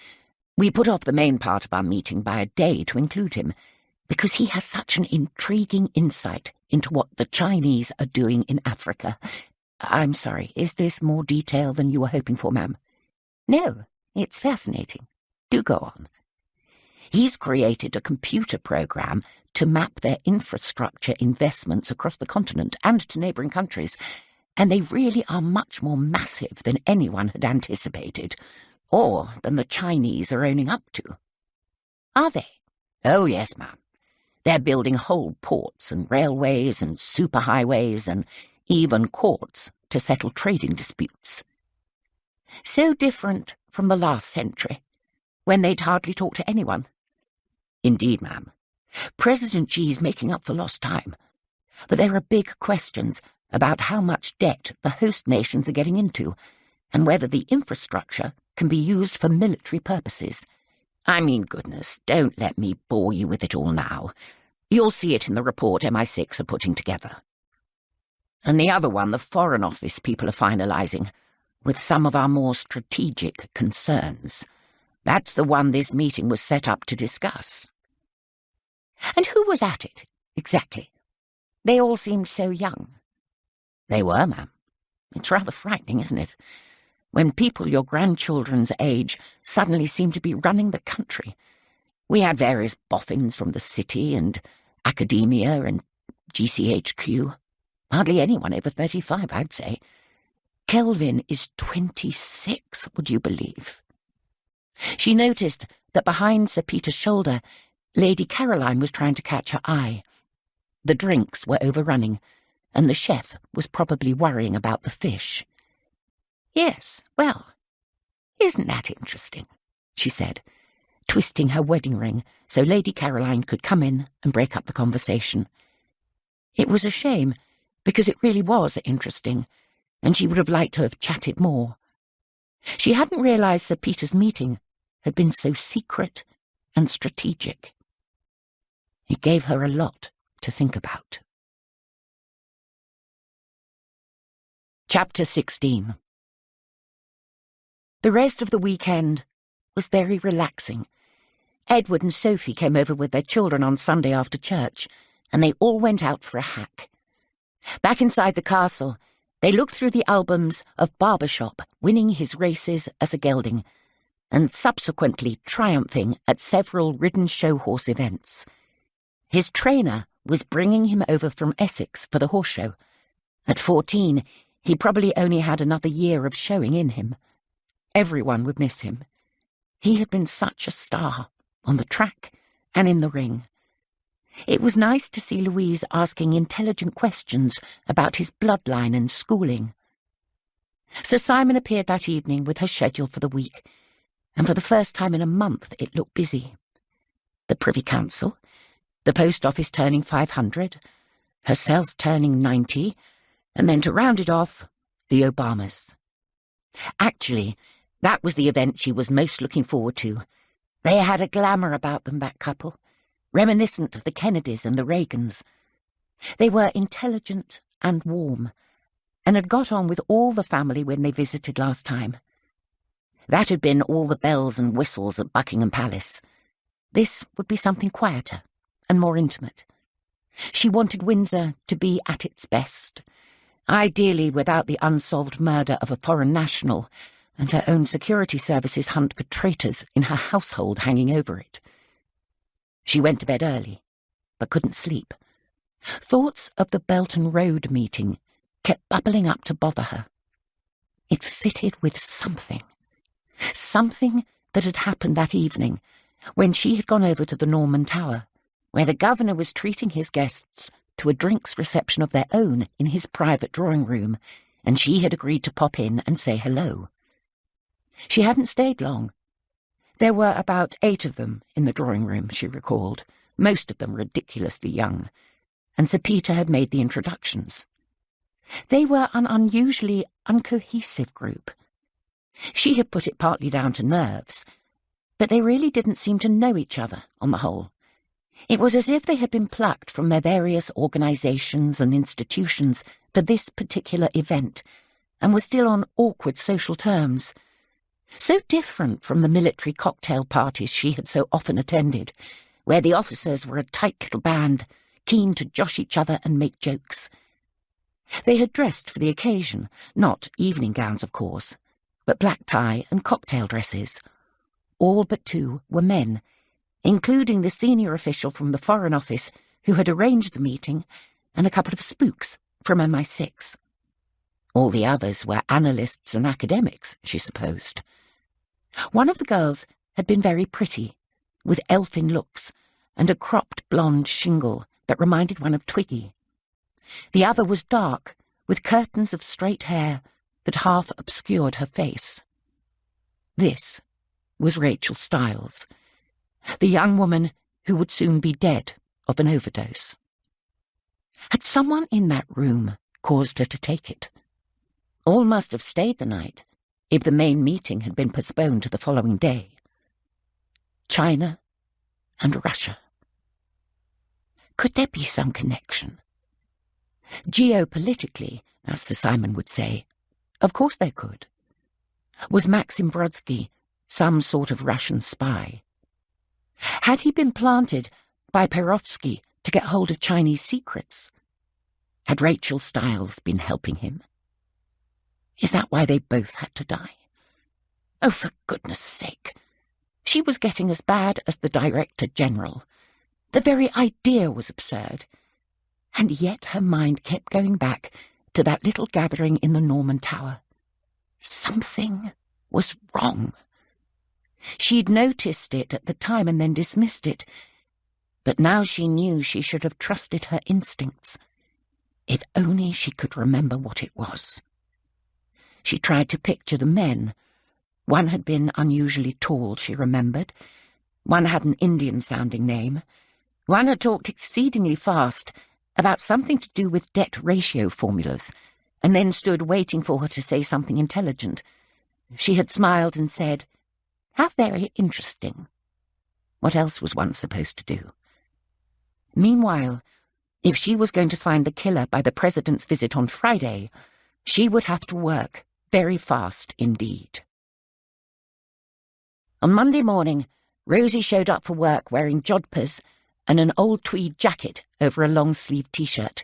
We put off the main part of our meeting by a day to include him, because he has such an intriguing insight into what the Chinese are doing in Africa. I'm sorry, is this more detail than you were hoping for, ma'am?" "No, it's fascinating. Do go on." "He's created a computer program to map their infrastructure investments across the continent and to neighbouring countries, and they really are much more massive than anyone had anticipated, or than the Chinese are owning up to." "Are they?" "Oh, yes, ma'am. They're building whole ports and railways and superhighways and even courts to settle trading disputes." "So different from the last century, when they'd hardly talk to anyone." "Indeed, ma'am. President Xi's making up for lost time. But there are big questions about how much debt the host nations are getting into, and whether the infrastructure can be used for military purposes. I mean, goodness, don't let me bore you with it all now. You'll see it in the report MI6 are putting together. And the other one, the Foreign Office people are finalising, with some of our more strategic concerns. That's the one this meeting was set up to discuss. And who was at it, exactly? They all seemed so young. They were, ma'am. It's rather frightening, isn't it? When people your grandchildren's age suddenly seem to be running the country. We had various boffins from the city and academia and GCHQ. Hardly anyone over 35, I'd say. Kelvin is 26, would you believe? She noticed that behind Sir Peter's shoulder, Lady Caroline was trying to catch her eye. The drinks were overrunning, and the chef was probably worrying about the fish. Yes, well, isn't that interesting? She said, twisting her wedding ring so Lady Caroline could come in and break up the conversation. It was a shame, because it really was interesting, and she would have liked to have chatted more. She hadn't realised Sir Peter's meeting had been so secret and strategic. It gave her a lot to think about. Chapter 16. The rest of the weekend was very relaxing. Edward and Sophie came over with their children on Sunday after church, and they all went out for a hack. Back inside the castle, they looked through the albums of Barbershop winning his races as a gelding, and subsequently triumphing at several ridden show horse events. His trainer was bringing him over from Essex for the horse show. At 14, he probably only had another year of showing in him. Everyone would miss him. He had been such a star, on the track and in the ring. It was nice to see Louise asking intelligent questions about his bloodline and schooling. Sir Simon appeared that evening with her schedule for the week, and for the first time in a month it looked busy. The Privy Council, the Post Office turning 500, herself turning 90, and then to round it off, the Obamas. Actually, that was the event she was most looking forward to. They had a glamour about them, that couple, reminiscent of the Kennedys and the Reagans. They were intelligent and warm, and had got on with all the family when they visited last time. That had been all the bells and whistles at Buckingham Palace. This would be something quieter and more intimate. She wanted Windsor to be at its best, ideally without the unsolved murder of a foreign national and her own security services hunt for traitors in her household hanging over it. She went to bed early, but couldn't sleep. Thoughts of the Belton Road meeting kept bubbling up to bother her. It fitted with something that had happened that evening when she had gone over to the Norman Tower, where the governor was treating his guests to a drinks reception of their own in his private drawing room, and she had agreed to pop in and say hello. She hadn't stayed long. There were about 8 of them in the drawing room, she recalled, most of them ridiculously young, and Sir Peter had made the introductions. They were an unusually uncohesive group. She had put it partly down to nerves, but they really didn't seem to know each other on the whole. It was as if they had been plucked from their various organisations and institutions for this particular event, and were still on awkward social terms. So different from the military cocktail parties she had so often attended, where the officers were a tight little band, keen to josh each other and make jokes. They had dressed for the occasion, not evening gowns, of course, but black tie and cocktail dresses. All but 2 were men, including the senior official from the Foreign Office who had arranged the meeting, and a couple of spooks from MI6. All the others were analysts and academics, she supposed. One of the girls had been very pretty, with elfin looks and a cropped blonde shingle that reminded one of Twiggy. The other was dark, with curtains of straight hair that half obscured her face. This was Rachel Stiles, the young woman who would soon be dead of an overdose. Had someone in that room caused her to take it? All must have stayed the night, if the main meeting had been postponed to the following day. China and Russia. Could there be some connection? Geopolitically, as Sir Simon would say, of course there could. Was Maxim Brodsky some sort of Russian spy? Had he been planted by Perovsky to get hold of Chinese secrets? Had Rachel Stiles been helping him? Is that why they both had to die? Oh, for goodness sake! She was getting as bad as the Director General. The very idea was absurd. And yet her mind kept going back to that little gathering in the Norman Tower. Something was wrong. She'd noticed it at the time and then dismissed it, but now she knew she should have trusted her instincts. If only she could remember what it was. She tried to picture the men. One had been unusually tall, she remembered. One had an Indian-sounding name. One had talked exceedingly fast about something to do with debt ratio formulas, and then stood waiting for her to say something intelligent. She had smiled and said, "How very interesting." What else was one supposed to do? Meanwhile, if she was going to find the killer by the President's visit on Friday, she would have to work very fast indeed. On Monday morning, Rozie showed up for work wearing jodhpurs and an old tweed jacket over a long-sleeved T-shirt.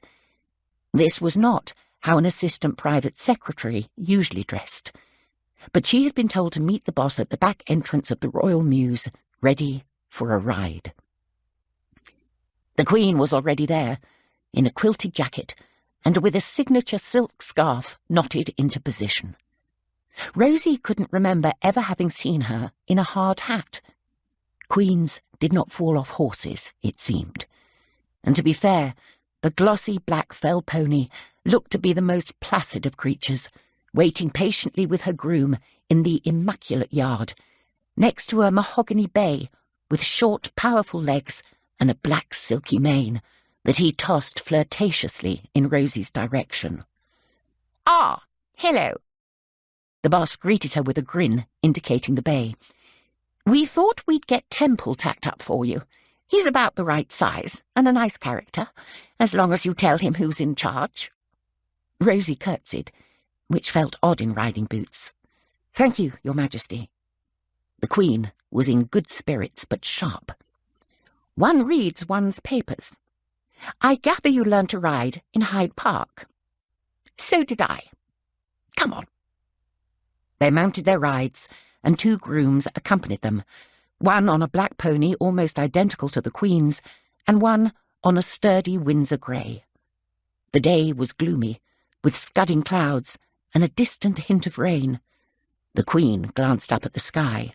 This was not how an assistant private secretary usually dressed, but she had been told to meet the boss at the back entrance of the Royal Mews, ready for a ride. The Queen was already there, in a quilted jacket, and with a signature silk scarf knotted into position. Rozie couldn't remember ever having seen her in a hard hat. Queens did not fall off horses, it seemed. And to be fair, the glossy black fell pony looked to be the most placid of creatures, waiting patiently with her groom in the immaculate yard, next to a mahogany bay with short, powerful legs and a black silky mane that he tossed flirtatiously in Rosie's direction. "Ah, hello." The boss greeted her with a grin, indicating the bay. "We thought we'd get Temple tacked up for you. He's about the right size and a nice character, as long as you tell him who's in charge." Rozie curtsied, which felt odd in riding boots. "Thank you, Your Majesty." The Queen was in good spirits, but sharp. "One reads one's papers. I gather you learned to ride in Hyde Park." "So did I. Come on." They mounted their rides, and 2 grooms accompanied them, one on a black pony almost identical to the Queen's, and one on a sturdy Windsor grey. The day was gloomy, with scudding clouds and a distant hint of rain. The Queen glanced up at the sky.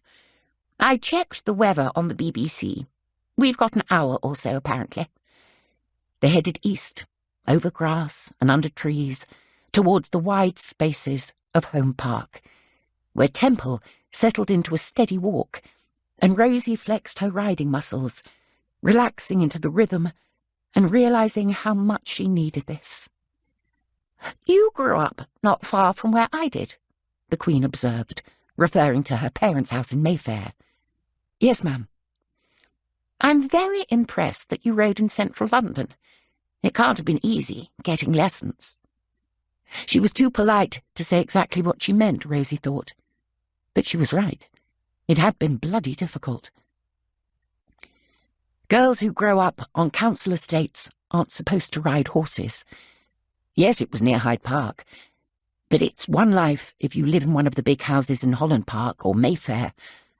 "I checked the weather on the BBC. We've got an hour or so, apparently." They headed east, over grass and under trees, towards the wide spaces of Home Park, where Temple settled into a steady walk, and Rozie flexed her riding muscles, relaxing into the rhythm and realizing how much she needed this. "You grew up not far from where I did," the Queen observed, referring to her parents' house in Mayfair. "Yes, ma'am." "I'm very impressed that you rode in central London. It can't have been easy getting lessons." She was too polite to say exactly what she meant, Rozie thought. But she was right. It had been bloody difficult. Girls who grow up on council estates aren't supposed to ride horses. Yes, it was near Hyde Park, but it's one life if you live in one of the big houses in Holland Park or Mayfair,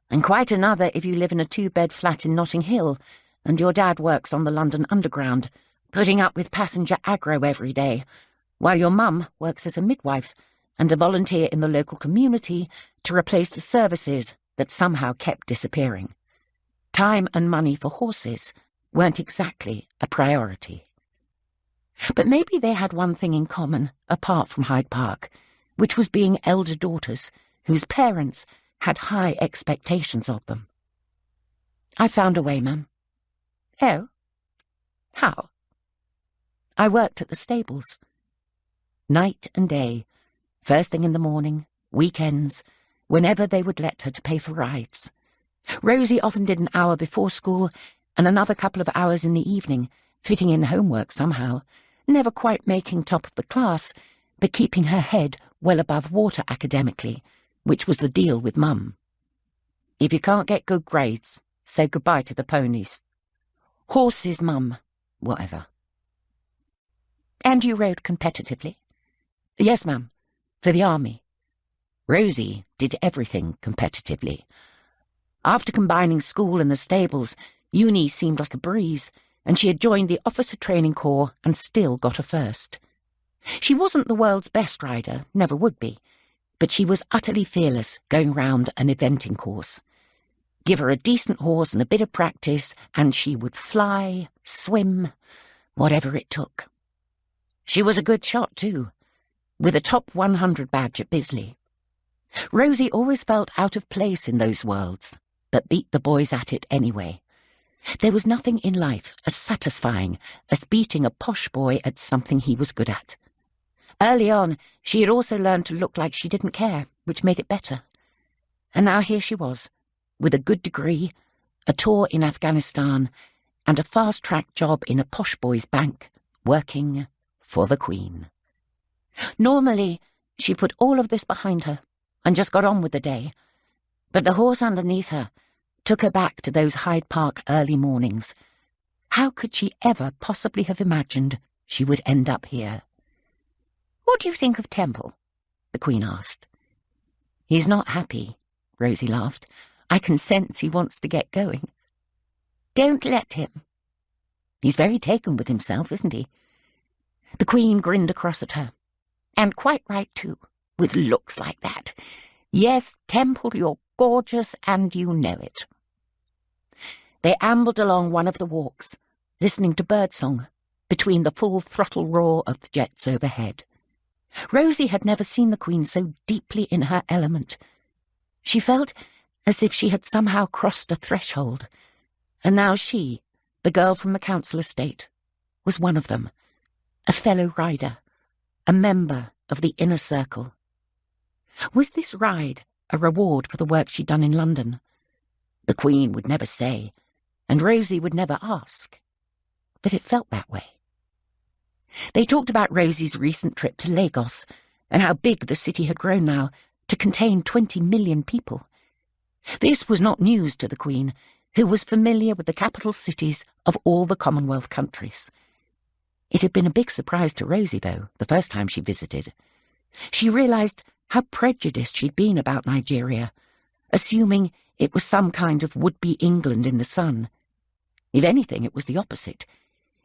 and quite another if you live in a 2-bed flat in Notting Hill, and your dad works on the London Underground, putting up with passenger aggro every day, while your mum works as a midwife and a volunteer in the local community to replace the services that somehow kept disappearing. Time and money for horses weren't exactly a priority. But maybe they had one thing in common, apart from Hyde Park, which was being elder daughters whose parents had high expectations of them. "I found a way, ma'am." "Oh? How?" "I worked at the stables. Night and day, first thing in the morning, weekends, whenever they would let her to pay for rides. Rozie often did an hour before school and another couple of hours in the evening, fitting in homework somehow, never quite making top of the class, but keeping her head well above water academically, which was the deal with Mum. If you can't get good grades, say goodbye to the ponies. Horses, Mum. Whatever. And you rode competitively? Yes, Ma'am. For the army. Rozie did everything competitively. After combining school and the stables, uni seemed like a breeze, and she had joined the officer training corps and still got a first. She wasn't the world's best rider, never would be, but she was utterly fearless going round an eventing course. Give her a decent horse and a bit of practice, and she would fly, swim, whatever it took. She was a good shot, too, with a top 100 badge at Bisley. Rozie always felt out of place in those worlds, but beat the boys at it anyway. There was nothing in life as satisfying as beating a posh boy at something he was good at. Early on, she had also learned to look like she didn't care, which made it better. And now here she was, with a good degree, a tour in Afghanistan, and a fast-track job in a posh boy's bank, working for the Queen. Normally, she put all of this behind her and just got on with the day, but the horse underneath her took her back to those Hyde Park early mornings. How could she ever possibly have imagined she would end up here? "What do you think of Temple?" the Queen asked. "He's not happy," Rozie laughed. "I can sense he wants to get going." "Don't let him. He's very taken with himself, isn't he?" The Queen grinned across at her. "And quite right, too, with looks like that. Yes, Temple, you're gorgeous, and you know it." They ambled along one of the walks, listening to birdsong, between the full-throttle roar of the jets overhead. Rozie had never seen the Queen so deeply in her element. She felt as if she had somehow crossed a threshold, and now she, the girl from the council estate, was one of them, a fellow rider, a member of the inner circle. Was this ride a reward for the work she'd done in London? The Queen would never say, and Rozie would never ask, but it felt that way. They talked about Rozie's recent trip to Lagos, and how big the city had grown now to contain 20 million people. This was not news to the Queen, who was familiar with the capital cities of all the Commonwealth countries. It had been a big surprise to Rozie, though, the first time she visited. She realised how prejudiced she'd been about Nigeria, assuming it was some kind of would-be England in the sun. If anything, it was the opposite,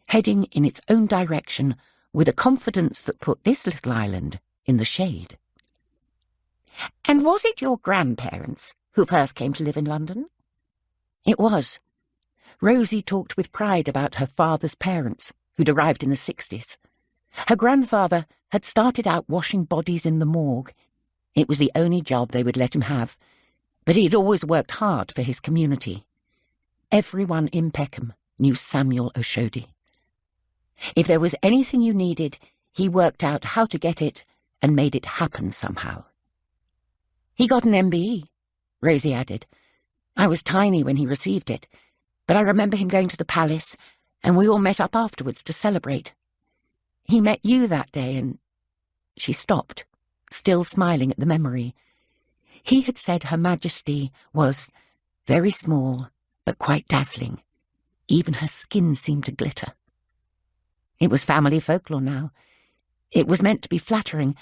heading in its own direction with a confidence that put this little island in the shade. "And was it your grandparents who first came to live in London?" It was. Rozie talked with pride about her father's parents, who'd arrived in the 60s. Her grandfather had started out washing bodies in the morgue. It was the only job they would let him have, but he'd always worked hard for his community. Everyone in Peckham knew Samuel Oshodi. If there was anything you needed, he worked out how to get it and made it happen somehow. "He got an MBE, Rozie added. "I was tiny when he received it, but I remember him going to the palace, and we all met up afterwards to celebrate. He met you that day, and—" She stopped, still smiling at the memory. He had said Her Majesty was very small, but quite dazzling. Even her skin seemed to glitter. It was family folklore now. It was meant to be flattering,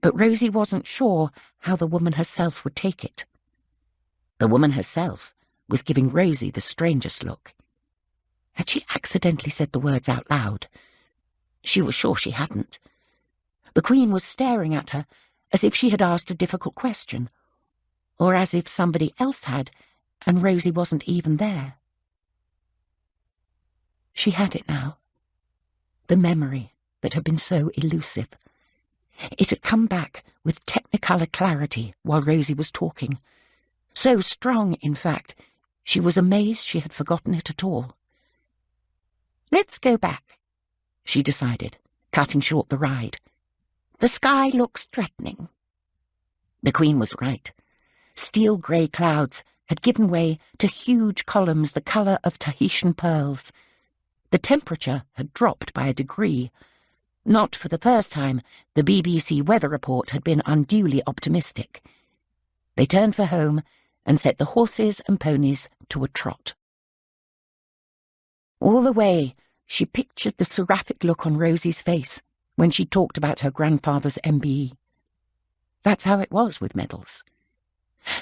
but Rozie wasn't sure how the woman herself would take it. The woman herself was giving Rozie the strangest look. Had she accidentally said the words out loud? She was sure she hadn't. The Queen was staring at her as if she had asked a difficult question, or as if somebody else had, and Rozie wasn't even there. She had it now. The memory that had been so elusive. It had come back with technicolor clarity while Rozie was talking. So strong, in fact, she was amazed she had forgotten it at all. "Let's go back," she decided, cutting short the ride. "The sky looks threatening." The Queen was right. Steel-grey clouds had given way to huge columns the colour of Tahitian pearls. The temperature had dropped by a degree. Not for the first time, the BBC weather report had been unduly optimistic. They turned for home and set the horses and ponies to a trot. All the way, she pictured the seraphic look on Rosie's face when she talked about her grandfather's MBE. That's how it was with medals.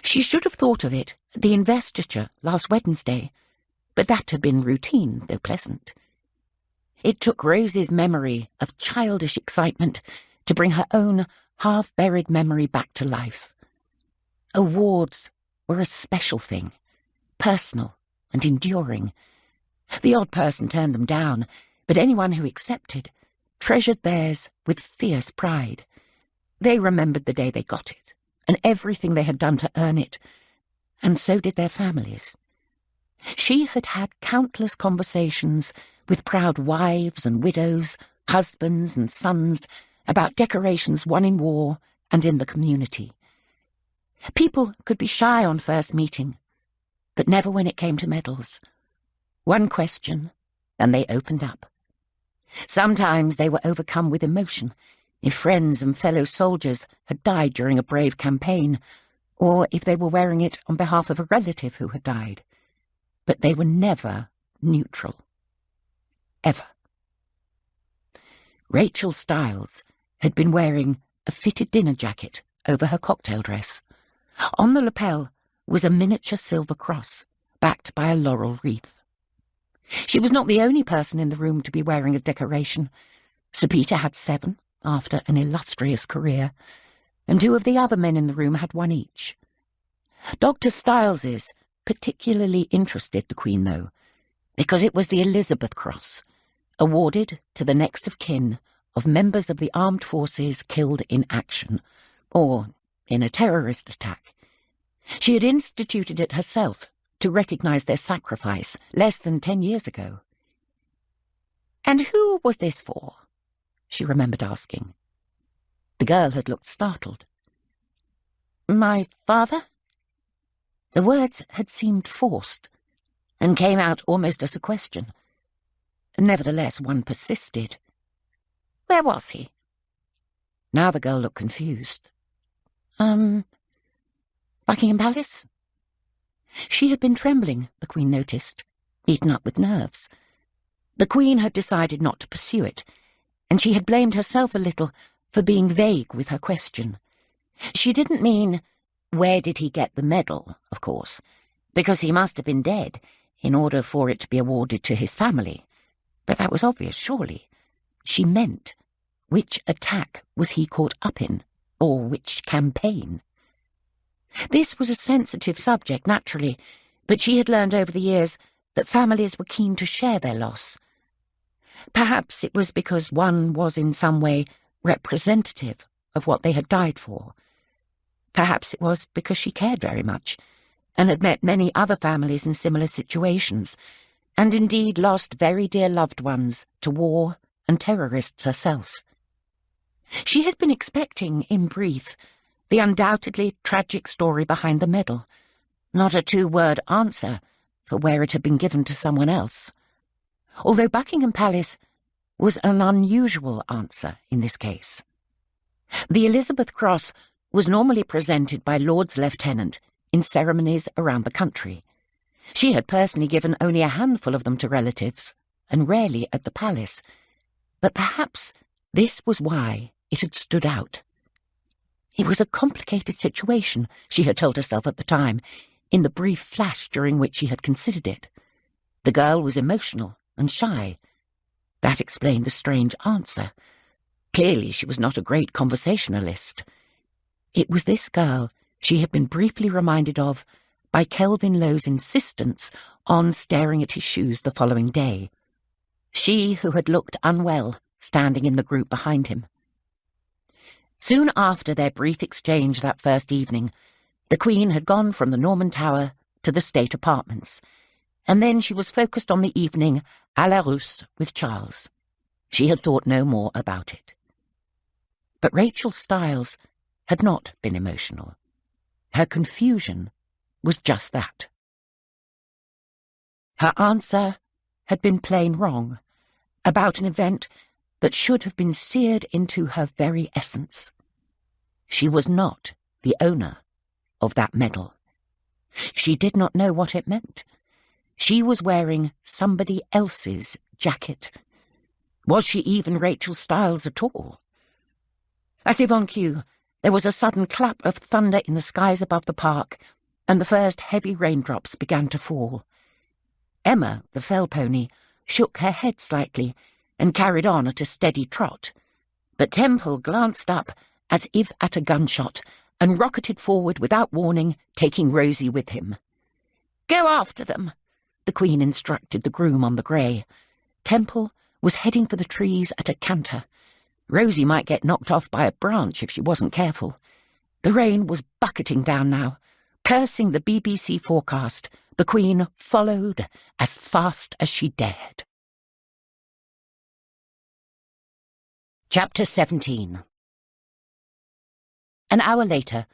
She should have thought of it at the investiture last Wednesday, but that had been routine, though pleasant. It took Rosie's memory of childish excitement to bring her own half-buried memory back to life. Awards were a special thing, personal and enduring. The odd person turned them down, but anyone who accepted treasured theirs with fierce pride. They remembered the day they got it, and everything they had done to earn it, and so did their families. She had had countless conversations with proud wives and widows, husbands and sons, about decorations won in war and in the community. People could be shy on first meeting, but never when it came to medals. One question, and they opened up. Sometimes they were overcome with emotion, if friends and fellow soldiers had died during a brave campaign, or if they were wearing it on behalf of a relative who had died. But they were never neutral. Ever. Rachel Stiles had been wearing a fitted dinner jacket over her cocktail dress. On the lapel was a miniature silver cross, backed by a laurel wreath. She was not the only person in the room to be wearing a decoration. Sir Peter had 7, after an illustrious career, and 2 of the other men in the room had 1 each. Dr. Stiles's particularly interested the Queen, though, because it was the Elizabeth Cross, awarded to the next of kin of members of the armed forces killed in action, or in a terrorist attack. She had instituted it herself to recognise their sacrifice less than 10 years ago. "And who was this for?" she remembered asking. The girl had looked startled. "My father?" The words had seemed forced, and came out almost as a question. Nevertheless, one persisted. "Where was he?" Now the girl looked confused. Buckingham Palace?" She had been trembling, the Queen noticed, eaten up with nerves. The Queen had decided not to pursue it, and she had blamed herself a little for being vague with her question. She didn't mean, where did he get the medal, of course, because he must have been dead in order for it to be awarded to his family. But that was obvious, surely. She meant, which attack was he caught up in, or which campaign? This was a sensitive subject, naturally, but she had learned over the years that families were keen to share their loss. Perhaps it was because one was in some way representative of what they had died for. Perhaps it was because she cared very much, and had met many other families in similar situations, and indeed lost very dear loved ones to war and terrorists herself. She had been expecting, in brief, the undoubtedly tragic story behind the medal, not a 2-word answer for where it had been given to someone else. Although Buckingham Palace was an unusual answer in this case. The Elizabeth Cross was normally presented by Lord's Lieutenant in ceremonies around the country. She had personally given only a handful of them to relatives, and rarely at the palace, but perhaps this was why it had stood out. It was a complicated situation, she had told herself at the time, in the brief flash during which she had considered it. The girl was emotional and shy. That explained the strange answer. Clearly she was not a great conversationalist. It was this girl she had been briefly reminded of by Kelvin Lowe's insistence on staring at his shoes the following day. She who had looked unwell, standing in the group behind him. Soon after their brief exchange that first evening, the Queen had gone from the Norman Tower to the state apartments, and then she was focused on the evening à la Russe with Charles. She had thought no more about it. But Rachel Stiles had not been emotional. Her confusion was just that. Her answer had been plain wrong, about an event that should have been seared into her very essence. She was not the owner of that medal. She did not know what it meant. She was wearing somebody else's jacket. Was she even Rachel Stiles at all? As if on cue, there was a sudden clap of thunder in the skies above the park, and the first heavy raindrops began to fall. Emma, the fell pony, shook her head slightly and carried on at a steady trot, but Temple glanced up as if at a gunshot and rocketed forward without warning, taking Rozie with him. "Go after them," the Queen instructed the groom on the grey. Temple was heading for the trees at a canter. Rozie might get knocked off by a branch if she wasn't careful. The rain was bucketing down now. Cursing the BBC forecast, the Queen followed as fast as she dared. Chapter 17. An hour later,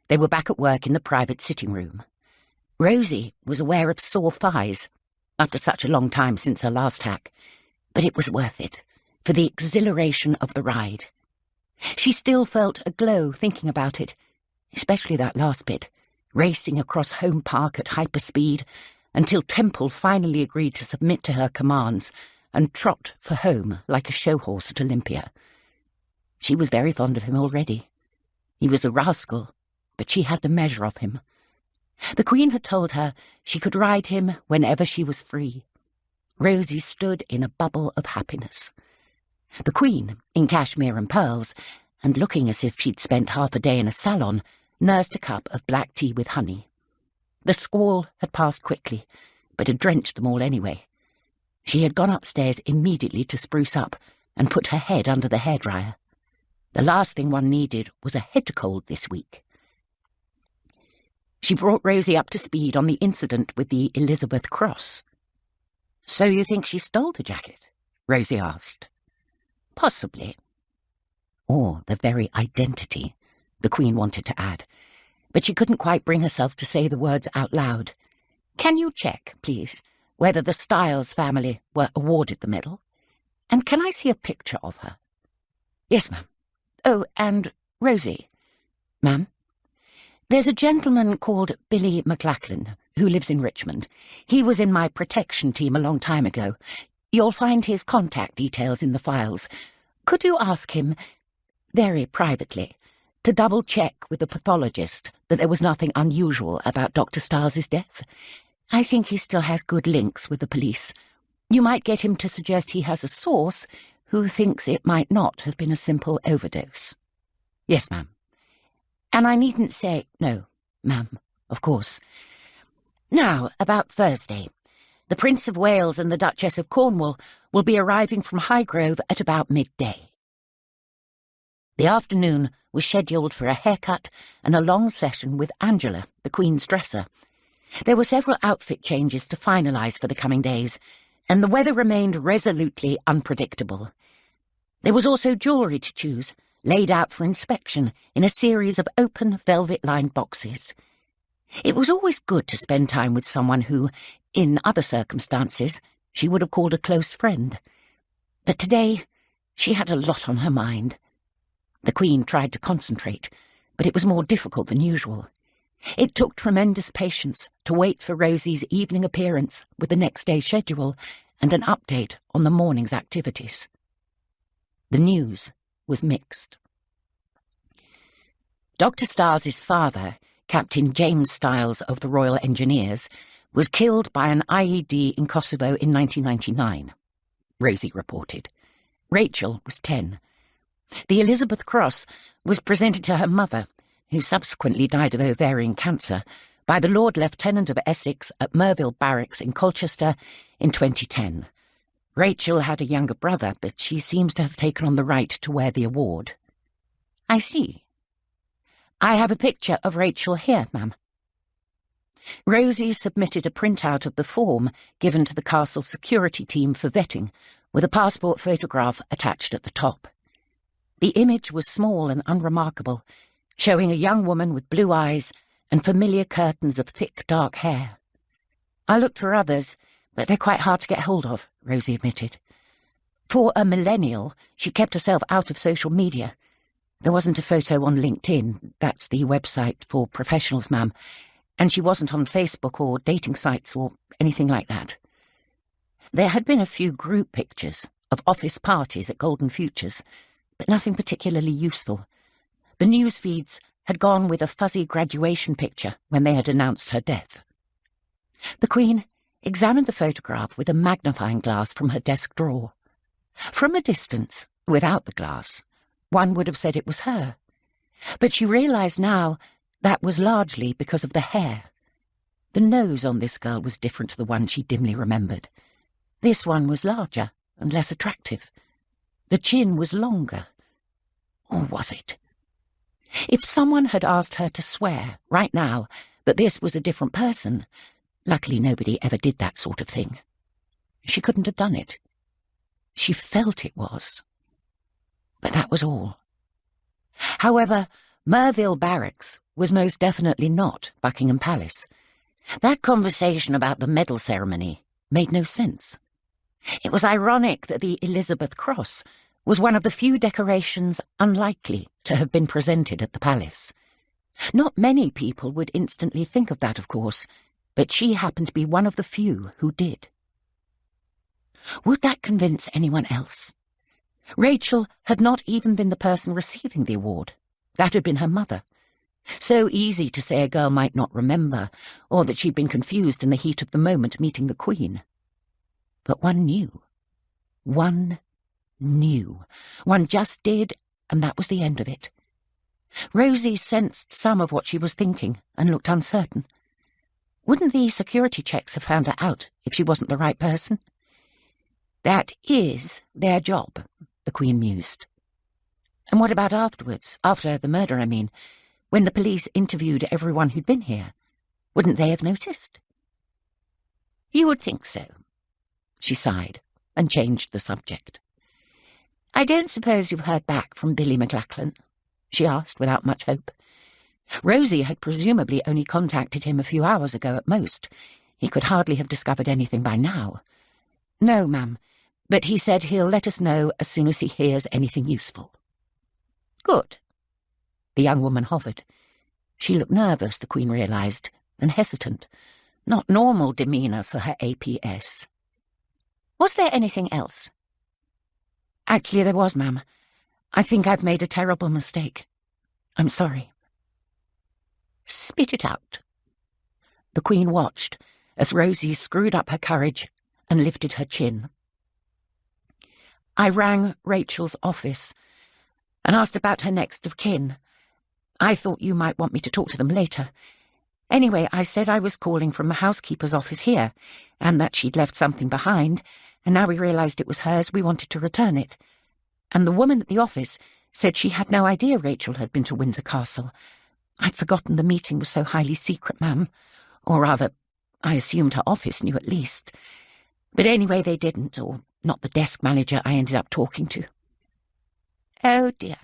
they were back at work in the private sitting room. Rozie was aware of sore thighs, after such a long time since her last hack, but it was worth it, for the exhilaration of the ride. She still felt a glow thinking about it, especially that last bit, racing across Home Park at hyperspeed, until Temple finally agreed to submit to her commands and trot for home like a show horse at Olympia. She was very fond of him already. He was a rascal, but she had the measure of him. The Queen had told her she could ride him whenever she was free. Rozie stood in a bubble of happiness. The Queen, in cashmere and pearls, and looking as if she'd spent half a day in a salon, nursed a cup of black tea with honey. The squall had passed quickly, but had drenched them all anyway. She had gone upstairs immediately to spruce up and put her head under the hairdryer. The last thing one needed was a head cold this week. She brought Rozie up to speed on the incident with the Elizabeth Cross. "So you think she stole the jacket?" Rozie asked. "Possibly." Or the very identity, the Queen wanted to add, but she couldn't quite bring herself to say the words out loud. "Can you check, please, whether the Stiles family were awarded the medal? And can I see a picture of her?" "Yes, ma'am. Oh, and Rozie." "Ma'am?" "There's a gentleman called Billy McLachlan who lives in Richmond. He was in my protection team a long time ago. You'll find his contact details in the files. Could you ask him, very privately, to double-check with the pathologist that there was nothing unusual about Dr. Stiles's death? I think he still has good links with the police. You might get him to suggest he has a source who thinks it might not have been a simple overdose." "Yes, ma'am." "And I needn't say—" "No, ma'am, of course. Now, about Thursday. The Prince of Wales and the Duchess of Cornwall will be arriving from Highgrove at about midday." The afternoon was scheduled for a haircut and a long session with Angela, the Queen's dresser. There were several outfit changes to finalise for the coming days, and the weather remained resolutely unpredictable. There was also jewellery to choose, laid out for inspection in a series of open velvet-lined boxes. It was always good to spend time with someone who, in other circumstances, she would have called a close friend. But today, she had a lot on her mind. The Queen tried to concentrate, but it was more difficult than usual. It took tremendous patience to wait for Rozie's evening appearance with the next day's schedule and an update on the morning's activities. The news was mixed. Dr. Stiles's father, Captain James Stiles of the Royal Engineers, was killed by an IED in Kosovo in 1999, Rozie reported. Rachel was 10. The Elizabeth Cross was presented to her mother, who subsequently died of ovarian cancer, by the Lord Lieutenant of Essex at Merville Barracks in Colchester in 2010. Rachel had a younger brother, but she seems to have taken on the right to wear the award. "I see. I have a picture of Rachel here, ma'am." Rozie submitted a printout of the form given to the castle security team for vetting, with a passport photograph attached at the top. The image was small and unremarkable, showing a young woman with blue eyes and familiar curtains of thick, dark hair. I looked for others, but they're quite hard to get hold of, Rozie admitted. For a millennial, she kept herself out of social media. There wasn't a photo on LinkedIn, that's the website for professionals, ma'am, and she wasn't on Facebook or dating sites or anything like that. There had been a few group pictures of office parties at Golden Futures, but nothing particularly useful. The news feeds had gone with a fuzzy graduation picture when they had announced her death. The Queen examined the photograph with a magnifying glass from her desk drawer. From a distance, without the glass, one would have said it was her. But she realised now that was largely because of the hair. The nose on this girl was different to the one she dimly remembered. This one was larger and less attractive. The chin was longer. Or was it? If someone had asked her to swear, right now, that this was a different person, luckily nobody ever did that sort of thing, she couldn't have done it. She felt it was. But that was all. However, Merville Barracks was most definitely not Buckingham Palace. That conversation about the medal ceremony made no sense. It was ironic that the Elizabeth Cross was one of the few decorations unlikely to have been presented at the palace. Not many people would instantly think of that, of course, but she happened to be one of the few who did. Would that convince anyone else? Rachel had not even been the person receiving the award. That had been her mother. So easy to say a girl might not remember, or that she'd been confused in the heat of the moment meeting the Queen. But one knew. One knew. One just did, and that was the end of it. Rozie sensed some of what she was thinking and looked uncertain. Wouldn't the security checks have found her out if she wasn't the right person? That is their job, the Queen mused. And what about afterwards, after the murder, I mean, when the police interviewed everyone who'd been here? Wouldn't they have noticed? You would think so. She sighed and changed the subject. I don't suppose you've heard back from Billy McLachlan? She asked without much hope. Rozie had presumably only contacted him a few hours ago at most. He could hardly have discovered anything by now. No, ma'am, but he said he'll let us know as soon as he hears anything useful. Good. The young woman hovered. She looked nervous, the Queen realised, and hesitant. Not normal demeanour for her APS. Was there anything else? Actually, there was, ma'am. I think I've made a terrible mistake. I'm sorry. Spit it out. The Queen watched as Rozie screwed up her courage and lifted her chin. I rang Rachel's office and asked about her next of kin. I thought you might want me to talk to them later. Anyway, I said I was calling from the housekeeper's office here, and that she'd left something behind, and now we realised it was hers, we wanted to return it. And the woman at the office said she had no idea Rachel had been to Windsor Castle. I'd forgotten the meeting was so highly secret, ma'am. Or rather, I assumed her office knew at least. But anyway, they didn't, or not the desk manager I ended up talking to. Oh, dear.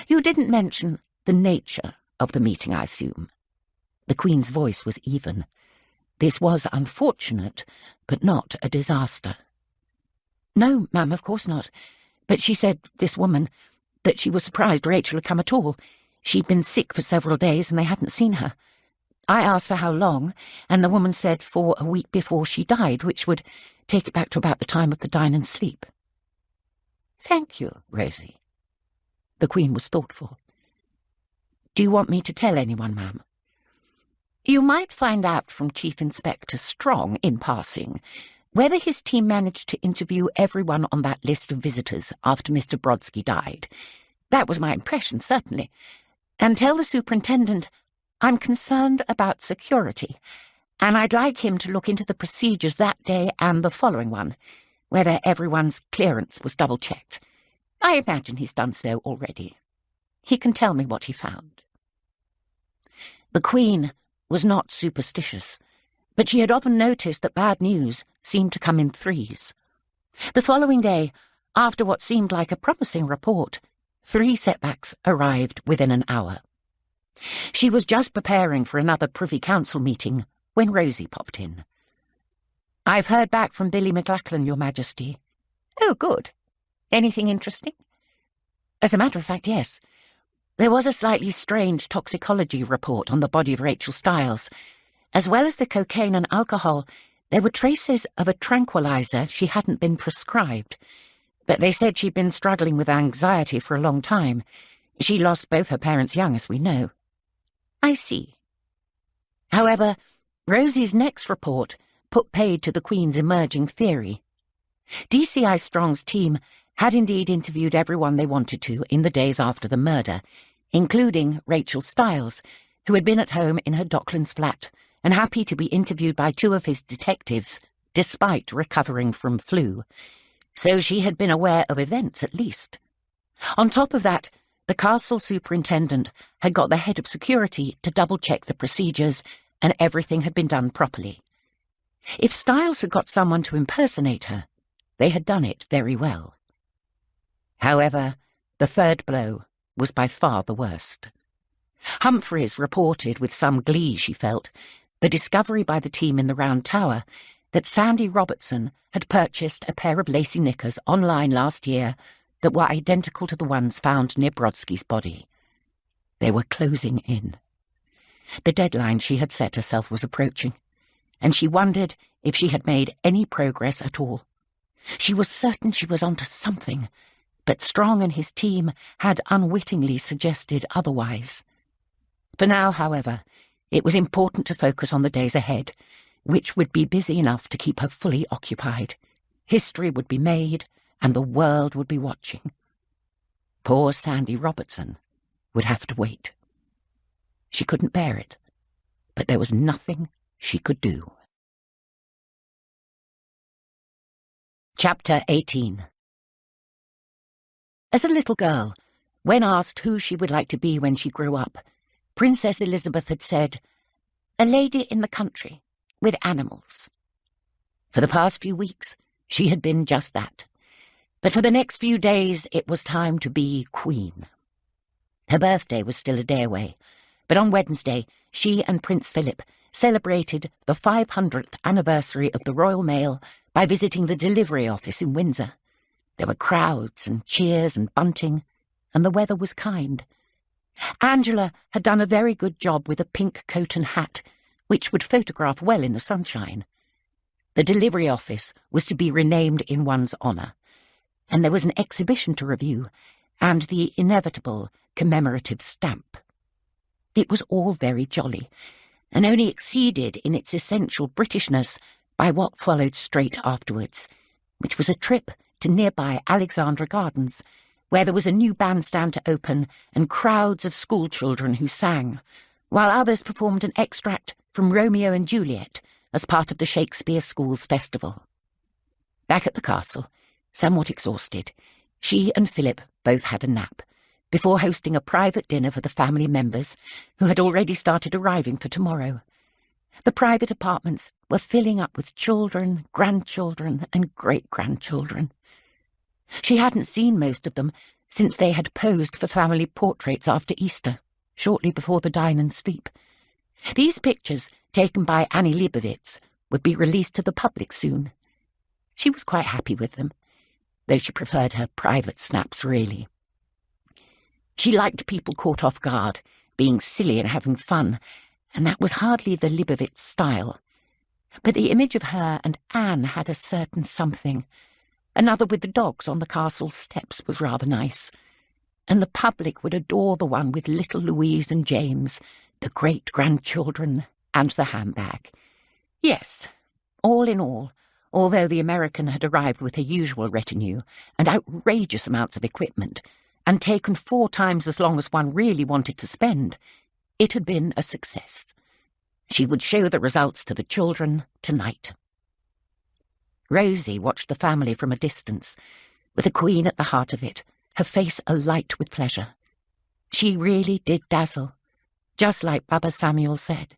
You didn't mention the nature of the meeting, I assume. The Queen's voice was even. This was unfortunate, but not a disaster. No, ma'am, of course not. But she said, this woman, that she was surprised Rachel had come at all. She'd been sick for several days and they hadn't seen her. I asked for how long, and the woman said for a week before she died, which would take it back to about the time of the dine and sleep. Thank you, Rozie. The Queen was thoughtful. Do you want me to tell anyone, ma'am? You might find out from Chief Inspector Strong, in passing, whether his team managed to interview everyone on that list of visitors after Mr. Brodsky died. That was my impression, certainly. And tell the superintendent I'm concerned about security, and I'd like him to look into the procedures that day and the following one, whether everyone's clearance was double-checked. I imagine he's done so already. He can tell me what he found. The Queen was not superstitious, but she had often noticed that bad news seemed to come in threes. The following day, after what seemed like a promising report, 3 setbacks arrived within an hour. She was just preparing for another Privy Council meeting when Rozie popped in. "I've heard back from Billy McLachlan, Your Majesty." "Oh, good. Anything interesting?" "As a matter of fact, yes. There was a slightly strange toxicology report on the body of Rachel Stiles. As well as the cocaine and alcohol, there were traces of a tranquilizer she hadn't been prescribed. But they said she'd been struggling with anxiety for a long time. She lost both her parents young, as we know." "I see." However, Rozie's next report put paid to the Queen's emerging theory. DCI Strong's team had indeed interviewed everyone they wanted to in the days after the murder, including Rachel Stiles, who had been at home in her Docklands flat and happy to be interviewed by two of his detectives, despite recovering from flu. So she had been aware of events, at least. On top of that, the castle superintendent had got the head of security to double-check the procedures, and everything had been done properly. If Stiles had got someone to impersonate her, they had done it very well. However, the third blow was by far the worst. Humphreys reported with some glee, she felt, the discovery by the team in the Round Tower that Sandy Robertson had purchased a pair of lacy knickers online last year that were identical to the ones found near Brodsky's body. They were closing in. The deadline she had set herself was approaching, and she wondered if she had made any progress at all. She was certain she was onto something, but Strong and his team had unwittingly suggested otherwise. For now, however, it was important to focus on the days ahead, which would be busy enough to keep her fully occupied. History would be made, and the world would be watching. Poor Sandy Robertson would have to wait. She couldn't bear it, but there was nothing she could do. Chapter 18. As a little girl, when asked who she would like to be when she grew up, Princess Elizabeth had said, "A lady in the country, with animals." For the past few weeks, she had been just that. But for the next few days, it was time to be Queen. Her birthday was still a day away, but on Wednesday, she and Prince Philip celebrated the 500th anniversary of the Royal Mail by visiting the delivery office in Windsor. There were crowds and cheers and bunting, and the weather was kind. Angela had done a very good job with a pink coat and hat, which would photograph well in the sunshine. The delivery office was to be renamed in one's honour, and there was an exhibition to review, and the inevitable commemorative stamp. It was all very jolly, and only exceeded in its essential Britishness by what followed straight afterwards, which was a trip to nearby Alexandra Gardens, where there was a new bandstand to open and crowds of schoolchildren who sang, while others performed an extract from Romeo and Juliet as part of the Shakespeare School's festival. Back at the castle, somewhat exhausted, she and Philip both had a nap, before hosting a private dinner for the family members who had already started arriving for tomorrow. The private apartments were filling up with children, grandchildren, and great-grandchildren. She hadn't seen most of them since they had posed for family portraits after Easter, shortly before the dine and sleep. These pictures, taken by Annie Leibovitz, would be released to the public soon. She was quite happy with them, though she preferred her private snaps, really. She liked people caught off guard, being silly and having fun, and that was hardly the Leibovitz style. But the image of her and Anne had a certain something. Another with the dogs on the castle steps was rather nice, and the public would adore the one with little Louise and James, the great-grandchildren, and the handbag. Yes, all in all, although the American had arrived with her usual retinue and outrageous amounts of equipment, and taken 4 times as long as one really wanted to spend, it had been a success. She would show the results to the children tonight. Rozie watched the family from a distance, with the Queen at the heart of it, her face alight with pleasure. She really did dazzle, just like Baba Samuel said.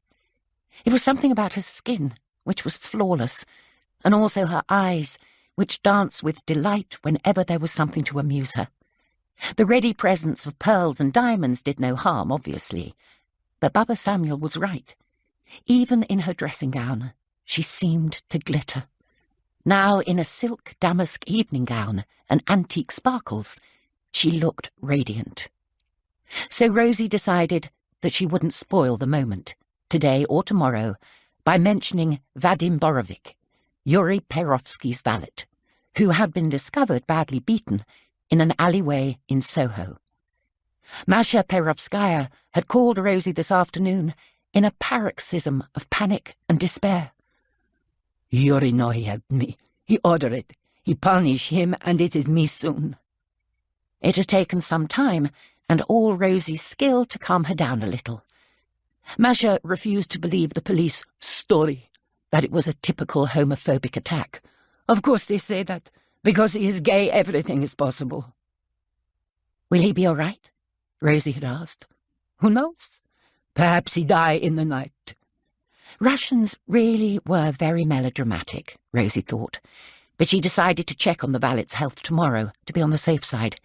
It was something about her skin, which was flawless, and also her eyes, which danced with delight whenever there was something to amuse her. The ready presence of pearls and diamonds did no harm, obviously, but Baba Samuel was right. Even in her dressing gown, she seemed to glitter. Now in a silk damask evening gown and antique sparkles, she looked radiant. So Rozie decided that she wouldn't spoil the moment, today or tomorrow, by mentioning Vadim Borovic, Yuri Perovsky's valet, who had been discovered badly beaten in an alleyway in Soho. Masha Perovskaya had called Rozie this afternoon in a paroxysm of panic and despair. Yuri no he helped me. He ordered it. He punish him, and it is me soon. It had taken some time and all Rosie's skill to calm her down a little. Masha refused to believe the police story, that it was a typical homophobic attack. Of course they say that. Because he is gay, everything is possible. Will he be all right? Rozie had asked. Who knows? Perhaps he die in the night. Russians really were very melodramatic, Rozie thought, but she decided to check on the valet's health tomorrow to be on the safe side,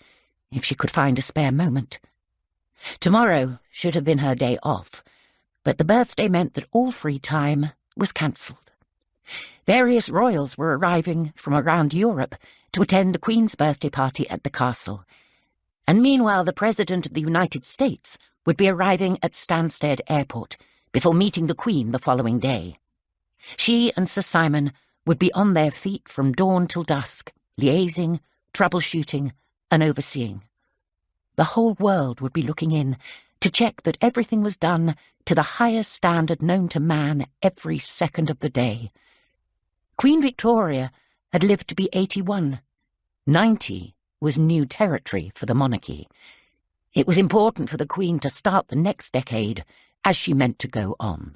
if she could find a spare moment. Tomorrow should have been her day off, but the birthday meant that all free time was cancelled. Various royals were arriving from around Europe to attend the Queen's birthday party at the castle, and meanwhile the President of the United States would be arriving at Stansted Airport before meeting the Queen the following day. She and Sir Simon would be on their feet from dawn till dusk, liaising, troubleshooting, and overseeing. The whole world would be looking in to check that everything was done to the highest standard known to man every second of the day. Queen Victoria had lived to be 81. 90 was new territory for the monarchy. It was important for the Queen to start the next decade as she meant to go on.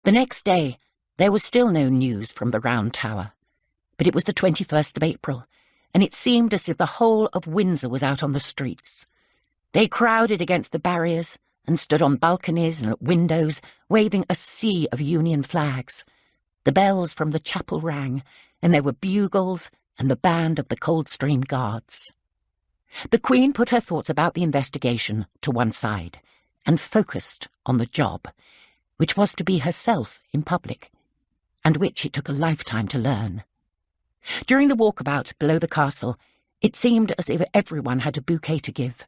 The next day, there was still no news from the Round Tower, but it was the 21st of April, and it seemed as if the whole of Windsor was out on the streets. They crowded against the barriers and stood on balconies and at windows, waving a sea of Union flags. The bells from the chapel rang, and there were bugles and the band of the Coldstream Guards. The Queen put her thoughts about the investigation to one side and focused on the job, which was to be herself in public, and which it took a lifetime to learn. During the walkabout below the castle, it seemed as if everyone had a bouquet to give.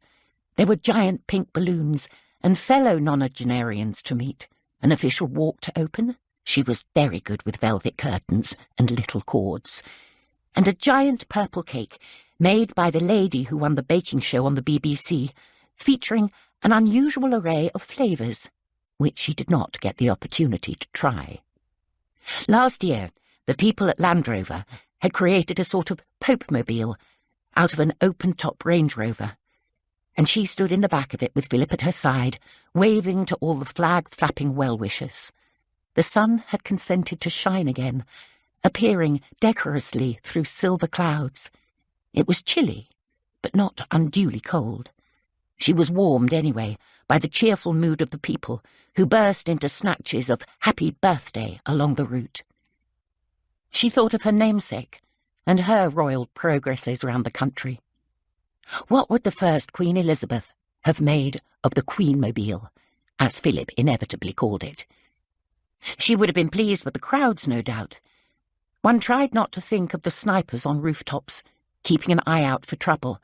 There were giant pink balloons and fellow nonagenarians to meet, an official walk to open — she was very good with velvet curtains and little cords — and a giant purple cake made by the lady who won the baking show on the BBC, featuring an unusual array of flavours, which she did not get the opportunity to try. Last year, the people at Land Rover had created a sort of Pope-mobile out of an open-top Range Rover, and she stood in the back of it with Philip at her side, waving to all the flag-flapping well-wishers. The sun had consented to shine again, appearing decorously through silver clouds. It was chilly, but not unduly cold. She was warmed, anyway, by the cheerful mood of the people, who burst into snatches of happy birthday along the route. She thought of her namesake and her royal progresses around the country. What would the first Queen Elizabeth have made of the Queen-mobile, as Philip inevitably called it? She would have been pleased with the crowds, no doubt. One tried not to think of the snipers on rooftops, keeping an eye out for trouble,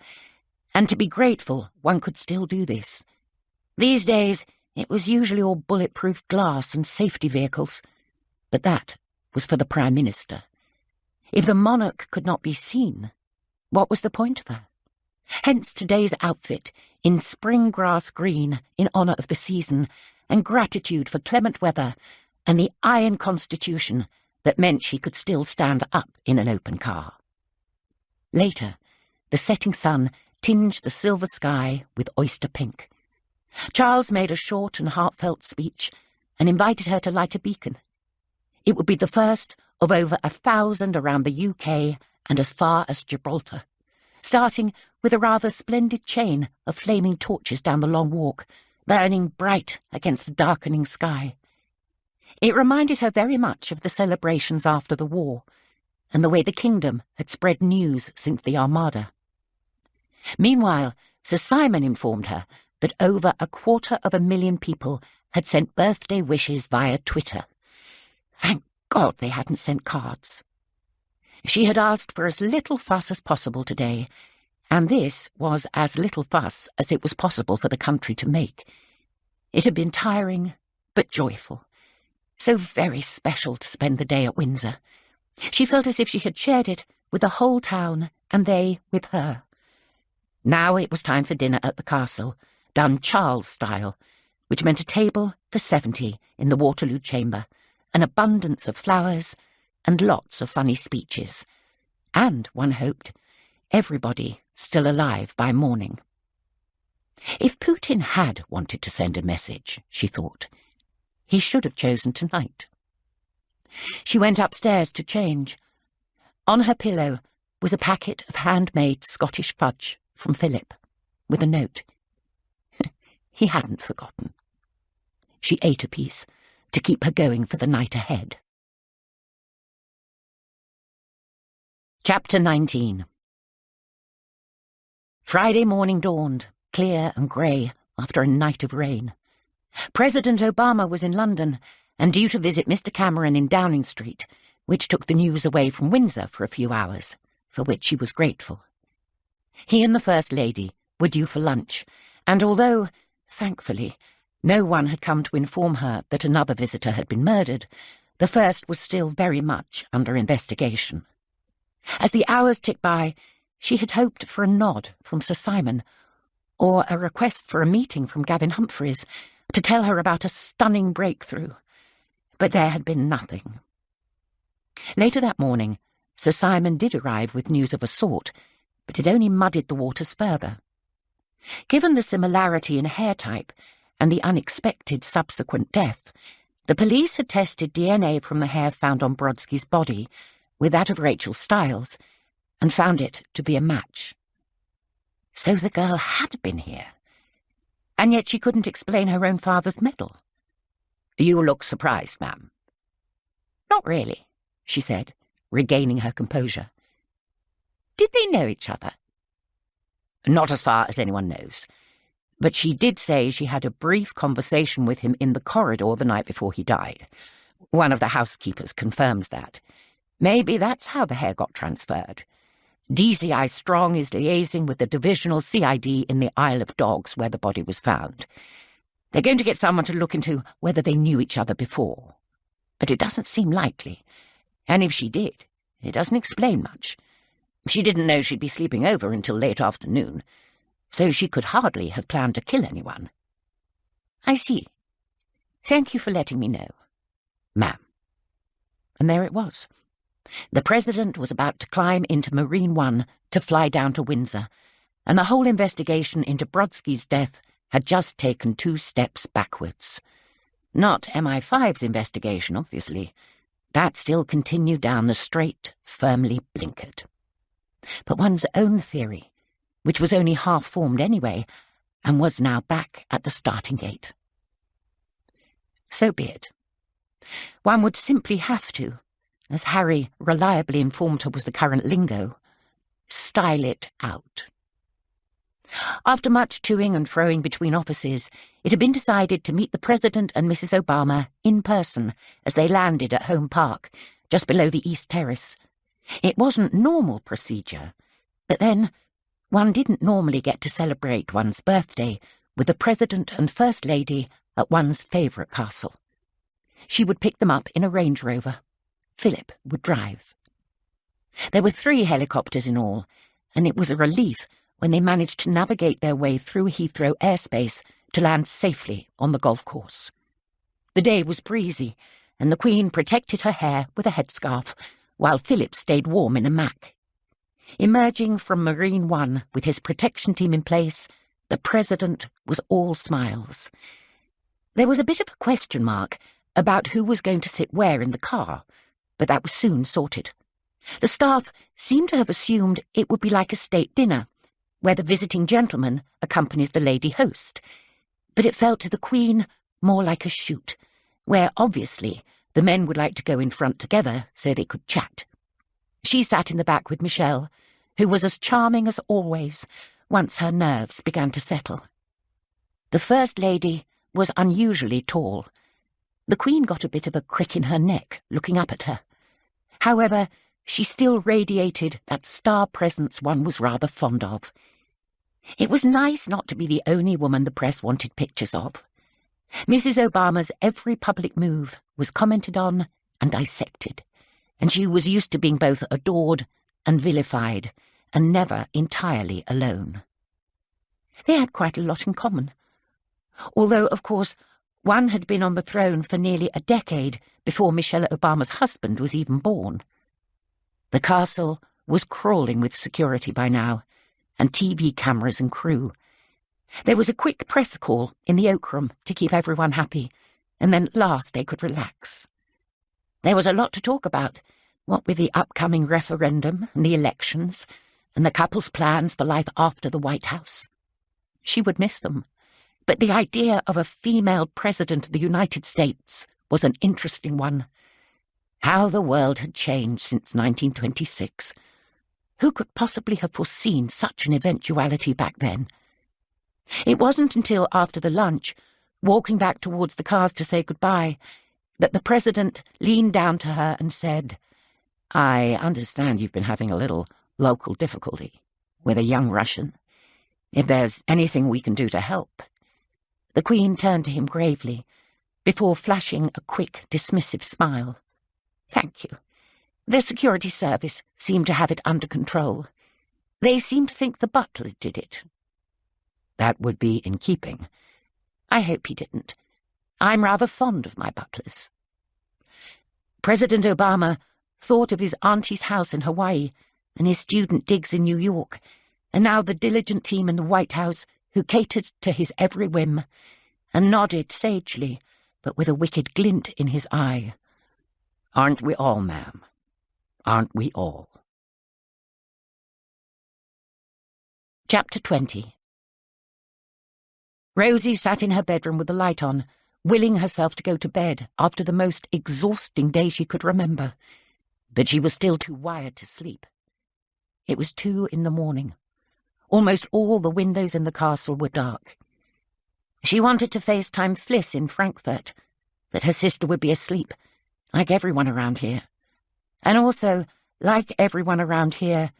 and to be grateful one could still do this. These days, it was usually all bulletproof glass and safety vehicles, but that was for the Prime Minister. If the monarch could not be seen, what was the point of her? Hence today's outfit in spring grass green in honour of the season, and gratitude for clement weather and the iron constitution that meant she could still stand up in an open car. Later, the setting sun tinged the silver sky with oyster pink. Charles made a short and heartfelt speech and invited her to light a beacon. It would be the first of over 1,000 around the UK and as far as Gibraltar, starting with a rather splendid chain of flaming torches down the long walk, burning bright against the darkening sky. It reminded her very much of the celebrations after the war, and the way the kingdom had spread news since the Armada. Meanwhile, Sir Simon informed her that over 250,000 people had sent birthday wishes via Twitter. Thank God, they hadn't sent cards. She had asked for as little fuss as possible today, and this was as little fuss as it was possible for the country to make. It had been tiring, but joyful. So very special to spend the day at Windsor. She felt as if she had shared it with the whole town, and they with her. Now it was time for dinner at the castle, done Charles style, which meant a table for 70 in the Waterloo chamber, an abundance of flowers, and lots of funny speeches. And, one hoped, everybody still alive by morning. If Putin had wanted to send a message, she thought, he should have chosen tonight. She went upstairs to change. On her pillow was a packet of handmade Scottish fudge from Philip, with a note. He hadn't forgotten. She ate a piece to keep her going for the night ahead. Chapter 19. Friday morning dawned, clear and grey, after a night of rain. President Obama was in London and due to visit Mr. Cameron in Downing Street, which took the news away from Windsor for a few hours, for which she was grateful. He and the First Lady were due for lunch, and although, thankfully, no one had come to inform her that another visitor had been murdered, the first was still very much under investigation. As the hours ticked by, she had hoped for a nod from Sir Simon, or a request for a meeting from Gavin Humphreys to tell her about a stunning breakthrough, but there had been nothing. Later that morning, Sir Simon did arrive with news of a sort, but it only muddied the waters further. Given the similarity in hair type and the unexpected subsequent death, the police had tested DNA from the hair found on Brodsky's body with that of Rachel Stiles, and found it to be a match. So the girl had been here, and yet she couldn't explain her own father's medal. "You look surprised, ma'am." "Not really," she said, regaining her composure. "Did they know each other?" "Not as far as anyone knows. But she did say she had a brief conversation with him in the corridor the night before he died. One of the housekeepers confirms that. Maybe that's how the hair got transferred. DCI Strong is liaising with the Divisional CID in the Isle of Dogs where the body was found. They're going to get someone to look into whether they knew each other before. But it doesn't seem likely. And if she did, it doesn't explain much. She didn't know she'd be sleeping over until late afternoon, so she could hardly have planned to kill anyone. "I see. Thank you for letting me know." "Ma'am." And there it was. The President was about to climb into Marine One to fly down to Windsor, and the whole investigation into Brodsky's death had just taken 2 steps backwards. Not MI5's investigation, obviously. That still continued down the straight, firmly blinkered. But one's own theory, which was only half-formed anyway, and was now back at the starting gate. So be it. One would simply have to, as Harry reliably informed her was the current lingo, style it out. After much toing and froing between offices, it had been decided to meet the President and Mrs. Obama in person as they landed at Home Park, just below the East Terrace. It wasn't normal procedure, but then one didn't normally get to celebrate one's birthday with the President and First Lady at one's favourite castle. She would pick them up in a Range Rover. Philip would drive. There were 3 helicopters in all, and it was a relief when they managed to navigate their way through Heathrow airspace to land safely on the golf course. The day was breezy, and the Queen protected her hair with a headscarf, while Philip stayed warm in a mac. Emerging from Marine One with his protection team in place, the President was all smiles. There was a bit of a question mark about who was going to sit where in the car, but that was soon sorted. The staff seemed to have assumed it would be like a state dinner, where the visiting gentleman accompanies the lady host, but it felt to the Queen more like a shoot, where obviously the men would like to go in front together so they could chat. She sat in the back with Michelle, who was as charming as always once her nerves began to settle. The First Lady was unusually tall. The Queen got a bit of a crick in her neck looking up at her. However, she still radiated that star presence one was rather fond of. It was nice not to be the only woman the press wanted pictures of. Mrs. Obama's every public move was commented on and dissected, and she was used to being both adored and vilified, and never entirely alone. They had quite a lot in common, although, of course, one had been on the throne for nearly a decade before Michelle Obama's husband was even born. The castle was crawling with security by now, and TV cameras and crew. There was a quick press call in the Oak Room to keep everyone happy, and then at last they could relax. There was a lot to talk about, what with the upcoming referendum and the elections, and the couple's plans for life after the White House. She would miss them, but the idea of a female president of the United States was an interesting one. How the world had changed since 1926. Who could possibly have foreseen such an eventuality back then? It wasn't until after the lunch, walking back towards the cars to say goodbye, that the president leaned down to her and said, "I understand you've been having a little local difficulty with a young Russian. If there's anything we can do to help." The Queen turned to him gravely, before flashing a quick, dismissive smile. "Thank you. The security service seemed to have it under control. They seemed to think the butler did it." "That would be in keeping." "I hope he didn't. I'm rather fond of my butlers." President Obama thought of his auntie's house in Hawaii and his student digs in New York, and now the diligent team in the White House who catered to his every whim, and nodded sagely, but with a wicked glint in his eye. "Aren't we all, ma'am? Aren't we all?" Chapter 20. Rozie sat in her bedroom with the light on, willing herself to go to bed after the most exhausting day she could remember, but she was still too wired to sleep. It was 2 a.m. Almost all the windows in the castle were dark. She wanted to FaceTime Fliss in Frankfurt, but her sister would be asleep, like everyone around here. And also, like everyone around here,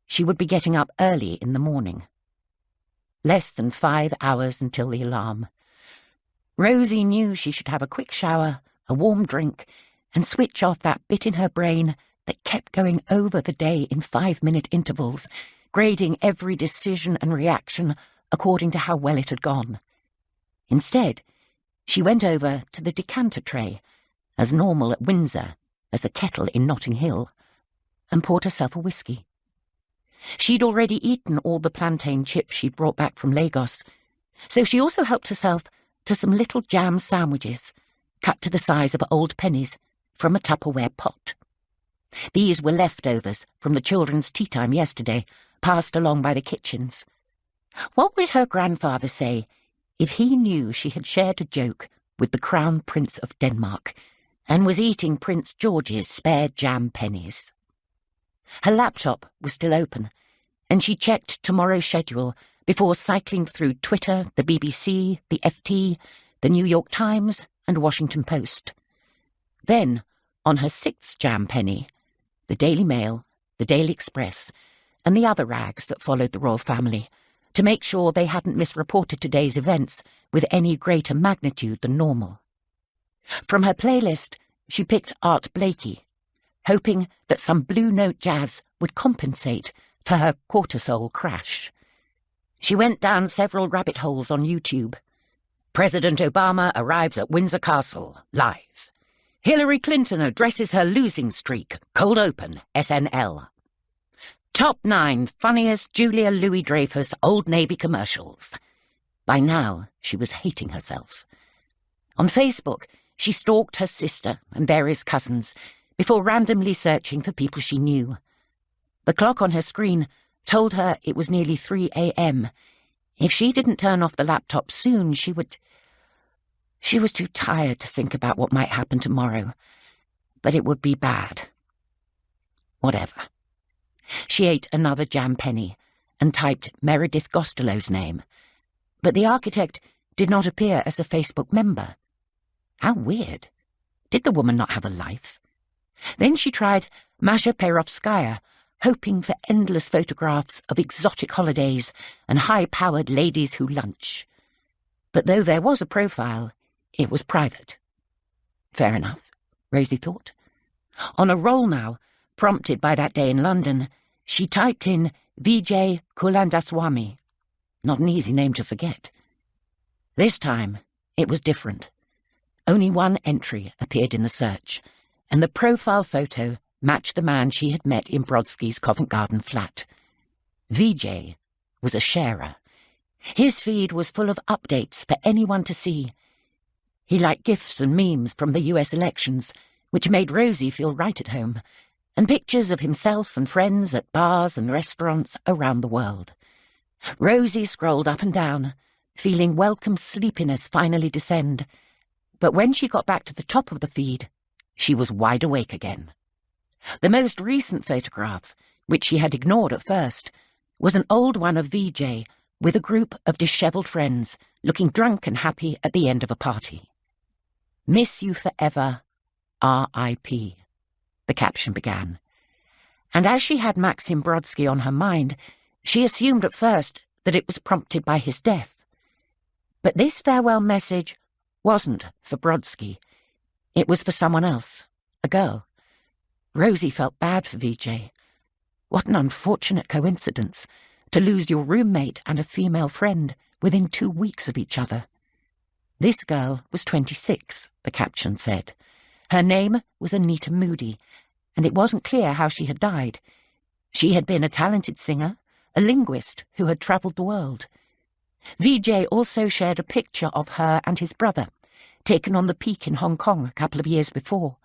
she would be getting up early in the morning. Less than 5 hours until the alarm. Rozie knew she should have a quick shower, a warm drink, and switch off that bit in her brain that kept going over the day in 5-minute intervals, grading every decision and reaction according to how well it had gone. Instead, she went over to the decanter tray, as normal at Windsor as a kettle in Notting Hill, and poured herself a whiskey. She'd already eaten all the plantain chips she'd brought back from Lagos, so she also helped herself to some little jam sandwiches, cut to the size of old pennies, from a Tupperware pot. These were leftovers from the children's tea time yesterday, passed along by the kitchens. What would her grandfather say if he knew she had shared a joke with the Crown Prince of Denmark and was eating Prince George's spare jam pennies? Her laptop was still open, and she checked tomorrow's schedule before cycling through Twitter, the BBC, the FT, the New York Times, and Washington Post. Then, on her 6th jam penny, the Daily Mail, the Daily Express, and the other rags that followed the royal family, to make sure they hadn't misreported today's events with any greater magnitude than normal. From her playlist, she picked Art Blakey, hoping that some Blue Note jazz would compensate for her cortisol crash. She went down several rabbit holes on YouTube. President Obama arrives at Windsor Castle, live. Hillary Clinton addresses her losing streak, cold open, SNL. Top 9 funniest Julia Louis-Dreyfus Old Navy commercials. By now, she was hating herself. On Facebook, she stalked her sister and various cousins before randomly searching for people she knew. The clock on her screen told her it was nearly 3 a.m. If she didn't turn off the laptop soon, she would... She was too tired to think about what might happen tomorrow, but it would be bad. Whatever. She ate another jam penny and typed Meredith Gostelow's name, but the architect did not appear as a Facebook member. How weird. Did the woman not have a life? Then she tried Masha Perovskaya, hoping for endless photographs of exotic holidays and high-powered ladies who lunch. But though there was a profile, it was private. Fair enough, Rozie thought. On a roll now, prompted by that day in London, she typed in Vijay Kulandaswamy. Not an easy name to forget. This time, it was different. Only one entry appeared in the search, and the profile photo matched the man she had met in Brodsky's Covent Garden flat. Vijay was a sharer. His feed was full of updates for anyone to see. He liked GIFs and memes from the US elections, which made Rozie feel right at home, and pictures of himself and friends at bars and restaurants around the world. Rozie scrolled up and down, feeling welcome sleepiness finally descend, but when she got back to the top of the feed, she was wide awake again. The most recent photograph, which she had ignored at first, was an old one of Vijay with a group of dishevelled friends looking drunk and happy at the end of a party. "Miss you forever, R.I.P., the caption began. And as she had Maxim Brodsky on her mind, she assumed at first that it was prompted by his death. But this farewell message wasn't for Brodsky. It was for someone else, a girl. Rozie felt bad for Vijay. What an unfortunate coincidence to lose your roommate and a female friend within 2 weeks of each other. This girl was 26, the caption said. Her name was Anita Moody, and it wasn't clear how she had died. She had been a talented singer, a linguist who had travelled the world. Vijay also shared a picture of her and his brother, taken on the Peak in Hong Kong a couple of years before.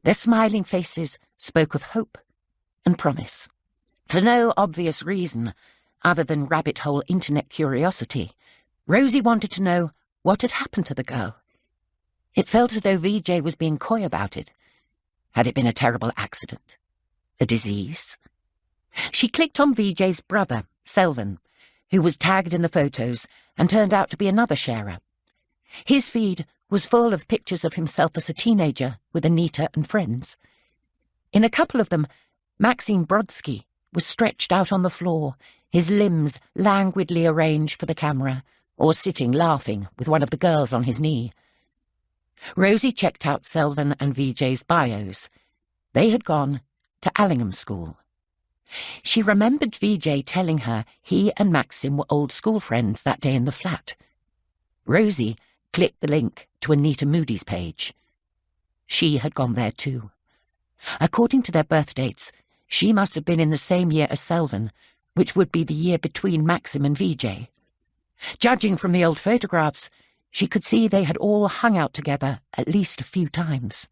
Their smiling faces spoke of hope and promise. For no obvious reason, other than rabbit-hole internet curiosity, Rozie wanted to know what had happened to the girl. It felt as though Vijay was being coy about it. Had it been a terrible accident? A disease? She clicked on Vijay's brother, Selvan, who was tagged in the photos and turned out to be another sharer. His feed was full of pictures of himself as a teenager with Anita and friends. In a couple of them, Maxim Brodsky was stretched out on the floor, his limbs languidly arranged for the camera, or sitting laughing with one of the girls on his knee. Rozie checked out Selvan and Vijay's bios. They had gone to Allingham School. She remembered Vijay telling her he and Maxim were old school friends that day in the flat. Rozie clicked the link to Anita Moody's page. She had gone there too. According to their birth dates, she must have been in the same year as Selvan, which would be the year between Maxim and Vijay. Judging from the old photographs, she could see they had all hung out together at least a few times.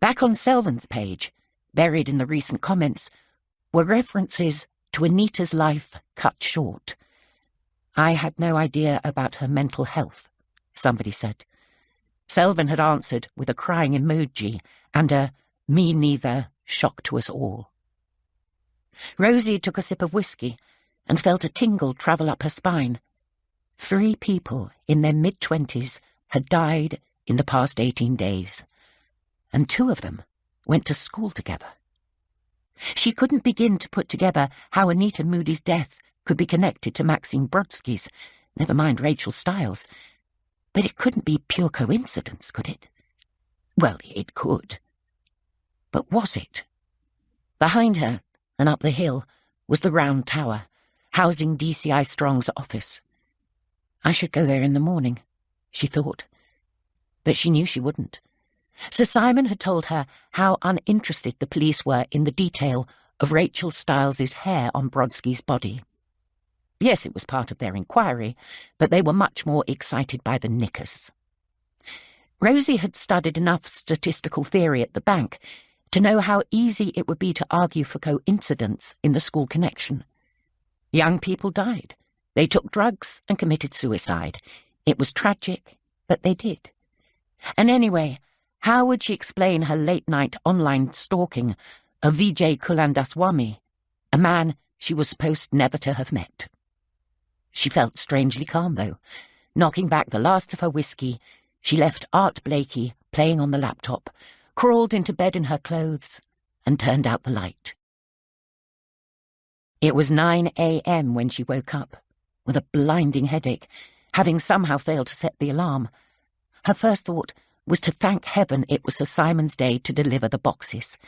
Back on Selvan's page, buried in the recent comments, were references to Anita's life cut short. "I had no idea about her mental health," somebody said. Selvan had answered with a crying emoji and a "me neither" shock to us all. Rozie took a sip of whiskey and felt a tingle travel up her spine. 3 people in their mid-20s had died in the past 18 days, and 2 of them went to school together. She couldn't begin to put together how Anita Moody's death could be connected to Maxim Brodsky's, never mind Rachel Stiles. But it couldn't be pure coincidence, could it? Well, it could. But was it? Behind her, and up the hill, was the round tower, housing DCI Strong's office. I should go there in the morning, she thought. But she knew she wouldn't. Sir Simon had told her how uninterested the police were in the detail of Rachel Stiles's hair on Brodsky's body. Yes, it was part of their inquiry, but they were much more excited by the knickers. Rozie had studied enough statistical theory at the bank to know how easy it would be to argue for coincidence in the school connection. Young people died. They took drugs and committed suicide. It was tragic, but they did. And anyway, how would she explain her late-night online stalking of Vijay Kulandaswamy, a man she was supposed never to have met? She felt strangely calm, though. Knocking back the last of her whiskey, she left Art Blakey playing on the laptop, crawled into bed in her clothes, and turned out the light. It was 9 a.m. when she woke up, with a blinding headache, having somehow failed to set the alarm. Her first thought was to thank heaven it was Sir Simon's day to deliver the boxes.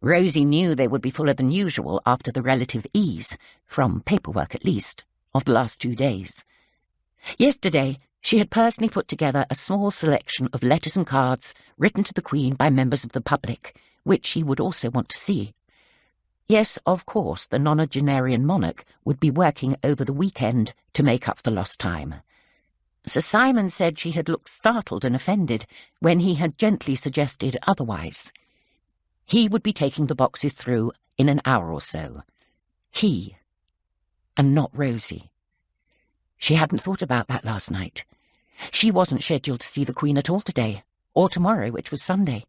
Rozie knew they would be fuller than usual after the relative ease, from paperwork at least, of the last 2 days. Yesterday, she had personally put together a small selection of letters and cards written to the Queen by members of the public, which she would also want to see. Yes, of course, the nonagenarian monarch would be working over the weekend to make up for lost time. Sir Simon said she had looked startled and offended when he had gently suggested otherwise. He would be taking the boxes through in an hour or so. He, and not Rozie. She hadn't thought about that last night. She wasn't scheduled to see the Queen at all today, or tomorrow, which was Sunday.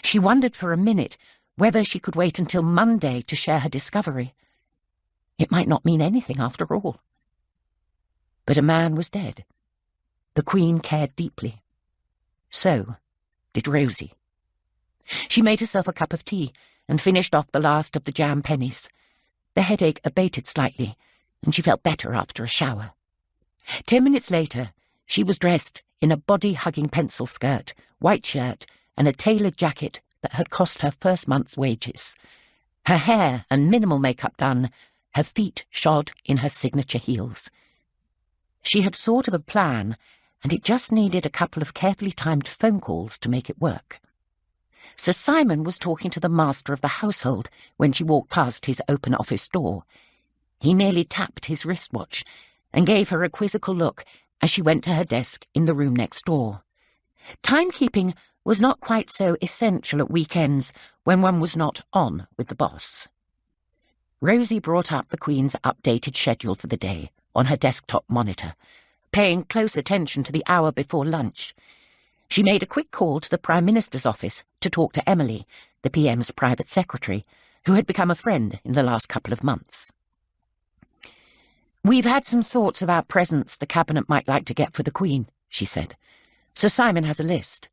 She wondered for a minute whether she could wait until Monday to share her discovery. It might not mean anything after all. But a man was dead. The Queen cared deeply. So did Rozie. She made herself a cup of tea and finished off the last of the jam pennies. The headache abated slightly, and she felt better after a shower. 10 minutes later, she was dressed in a body-hugging pencil skirt, white shirt, and a tailored jacket that had cost her first month's wages. Her hair and minimal makeup done, her feet shod in her signature heels. She had thought of a plan, and it just needed a couple of carefully timed phone calls to make it work. Sir Simon was talking to the master of the household when she walked past his open office door. He merely tapped his wristwatch and gave her a quizzical look as she went to her desk in the room next door. Timekeeping was not quite so essential at weekends when one was not on with the boss. Rozie brought up the Queen's updated schedule for the day on her desktop monitor, paying close attention to the hour before lunch. She made a quick call to the Prime Minister's office to talk to Emily, the PM's private secretary, who had become a friend in the last couple of months. "We've had some thoughts about presents the Cabinet might like to get for the Queen," she said. "Sir Simon has a list."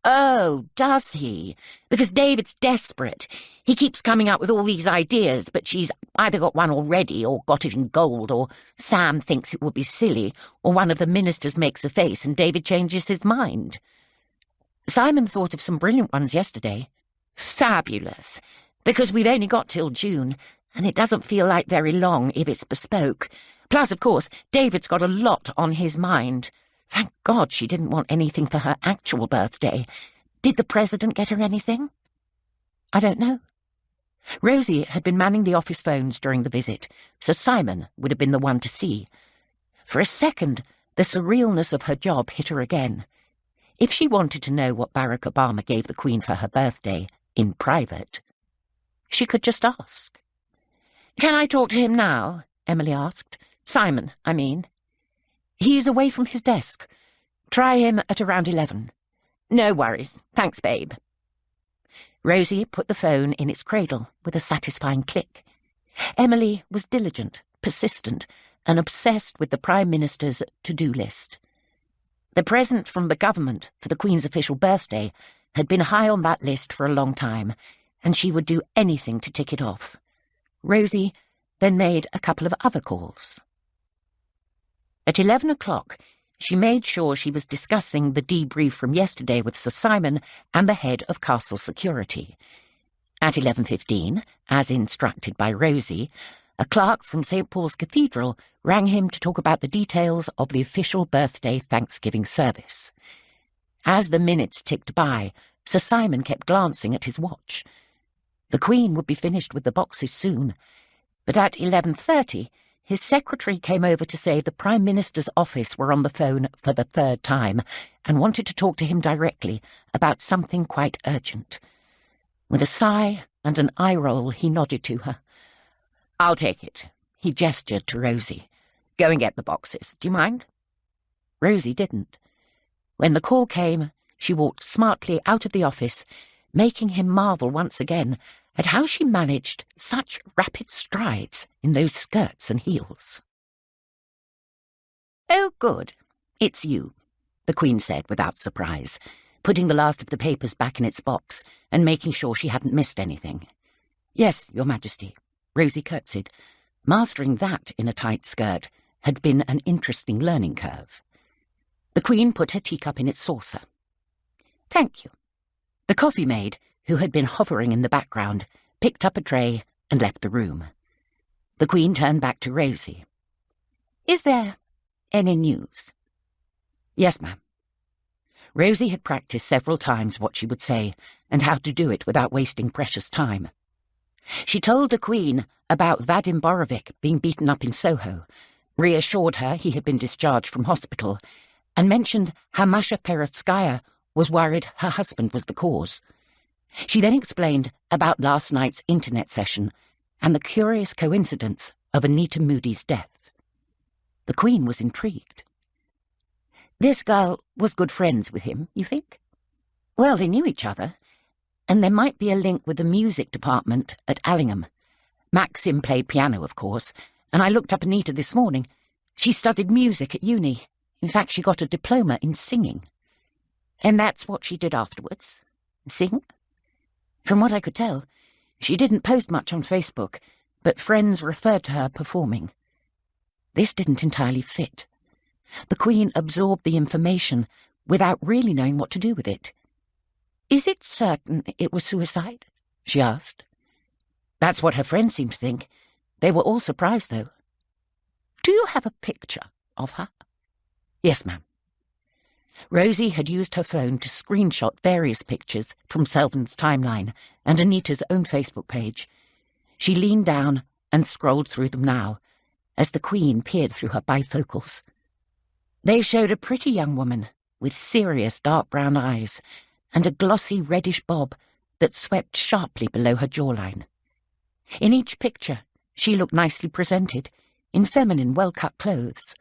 "Oh, does he? Because David's desperate. He keeps coming up with all these ideas, but she's either got one already or got it in gold, or Sam thinks it would be silly, or one of the ministers makes a face and David changes his mind." "Simon thought of some brilliant ones yesterday." "Fabulous, because we've only got till June, and it doesn't feel like very long if it's bespoke. Plus, of course, David's got a lot on his mind. Thank God she didn't want anything for her actual birthday. Did the President get her anything?" "I don't know." Rozie had been manning the office phones during the visit. Sir Simon would have been the one to see. For a second, the surrealness of her job hit her again. If she wanted to know what Barack Obama gave the Queen for her birthday, in private, she could just ask. "Can I talk to him now?" Emily asked. "Simon, I mean." "He's away from his desk. Try him at around 11. "No worries. Thanks, babe." Rozie put the phone in its cradle with a satisfying click. Emily was diligent, persistent, and obsessed with the Prime Minister's to-do list. The present from the government for the Queen's official birthday had been high on that list for a long time, and she would do anything to tick it off. Rozie then made a couple of other calls. At 11 o'clock, she made sure she was discussing the debrief from yesterday with Sir Simon and the head of castle security. At 11:15, as instructed by Rozie, a clerk from St. Paul's Cathedral rang him to talk about the details of the official birthday Thanksgiving service. As the minutes ticked by, Sir Simon kept glancing at his watch. The Queen would be finished with the boxes soon, but at 11:30, his secretary came over to say the Prime Minister's office were on the phone for the third time and wanted to talk to him directly about something quite urgent. With a sigh and an eye roll, he nodded to her. "I'll take it," he gestured to Rozie. "Go and get the boxes. Do you mind?" Rozie didn't. When the call came, she walked smartly out of the office, making him marvel once again at how she managed such rapid strides in those skirts and heels. "Oh, good. It's you," the Queen said without surprise. putting the last of the papers back in its box and making sure she hadn't missed anything. "Yes, Your Majesty," Rozie curtsied. Mastering that in a tight skirt had been an interesting learning curve. The Queen put her teacup in its saucer. "Thank you." The coffee maid, who had been hovering in the background, picked up a tray and left the room. The Queen turned back to Rozie. "Is there any news?" "Yes, ma'am." Rozie had practiced several times what she would say and how to do it without wasting precious time. She told the Queen about Vadim Borovic being beaten up in Soho, reassured her he had been discharged from hospital, and mentioned how Masha Perovskaya was worried her husband was the cause. She then explained about last night's internet session and the curious coincidence of Anita Moody's death. The Queen was intrigued. "This girl was good friends with him, you think?" "Well, they knew each other, and there might be a link with the music department at Allingham. Maxim played piano, of course, and I looked up Anita this morning. She studied music at uni. In fact, she got a diploma in singing." "And that's what she did afterwards? Sing?" "From what I could tell, she didn't post much on Facebook, but friends referred to her performing." This didn't entirely fit. The Queen absorbed the information without really knowing what to do with it. "Is it certain it was suicide?" she asked. "That's what her friends seemed to think. They were all surprised, though." "Do you have a picture of her?" "Yes, ma'am." Rozie had used her phone to screenshot various pictures from Selden's timeline and Anita's own Facebook page. She leaned down and scrolled through them now, as the Queen peered through her bifocals. They showed a pretty young woman with serious dark brown eyes and a glossy reddish bob that swept sharply below her jawline. In each picture, she looked nicely presented, in feminine, well-cut clothes.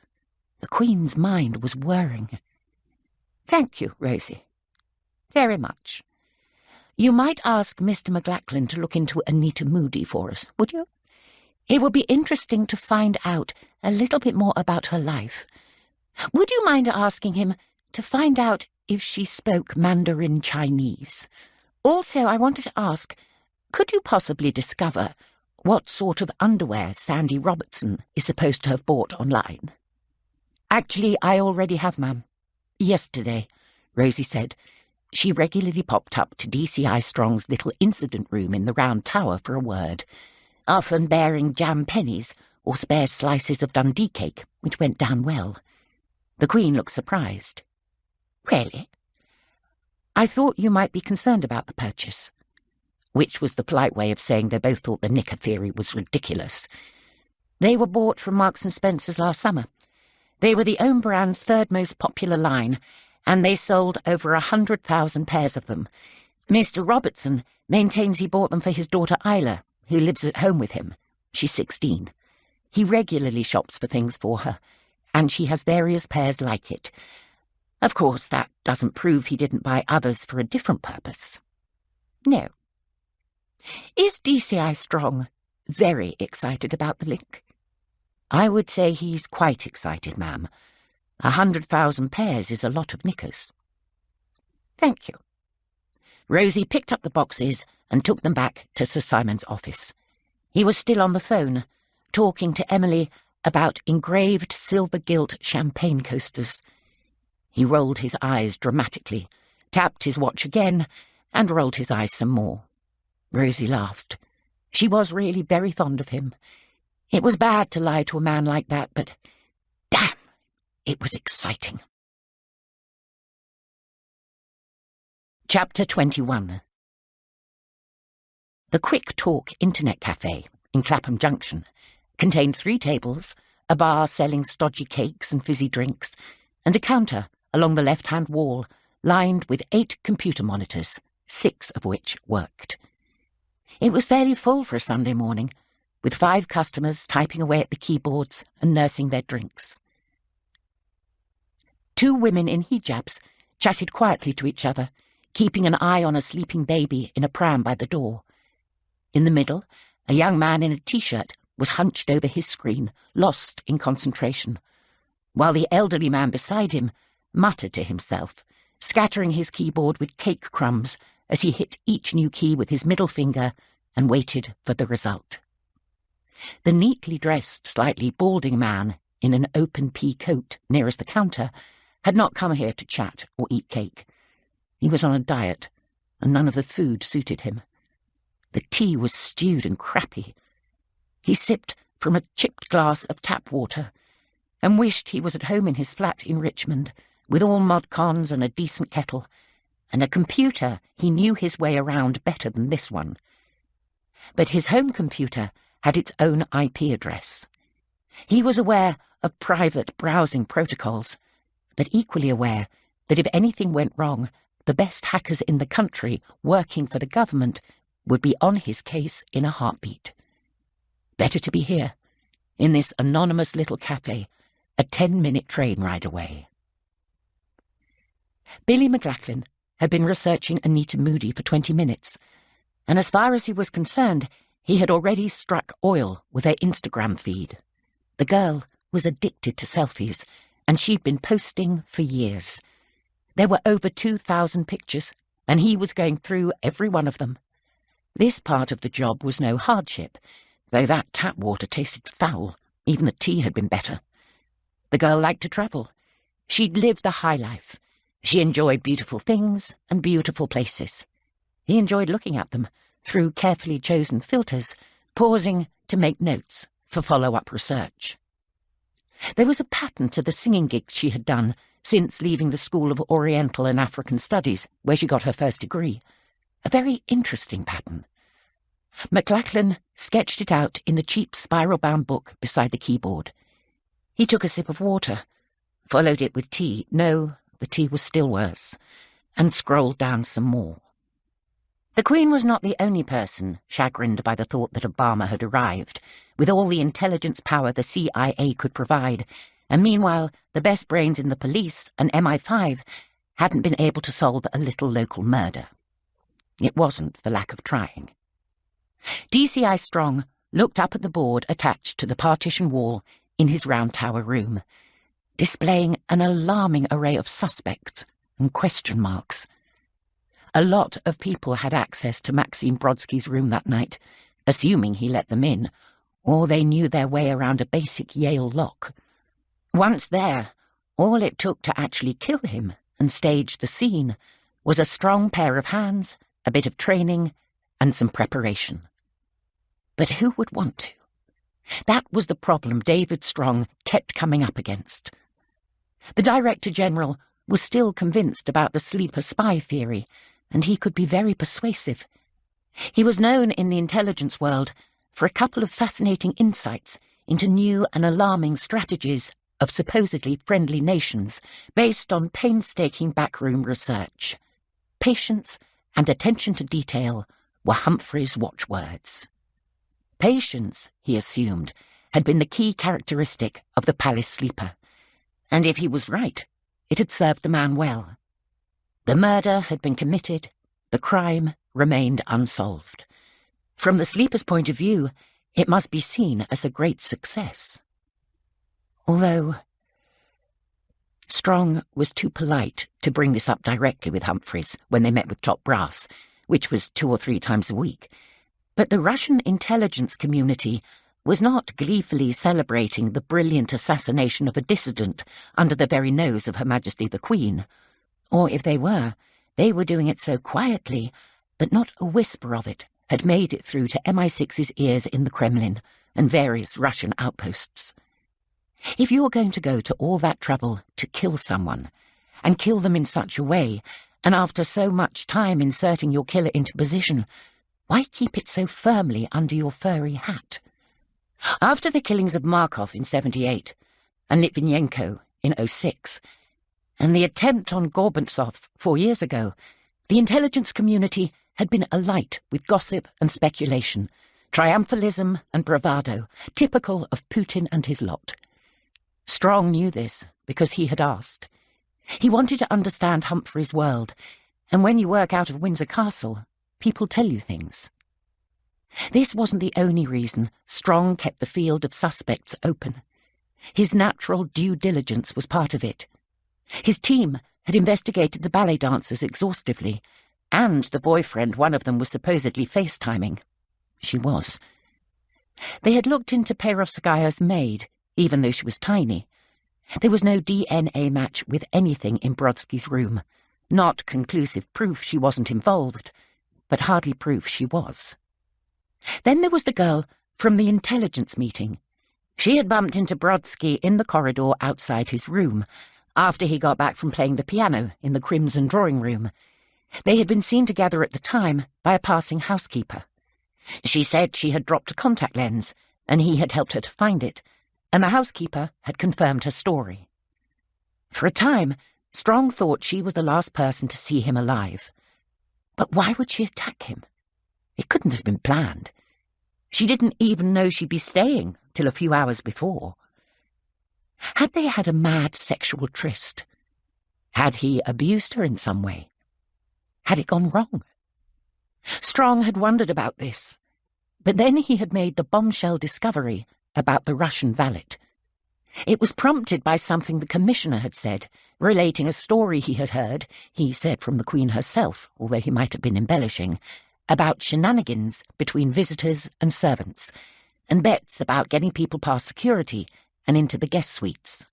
The Queen's mind was whirring. "Thank you, Rozie. Very much. You might ask Mr. McLachlan to look into Anita Moody for us, would you? It would be interesting to find out a little bit more about her life. Would you mind asking him to find out if she spoke Mandarin Chinese? Also, I wanted to ask, could you possibly discover what sort of underwear Sandy Robertson is supposed to have bought online?" "Actually, I already have, ma'am. Yesterday," Rozie said. She regularly popped up to DCI Strong's little incident room in the round tower for a word, often bearing jam pennies or spare slices of Dundee cake, which went down well. The Queen looked surprised. "Really? I thought you might be concerned about the purchase," which was the polite way of saying they both thought the knicker theory was ridiculous. "They were bought from Marks & Spencer's last summer. They were the own brand's third most popular line, and they sold over 100,000 pairs of them. Mr. Robertson maintains he bought them for his daughter Isla, who lives at home with him. She's 16. He regularly shops for things for her, and she has various pairs like it. Of course, that doesn't prove he didn't buy others for a different purpose." "No. Is DCI Strong very excited about the link?" "I would say he's quite excited, ma'am. 100,000 pairs is a lot of knickers." "Thank you." Rozie picked up the boxes and took them back to Sir Simon's office. He was still on the phone, talking to Emily about engraved silver-gilt champagne coasters. He rolled his eyes dramatically, tapped his watch again, and rolled his eyes some more. Rozie laughed. She was really very fond of him. It was bad to lie to a man like that, but damn, it was exciting. Chapter 21. The Quick Talk Internet Cafe in Clapham Junction contained 3 tables, a bar selling stodgy cakes and fizzy drinks, and a counter along the left-hand wall lined with 8 computer monitors, 6 of which worked. It was fairly full for a Sunday morning, with 5 customers typing away at the keyboards and nursing their drinks. 2 women in hijabs chatted quietly to each other, keeping an eye on a sleeping baby in a pram by the door. In the middle, a young man in a T-shirt was hunched over his screen, lost in concentration, while the elderly man beside him muttered to himself, scattering his keyboard with cake crumbs as he hit each new key with his middle finger and waited for the result. The neatly dressed, slightly balding man in an open pea coat nearest the counter had not come here to chat or eat cake. He was on a diet, and none of the food suited him. The tea was stewed and crappy. He sipped from a chipped glass of tap water and wished he was at home in his flat in Richmond, with all mod cons and a decent kettle, and a computer he knew his way around better than this one. But his home computer had its own IP address. He was aware of private browsing protocols, but equally aware that if anything went wrong, the best hackers in the country working for the government would be on his case in a heartbeat. Better to be here, in this anonymous little cafe, a 10-minute train ride away. Billy McLachlan had been researching Anita Moody for 20 minutes, and as far as he was concerned, he had already struck oil with her Instagram feed. The girl was addicted to selfies, and she'd been posting for years. There were over 2,000 pictures, and he was going through every one of them. This part of the job was no hardship, though that tap water tasted foul. Even the tea had been better. The girl liked to travel. She'd lived the high life. She enjoyed beautiful things and beautiful places. He enjoyed looking at them through carefully chosen filters, pausing to make notes for follow-up research. There was a pattern to the singing gigs she had done since leaving the School of Oriental and African Studies, where she got her first degree. A very interesting pattern. McLachlan sketched it out in the cheap spiral-bound book beside the keyboard. He took a sip of water, followed it with tea. No, the tea was still worse, and scrolled down some more. The Queen was not the only person chagrined by the thought that Obama had arrived, with all the intelligence power the CIA could provide, and meanwhile the best brains in the police and MI5 hadn't been able to solve a little local murder. It wasn't for lack of trying. DCI Strong looked up at the board attached to the partition wall in his round tower room, displaying an alarming array of suspects and question marks. A lot of people had access to Maxime Brodsky's room that night, assuming he let them in, or they knew their way around a basic Yale lock. Once there, all it took to actually kill him and stage the scene was a strong pair of hands, a bit of training, and some preparation. But who would want to? That was the problem David Strong kept coming up against. The Director General was still convinced about the sleeper spy theory, and he could be very persuasive. He was known in the intelligence world for a couple of fascinating insights into new and alarming strategies of supposedly friendly nations based on painstaking backroom research. Patience and attention to detail were Humphrey's watchwords. Patience, he assumed, had been the key characteristic of the palace sleeper, and if he was right, it had served the man well. The murder had been committed, the crime remained unsolved. From the sleeper's point of view, it must be seen as a great success. Although Strong was too polite to bring this up directly with Humphreys when they met with top brass, which was 2 or 3 times a week. But the Russian intelligence community was not gleefully celebrating the brilliant assassination of a dissident under the very nose of Her Majesty the Queen. Or if they were doing it so quietly that not a whisper of it had made it through to MI6's ears in the Kremlin and various Russian outposts. If you're going to go to all that trouble to kill someone, and kill them in such a way, and after so much time inserting your killer into position, why keep it so firmly under your furry hat? After the killings of Markov in 78, and Litvinenko in 06, and the attempt on Gorbachev 4 years ago, the intelligence community had been alight with gossip and speculation, triumphalism and bravado, typical of Putin and his lot. Strong knew this because he had asked. He wanted to understand Humphrey's world, and when you work out of Windsor Castle, people tell you things. This wasn't the only reason Strong kept the field of suspects open. His natural due diligence was part of it. His team had investigated the ballet dancers exhaustively, and the boyfriend one of them was supposedly FaceTiming. She was. They had looked into Perovskaya's maid, even though she was tiny. There was no DNA match with anything in Brodsky's room. Not conclusive proof she wasn't involved, but hardly proof she was. Then there was the girl from the intelligence meeting. She had bumped into Brodsky in the corridor outside his room, after he got back from playing the piano in the Crimson drawing room. They had been seen together at the time by a passing housekeeper. She said she had dropped a contact lens, and he had helped her to find it, and the housekeeper had confirmed her story. For a time, Strong thought she was the last person to see him alive. But why would she attack him? It couldn't have been planned. She didn't even know she'd be staying till a few hours before. Had they had a mad sexual tryst? Had he abused her in some way? Had it gone wrong? Strong had wondered about this, but then he had made the bombshell discovery about the Russian valet. It was prompted by something the commissioner had said, relating a story he had heard, he said from the Queen herself, although he might have been embellishing, about shenanigans between visitors and servants, and bets about getting people past security and into the guest suites.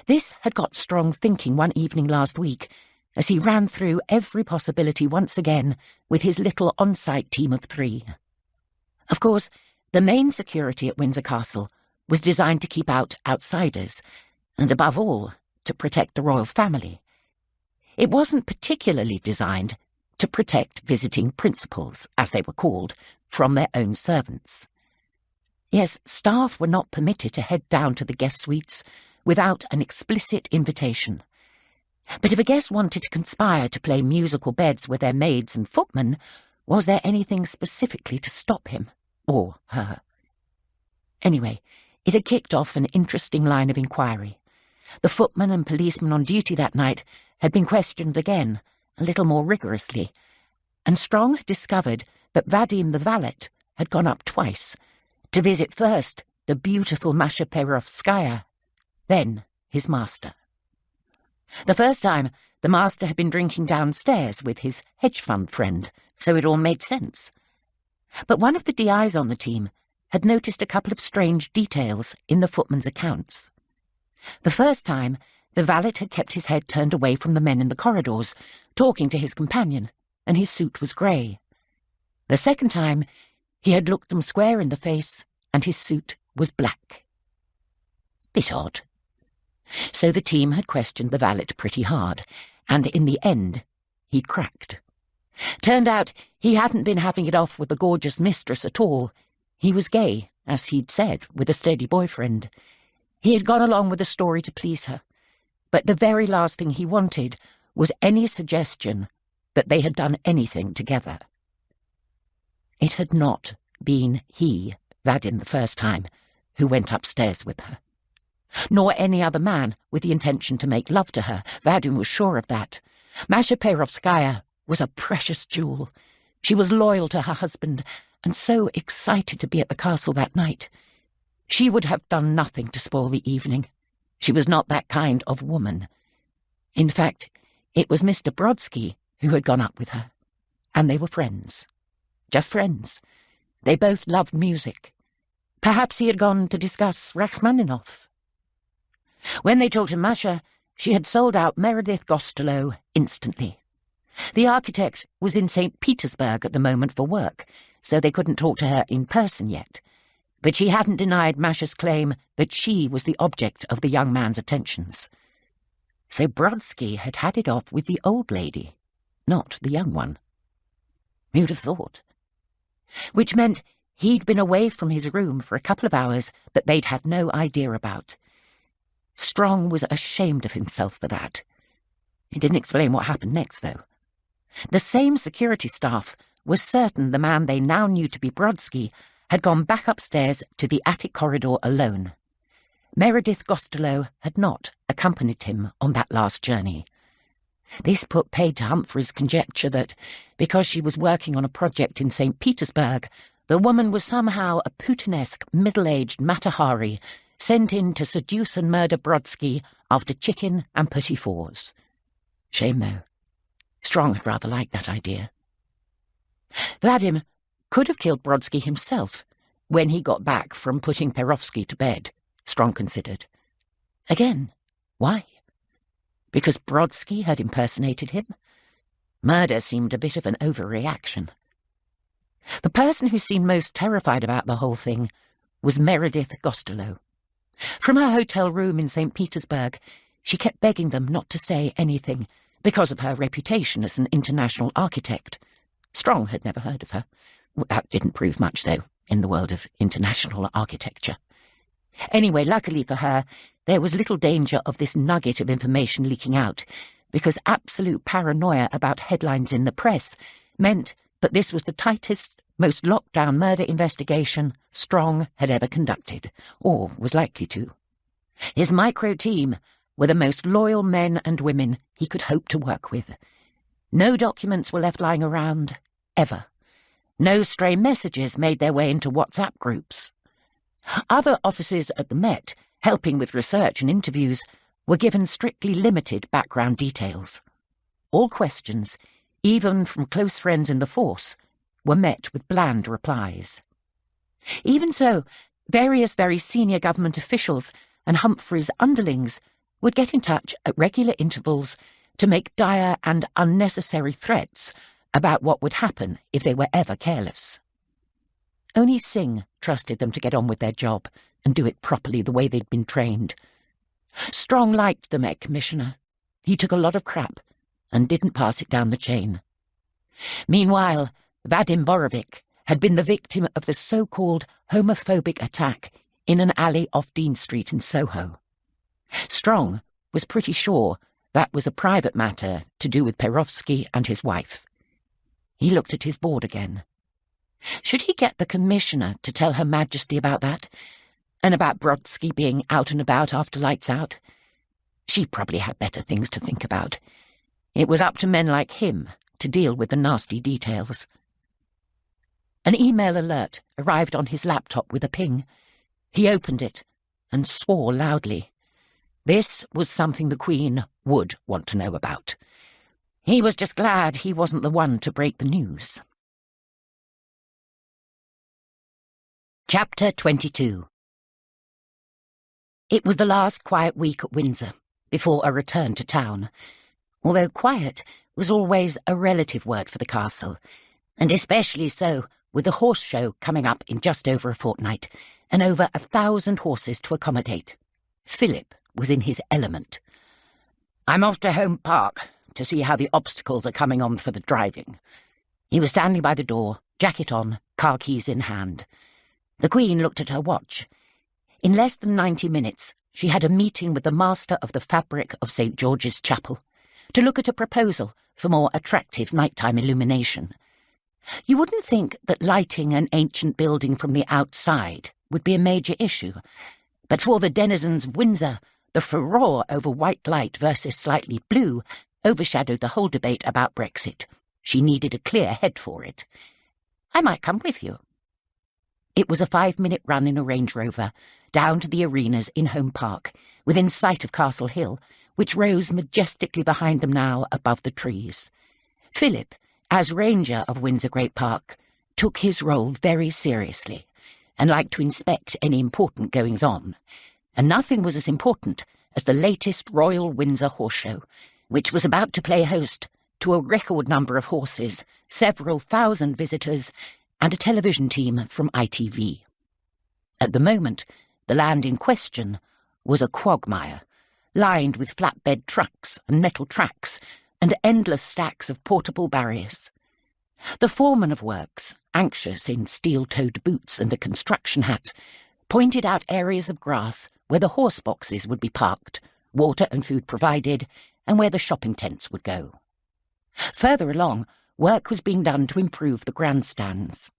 This had got Strong thinking one evening last week, as he ran through every possibility once again with his little on-site team of 3. Of course, the main security at Windsor Castle was designed to keep out outsiders, and above all, to protect the royal family. It wasn't particularly designed to protect visiting principals, as they were called, from their own servants. Yes, staff were not permitted to head down to the guest suites without an explicit invitation. But if a guest wanted to conspire to play musical beds with their maids and footmen, was there anything specifically to stop him, or her? Anyway, it had kicked off an interesting line of inquiry. The footman and policeman on duty that night had been questioned again, a little more rigorously, and Strong had discovered that Vadim the valet had gone up twice, to visit first the beautiful Masha Perovskaya, then his master. The first time, the master had been drinking downstairs with his hedge fund friend, so it all made sense. But one of the DIs on the team had noticed a couple of strange details in the footman's accounts. The first time, the valet had kept his head turned away from the men in the corridors, talking to his companion, and his suit was grey. The second time, he had looked them square in the face, and his suit was black. Bit odd. So the team had questioned the valet pretty hard, and in the end, he'd cracked. Turned out he hadn't been having it off with the gorgeous mistress at all. He was gay, as he'd said, with a steady boyfriend. He had gone along with the story to please her, but the very last thing he wanted was any suggestion that they had done anything together. It had not been he, Vadim, the first time, who went upstairs with her. Nor any other man with the intention to make love to her. Vadim was sure of that. Masha Perovskaya was a precious jewel. She was loyal to her husband, and so excited to be at the castle that night. She would have done nothing to spoil the evening. She was not that kind of woman. In fact, it was Mr. Brodsky who had gone up with her, and they were friends. Just friends. They both loved music. Perhaps he had gone to discuss Rachmaninoff. When they talked to Masha, she had sold out Meredith Gostelow instantly. The architect was in St. Petersburg at the moment for work, so they couldn't talk to her in person yet. But she hadn't denied Masha's claim that she was the object of the young man's attentions. So Brodsky had had it off with the old lady, not the young one. Who'd have thought? Which meant he'd been away from his room for a couple of hours that they'd had no idea about. Strong was ashamed of himself for that. He didn't explain what happened next, though. The same security staff was certain the man they now knew to be Brodsky had gone back upstairs to the attic corridor alone. Meredith Gostelow had not accompanied him on that last journey. This put paid to Humphrey's conjecture that, because she was working on a project in St. Petersburg, the woman was somehow a Putinesque middle-aged Matahari sent in to seduce and murder Brodsky after chicken and petit fours. Shame, though. Strong had rather liked that idea. Vadim could have killed Brodsky himself when he got back from putting Perovsky to bed, Strong considered. Again, why? Because Brodsky had impersonated him? Murder seemed a bit of an overreaction. The person who seemed most terrified about the whole thing was Meredith Gostelow. From her hotel room in St. Petersburg, she kept begging them not to say anything because of her reputation as an international architect. Strong had never heard of her. That didn't prove much, though, in the world of international architecture. Anyway, luckily for her, there was little danger of this nugget of information leaking out, because absolute paranoia about headlines in the press meant that this was the tightest, most locked-down murder investigation Strong had ever conducted, or was likely to. His micro-team were the most loyal men and women he could hope to work with. No documents were left lying around, ever. No stray messages made their way into WhatsApp groups. Other officers at the Met, helping with research and interviews, were given strictly limited background details. All questions, even from close friends in the force, were met with bland replies. Even so, various very senior government officials and Humphrey's underlings would get in touch at regular intervals to make dire and unnecessary threats about what would happen if they were ever careless. Only Singh trusted them to get on with their job and do it properly the way they'd been trained. Strong liked the Met Commissioner. He took a lot of crap and didn't pass it down the chain. Meanwhile, Vadim Borovic had been the victim of the so-called homophobic attack in an alley off Dean Street in Soho. Strong was pretty sure that was a private matter to do with Perovsky and his wife. He looked at his board again. Should he get the Commissioner to tell Her Majesty about that, and about Brodsky being out and about after lights out? She probably had better things to think about. It was up to men like him to deal with the nasty details. An email alert arrived on his laptop with a ping. He opened it and swore loudly. This was something the Queen would want to know about. He was just glad he wasn't the one to break the news. Chapter 22. It was the last quiet week at Windsor, before a return to town, although quiet was always a relative word for the castle, and especially so with the horse show coming up in just over a fortnight, and over 1,000 horses to accommodate. Philip was in his element. "I'm off to Home Park to see how the obstacles are coming on for the driving." He was standing by the door, jacket on, car keys in hand. The Queen looked at her watch. In less than 90 minutes, she had a meeting with the master of the fabric of St. George's Chapel to look at a proposal for more attractive nighttime illumination. You wouldn't think that lighting an ancient building from the outside would be a major issue, but for the denizens of Windsor, the furore over white light versus slightly blue overshadowed the whole debate about Brexit. She needed a clear head for it. "I might come with you." It was a 5-minute run in a Range Rover, down to the arenas in Home Park, within sight of Castle Hill, which rose majestically behind them now above the trees. Philip, as Ranger of Windsor Great Park, took his role very seriously, and liked to inspect any important goings-on. And nothing was as important as the latest Royal Windsor Horse Show, which was about to play host to a record number of horses, several thousand visitors, and a television team from ITV. At the moment, the land in question was a quagmire, lined with flatbed trucks and metal tracks, and endless stacks of portable barriers. The foreman of works, anxious in steel-toed boots and a construction hat, pointed out areas of grass where the horse boxes would be parked, water and food provided, and where the shopping tents would go. Further along, work was being done to improve the grandstands.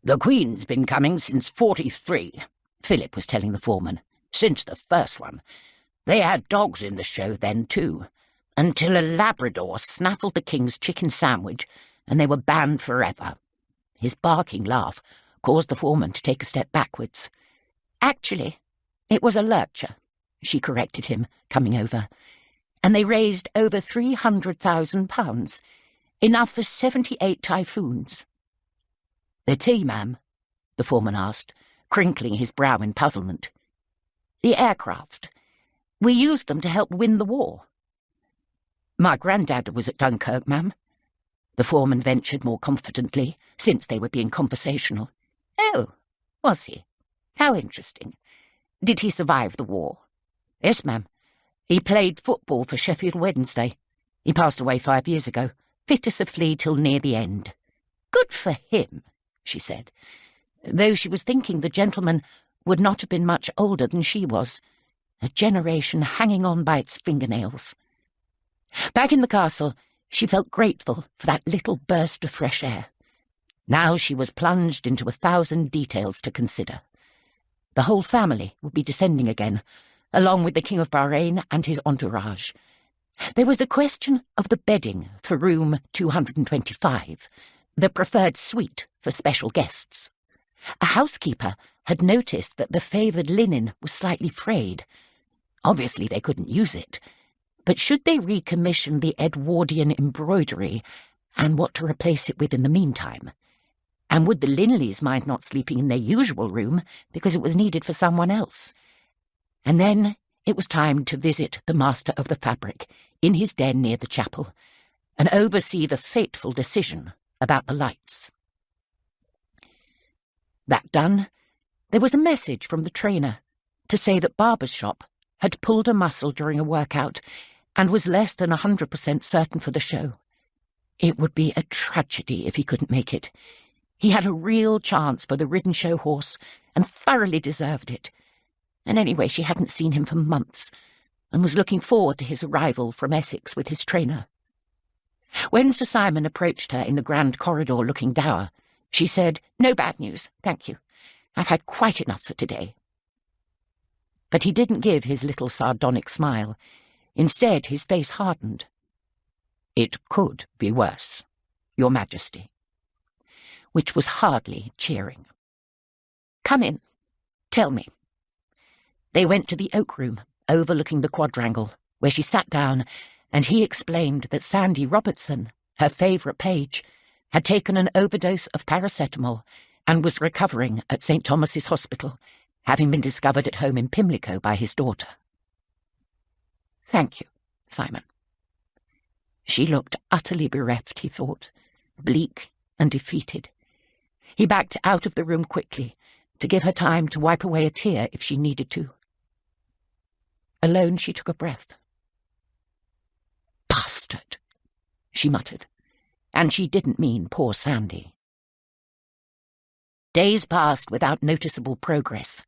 "The Queen's been coming since 43, Philip was telling the foreman, "since the first one. They had dogs in the show then, too, until a Labrador snaffled the King's chicken sandwich, and they were banned forever." His barking laugh caused the foreman to take a step backwards. "Actually, it was a lurcher," she corrected him, coming over. and they raised over £300,000, enough for 78 typhoons. "The tea, ma'am?" the foreman asked, crinkling his brow in puzzlement. "The aircraft. We used them to help win the war." "My granddad was at Dunkirk, ma'am," the foreman ventured more confidently, since they were being conversational. "Oh, was he? How interesting. Did he survive the war?" "Yes, ma'am. He played football for Sheffield Wednesday. He passed away 5 years ago, fit as a flea till near the end." "Good for him," she said, though she was thinking the gentleman would not have been much older than she was, a generation hanging on by its fingernails. Back in the castle, she felt grateful for that little burst of fresh air. Now she was plunged into 1,000 details to consider. The whole family would be descending again, along with the King of Bahrain and his entourage. There was the question of the bedding for room 225, the preferred suite for special guests. A housekeeper had noticed that the favoured linen was slightly frayed. Obviously they couldn't use it, but should they recommission the Edwardian embroidery, and what to replace it with in the meantime? And would the Linleys mind not sleeping in their usual room because it was needed for someone else? And then it was time to visit the master of the fabric in his den near the chapel, and oversee the fateful decision about the lights. That done, there was a message from the trainer to say that Barber's shop had pulled a muscle during a workout and was less than 100% certain for the show. It would be a tragedy if he couldn't make it. He had a real chance for the ridden show horse and thoroughly deserved it. And anyway, she hadn't seen him for months and was looking forward to his arrival from Essex with his trainer. When Sir Simon approached her in the grand corridor looking dour, she said, "No bad news, thank you. I've had quite enough for today." But he didn't give his little sardonic smile. Instead, his face hardened. "It could be worse, Your Majesty," which was hardly cheering. "Come in. Tell me." They went to the oak room, overlooking the quadrangle, where she sat down, and he explained that Sandy Robertson, her favourite page, had taken an overdose of paracetamol and was recovering at St. Thomas's Hospital, having been discovered at home in Pimlico by his daughter. "Thank you, Simon." She looked utterly bereft, he thought, bleak and defeated. He backed out of the room quickly, to give her time to wipe away a tear if she needed to. Alone, she took a breath. "Bastard," she muttered, and she didn't mean poor Sandy. Days passed without noticeable progress.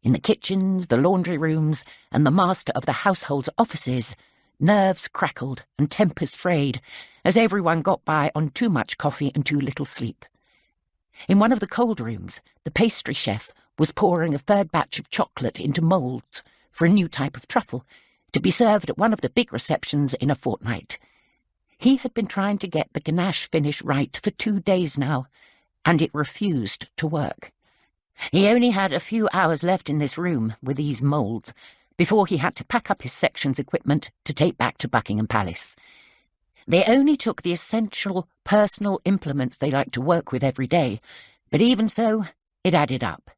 In the kitchens, the laundry rooms, and the master of the household's offices, nerves crackled and tempers frayed as everyone got by on too much coffee and too little sleep. In one of the cold rooms, the pastry chef was pouring a third batch of chocolate into moulds for a new type of truffle to be served at one of the big receptions in a fortnight. He had been trying to get the ganache finish right for 2 days now, and it refused to work. He only had a few hours left in this room with these moulds before he had to pack up his section's equipment to take back to Buckingham Palace. They only took the essential personal implements they liked to work with every day, but even so, it added up.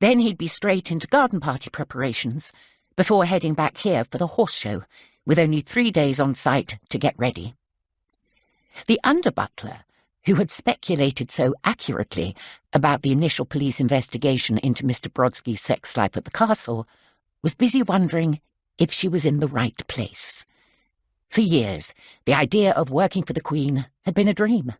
Then he'd be straight into garden party preparations before heading back here for the horse show, with only 3 days on site to get ready. The under-butler, who had speculated so accurately about the initial police investigation into Mr. Brodsky's sex life at the castle, was busy wondering if she was in the right place. For years, the idea of working for the Queen had been a dream.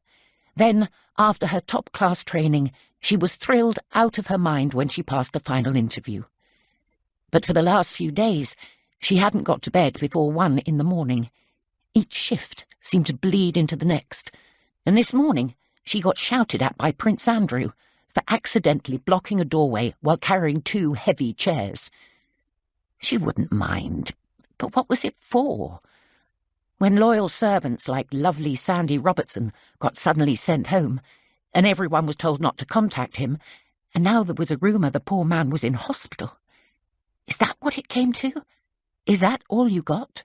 Then, after her top-class training, she was thrilled out of her mind when she passed the final interview. But for the last few days, she hadn't got to bed before 1 in the morning. Each shift seemed to bleed into the next, and this morning she got shouted at by Prince Andrew for accidentally blocking a doorway while carrying 2 heavy chairs. She wouldn't mind, but what was it for? When loyal servants like lovely Sandy Robertson got suddenly sent home, and everyone was told not to contact him, and now there was a rumour the poor man was in hospital. Is that what it came to? Is that all you got?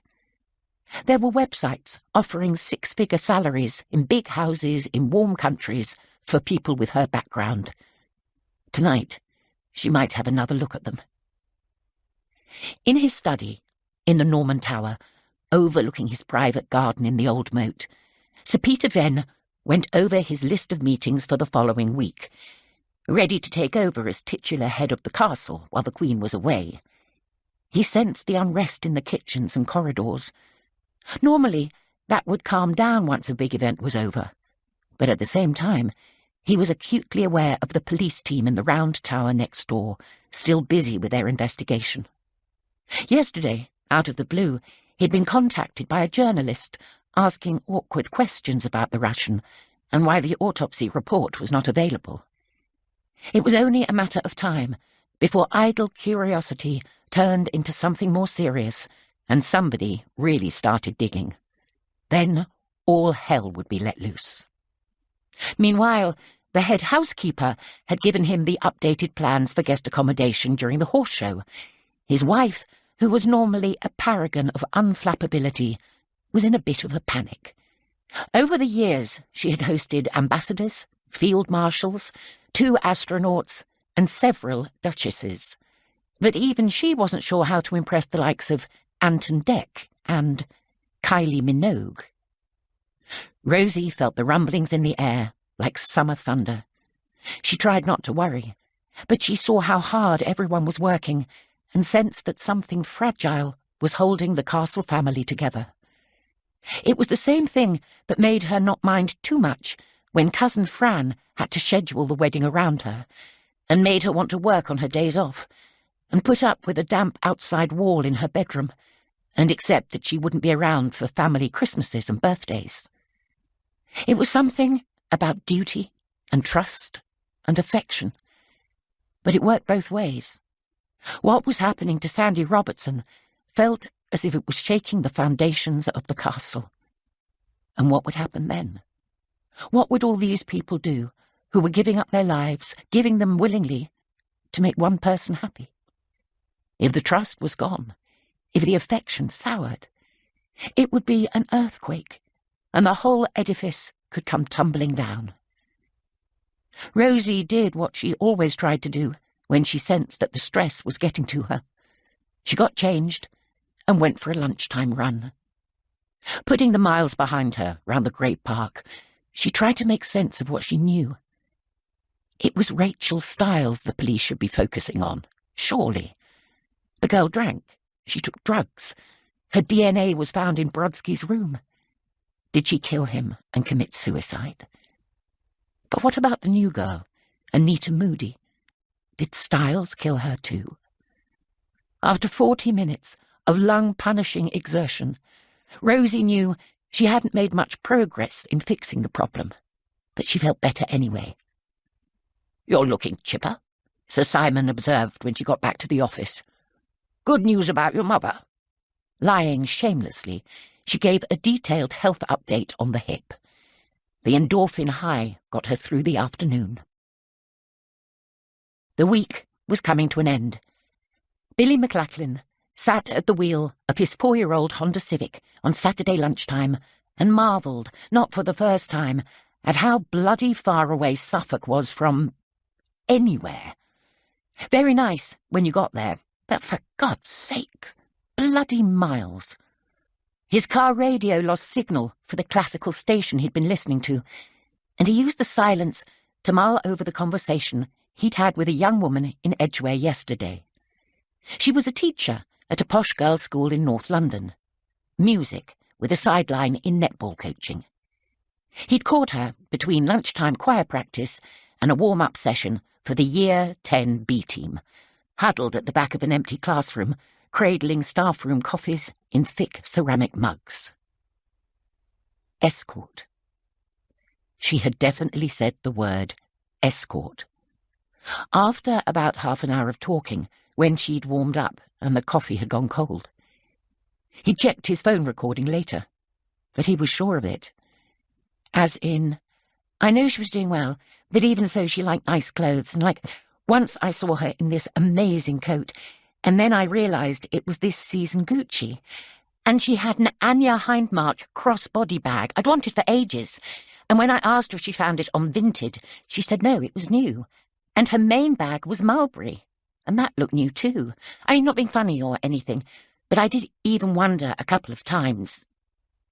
There were websites offering six-figure salaries in big houses in warm countries for people with her background. Tonight, she might have another look at them. In his study, in the Norman Tower, overlooking his private garden in the old moat, Sir Peter Venn went over his list of meetings for the following week, ready to take over as titular head of the castle while the Queen was away. He sensed the unrest in the kitchens and corridors. Normally, that would calm down once a big event was over, but at the same time, he was acutely aware of the police team in the round tower next door, still busy with their investigation. Yesterday, out of the blue, he'd been contacted by a journalist asking awkward questions about the Russian and why the autopsy report was not available. It was only a matter of time before idle curiosity turned into something more serious and somebody really started digging. Then all hell would be let loose. Meanwhile, the head housekeeper had given him the updated plans for guest accommodation during the horse show. His wife, who was normally a paragon of unflappability, was in a bit of a panic. Over the years, she had hosted ambassadors, field marshals, 2 astronauts, and several duchesses. But even she wasn't sure how to impress the likes of Anton Deck and Kylie Minogue. Rozie felt the rumblings in the air like summer thunder. She tried not to worry, but she saw how hard everyone was working and sensed that something fragile was holding the castle family together. It was the same thing that made her not mind too much when Cousin Fran had to schedule the wedding around her, and made her want to work on her days off, and put up with a damp outside wall in her bedroom, and accept that she wouldn't be around for family Christmases and birthdays. It was something about duty and trust and affection, but it worked both ways. What was happening to Sandy Robertson felt as if it was shaking the foundations of the castle. And what would happen then? What would all these people do who were giving up their lives, giving them willingly, to make one person happy? If the trust was gone, if the affection soured, it would be an earthquake, and the whole edifice could come tumbling down. Rozie did what she always tried to do when she sensed that the stress was getting to her. She got changed and went for a lunchtime run. Putting the miles behind her round the great park, she tried to make sense of what she knew. It was Rachel Stiles the police should be focusing on, surely. The girl drank. She took drugs. Her DNA was found in Brodsky's room. Did she kill him and commit suicide? But what about the new girl, Anita Moody? Did Stiles kill her too? After 40 minutes of lung-punishing exertion, Rozie knew she hadn't made much progress in fixing the problem, but she felt better anyway. "You're looking chipper," Sir Simon observed when she got back to the office. "Good news about your mother." Lying shamelessly, she gave a detailed health update on the hip. The endorphin high got her through the afternoon. The week was coming to an end. Billy McLachlan sat at the wheel of his 4-year-old Honda Civic on Saturday lunchtime and marvelled, not for the first time, at how bloody far away Suffolk was from anywhere. Very nice when you got there, but for God's sake, bloody miles. His car radio lost signal for the classical station he'd been listening to, and he used the silence to mull over the conversation he'd had with a young woman in Edgware yesterday. She was a teacher at a posh girls' school in North London. Music, with a sideline in netball coaching. He'd caught her between lunchtime choir practice and a warm-up session for the Year 10 B team, huddled at the back of an empty classroom, cradling staff room coffees in thick ceramic mugs. Escort. She had definitely said the word escort. After about half an hour of talking, when she'd warmed up and the coffee had gone cold. He checked his phone recording later, but he was sure of it. As in, I know she was doing well, but even so she liked nice clothes, and once I saw her in this amazing coat, and then I realised it was this season Gucci, And she had an Anya Hindmarch cross-body bag I'd wanted for ages, and when I asked her if she found it on Vinted, she said no, it was new. And her main bag was mulberry, and that looked new too. I mean, not being funny or anything, but I did even wonder a couple of times.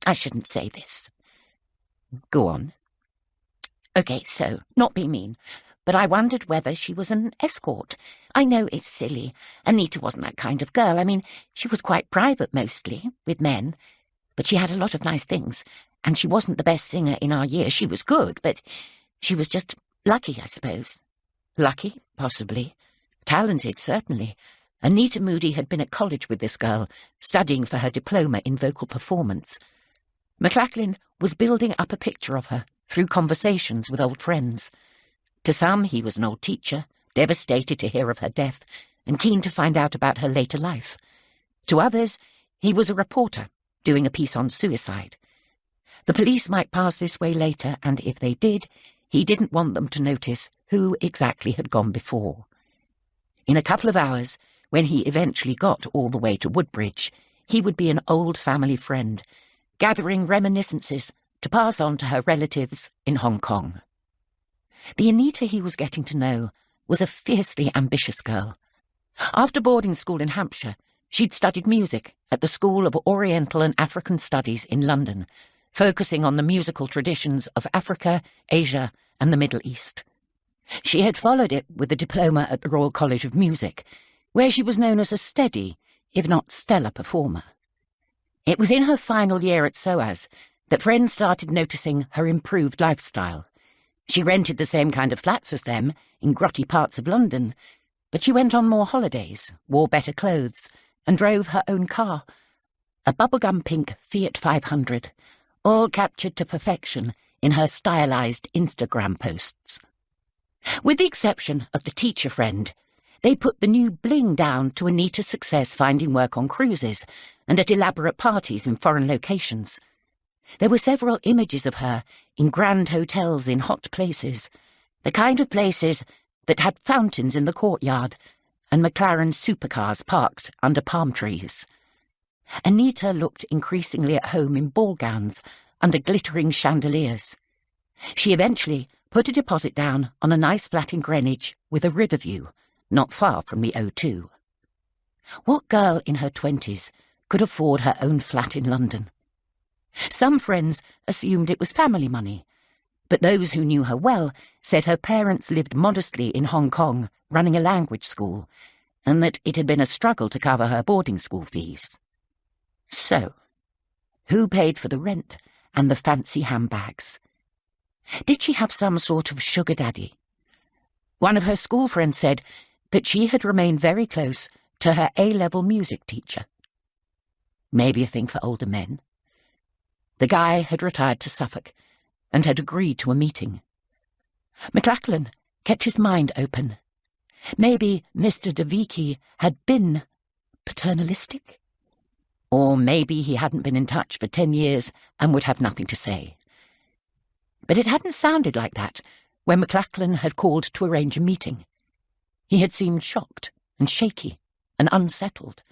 I shouldn't say this. Go on. Okay, so, not being mean, but I wondered whether she was an escort. I know it's silly. Anita wasn't that kind of girl. I mean, she was quite private mostly, with men, but she had a lot of nice things, and she wasn't the best singer in our year. She was good, but she was just lucky, I suppose. Lucky, possibly. Talented, certainly. Anita Moody had been at college with this girl, studying for her diploma in vocal performance. McLachlan was building up a picture of her through conversations with old friends. To some, he was an old teacher, devastated to hear of her death and keen to find out about her later life. To others, he was a reporter, doing a piece on suicide. The police might pass this way later, and if they did, he didn't want them to notice who exactly had gone before. In a couple of hours, when he eventually got all the way to Woodbridge, he would be an old family friend, gathering reminiscences to pass on to her relatives in Hong Kong. The Anita he was getting to know was a fiercely ambitious girl. After boarding school in Hampshire, she'd studied music at the School of Oriental and African Studies in London, focusing on the musical traditions of Africa, Asia, and the Middle East. She had followed it with a diploma at the Royal College of Music, where she was known as a steady, if not stellar, performer. It was in her final year at SOAS that friends started noticing her improved lifestyle. She rented the same kind of flats as them in grotty parts of London, but she went on more holidays, wore better clothes, and drove her own car, a bubblegum pink Fiat 500, all captured to perfection in her stylized Instagram posts. With the exception of the teacher friend, they put the new bling down to Anita's success finding work on cruises and at elaborate parties in foreign locations. There were several images of her in grand hotels in hot places, the kind of places that had fountains in the courtyard and McLaren supercars parked under palm trees. Anita looked increasingly at home in ball gowns under glittering chandeliers. She eventually put a deposit down on a nice flat in Greenwich with a river view, not far from the O2. What girl in her 20s could afford her own flat in London? Some friends assumed it was family money, but those who knew her well said her parents lived modestly in Hong Kong, running a language school, and that it had been a struggle to cover her boarding school fees. So, who paid for the rent and the fancy handbags? Did she have some sort of sugar daddy? One of her school friends said that she had remained very close to her A-level music teacher. Maybe a thing for older men. The guy had retired to Suffolk and had agreed to a meeting. McLachlan kept his mind open. Maybe Mr. de Vicky had been paternalistic? Or maybe he hadn't been in touch for 10 years and would have nothing to say. But it hadn't sounded like that when McLachlan had called to arrange a meeting. He had seemed shocked and shaky and unsettled,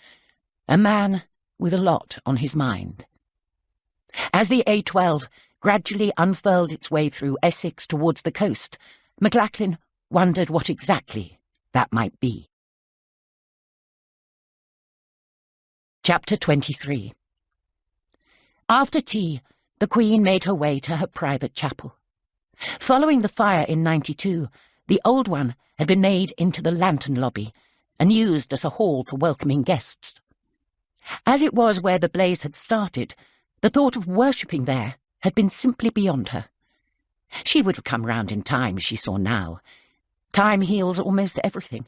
a man with a lot on his mind. As the A12 gradually unfurled its way through Essex towards the coast, McLachlan wondered what exactly that might be. Chapter 23. After tea, the Queen made her way to her private chapel. Following the fire in '92, the old one had been made into the lantern lobby and used as a hall for welcoming guests. As it was where the blaze had started, the thought of worshipping there had been simply beyond her. She would have come round in time, she saw now. Time heals almost everything.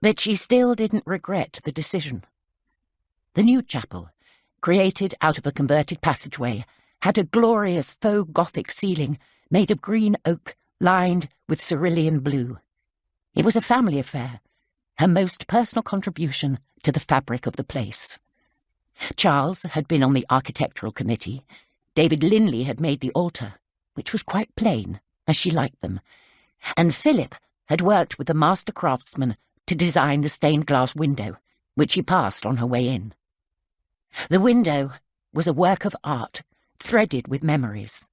But she still didn't regret the decision. The new chapel, created out of a converted passageway, had a glorious faux Gothic ceiling made of green oak lined with cerulean blue. It was a family affair, her most personal contribution to the fabric of the place. Charles had been on the architectural committee. David Linley had made the altar, which was quite plain, as she liked them, and Philip had worked with the master craftsman to design the stained glass window, which she passed on her way in. The window was a work of art, threaded with memories.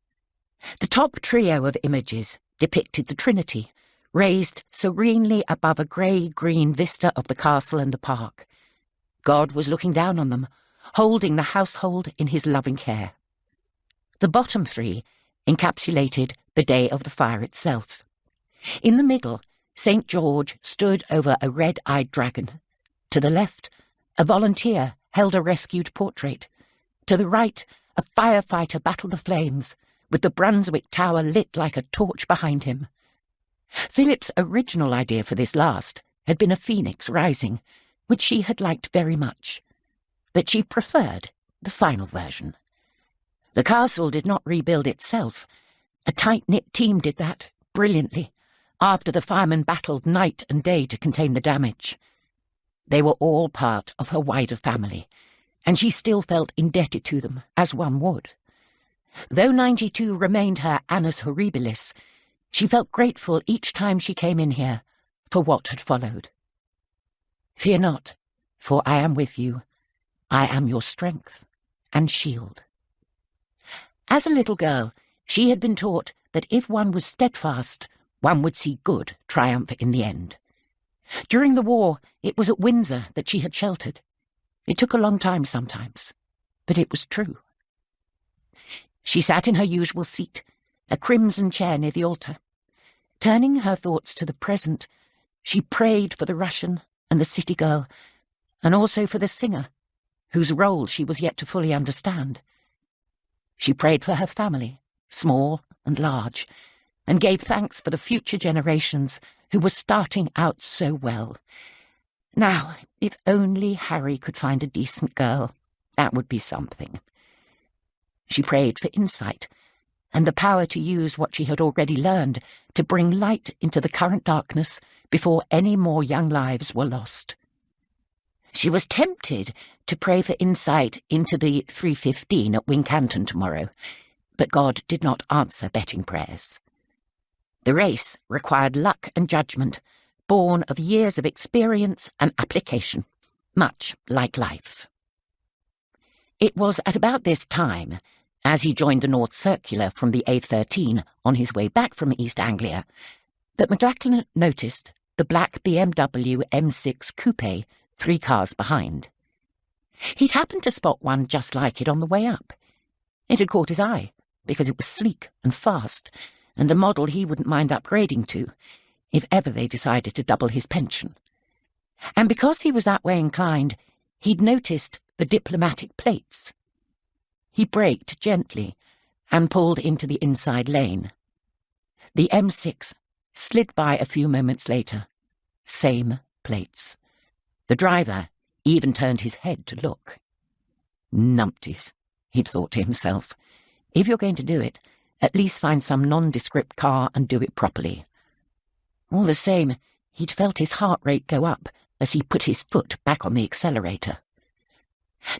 The top trio of images depicted the Trinity, raised serenely above a grey-green vista of the castle and the park. God was looking down on them, holding the household in his loving care. The bottom three encapsulated the day of the fire itself. In the middle, St. George stood over a red-eyed dragon. To the left, a volunteer held a rescued portrait. To the right, a firefighter battled the flames, with the Brunswick Tower lit like a torch behind him. Philip's original idea for this last had been a phoenix rising, which she had liked very much, but she preferred the final version. The castle did not rebuild itself. A tight-knit team did that brilliantly, after the firemen battled night and day to contain the damage. They were all part of her wider family, and she still felt indebted to them, as one would. Though 92 remained her annus horribilis, she felt grateful each time she came in here for what had followed. Fear not, for I am with you. I am your strength and shield. As a little girl, she had been taught that if one was steadfast, one would see good triumph in the end. During the war, it was at Windsor that she had sheltered. It took a long time sometimes, but it was true. She sat in her usual seat, a crimson chair near the altar. Turning her thoughts to the present, she prayed for the Russian and the city girl, and also for the singer, whose role she was yet to fully understand. She prayed for her family, small and large, and gave thanks for the future generations who were starting out so well. Now, if only Harry could find a decent girl, that would be something. She prayed for insight and the power to use what she had already learned to bring light into the current darkness before any more young lives were lost. She was tempted to pray for insight into the 3:15 at Wincanton tomorrow, but God did not answer betting prayers. The race required luck and judgment, born of years of experience and application, much like life. It was at about this time, as he joined the North Circular from the A13 on his way back from East Anglia, that McLachlan noticed the black BMW M6 coupe 3 cars behind. He'd happened to spot one just like it on the way up. It had caught his eye, because it was sleek and fast, and a model he wouldn't mind upgrading to, if ever they decided to double his pension. And because he was that way inclined, he'd noticed the diplomatic plates. He braked gently and pulled into the inside lane. The M6 slid by a few moments later. Same plates. The driver even turned his head to look. Numpties, he'd thought to himself. If you're going to do it, at least find some nondescript car and do it properly. All the same, he'd felt his heart rate go up as he put his foot back on the accelerator.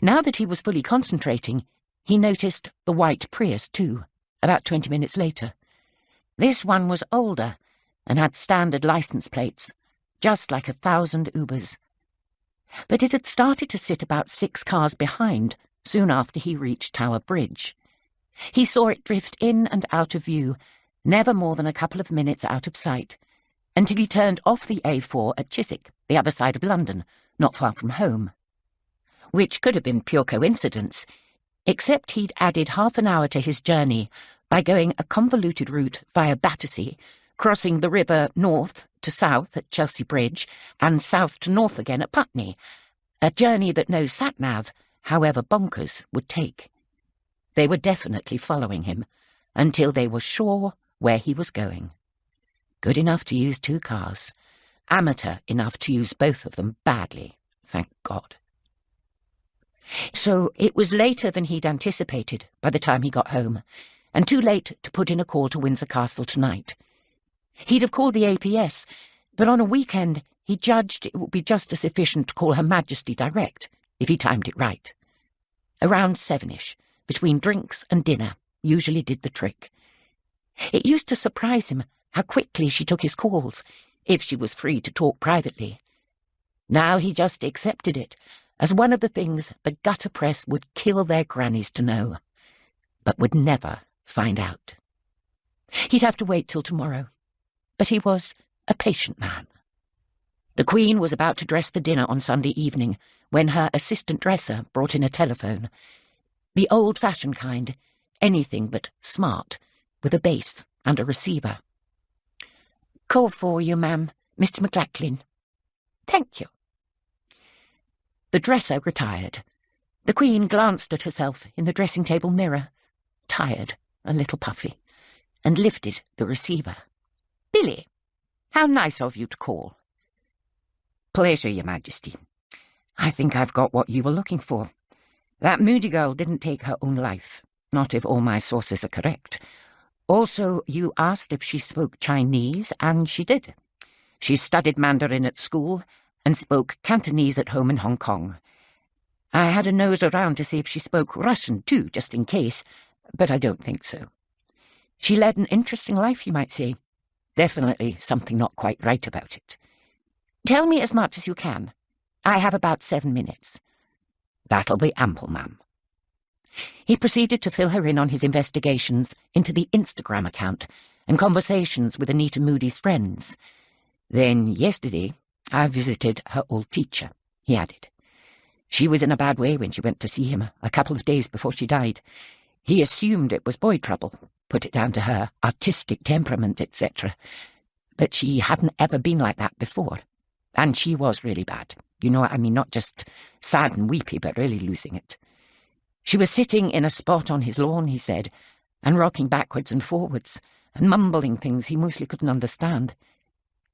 Now that he was fully concentrating, he noticed the white Prius too, about 20 minutes later. This one was older and had standard license plates, just like 1,000 Ubers. But it had started to sit about 6 cars behind soon after he reached Tower Bridge. He saw it drift in and out of view, never more than a couple of minutes out of sight, until he turned off the A4 at Chiswick, the other side of London, not far from home. Which could have been pure coincidence, except he'd added half an hour to his journey by going a convoluted route via Battersea, crossing the river north to south at Chelsea Bridge and south to north again at Putney, a journey that no sat-nav, however bonkers, would take. They were definitely following him until they were sure where he was going. Good enough to use 2 cars. Amateur enough to use both of them badly, thank God. So it was later than he'd anticipated by the time he got home, and too late to put in a call to Windsor Castle tonight. He'd have called the APS, but on a weekend he judged it would be just as efficient to call Her Majesty direct, if he timed it right. Around 7ish, between drinks and dinner, usually did the trick. It used to surprise him how quickly she took his calls, if she was free to talk privately. Now he just accepted it, as one of the things the gutter press would kill their grannies to know, but would never find out. He'd have to wait till tomorrow, but he was a patient man. The Queen was about to dress for dinner on Sunday evening when her assistant dresser brought in a telephone. The old-fashioned kind, anything but smart, with a base and a receiver. "Call for you, ma'am, Mr. McLachlan." "Thank you." The dresser retired. The Queen glanced at herself in the dressing-table mirror, tired, a little puffy, and lifted the receiver. "Billy, how nice of you to call." "Pleasure, Your Majesty. I think I've got what you were looking for. That Moody girl didn't take her own life, not if all my sources are correct. Also, you asked if she spoke Chinese, and she did. She studied Mandarin at school and spoke Cantonese at home in Hong Kong. I had a nose around to see if she spoke Russian too, just in case, but I don't think so. She led an interesting life, you might say. Definitely something not quite right about it. Tell me as much as you can. I have about 7 minutes. That'll be ample, ma'am." He proceeded to fill her in on his investigations into the Instagram account and conversations with Anita Moody's friends. "Then yesterday I visited her old teacher," he added. "She was in a bad way when she went to see him a couple of days before she died. He assumed it was boy trouble, put it down to her artistic temperament, etc. But she hadn't ever been like that before. And she was really bad. You know what I mean? Not just sad and weepy, but really losing it. She was sitting in a spot on his lawn, he said, and rocking backwards and forwards, and mumbling things he mostly couldn't understand.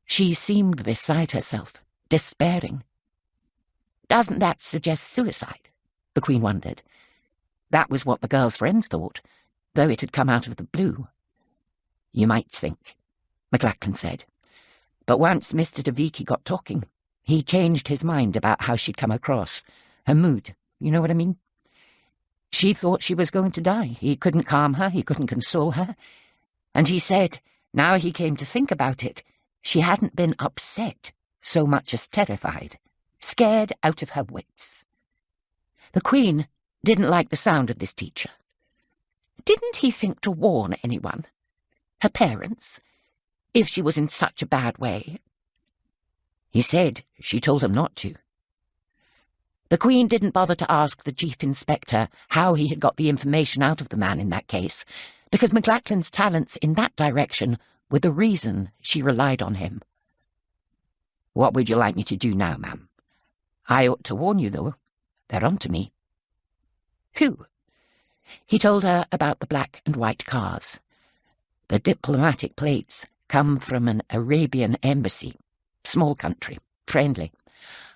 She seemed beside herself, despairing. Doesn't that suggest suicide? The Queen wondered. That was what the girl's friends thought, though it had come out of the blue. You might think, McLachlan said. But once Mr. DeVicky got talking, he changed his mind about how she'd come across, her mood, you know what I mean? She thought she was going to die. He couldn't calm her, he couldn't console her. And he said, now he came to think about it, she hadn't been upset so much as terrified, scared out of her wits. The Queen didn't like the sound of this teacher. Didn't he think to warn anyone? Her parents? If she was in such a bad way? He said she told him not to. The Queen didn't bother to ask the Chief Inspector how he had got the information out of the man in that case, because McLachlan's talents in that direction were the reason she relied on him. What would you like me to do now, ma'am? I ought to warn you, though. They're on to me. Who? He told her about the black and white cars. The diplomatic plates come from an Arabian embassy. Small country, friendly.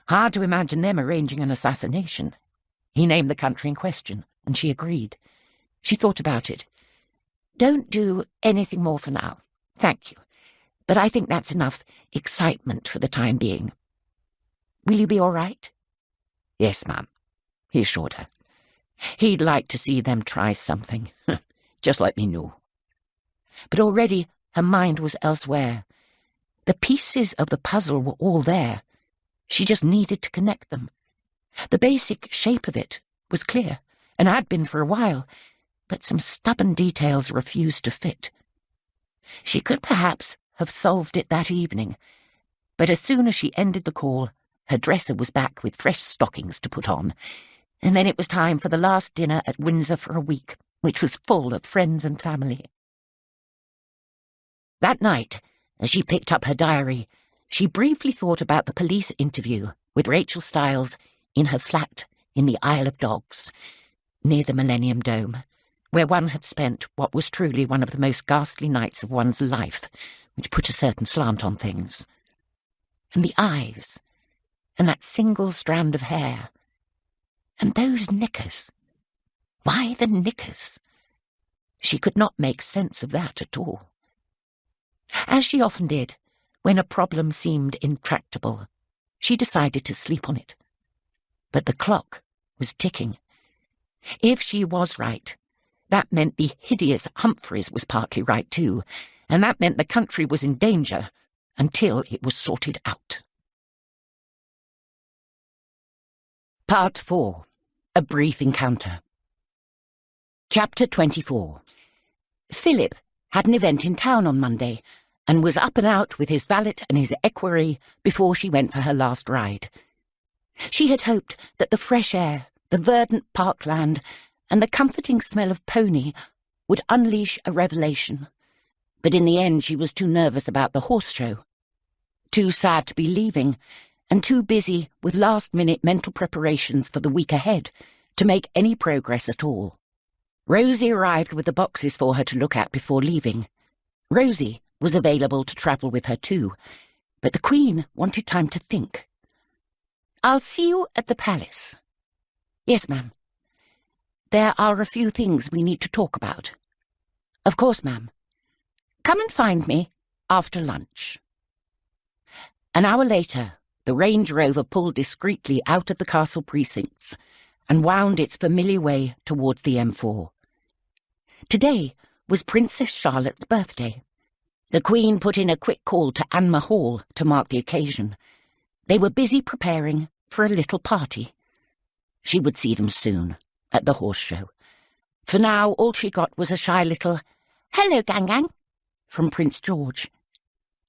Hard to imagine them arranging an assassination. He named the country in question, and she agreed. She thought about it. Don't do anything more for now. Thank you. But I think that's enough excitement for the time being. Will you be all right? Yes, ma'am, he assured her. He'd like to see them try something. Just let me know. But already her mind was elsewhere. The pieces of the puzzle were all there. She just needed to connect them. The basic shape of it was clear, and had been for a while, but some stubborn details refused to fit. She could perhaps have solved it that evening, but as soon as she ended the call, her dresser was back with fresh stockings to put on, and then it was time for the last dinner at Windsor for a week, which was full of friends and family. That night, as she picked up her diary, she briefly thought about the police interview with Rachel Stiles in her flat in the Isle of Dogs, near the Millennium Dome, where one had spent what was truly one of the most ghastly nights of one's life, which put a certain slant on things. And the eyes, and that single strand of hair, and those knickers. Why the knickers? She could not make sense of that at all. As she often did, when a problem seemed intractable, she decided to sleep on it. But the clock was ticking. If she was right, that meant the hideous Humphreys was partly right too, and that meant the country was in danger until it was sorted out. Part 4. A Brief Encounter. Chapter 24. Philip had an event in town on Monday and was up and out with his valet and his equerry before she went for her last ride. She had hoped that the fresh air, the verdant parkland, and the comforting smell of pony would unleash a revelation, but in the end she was too nervous about the horse show, too sad to be leaving, and too busy with last-minute mental preparations for the week ahead to make any progress at all. Rozie arrived with the boxes for her to look at before leaving. Rozie was available to travel with her too, but the Queen wanted time to think. "I'll see you at the palace." "Yes, ma'am." "There are a few things we need to talk about." "Of course, ma'am." "Come and find me after lunch." An hour later, the Range Rover pulled discreetly out of the castle precincts and wound its familiar way towards the M4. Today was Princess Charlotte's birthday. The Queen put in a quick call to Anma Hall to mark the occasion. They were busy preparing for a little party. She would see them soon, at the horse show. For now, all she got was a shy little, "Hello, gang," from Prince George.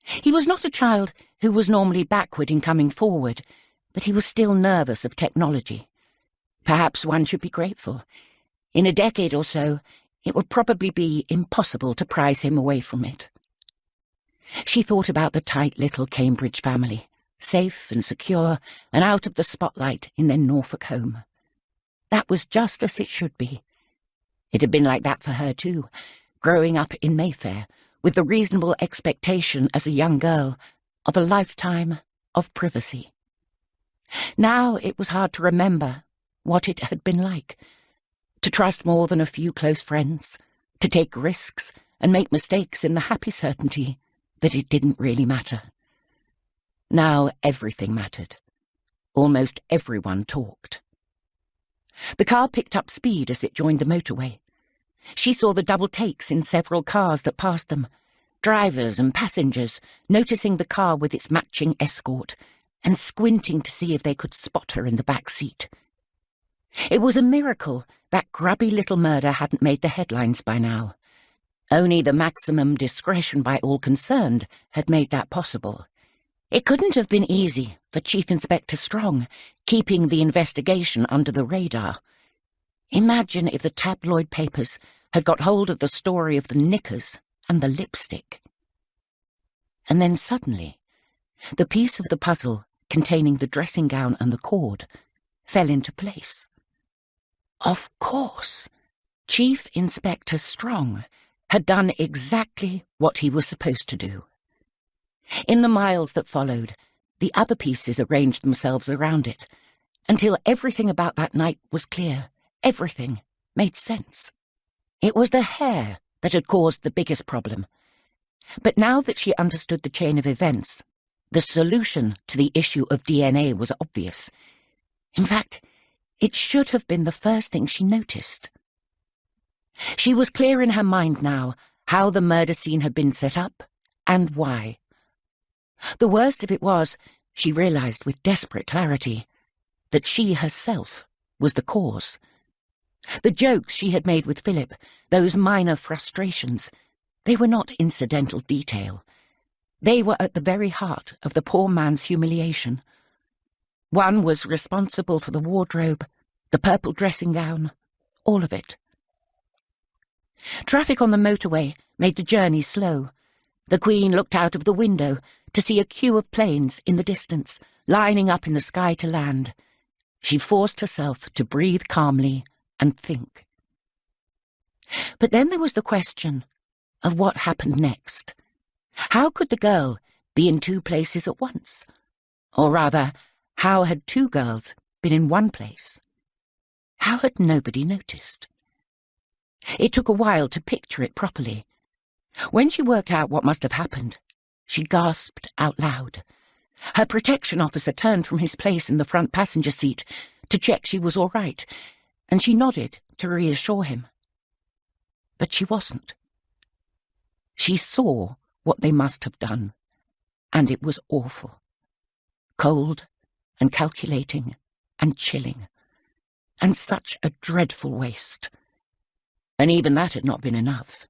He was not a child who was normally backward in coming forward, but he was still nervous of technology. Perhaps one should be grateful. In a decade or so, it would probably be impossible to prise him away from it. She thought about the tight little Cambridge family, safe and secure and out of the spotlight in their Norfolk home. That was just as it should be. It had been like that for her too, growing up in Mayfair, with the reasonable expectation as a young girl of a lifetime of privacy. Now it was hard to remember what it had been like, to trust more than a few close friends, to take risks and make mistakes in the happy certainty that it didn't really matter. Now everything mattered. Almost everyone talked. The car picked up speed as it joined the motorway. She saw the double takes in several cars that passed them, drivers and passengers noticing the car with its matching escort and squinting to see if they could spot her in the back seat. It was a miracle that grubby little murder hadn't made the headlines by now. Only the maximum discretion by all concerned had made that possible. It couldn't have been easy for Chief Inspector Strong, keeping the investigation under the radar. Imagine if the tabloid papers had got hold of the story of the knickers and the lipstick. And then suddenly, the piece of the puzzle containing the dressing gown and the cord fell into place. Of course, Chief Inspector Strong had done exactly what he was supposed to do. In the miles that followed, the other pieces arranged themselves around it, until everything about that night was clear. Everything made sense. It was the hair that had caused the biggest problem. But now that she understood the chain of events, the solution to the issue of DNA was obvious. In fact, it should have been the first thing she noticed. She was clear in her mind now how the murder scene had been set up and why. The worst of it was, she realized with desperate clarity, that she herself was the cause. The jokes she had made with Philip, those minor frustrations, they were not incidental detail. They were at the very heart of the poor man's humiliation. One was responsible for the wardrobe, the purple dressing gown, all of it. Traffic on the motorway made the journey slow. The Queen looked out of the window to see a queue of planes in the distance, lining up in the sky to land. She forced herself to breathe calmly and think. But then there was the question of what happened next. How could the girl be in two places at once? Or rather, how had two girls been in one place? How had nobody noticed? It took a while to picture it properly. When she worked out what must have happened, she gasped out loud. Her protection officer turned from his place in the front passenger seat to check she was all right, and she nodded to reassure him. But she wasn't. She saw what they must have done, and it was awful. Cold and calculating and chilling, and such a dreadful waste. And even that had not been enough.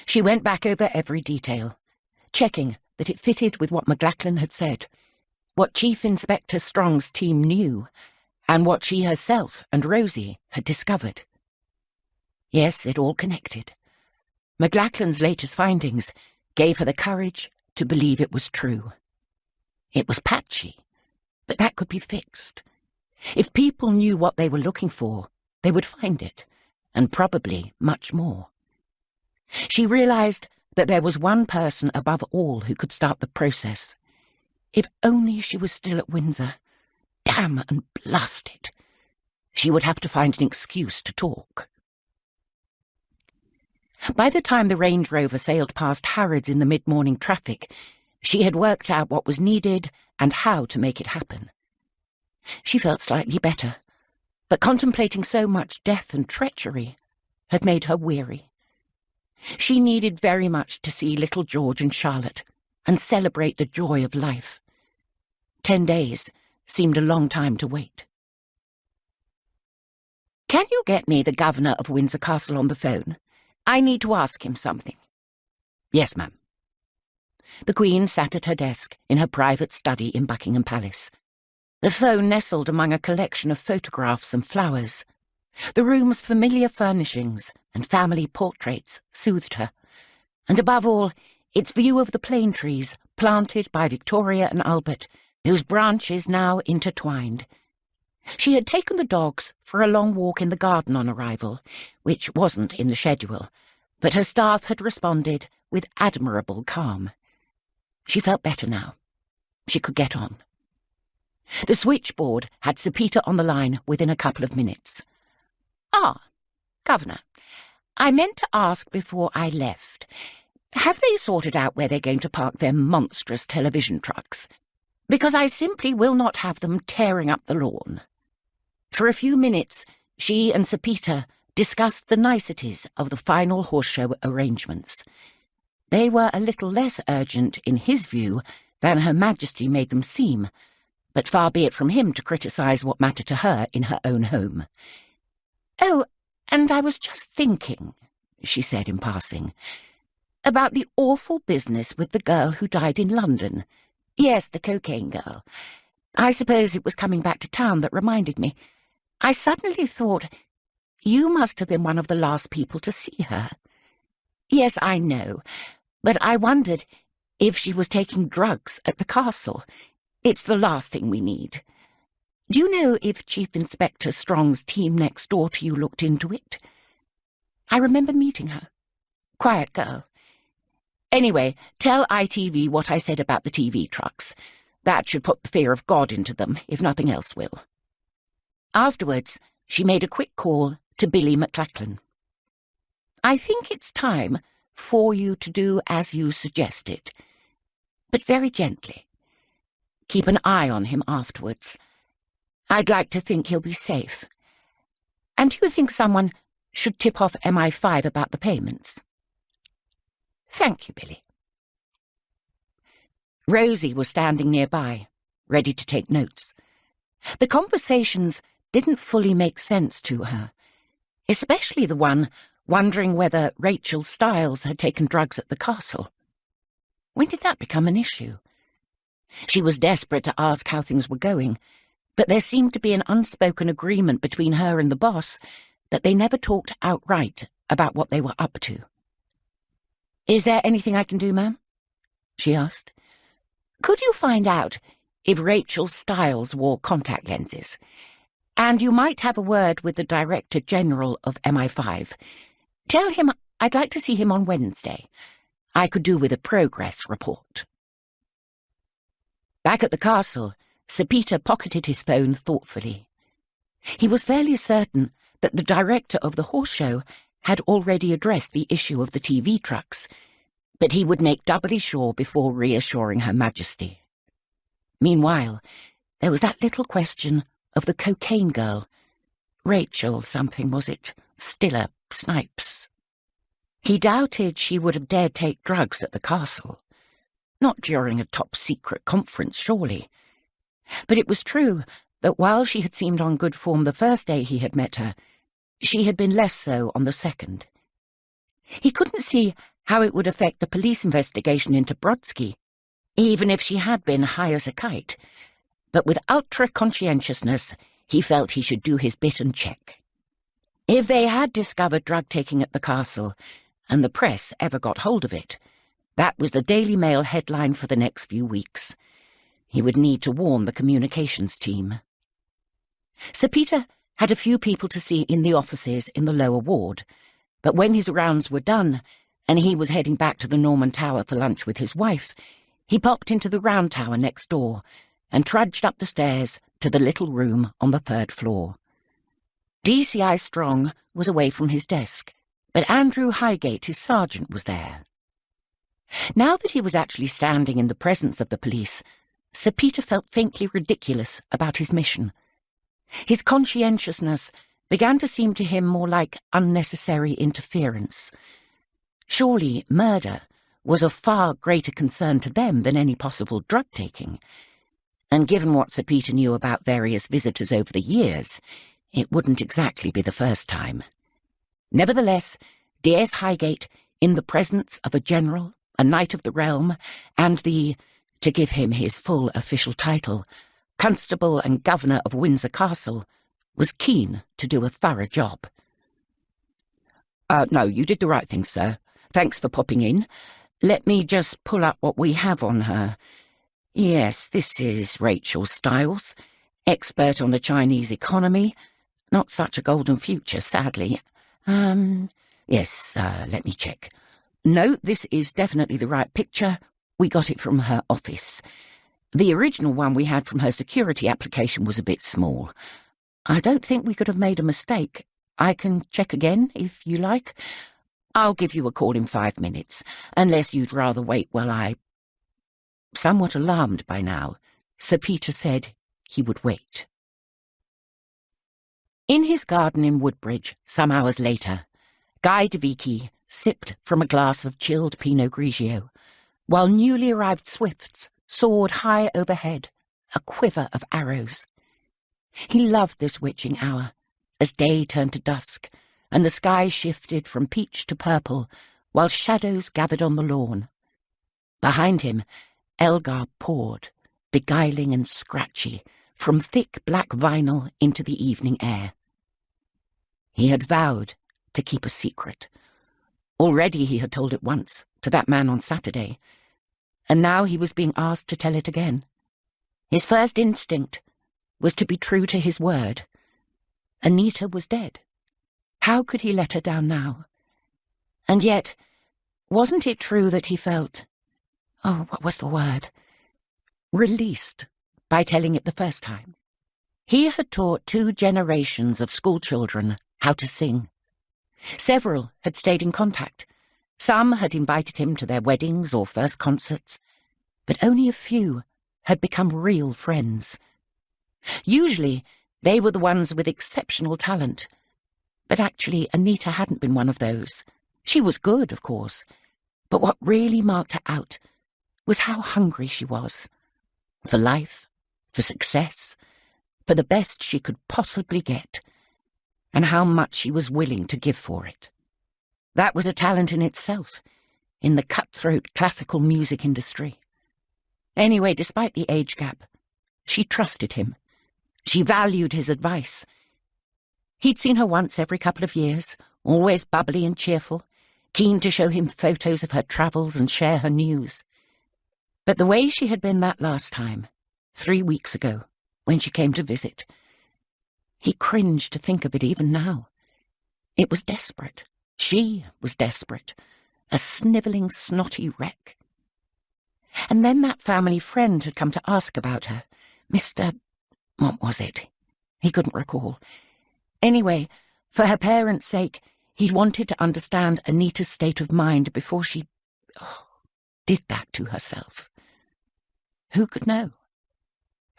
She went back over every detail, checking that it fitted with what McLachlan had said, what Chief Inspector Strong's team knew, and what she herself and Rozie had discovered. Yes, it all connected. McLachlan's latest findings gave her the courage to believe it was true. It was patchy, but that could be fixed. If people knew what they were looking for, they would find it, and probably much more. She realized that there was one person above all who could start the process. If only she was still at Windsor. Damn and blast it! She would have to find an excuse to talk. By the time the Range Rover sailed past Harrods in the mid-morning traffic, she had worked out what was needed and how to make it happen. She felt slightly better, but contemplating so much death and treachery had made her weary. She needed very much to see little George and Charlotte and celebrate the joy of life. 10 days seemed a long time to wait. "Can you get me the governor of Windsor Castle on the phone? I need to ask him something." "Yes, ma'am." The Queen sat at her desk in her private study in Buckingham Palace. The phone nestled among a collection of photographs and flowers. The room's familiar furnishings and family portraits soothed her, and above all, its view of the plane trees planted by Victoria and Albert, whose branches now intertwined. She had taken the dogs for a long walk in the garden on arrival, which wasn't in the schedule, but her staff had responded with admirable calm. She felt better now. She could get on. The switchboard had Sir Peter on the line within a couple of minutes. "Ah, Governor, I meant to ask before I left. Have they sorted out where they're going to park their monstrous television trucks? Because I simply will not have them tearing up the lawn." For a few minutes, she and Sir Peter discussed the niceties of the final horse show arrangements. They were a little less urgent, in his view, than Her Majesty made them seem, but far be it from him to criticise what mattered to her in her own home. "Oh, and I was just thinking," she said in passing, "about the awful business with the girl who died in London. Yes, the cocaine girl. I suppose it was coming back to town that reminded me. I suddenly thought, you must have been one of the last people to see her." "Yes, I know, but I wondered if she was taking drugs at the castle. It's the last thing we need. Do you know if Chief Inspector Strong's team next door to you looked into it? I remember meeting her. Quiet girl. Anyway, tell ITV what I said about the TV trucks. That should put the fear of God into them, if nothing else will." Afterwards, she made a quick call to Billy McLachlan. "I think it's time for you to do as you suggested, but very gently. Keep an eye on him afterwards. I'd like to think he'll be safe. And do you think someone should tip off MI5 about the payments?" "Thank you, Billy." Rozie was standing nearby, ready to take notes. The conversations didn't fully make sense to her, especially the one wondering whether Rachel Stiles had taken drugs at the castle. When did that become an issue? She was desperate to ask how things were going, but there seemed to be an unspoken agreement between her and the boss that they never talked outright about what they were up to. "Is there anything I can do, ma'am?" she asked. "Could you find out if Rachel Stiles wore contact lenses? And you might have a word with the Director General of MI5. Tell him I'd like to see him on Wednesday. I could do with a progress report." Back at the castle, Sir Peter pocketed his phone thoughtfully. He was fairly certain that the director of the horse show had already addressed the issue of the TV trucks, but he would make doubly sure before reassuring Her Majesty. Meanwhile, there was that little question of the cocaine girl. Rachel something, was it? Stiller, Snipes. He doubted she would have dared take drugs at the castle. Not during a top-secret conference, surely. But it was true that while she had seemed on good form the first day he had met her, she had been less so on the second. He couldn't see how it would affect the police investigation into Brodsky, even if she had been high as a kite, but with ultra-conscientiousness, he felt he should do his bit and check. If they had discovered drug-taking at the castle, and the press ever got hold of it, that was the Daily Mail headline for the next few weeks. He would need to warn the communications team. Sir Peter had a few people to see in the offices in the lower ward, but when his rounds were done, and he was heading back to the Norman Tower for lunch with his wife, he popped into the round tower next door and trudged up the stairs to the little room on the third floor. DCI Strong was away from his desk, but Andrew Highgate, his sergeant, was there. Now that he was actually standing in the presence of the police, Sir Peter felt faintly ridiculous about his mission. His conscientiousness began to seem to him more like unnecessary interference. Surely murder was of far greater concern to them than any possible drug-taking, and given what Sir Peter knew about various visitors over the years, it wouldn't exactly be the first time. Nevertheless, D.S. Highgate, in the presence of a general, a knight of the realm, and the, to give him his full official title, Constable and Governor of Windsor Castle, was keen to do a thorough job. No, you did the right thing, sir. Thanks for popping in. Let me just pull up what we have on her. Yes, this is Rachel Stiles, expert on the Chinese economy. Not such a golden future, sadly. Yes, let me check. No, this is definitely the right picture. We got it from her office. The original one we had from her security application was a bit small. I don't think we could have made a mistake. I can check again, if you like. I'll give you a call in 5 minutes, unless you'd rather wait while I... Somewhat alarmed by now, Sir Peter said he would wait. In his garden in Woodbridge, some hours later, Guy de Vicky sipped from a glass of chilled Pinot Grigio, while newly arrived swifts soared high overhead, a quiver of arrows. He loved this witching hour, as day turned to dusk, and the sky shifted from peach to purple, while shadows gathered on the lawn. Behind him, Elgar poured, beguiling and scratchy, from thick black vinyl into the evening air. He had vowed to keep a secret. Already he had told it once, to that man on Saturday, and now he was being asked to tell it again. His first instinct was to be true to his word. Anita was dead. How could he let her down now? And yet, wasn't it true that he felt, what was the word? Released by telling it the first time? He had taught 2 generations of schoolchildren how to sing. Several had stayed in contact. Some had invited him to their weddings or first concerts, but only a few had become real friends. Usually, they were the ones with exceptional talent, but actually Anita hadn't been one of those. She was good, of course, but what really marked her out was how hungry she was. For life, for success, for the best she could possibly get, and how much she was willing to give for it. That was a talent in itself, in the cutthroat classical music industry. Anyway, despite the age gap, she trusted him. She valued his advice. He'd seen her once every couple of years, always bubbly and cheerful, keen to show him photos of her travels and share her news. But the way she had been that last time, 3 weeks ago, when she came to visit, he cringed to think of it even now. It was desperate. She was desperate. A snivelling, snotty wreck. And then that family friend had come to ask about her. Mr. What was it? He couldn't recall. Anyway, for her parents' sake, he'd wanted to understand Anita's state of mind before she did that to herself. Who could know?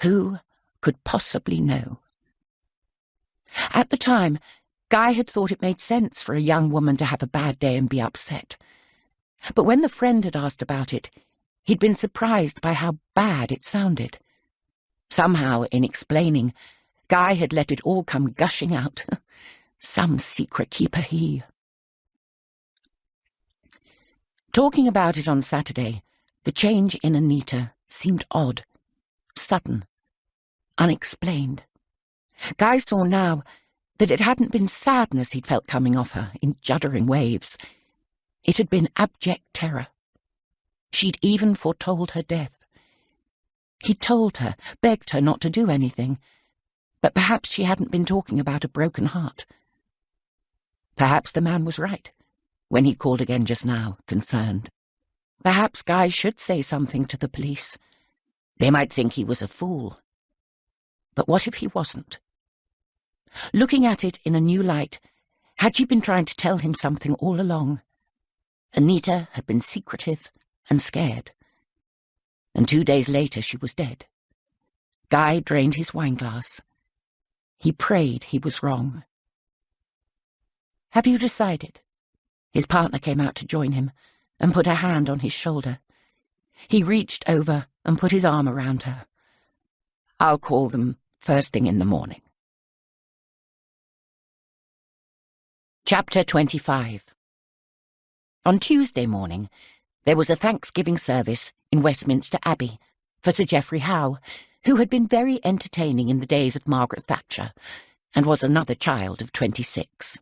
Who could possibly know? At the time, Guy had thought it made sense for a young woman to have a bad day and be upset. But when the friend had asked about it, he'd been surprised by how bad it sounded. Somehow, in explaining, Guy had let it all come gushing out. Some secret keeper he. Talking about it on Saturday, the change in Anita seemed odd, sudden, unexplained. Guy saw now that it hadn't been sadness he'd felt coming off her in juddering waves. It had been abject terror. She'd even foretold her death. He'd told her, begged her not to do anything, but perhaps she hadn't been talking about a broken heart. Perhaps the man was right when he'd called again just now, concerned. Perhaps Guy should say something to the police. They might think he was a fool. But what if he wasn't? Looking at it in a new light, had she been trying to tell him something all along? Anita had been secretive and scared. And 2 days later she was dead. Guy drained his wineglass. He prayed he was wrong. "Have you decided?" His partner came out to join him and put a hand on his shoulder. He reached over and put his arm around her. "I'll call them first thing in the morning." Chapter 25. On Tuesday morning, there was a Thanksgiving service in Westminster Abbey for Sir Geoffrey Howe, who had been very entertaining in the days of Margaret Thatcher, and was another child of 26.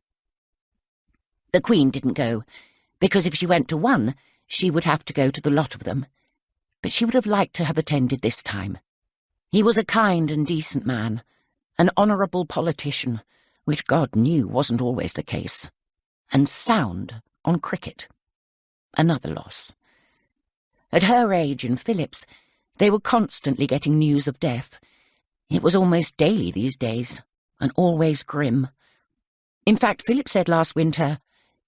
The Queen didn't go, because if she went to one, she would have to go to the lot of them. But she would have liked to have attended this time. He was a kind and decent man, an honourable politician, which God knew wasn't always the case, and sound on cricket. Another loss. At her age and Philip's, they were constantly getting news of death. It was almost daily these days, and always grim. In fact, Philip said last winter,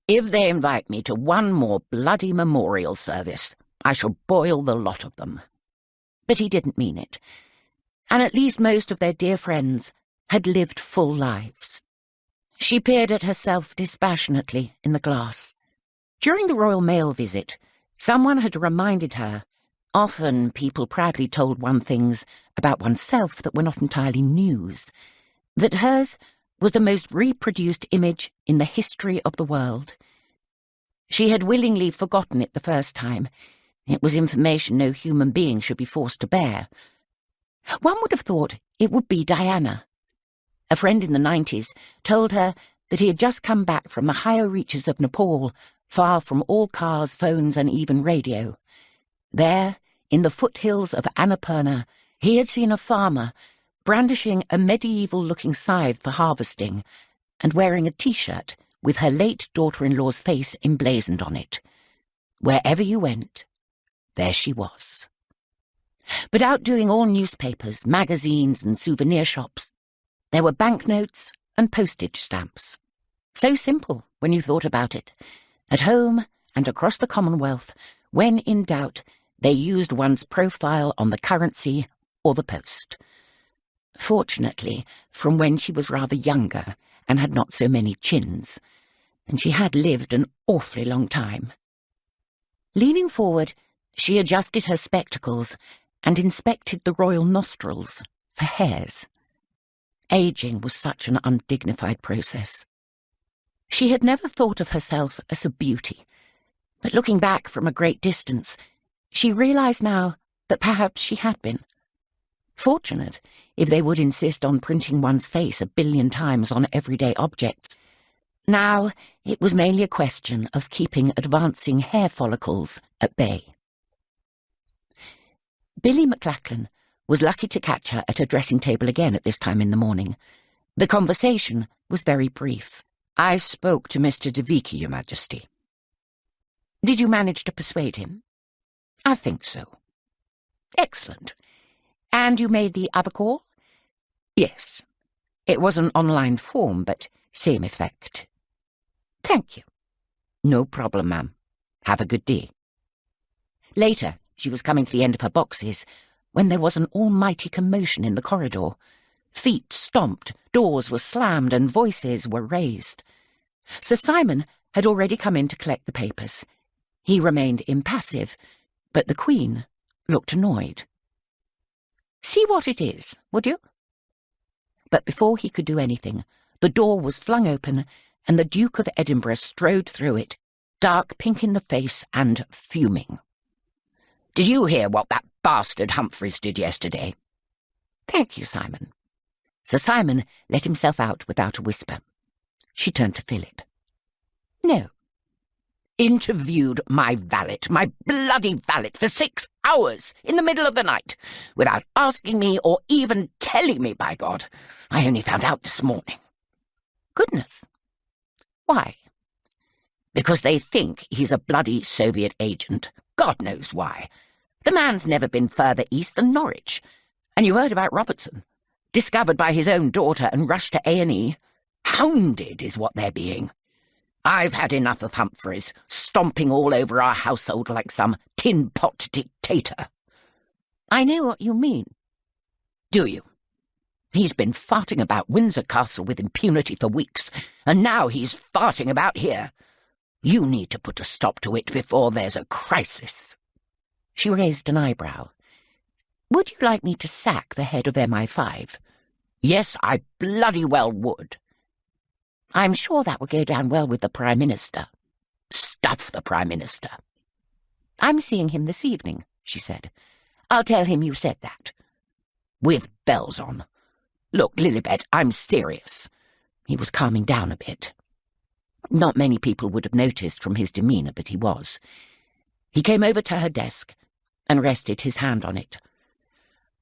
"If they invite me to one more bloody memorial service, I shall boil the lot of them." But he didn't mean it. And at least most of their dear friends had lived full lives. She peered at herself dispassionately in the glass. During the Royal Mail visit, someone had reminded her, often people proudly told one things about oneself that were not entirely news, that hers was the most reproduced image in the history of the world. She had willingly forgotten it the first time. It was information no human being should be forced to bear. One would have thought it would be Diana. A friend in the 90s told her that he had just come back from the higher reaches of Nepal, far from all cars, phones, and even radio. There, in the foothills of Annapurna, he had seen a farmer brandishing a medieval-looking scythe for harvesting and wearing a T-shirt with her late daughter-in-law's face emblazoned on it. Wherever you went, there she was. But outdoing all newspapers, magazines, and souvenir shops, there were banknotes and postage stamps. So simple when you thought about it. At home and across the Commonwealth, when in doubt, they used one's profile on the currency or the post. Fortunately, from when she was rather younger and had not so many chins, and she had lived an awfully long time. Leaning forward, she adjusted her spectacles and inspected the royal nostrils for hairs. Aging was such an undignified process. She had never thought of herself as a beauty, but looking back from a great distance, she realised now that perhaps she had been. Fortunate if they would insist on printing one's face 1 billion times on everyday objects. Now it was mainly a question of keeping advancing hair follicles at bay. Billy McLachlan was lucky to catch her at her dressing table again at this time in the morning. The conversation was very brief. "I spoke to Mr. de Vicky, Your Majesty." "Did you manage to persuade him?" "I think so." "Excellent. And you made the other call?" "Yes. It was an online form, but same effect." "Thank you." "No problem, ma'am. Have a good day." Later, she was coming to the end of her boxes when there was an almighty commotion in the corridor. Feet stomped, doors were slammed, and voices were raised. Sir Simon had already come in to collect the papers. He remained impassive, but the Queen looked annoyed. See what it is, would you?" But before he could do anything, the door was flung open, and the Duke of Edinburgh strode through it, dark pink in the face and fuming. "Did you hear what that bastard Humphreys did yesterday?" "Thank you, Simon." Sir Simon let himself out without a whisper. She turned to Philip. "No." "Interviewed my valet, my bloody valet, for 6 hours in the middle of the night, without asking me or even telling me, by God. I only found out this morning." "Goodness. Why?" "Because they think he's a bloody Soviet agent. God knows why. The man's never been further east than Norwich. And you heard about Robertson. Discovered by his own daughter and rushed to A&E. Hounded is what they're being. I've had enough of Humphreys, stomping all over our household like some tin-pot dictator." "I know what you mean." "Do you? He's been farting about Windsor Castle with impunity for weeks, and now he's farting about here. You need to put a stop to it before there's a crisis." She raised an eyebrow. "Would you like me to sack the head of MI5? "Yes, I bloody well would." "I'm sure that would go down well with the Prime Minister." "Stuff the Prime Minister." "I'm seeing him this evening," she said. "I'll tell him you said that." "With bells on. Look, Lilibet, I'm serious." He was calming down a bit. Not many people would have noticed from his demeanour, but he was. He came over to her desk and rested his hand on it.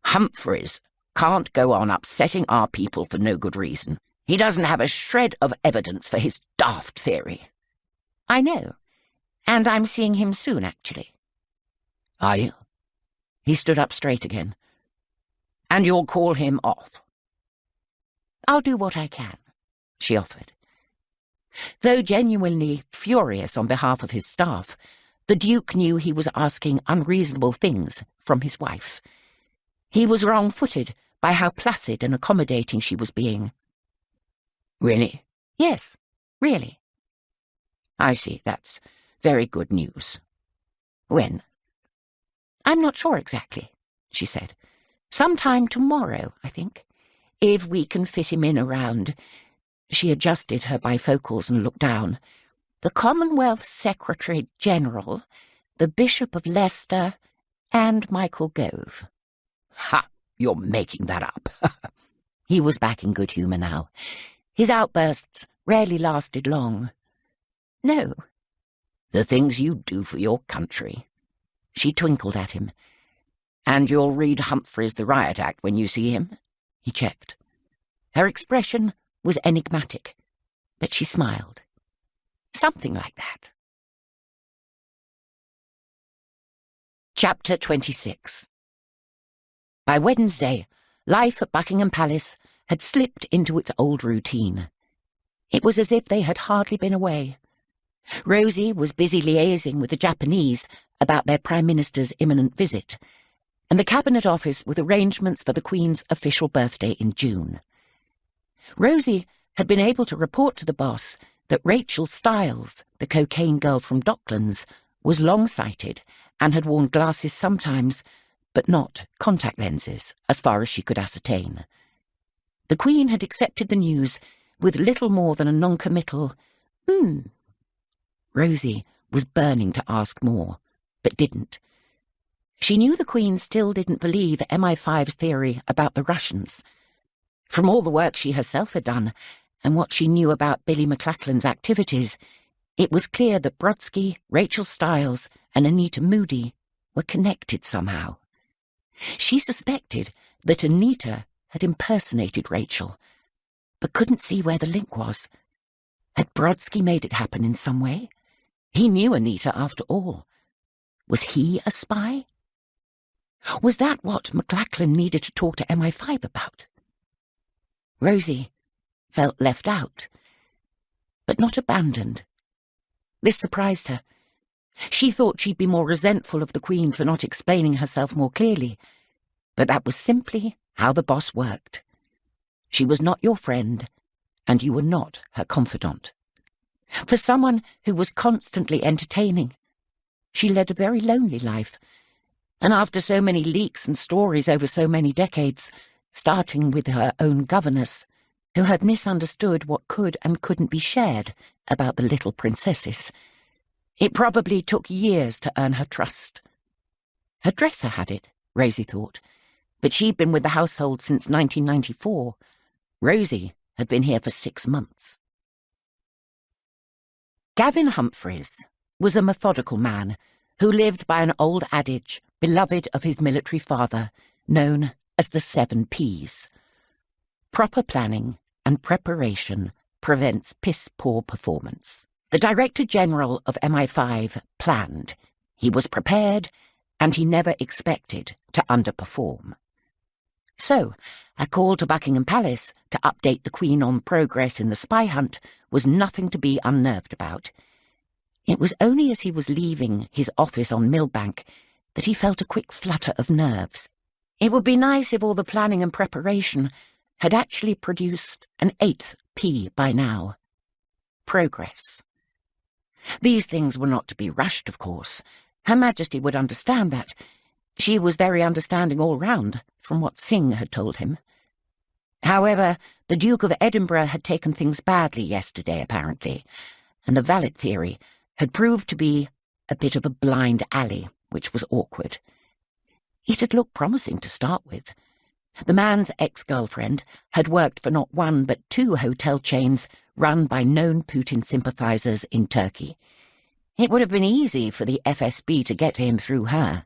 "Humphreys can't go on upsetting our people for no good reason. He doesn't have a shred of evidence for his daft theory." "I know, and I'm seeing him soon, actually." "Are you?" He stood up straight again. "And you'll call him off?" "I'll do what I can," she offered. Though genuinely furious on behalf of his staff, the Duke knew he was asking unreasonable things from his wife. He was wrong-footed by how placid and accommodating she was being. "Really?" "Yes, really." "I see. That's very good news. When?" "I'm not sure exactly," she said. "Sometime tomorrow, I think, if we can fit him in around—" She adjusted her bifocals and looked down. "The Commonwealth Secretary-General, the Bishop of Leicester, and Michael Gove." "Ha! You're making that up." He was back in good humour now. His outbursts rarely lasted long. "No." "The things you do for your country." She twinkled at him. "And you'll read Humphreys the Riot Act when you see him?" He checked. Her expression was enigmatic, but she smiled. "Something like that." Chapter 26. By Wednesday, life at Buckingham Palace had slipped into its old routine. It was as if they had hardly been away. Rozie was busy liaising with the Japanese about their Prime Minister's imminent visit, and the Cabinet Office with arrangements for the Queen's official birthday in June. Rozie had been able to report to the boss that Rachel Stiles, the cocaine girl from Docklands, was long-sighted and had worn glasses sometimes, but not contact lenses, as far as she could ascertain. The Queen had accepted the news with little more than a non-committal, Rozie was burning to ask more, but didn't. She knew the Queen still didn't believe MI5's theory about the Russians. From all the work she herself had done, and what she knew about Billy McLachlan's activities, it was clear that Brodsky, Rachel Stiles, and Anita Moody were connected somehow. She suspected that Anita had impersonated Rachel, but couldn't see where the link was. Had Brodsky made it happen in some way? He knew Anita after all. Was he a spy? Was that what McLachlan needed to talk to MI5 about? Rozie felt left out, but not abandoned. This surprised her. She thought she'd be more resentful of the Queen for not explaining herself more clearly, but that was simply how the boss worked. She was not your friend, and you were not her confidant. For someone who was constantly entertaining, she led a very lonely life, And after so many leaks and stories over so many decades, starting with her own governess, who had misunderstood what could and couldn't be shared about the little princesses, it probably took years to earn her trust. Her dresser had it, Rozie thought, but she'd been with the household since 1994. Rozie had been here for 6 months. Gavin Humphreys was a methodical man who lived by an old adage beloved of his military father, known as the 7 Ps. Proper planning and preparation prevents piss-poor performance. The Director General of MI5 planned, he was prepared, and he never expected to underperform. So, a call to Buckingham Palace to update the Queen on progress in the spy hunt was nothing to be unnerved about. It was only as he was leaving his office on Millbank that he felt a quick flutter of nerves. It would be nice if all the planning and preparation had actually produced an 8th P by now. Progress. These things were not to be rushed, of course. Her Majesty would understand that. She was very understanding all round, from what Singh had told him. However, the Duke of Edinburgh had taken things badly yesterday, apparently, and the valet theory had proved to be a bit of a blind alley, which was awkward. It had looked promising to start with. The man's ex-girlfriend had worked for not 1 but 2 hotel chains run by known Putin sympathizers in Turkey. It would have been easy for the FSB to get to him through her,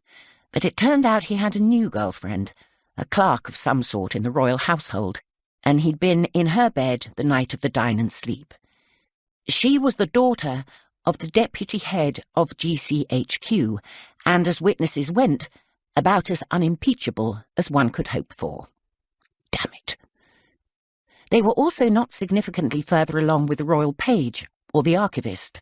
but it turned out he had a new girlfriend, a clerk of some sort in the royal household, and he'd been in her bed the night of the dine and sleep. She was the daughter of the deputy head of GCHQ, and as witnesses went, about as unimpeachable as one could hope for. Damn it. They were also not significantly further along with the royal page or the archivist.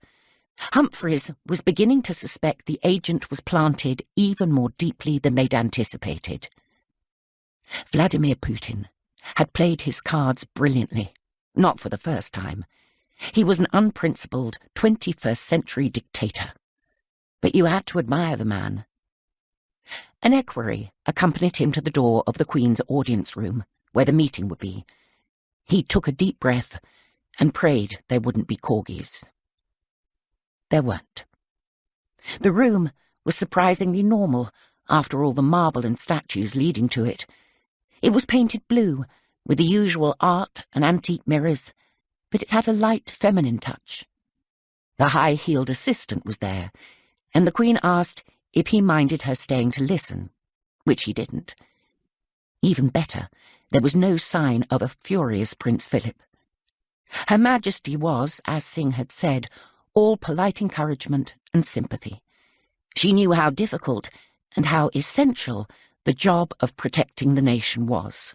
Humphreys was beginning to suspect the agent was planted even more deeply than they'd anticipated. Vladimir Putin had played his cards brilliantly, not for the first time. He was an unprincipled 21st century dictator. But you had to admire the man. An equerry accompanied him to the door of the Queen's audience room, where the meeting would be. He took a deep breath and prayed there wouldn't be corgis. There weren't. The room was surprisingly normal after all the marble and statues leading to it. It was painted blue, with the usual art and antique mirrors, but it had a light feminine touch. The high-heeled assistant was there, and the Queen asked if he minded her staying to listen, which he didn't. Even better, there was no sign of a furious Prince Philip. Her Majesty was, as Singh had said, all polite encouragement and sympathy. She knew how difficult and how essential the job of protecting the nation was.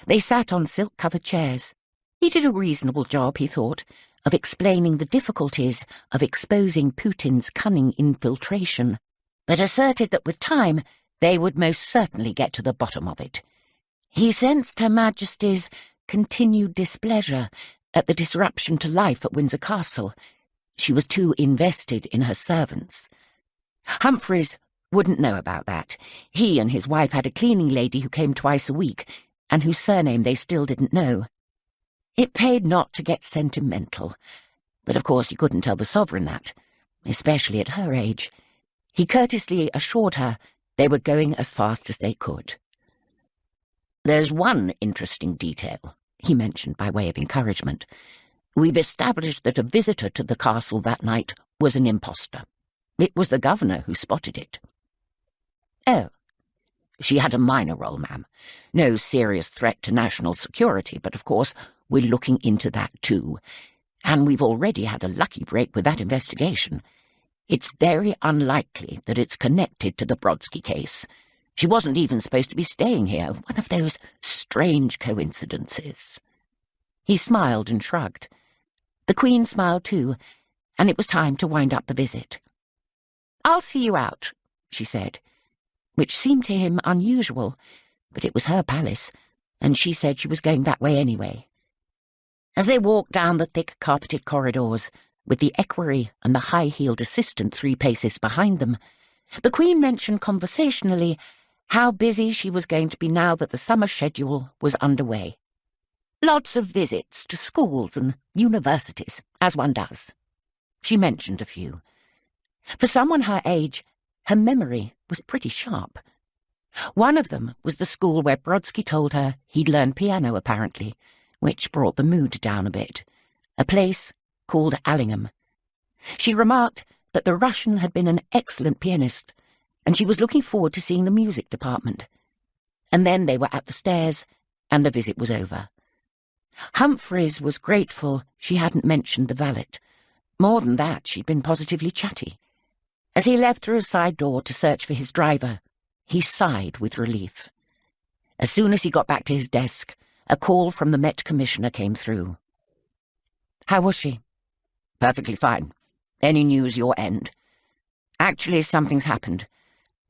They sat on silk-covered chairs. He did a reasonable job, he thought, of explaining the difficulties of exposing Putin's cunning infiltration, but asserted that with time they would most certainly get to the bottom of it. He sensed Her Majesty's continued displeasure at the disruption to life at Windsor Castle. She was too invested in her servants. Humphreys wouldn't know about that. He and his wife had a cleaning lady who came twice a week, and whose surname they still didn't know. It paid not to get sentimental, but of course he couldn't tell the sovereign that, especially at her age. He courteously assured her they were going as fast as they could. "There's one interesting detail," he mentioned by way of encouragement. "We've established that a visitor to the castle that night was an impostor. It was the governor who spotted it." "Oh. She had a minor role, ma'am. No serious threat to national security, but of course we're looking into that too. And we've already had a lucky break with that investigation. It's very unlikely that it's connected to the Brodsky case. She wasn't even supposed to be staying here, one of those strange coincidences." He smiled and shrugged. The Queen smiled too, and it was time to wind up the visit. "I'll see you out," she said, which seemed to him unusual, but it was her palace, and she said she was going that way anyway. As they walked down the thick carpeted corridors, with the equerry and the high-heeled assistant 3 paces behind them, The Queen mentioned conversationally how busy she was going to be now that the summer schedule was underway. Lots of visits to schools and universities, as one does. She mentioned a few. For someone her age, her memory was pretty sharp. One of them was the school where Brodsky told her he'd learned piano, apparently, which brought the mood down a bit. A place called Allingham. She remarked that the Russian had been an excellent pianist, and she was looking forward to seeing the music department. And then they were at the stairs, and the visit was over. Humphreys was grateful she hadn't mentioned the valet. More than that, she'd been positively chatty. As he left through a side door to search for his driver, he sighed with relief. As soon as he got back to his desk, a call from the Met Commissioner came through. "How was she?" "Perfectly fine. Any news your end?" "Actually, something's happened.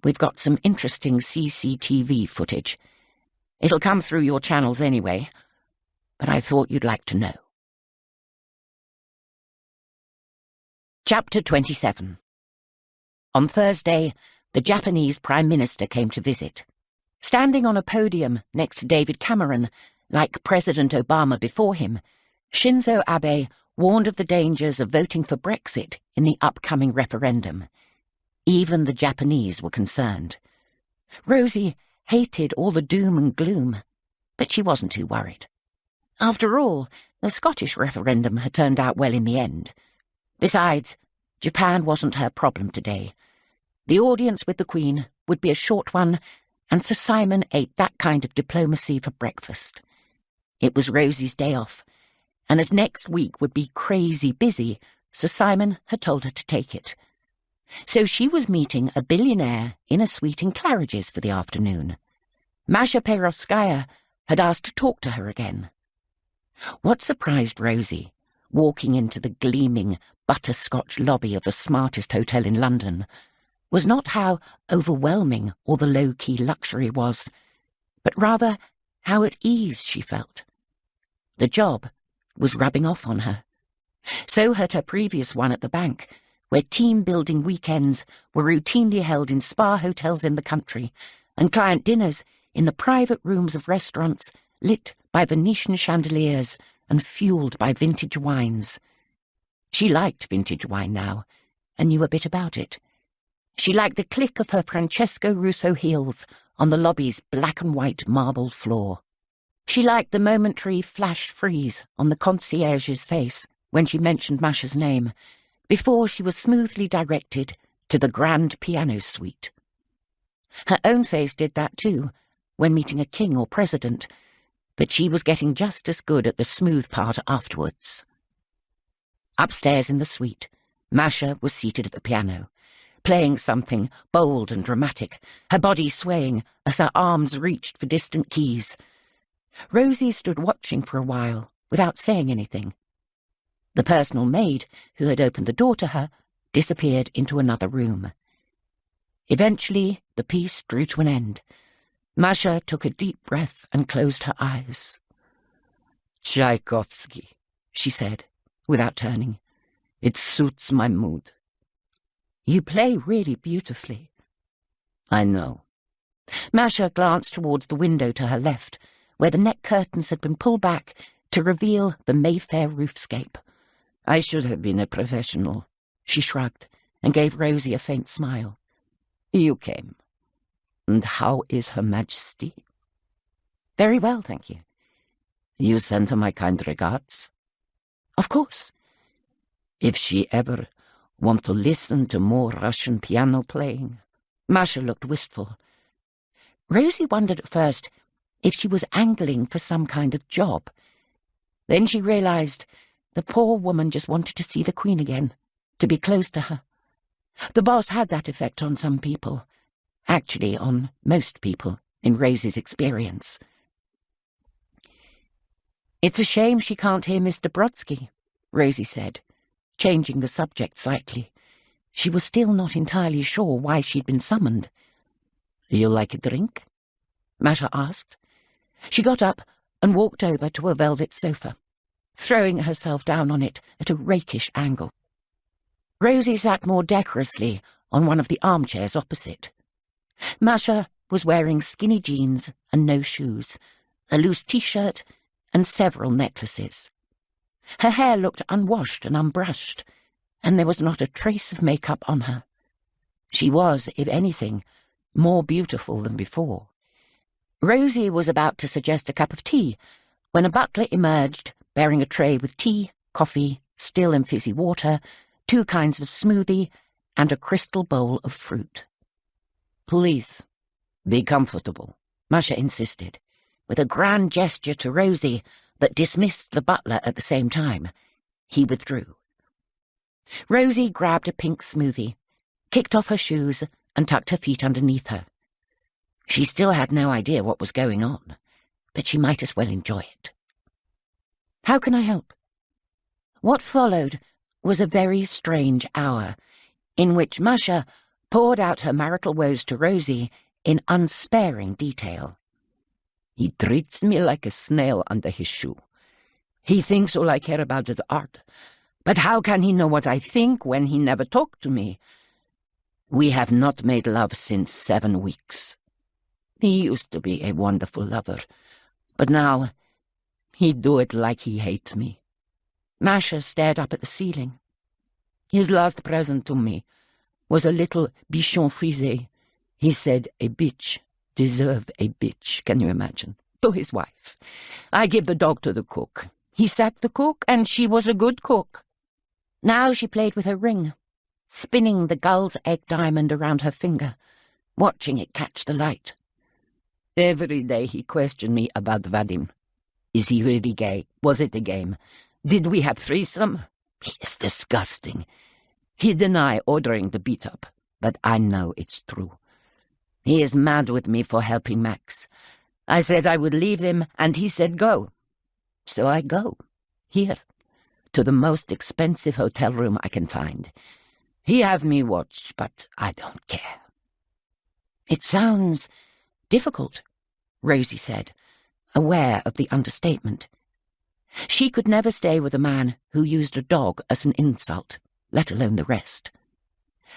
We've got some interesting CCTV footage. It'll come through your channels anyway, but I thought you'd like to know." Chapter 27. On Thursday, the Japanese Prime Minister came to visit. Standing on a podium next to David Cameron, like President Obama before him, Shinzo Abe warned of the dangers of voting for Brexit in the upcoming referendum. Even the Japanese were concerned. Rozie hated all the doom and gloom, but she wasn't too worried. After all, the Scottish referendum had turned out well in the end. Besides, Japan wasn't her problem today. The audience with the Queen would be a short one, and Sir Simon ate that kind of diplomacy for breakfast. It was Rosie's day off, and as next week would be crazy busy, Sir Simon had told her to take it. So she was meeting a billionaire in a suite in Claridge's for the afternoon. Masha Perovskaya had asked to talk to her again. What surprised Rozie, walking into the gleaming butterscotch lobby of the smartest hotel in London, was not how overwhelming all the low-key luxury was, but rather how at ease she felt. The job was rubbing off on her. So had her previous one at the bank, where team-building weekends were routinely held in spa hotels in the country, and client dinners in the private rooms of restaurants lit by Venetian chandeliers and fueled by vintage wines. She liked vintage wine now, and knew a bit about it. She liked the click of her Francesco Russo heels on the lobby's black-and-white marble floor. She liked the momentary flash freeze on the concierge's face when she mentioned Masha's name, before she was smoothly directed to the grand piano suite. Her own face did that too, when meeting a king or president, but she was getting just as good at the smooth part afterwards. Upstairs in the suite, Masha was seated at the piano, playing something bold and dramatic, her body swaying as her arms reached for distant keys. Rozie stood watching for a while, without saying anything. The personal maid, who had opened the door to her, disappeared into another room. Eventually, the piece drew to an end. Masha took a deep breath and closed her eyes. "Tchaikovsky," she said, without turning. "It suits my mood." "You play really beautifully." "I know." Masha glanced towards the window to her left, where the net curtains had been pulled back to reveal the Mayfair roofscape. "I should have been a professional." She shrugged and gave Rozie a faint smile. "You came. And how is Her Majesty?" "Very well, thank you." "You sent her my kind regards?" "Of course." "If she ever want to listen to more Russian piano playing?" Masha looked wistful. Rozie wondered at first if she was angling for some kind of job. Then she realized the poor woman just wanted to see the Queen again, to be close to her. The boss had that effect on some people. Actually, on most people, in Rosie's experience. "It's a shame she can't hear Mr. Brodsky," Rozie said, changing the subject slightly. She was still not entirely sure why she'd been summoned. "You like a drink?" Masha asked. She got up and walked over to a velvet sofa, throwing herself down on it at a rakish angle. Rozie sat more decorously on one of the armchairs opposite. Masha was wearing skinny jeans and no shoes, a loose t-shirt and several necklaces. Her hair looked unwashed and unbrushed, and there was not a trace of makeup on her. She was, if anything, more beautiful than before. Rozie was about to suggest a cup of tea when a butler emerged bearing a tray with tea, coffee, still and fizzy water, 2 kinds of smoothie, and a crystal bowl of fruit. "Please, be comfortable," Masha insisted, with a grand gesture to Rozie that dismissed the butler at the same time. He withdrew. Rozie grabbed a pink smoothie, kicked off her shoes, and tucked her feet underneath her. She still had no idea what was going on, but she might as well enjoy it. "How can I help?" What followed was a very strange hour, in which Masha poured out her marital woes to Rozie in unsparing detail. "He treats me like a snail under his shoe. He thinks all I care about is art. But how can he know what I think when he never talked to me? We have not made love since 7 weeks. He used to be a wonderful lover, but now he do it like he hates me." Masha stared up at the ceiling. "His last present to me was a little bichon frisé. He said a bitch deserve a bitch, can you imagine? To his wife. I give the dog to the cook. He sacked the cook, and she was a good cook." Now she played with her ring, spinning the gull's egg diamond around her finger, watching it catch the light. "Every day he questioned me about Vadim. Is he really gay? Was it a game? Did we have threesome? He is disgusting. He denied ordering the beat-up, but I know it's true. He is mad with me for helping Max. I said I would leave him, and he said go. So I go, here, to the most expensive hotel room I can find. He have me watched, but I don't care." "It sounds difficult," Rozie said, aware of the understatement. She could never stay with a man who used a dog as an insult, let alone the rest.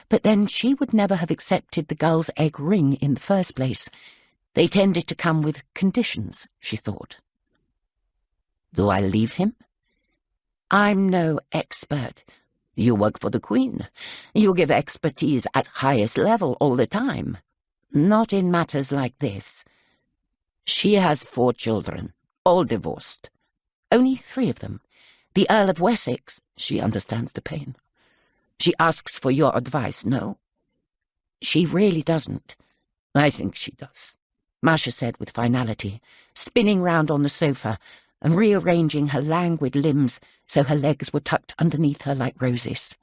But then she would never have accepted the gull's egg ring in the first place. They tended to come with conditions, she thought. "Do I leave him?" "I'm no expert." "You work for the Queen. You give expertise at highest level all the time." "Not in matters like this." "She has 4 children, all divorced. Only 3 of them. The Earl of Wessex, she understands the pain. She asks for your advice, no?" "She really doesn't." "I think she does," Masha said with finality, spinning round on the sofa and rearranging her languid limbs so her legs were tucked underneath her like roses.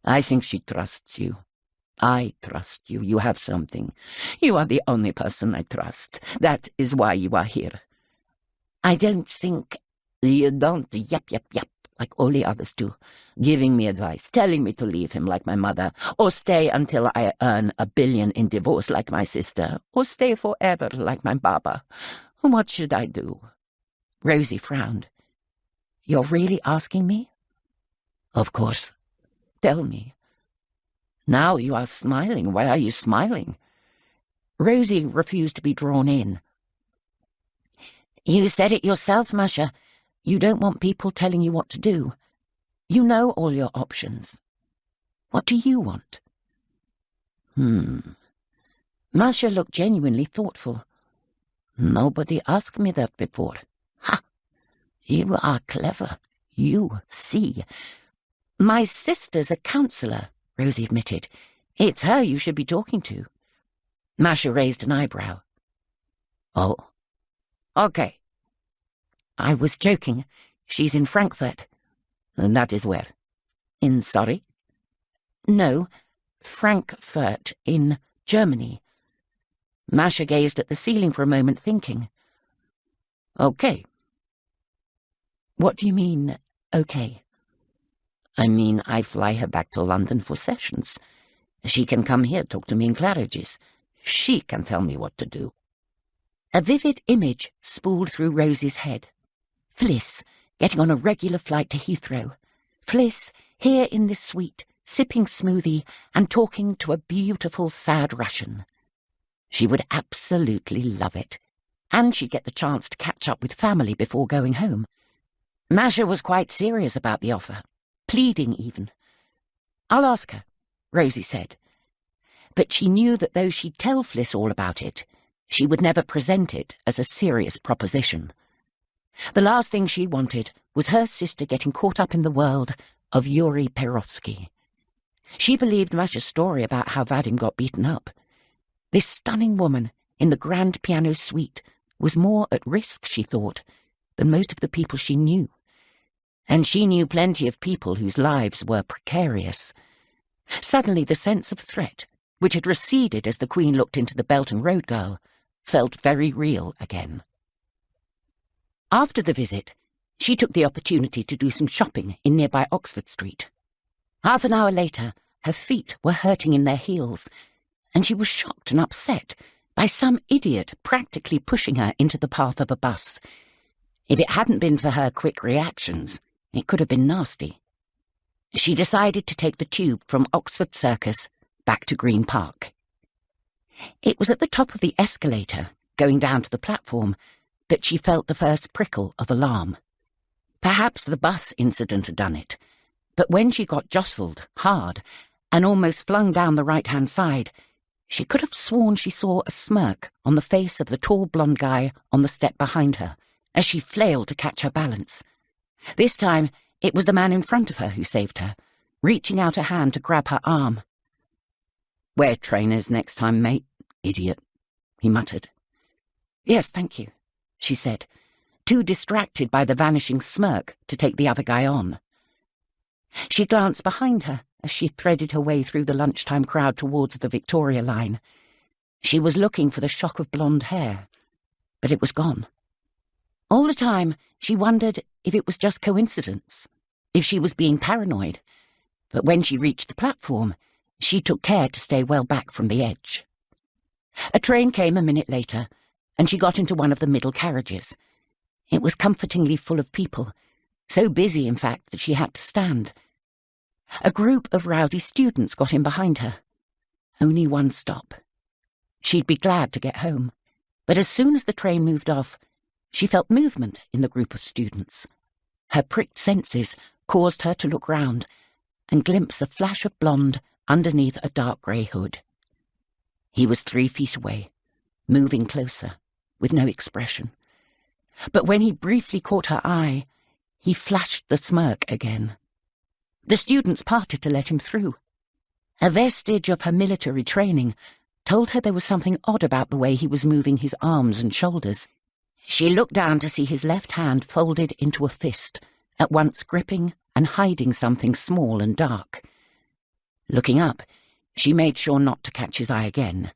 "I think she trusts you. I trust you. You have something. You are the only person I trust. That is why you are here." "I don't think—" "You don't yap, yap, yap, like all the others do, giving me advice, telling me to leave him like my mother, or stay until I earn $1 billion in divorce like my sister, or stay forever like my baba. What should I do?" Rozie frowned. "You're really asking me?" "Of course. Tell me." "Now you are smiling. Why are you smiling?" Rozie refused to be drawn in. "You said it yourself, Masha. You don't want people telling you what to do. You know all your options. What do you want?" Masha looked genuinely thoughtful. "Nobody asked me that before." "Ha! You are clever. You see." "My sister's a counsellor," Rozie admitted. "It's her you should be talking to." Masha raised an eyebrow. "Oh, okay." "I was joking. She's in Frankfurt." "And that is where?" "In Surrey?" "No, Frankfurt, in Germany." Masha gazed at the ceiling for a moment, thinking. "Okay." "What do you mean, okay?" "I mean, I fly her back to London for sessions. She can come here, talk to me in Claridge's. She can tell me what to do." A vivid image spooled through Rozie's head. Fliss, getting on a regular flight to Heathrow. Fliss, here in this suite, sipping smoothie and talking to a beautiful, sad Russian. She would absolutely love it, and she'd get the chance to catch up with family before going home. Masha was quite serious about the offer, pleading even. "I'll ask her," Rozie said. But she knew that though she'd tell Fliss all about it, she would never present it as a serious proposition. The last thing she wanted was her sister getting caught up in the world of Yuri Perovsky. She believed Masha's story about how Vadim got beaten up. This stunning woman in the grand piano suite was more at risk, she thought, than most of the people she knew. And she knew plenty of people whose lives were precarious. Suddenly the sense of threat, which had receded as the Queen looked into the Belton Road girl, felt very real again. After the visit, she took the opportunity to do some shopping in nearby Oxford Street. Half an hour later, her feet were hurting in their heels, and she was shocked and upset by some idiot practically pushing her into the path of a bus. If it hadn't been for her quick reactions, it could have been nasty. She decided to take the tube from Oxford Circus back to Green Park. It was at the top of the escalator, going down to the platform, that she felt the first prickle of alarm. Perhaps the bus incident had done it, but when she got jostled hard and almost flung down the right-hand side, she could have sworn she saw a smirk on the face of the tall blonde guy on the step behind her as she flailed to catch her balance. This time, it was the man in front of her who saved her, reaching out a hand to grab her arm. "Wear trainers next time, mate, idiot," he muttered. "Yes, thank you," she said, too distracted by the vanishing smirk to take the other guy on. She glanced behind her as she threaded her way through the lunchtime crowd towards the Victoria line. She was looking for the shock of blonde hair, but it was gone. All the time, she wondered if it was just coincidence, if she was being paranoid, but when she reached the platform, she took care to stay well back from the edge. A train came a minute later, and she got into one of the middle carriages. It was comfortingly full of people, so busy, in fact, that she had to stand. A group of rowdy students got in behind her. Only one stop. She'd be glad to get home, but as soon as the train moved off, she felt movement in the group of students. Her pricked senses caused her to look round and glimpse a flash of blonde underneath a dark grey hood. He was 3 feet away, moving closer, with no expression. But when he briefly caught her eye, he flashed the smirk again. The students parted to let him through. A vestige of her military training told her there was something odd about the way he was moving his arms and shoulders. She looked down to see his left hand folded into a fist, at once gripping and hiding something small and dark. Looking up, she made sure not to catch his eye again.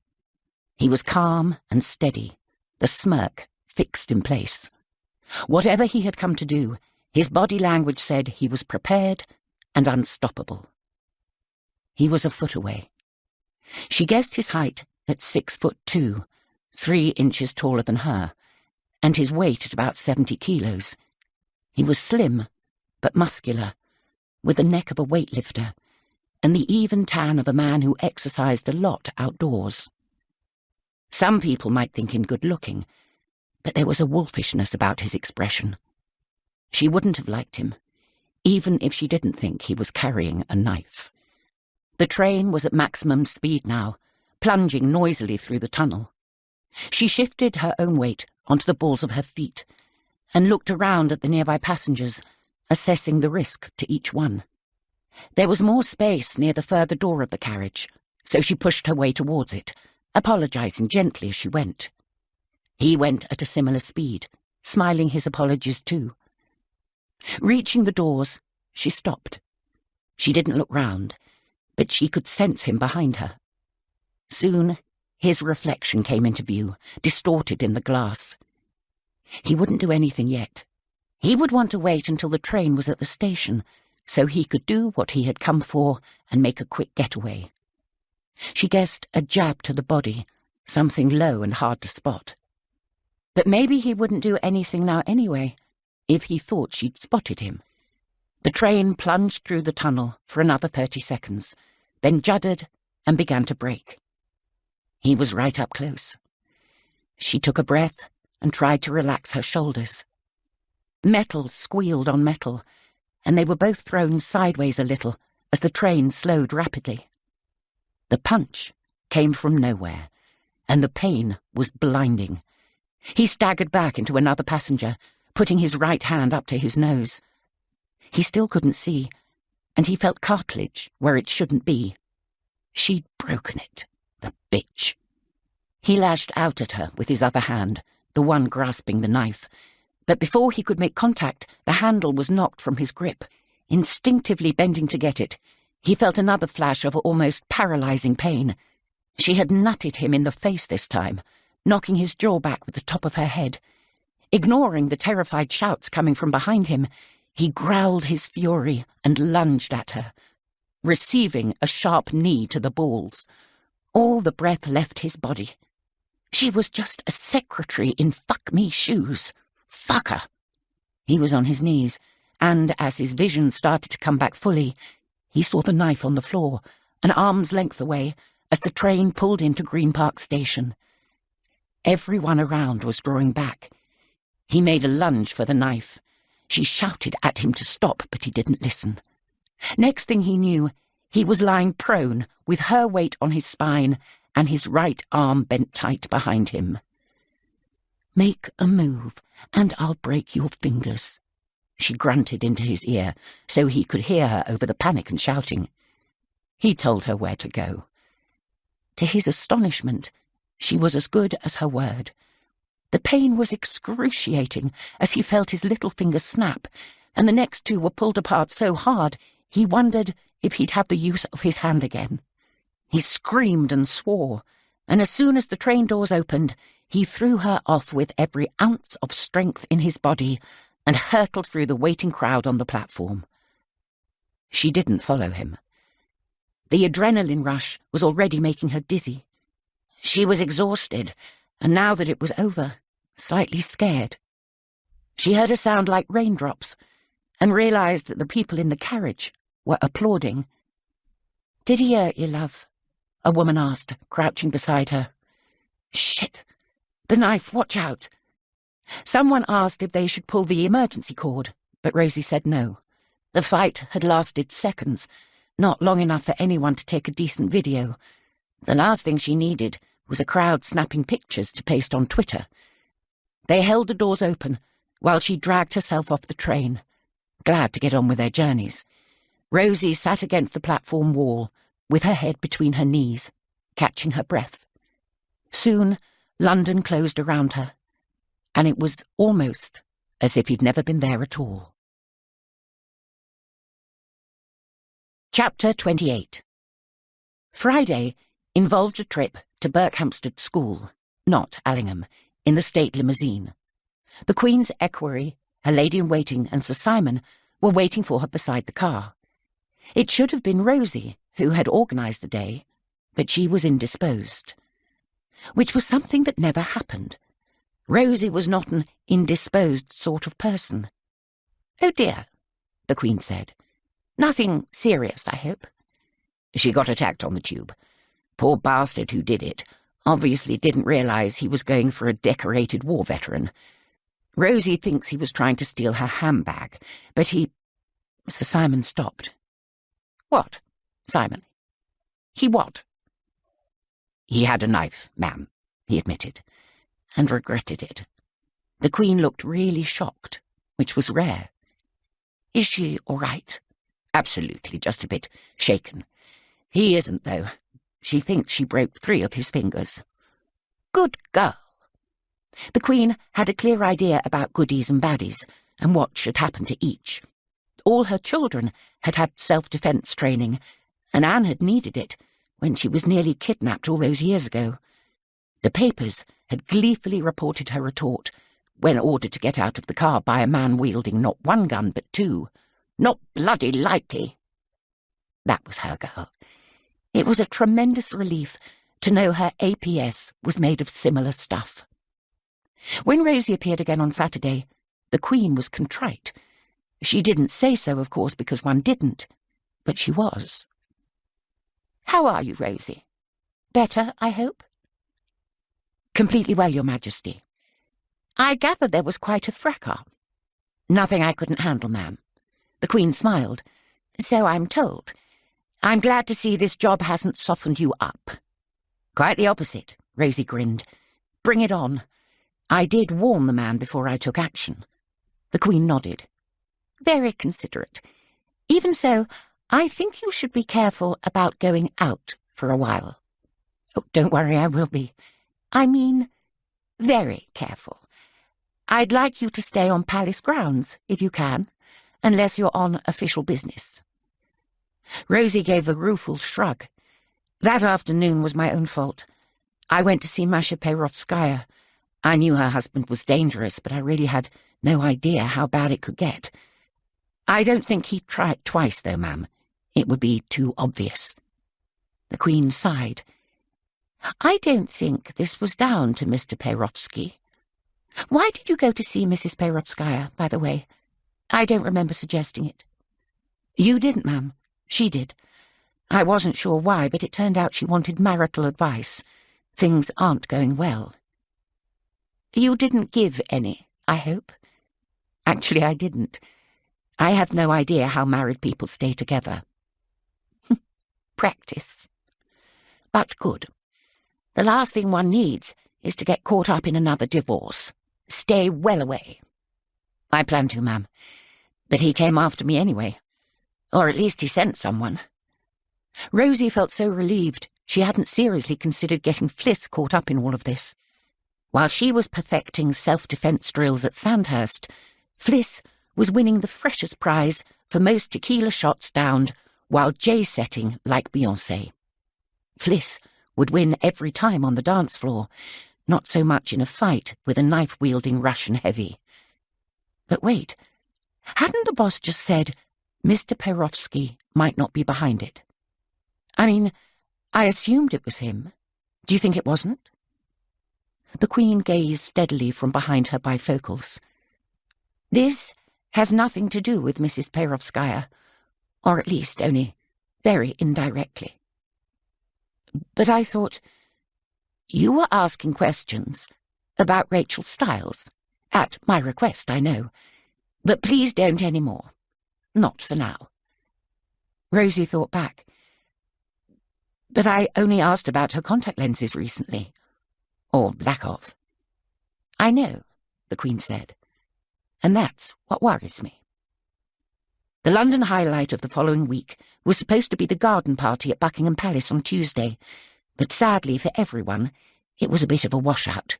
He was calm and steady, the smirk fixed in place. Whatever he had come to do, his body language said he was prepared and unstoppable. He was a foot away. She guessed his height at 6'2", 3 inches taller than her, and his weight at about 70 kilos. He was slim, but muscular, with the neck of a weightlifter, and the even tan of a man who exercised a lot outdoors. Some people might think him good-looking, but there was a wolfishness about his expression. She wouldn't have liked him, even if she didn't think he was carrying a knife. The train was at maximum speed now, plunging noisily through the tunnel. She shifted her own weight onto the balls of her feet and looked around at the nearby passengers, assessing the risk to each one. There was more space near the further door of the carriage, so she pushed her way towards it, apologizing gently as she went. He went at a similar speed, smiling his apologies too. Reaching the doors, she stopped. She didn't look round, but she could sense him behind her. Soon, his reflection came into view, distorted in the glass. He wouldn't do anything yet. He would want to wait until the train was at the station, so he could do what he had come for and make a quick getaway. She guessed a jab to the body, something low and hard to spot. But maybe he wouldn't do anything now anyway, if he thought she'd spotted him. The train plunged through the tunnel for another 30 seconds, then juddered and began to brake. He was right up close. She took a breath and tried to relax her shoulders. Metal squealed on metal, and they were both thrown sideways a little as the train slowed rapidly. The punch came from nowhere, and the pain was blinding. He staggered back into another passenger, putting his right hand up to his nose. He still couldn't see, and he felt cartilage where it shouldn't be. She'd broken it, the bitch. He lashed out at her with his other hand, the one grasping the knife. But before he could make contact, the handle was knocked from his grip. Instinctively bending to get it, he felt another flash of almost paralyzing pain. She had nutted him in the face this time, knocking his jaw back with the top of her head. Ignoring the terrified shouts coming from behind him, he growled his fury and lunged at her, receiving a sharp knee to the balls. All the breath left his body. She was just a secretary in fuck-me shoes. Fuck her! He was on his knees, and as his vision started to come back fully, he saw the knife on the floor, an arm's length away, as the train pulled into Green Park Station. Everyone around was drawing back. He made a lunge for the knife. She shouted at him to stop, but he didn't listen. Next thing he knew, he was lying prone, with her weight on his spine and his right arm bent tight behind him. "Make a move, and I'll break your fingers," she grunted into his ear, so he could hear her over the panic and shouting. He told her where to go. To his astonishment, she was as good as her word. The pain was excruciating as he felt his little fingers snap, and the next two were pulled apart so hard he wondered if he'd have the use of his hand again. He screamed and swore, and as soon as the train doors opened, he threw her off with every ounce of strength in his body and hurtled through the waiting crowd on the platform. She didn't follow him. The adrenaline rush was already making her dizzy. She was exhausted, and now that it was over, slightly scared. She heard a sound like raindrops and realized that the people in the carriage were applauding. "Did he hurt you, love?" a woman asked, crouching beside her. "Shit! The knife, watch out!" Someone asked if they should pull the emergency cord, but Rozie said no. The fight had lasted seconds, not long enough for anyone to take a decent video. The last thing she needed was a crowd snapping pictures to paste on Twitter. They held the doors open while she dragged herself off the train, glad to get on with their journeys. Rozie sat against the platform wall, with her head between her knees, catching her breath. Soon, London closed around her, and it was almost as if he'd never been there at all. Chapter 28. Friday involved a trip to Berkhamsted School, not Allingham, in the state limousine. The Queen's equerry, her lady-in-waiting and Sir Simon were waiting for her beside the car. It should have been Rozie who had organised the day, but she was indisposed, which was something that never happened. Rozie was not an indisposed sort of person. "Oh dear," the Queen said. "Nothing serious, I hope?" She got attacked on the tube. Poor bastard who did it obviously didn't realise he was going for a decorated war veteran. Rozie thinks he was trying to steal her handbag, but he... Sir Simon stopped. "What, Simon? He what?" "He had a knife, ma'am," he admitted, and regretted it. The Queen looked really shocked, which was rare. "Is she all right?" "Absolutely, just a bit shaken. He isn't, though. She thinks she broke 3 of his fingers." "Good girl." The Queen had a clear idea about goodies and baddies, and what should happen to each. All her children had had self-defence training, and Anne had needed it when she was nearly kidnapped all those years ago. The papers had gleefully reported her retort when ordered to get out of the car by a man wielding not 1 gun but 2. "Not bloody likely." That was her girl. It was a tremendous relief to know her APS was made of similar stuff. When Rozie appeared again on Saturday, the Queen was contrite. She didn't say so, of course, because one didn't, but she was. "How are you, Rozie? Better, I hope?" "Completely well, Your Majesty. I gather there was quite a fracas." "Nothing I couldn't handle, ma'am." The Queen smiled. "So I'm told. I'm glad to see this job hasn't softened you up." "Quite the opposite," Rozie grinned. "Bring it on. I did warn the man before I took action." The Queen nodded. "Very considerate. Even so, I think you should be careful about going out for a while." "Oh, don't worry, I will be. I mean, very careful. I'd like you to stay on palace grounds, if you can, unless you're on official business." Rozie gave a rueful shrug. "That afternoon was my own fault. I went to see Masha Perovskaya. I knew her husband was dangerous, but I really had no idea how bad it could get. I don't think he'd try it twice, though, ma'am. It would be too obvious." The Queen sighed. "I don't think this was down to Mr. Perovsky. Why did you go to see Mrs. Perovskaya, by the way? I don't remember suggesting it." "You didn't, ma'am. She did. I wasn't sure why, but it turned out she wanted marital advice. Things aren't going well." "You didn't give any, I hope?" "Actually, I didn't. I have no idea how married people stay together." "Practice. But good. The last thing one needs is to get caught up in another divorce. Stay well away." "I plan to, ma'am. But he came after me anyway. Or at least he sent someone." Rozie felt so relieved she hadn't seriously considered getting Fliss caught up in all of this. While she was perfecting self-defense drills at Sandhurst, Fliss was winning the freshest prize for most tequila shots downed while J-setting like Beyoncé. Fliss would win every time on the dance floor, not so much in a fight with a knife-wielding Russian heavy. But wait, hadn't the boss just said Mr. Perovsky might not be behind it? I mean, I assumed it was him. Do you think it wasn't? The Queen gazed steadily from behind her bifocals. "This has nothing to do with Mrs. Perovskaya, or at least only very indirectly." "But I thought you were asking questions about Rachel Stiles. At my request, I know. But please don't any more. Not for now." Rozie thought back. "But I only asked about her contact lenses recently. Or lack of." "I know," the Queen said. "And that's what worries me." The London highlight of the following week was supposed to be the garden party at Buckingham Palace on Tuesday, but sadly for everyone, it was a bit of a washout.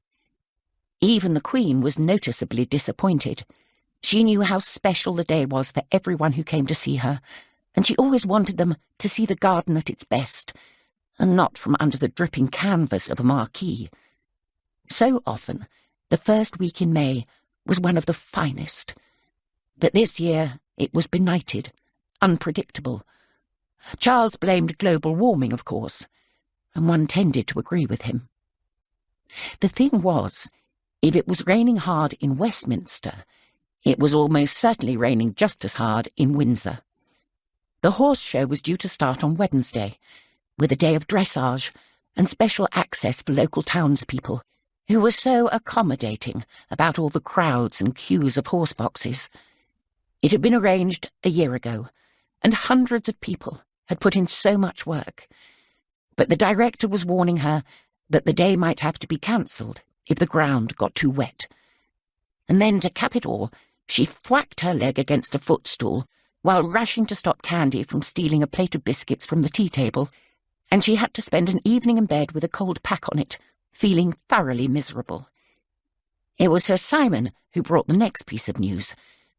Even the Queen was noticeably disappointed. She knew how special the day was for everyone who came to see her, and she always wanted them to see the garden at its best, and not from under the dripping canvas of a marquee. So often, the first week in May was one of the finest. But this year it was benighted, unpredictable. Charles blamed global warming, of course, and one tended to agree with him. The thing was, if it was raining hard in Westminster, it was almost certainly raining just as hard in Windsor. The horse show was due to start on Wednesday, with a day of dressage and special access for local townspeople, who were so accommodating about all the crowds and queues of horse boxes. It had been arranged a year ago, and hundreds of people had put in so much work. But the director was warning her that the day might have to be cancelled if the ground got too wet. And then, to cap it all, she thwacked her leg against a footstool while rushing to stop Candy from stealing a plate of biscuits from the tea table, and she had to spend an evening in bed with a cold pack on it, feeling thoroughly miserable. It was Sir Simon who brought the next piece of news,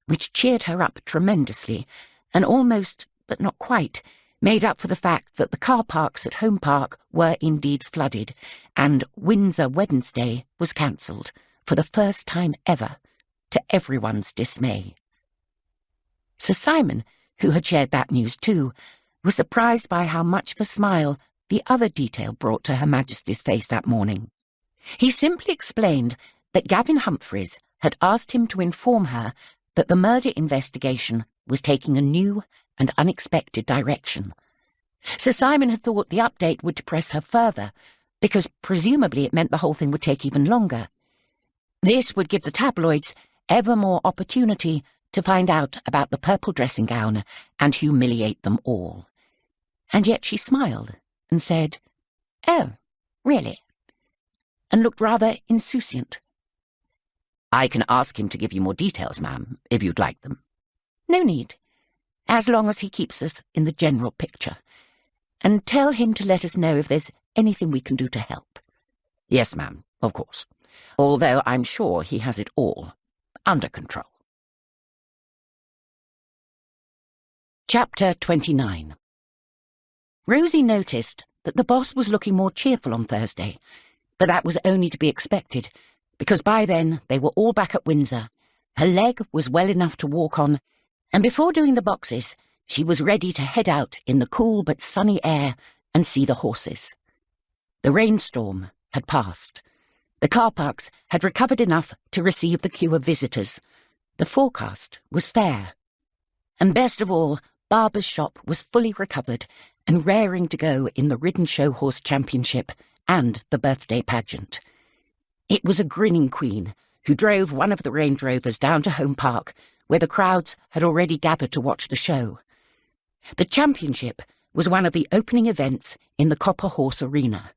which cheered her up tremendously, and almost, but not quite, made up for the fact that the car parks at Home Park were indeed flooded, and Windsor Wednesday was cancelled, for the first time ever, to everyone's dismay. Sir Simon, who had shared that news too, was surprised by how much of a smile the other detail brought to Her Majesty's face that morning. He simply explained that Gavin Humphreys had asked him to inform her that the murder investigation was taking a new and unexpected direction. Sir Simon had thought the update would depress her further, because presumably it meant the whole thing would take even longer. This would give the tabloids ever more opportunity to find out about the purple dressing gown and humiliate them all. And yet she smiled and said, "Oh, really?" and looked rather insouciant. "I can ask him to give you more details, ma'am, if you'd like them." "No need, as long as he keeps us in the general picture. And tell him to let us know if there's anything we can do to help." "Yes, ma'am, of course. Although I'm sure he has it all under control." Chapter 29. Rozie noticed that the boss was looking more cheerful on Thursday, but that was only to be expected, because by then they were all back at Windsor. Her leg was well enough to walk on, and before doing the boxes, she was ready to head out in the cool but sunny air and see the horses. The rainstorm had passed. The car parks had recovered enough to receive the queue of visitors. The forecast was fair. And best of all, Barbara's shop was fully recovered and raring to go in the Ridden Show Horse Championship and the birthday pageant. It was a grinning queen who drove one of the Range Rovers down to Home Park, where the crowds had already gathered to watch the show. The championship was one of the opening events in the Copper Horse Arena.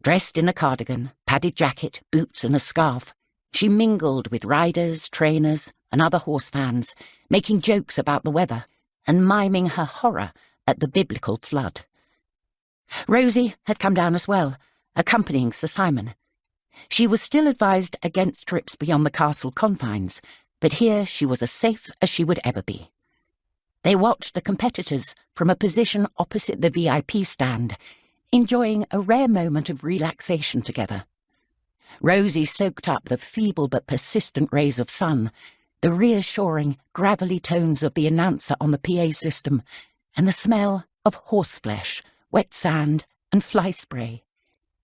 Dressed in a cardigan, padded jacket, boots and a scarf, she mingled with riders, trainers and other horse fans, making jokes about the weather and miming her horror at the biblical flood. Rozie had come down as well, accompanying Sir Simon. She was still advised against trips beyond the castle confines, but here she was as safe as she would ever be. They watched the competitors from a position opposite the VIP stand, enjoying a rare moment of relaxation together. Rozie soaked up the feeble but persistent rays of sun, the reassuring, gravelly tones of the announcer on the PA system, and the smell of horseflesh, wet sand, and fly spray.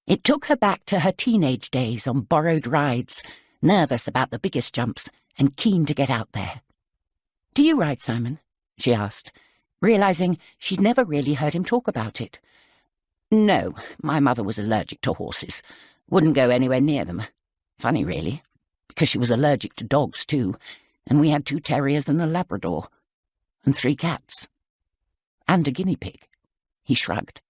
It took her back to her teenage days on borrowed rides, nervous about the biggest jumps and keen to get out there. "Do you ride, Simon?" she asked, realizing she'd never really heard him talk about it. "No, my mother was allergic to horses. Wouldn't go anywhere near them. Funny, really, because she was allergic to dogs, too, and we had 2 terriers and a Labrador, and 3 cats. And a guinea pig." He shrugged.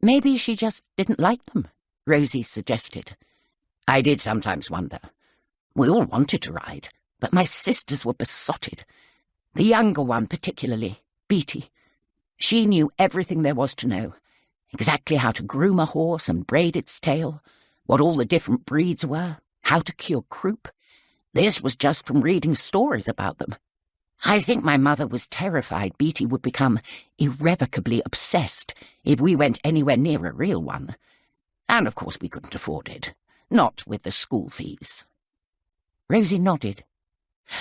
"Maybe she just didn't like them," Rozie suggested. "I did sometimes wonder. We all wanted to ride, but my sisters were besotted. The younger one particularly, Beatty. She knew everything there was to know, exactly how to groom a horse and braid its tail, what all the different breeds were, how to cure croup. This was just from reading stories about them. I think my mother was terrified Beatty would become irrevocably obsessed if we went anywhere near a real one. And of course we couldn't afford it, not with the school fees." Rozie nodded.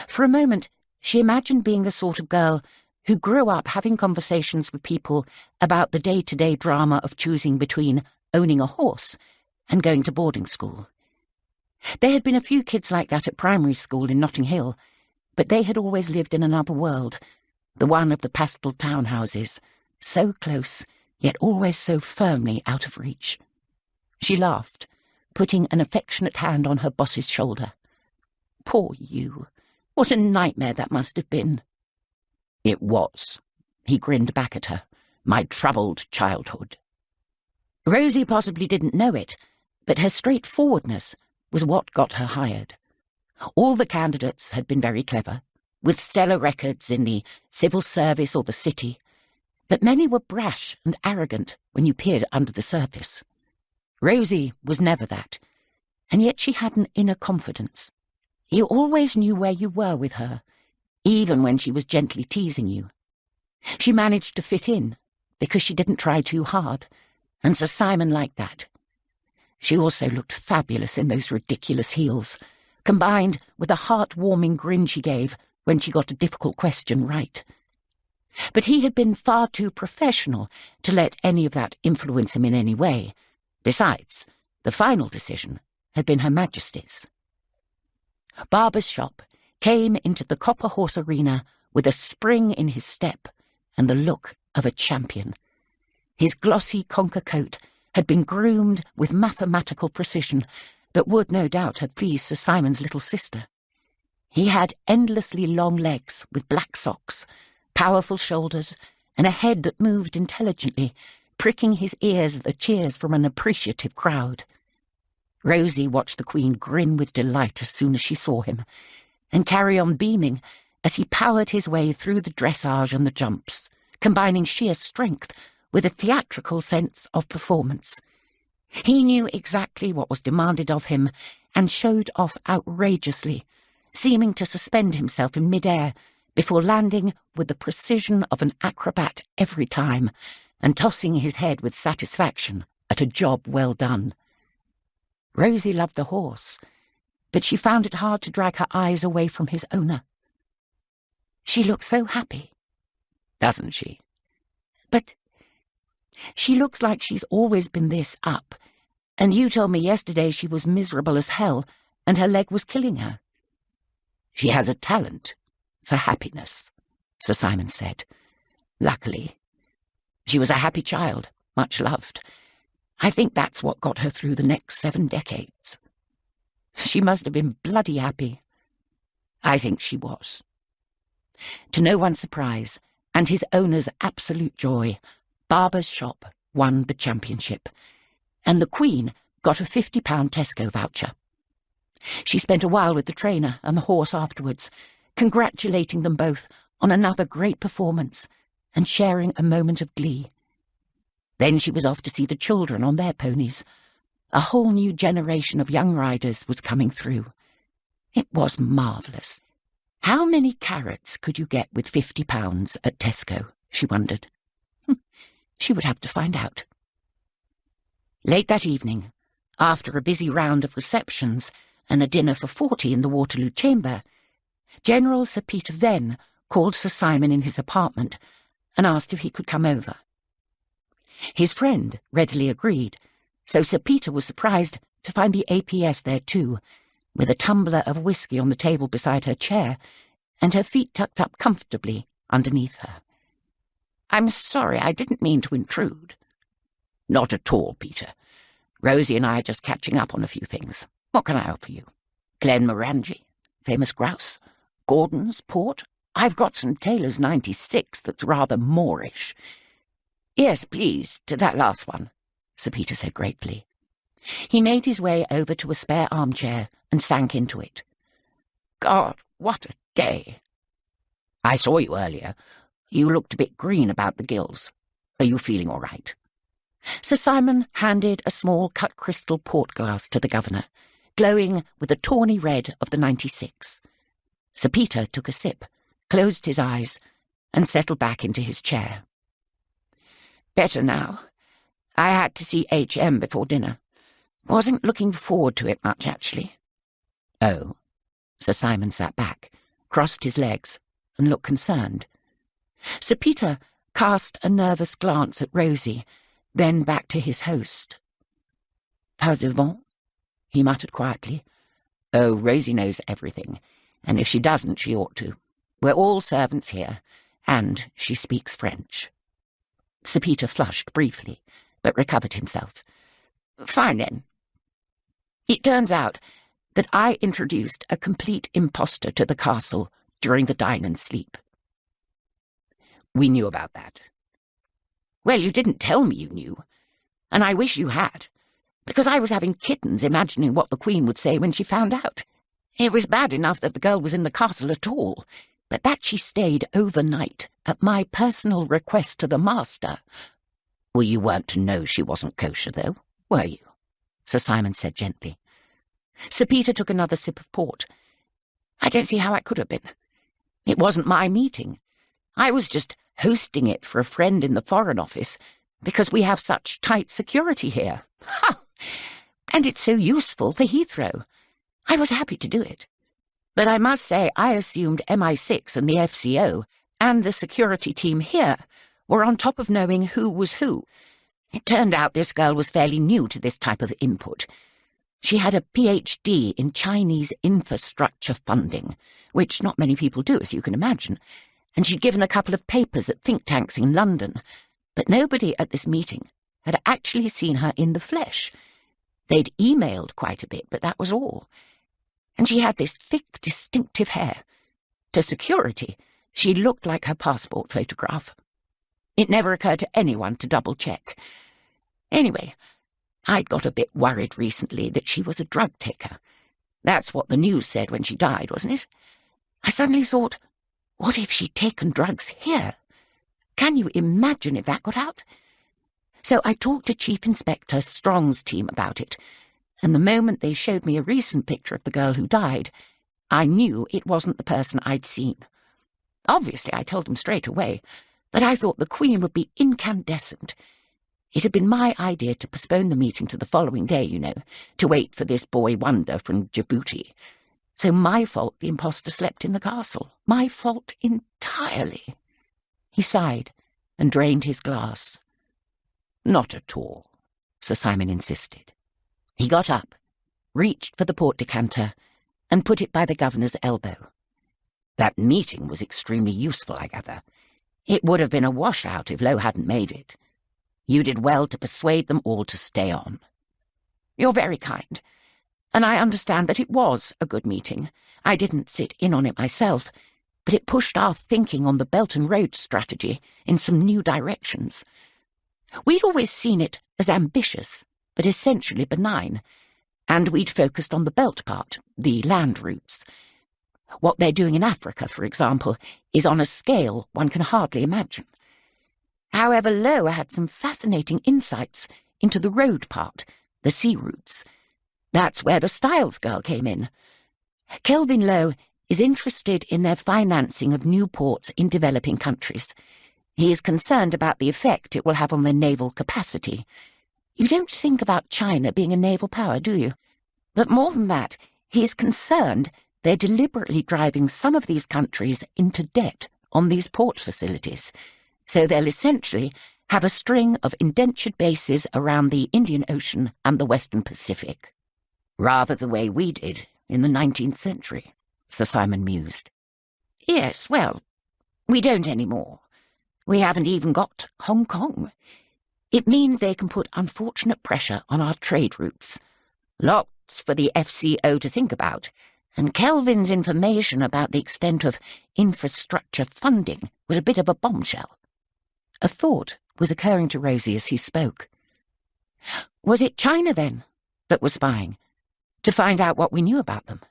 For a moment, she imagined being the sort of girl who grew up having conversations with people about the day-to-day drama of choosing between owning a horse and going to boarding school. There had been a few kids like that at primary school in Notting Hill, but they had always lived in another world, the one of the pastel townhouses, so close, yet always so firmly out of reach. She laughed, putting an affectionate hand on her boss's shoulder. "Poor you. What a nightmare that must have been." "It was." He grinned back at her. "My troubled childhood." Rozie possibly didn't know it, but her straightforwardness was what got her hired. All the candidates had been very clever, with stellar records in the civil service or the city, but many were brash and arrogant when you peered under the surface. Rozie was never that, and yet she had an inner confidence. You always knew where you were with her, even when she was gently teasing you. She managed to fit in, because she didn't try too hard, and Sir Simon liked that. She also looked fabulous in those ridiculous heels, combined with the heart-warming grin she gave when she got a difficult question right. But he had been far too professional to let any of that influence him in any way. Besides, the final decision had been Her Majesty's. Barbara's shop, came into the Copper Horse Arena with a spring in his step and the look of a champion. His glossy conker coat had been groomed with mathematical precision that would no doubt have pleased Sir Simon's little sister. He had endlessly long legs with black socks, powerful shoulders, and a head that moved intelligently, pricking his ears at the cheers from an appreciative crowd. Rozie watched the Queen grin with delight as soon as she saw him, and carry on beaming as he powered his way through the dressage and the jumps, combining sheer strength with a theatrical sense of performance. He knew exactly what was demanded of him and showed off outrageously, seeming to suspend himself in mid-air before landing with the precision of an acrobat every time and tossing his head with satisfaction at a job well done. Rozie loved the horse, but she found it hard to drag her eyes away from his owner. She looks so happy, doesn't she? But she looks like she's always been this up, and you told me yesterday she was miserable as hell and her leg was killing her. She has a talent for happiness, Sir Simon said. Luckily, she was a happy child, much loved. I think that's what got her through the next 7 decades. She must have been bloody happy. I think she was. To no one's surprise, and his owner's absolute joy, Barber's shop won the championship, and the Queen got a £50 Tesco voucher. She spent a while with the trainer and the horse afterwards, congratulating them both on another great performance and sharing a moment of glee. Then she was off to see the children on their ponies. A whole new generation of young riders was coming through. It was marvellous. How many carrots could you get with £50 at Tesco, she wondered. She would have to find out. Late that evening, after a busy round of receptions and a dinner for 40 in the Waterloo Chamber, General Sir Peter Venn called Sir Simon in his apartment and asked if he could come over. His friend readily agreed, so Sir Peter was surprised to find the APS there too, with a tumbler of whisky on the table beside her chair and her feet tucked up comfortably underneath her. I'm sorry, I didn't mean to intrude. Not at all, Peter. Rozie and I are just catching up on a few things. What can I offer you? Glenmorangie, famous grouse, Gordon's port. I've got some Taylor's 96 that's rather Moorish. Yes, please, to that last one, Sir Peter said gratefully. He made his way over to a spare armchair and sank into it. God, what a day! I saw you earlier. You looked a bit green about the gills. Are you feeling all right? Sir Simon handed a small cut crystal port glass to the governor, glowing with the tawny red of the 96. Sir Peter took a sip, closed his eyes, and settled back into his chair. Better now. I had to see H.M. before dinner. Wasn't looking forward to it much, actually. Oh. Sir Simon sat back, crossed his legs, and looked concerned. Sir Peter cast a nervous glance at Rozie, then back to his host. Pas de vent, he muttered quietly. Oh, Rozie knows everything, and if she doesn't, she ought to. We're all servants here, and she speaks French. Sir Peter flushed briefly, but recovered himself. Fine, then. It turns out that I introduced a complete impostor to the castle during the dine and sleep. We knew about that. Well, you didn't tell me you knew, and I wish you had, because I was having kittens imagining what the Queen would say when she found out. It was bad enough that the girl was in the castle at all, but that she stayed overnight at my personal request to the master. Well, you weren't to know she wasn't kosher, though, were you? Sir Simon said gently. Sir Peter took another sip of port. I don't see how I could have been. It wasn't my meeting. I was just hosting it for a friend in the Foreign Office, because we have such tight security here. Ha! And it's so useful for Heathrow. I was happy to do it. But I must say I assumed MI6 and the FCO and the security team here were on top of knowing who was who. It turned out this girl was fairly new to this type of input. She had a PhD in Chinese infrastructure funding, which not many people do, as you can imagine, and she'd given a couple of papers at think tanks in London, but nobody at this meeting had actually seen her in the flesh. They'd emailed quite a bit, but that was all. And she had this thick, distinctive hair. To security, she looked like her passport photograph. It never occurred to anyone to double-check. Anyway, I'd got a bit worried recently that she was a drug taker. That's what the news said when she died, wasn't it? I suddenly thought, what if she'd taken drugs here? Can you imagine if that got out? So I talked to Chief Inspector Strong's team about it, and the moment they showed me a recent picture of the girl who died, I knew it wasn't the person I'd seen. Obviously, I told them straight away, but I thought the Queen would be incandescent. It had been my idea to postpone the meeting to the following day, you know, to wait for this boy wonder from Djibouti. So my fault the imposter slept in the castle. My fault entirely. He sighed and drained his glass. Not at all, Sir Simon insisted. He got up, reached for the port decanter, and put it by the governor's elbow. That meeting was extremely useful, I gather. It would have been a washout if Lowe hadn't made it. You did well to persuade them all to stay on. You're very kind, and I understand that it was a good meeting. I didn't sit in on it myself, but it pushed our thinking on the Belt and Road strategy in some new directions. We'd always seen it as ambitious, but essentially benign, and we'd focused on the belt part, the land routes. What they're doing in Africa, for example, is on a scale one can hardly imagine. However, Lowe had some fascinating insights into the road part, the sea routes. That's where the Styles girl came in. Kelvin Lowe is interested in their financing of new ports in developing countries. He is concerned about the effect it will have on their naval capacity. You don't think about China being a naval power, do you? But more than that, he is concerned they're deliberately driving some of these countries into debt on these port facilities. So they'll essentially have a string of indentured bases around the Indian Ocean and the Western Pacific. Rather the way we did in the 19th century, Sir Simon mused. Yes, well, we don't anymore. We haven't even got Hong Kong. It means they can put unfortunate pressure on our trade routes. Lots for the FCO to think about, and Kelvin's information about the extent of infrastructure funding was a bit of a bombshell. A thought was occurring to Rozie as he spoke. Was it China, then, that was spying, to find out what we knew about them?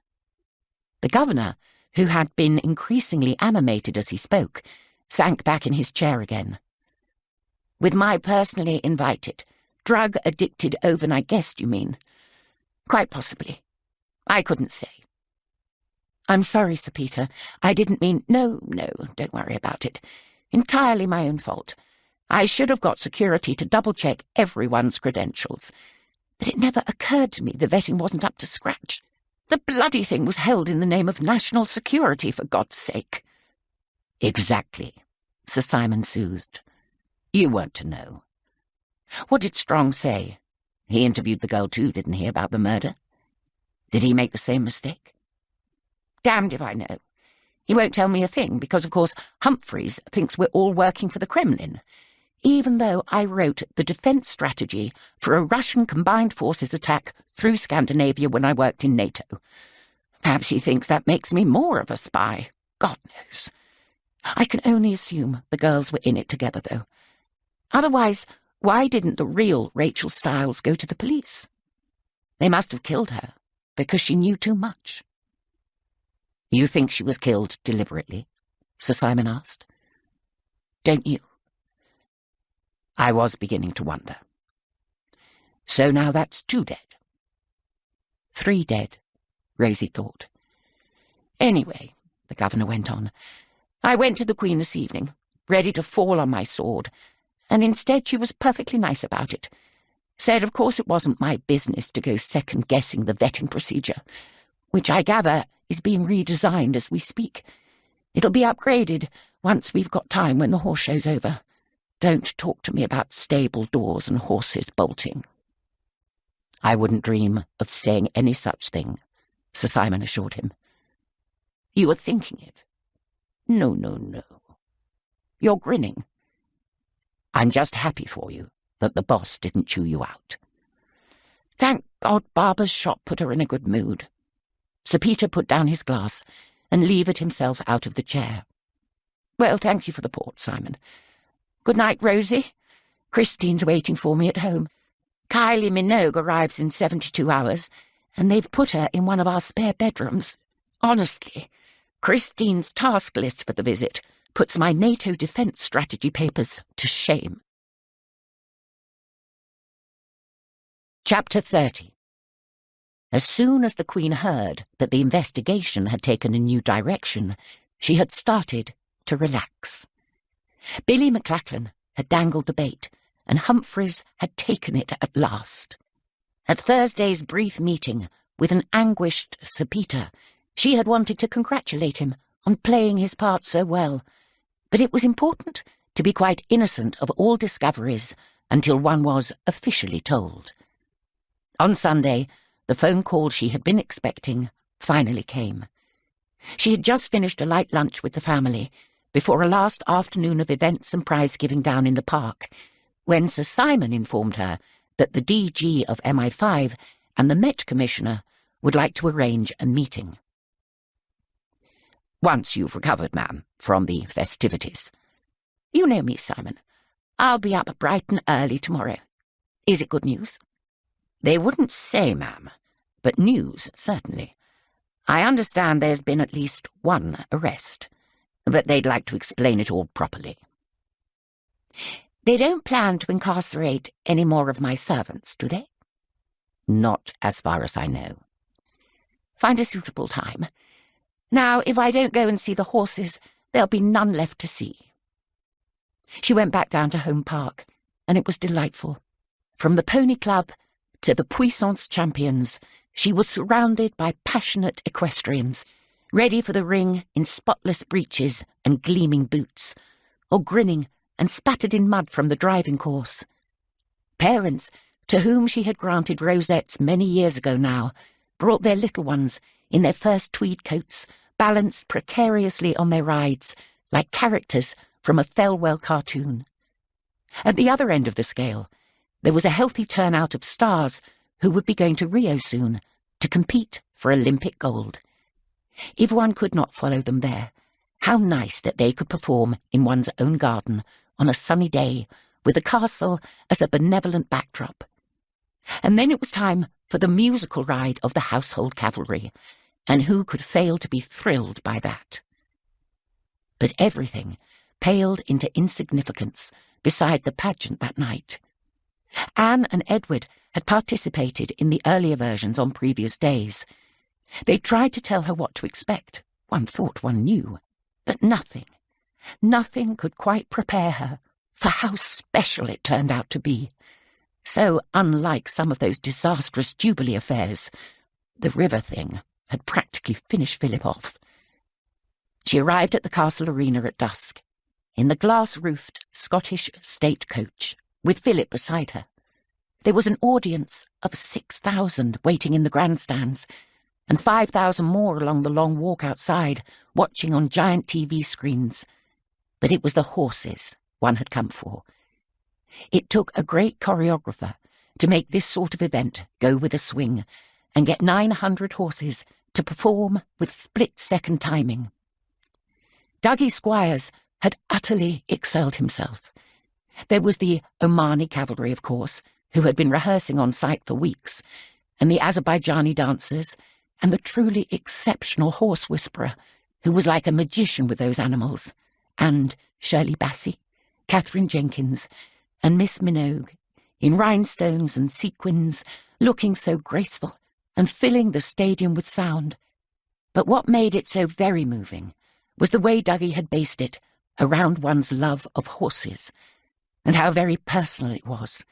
The governor, who had been increasingly animated as he spoke, sank back in his chair again. With my personally invited, drug-addicted overnight guest, you mean? Quite possibly. I couldn't say. I'm sorry, Sir Peter. I didn't mean— No, don't worry about it. Entirely my own fault. I should have got security to double-check everyone's credentials. But it never occurred to me the vetting wasn't up to scratch. The bloody thing was held in the name of national security, for God's sake. Exactly, Sir Simon soothed. You weren't to know. What did Strong say? He interviewed the girl too, didn't he, about the murder? Did he make the same mistake? Damned if I know. He won't tell me a thing, because, of course, Humphreys thinks we're all working for the Kremlin, even though I wrote the defence strategy for a Russian combined forces attack through Scandinavia when I worked in NATO. Perhaps he thinks that makes me more of a spy. God knows. I can only assume the girls were in it together, though. Otherwise, why didn't the real Rachel Styles go to the police? They must have killed her, because she knew too much. You think she was killed deliberately? Sir Simon asked. Don't you? I was beginning to wonder. So now that's 2 dead. 3 dead, Rozie thought. Anyway, the governor went on, I went to the Queen this evening, ready to fall on my sword, and instead she was perfectly nice about it. Said, of course, it wasn't my business to go second-guessing the vetting procedure, which I gather is being redesigned as we speak. It'll be upgraded once we've got time when the horse show's over. Don't talk to me about stable doors and horses bolting. I wouldn't dream of saying any such thing, Sir Simon assured him. You were thinking it. No, no, no. You're grinning. I'm just happy for you that the boss didn't chew you out. Thank God Barbara's shop put her in a good mood. Sir Peter put down his glass and levered himself out of the chair. Well, thank you for the port, Simon. Good night, Rosie. Christine's waiting for me at home. Kylie Minogue arrives in 72 hours, and they've put her in one of our spare bedrooms. Honestly, Christine's task list for the visit puts my NATO defence strategy papers to shame. Chapter 30. As soon as the Queen heard that the investigation had taken a new direction, she had started to relax. Billy McLachlan had dangled the bait, and Humphreys had taken it at last. At Thursday's brief meeting with an anguished Sir Peter, she had wanted to congratulate him on playing his part so well, but it was important to be quite innocent of all discoveries until one was officially told. On Sunday, the phone call she had been expecting finally came. She had just finished a light lunch with the family before a last afternoon of events and prize-giving down in the park, when Sir Simon informed her that the DG of MI5 and the Met Commissioner would like to arrange a meeting. Once you've recovered, ma'am, from the festivities. You know me, Simon. I'll be up bright and early tomorrow. Is it good news? They wouldn't say, ma'am, but news, certainly. I understand there's been at least one arrest, but they'd like to explain it all properly. They don't plan to incarcerate any more of my servants, do they? Not as far as I know. Find a suitable time. Now, if I don't go and see the horses, there'll be none left to see. She went back down to Home Park, and it was delightful. From the Pony Club to the Puissance Champions, she was surrounded by passionate equestrians, ready for the ring in spotless breeches and gleaming boots, or grinning and spattered in mud from the driving course. Parents, to whom she had granted rosettes many years ago now, brought their little ones in their first tweed coats, balanced precariously on their rides, like characters from a Thelwell cartoon. At the other end of the scale, there was a healthy turnout of stars who would be going to Rio soon to compete for Olympic gold. If one could not follow them there, how nice that they could perform in one's own garden on a sunny day with the castle as a benevolent backdrop. And then it was time for the musical ride of the household cavalry, and who could fail to be thrilled by that? But everything paled into insignificance beside the pageant that night. Anne and Edward had participated in the earlier versions on previous days. They tried to tell her what to expect. One thought one knew, but nothing could quite prepare her for how special it turned out to be. So unlike some of those disastrous Jubilee affairs, the river thing had practically finished Philip off. She arrived at the castle arena at dusk, in the glass-roofed Scottish state coach, with Philip beside her. There was an audience of 6,000 waiting in the grandstands, and 5,000 more along the long walk outside, watching on giant TV screens. But it was the horses one had come for. It took a great choreographer to make this sort of event go with a swing and get 900 horses to perform with split-second timing. Dougie Squires had utterly excelled himself. There was the Omani cavalry, of course, who had been rehearsing on site for weeks, and the Azerbaijani dancers, and the truly exceptional horse whisperer, who was like a magician with those animals, and Shirley Bassey, Catherine Jenkins, and Miss Minogue, in rhinestones and sequins, looking so graceful and filling the stadium with sound. But what made it so very moving was the way Dougie had based it around one's love of horses, and how very personal it was.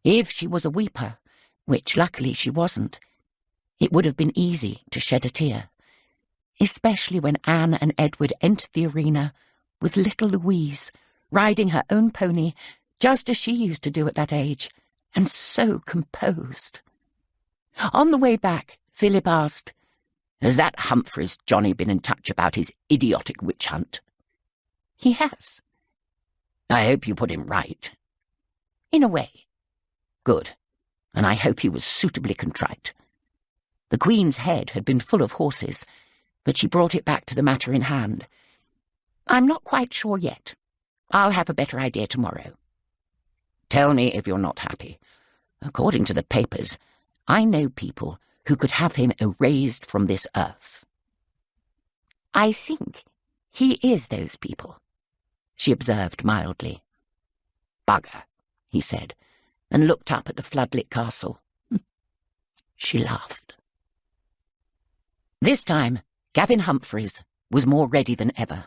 If she was a weeper, which luckily she wasn't, it would have been easy to shed a tear, especially when Anne and Edward entered the arena with little Louise, riding her own pony just as she used to do at that age, and so composed. On the way back, Philip asked, Has that Humphreys Johnny been in touch about his idiotic witch hunt? He has. I hope you put him right. In a way. Good. And I hope he was suitably contrite. The Queen's head had been full of horses, but she brought it back to the matter in hand. I'm not quite sure yet. I'll have a better idea tomorrow. Tell me if you're not happy. According to the papers, I know people who could have him erased from this earth. I think he is those people, she observed mildly. Bugger, he said, and looked up at the floodlit castle. She laughed. This time, Gavin Humphreys was more ready than ever.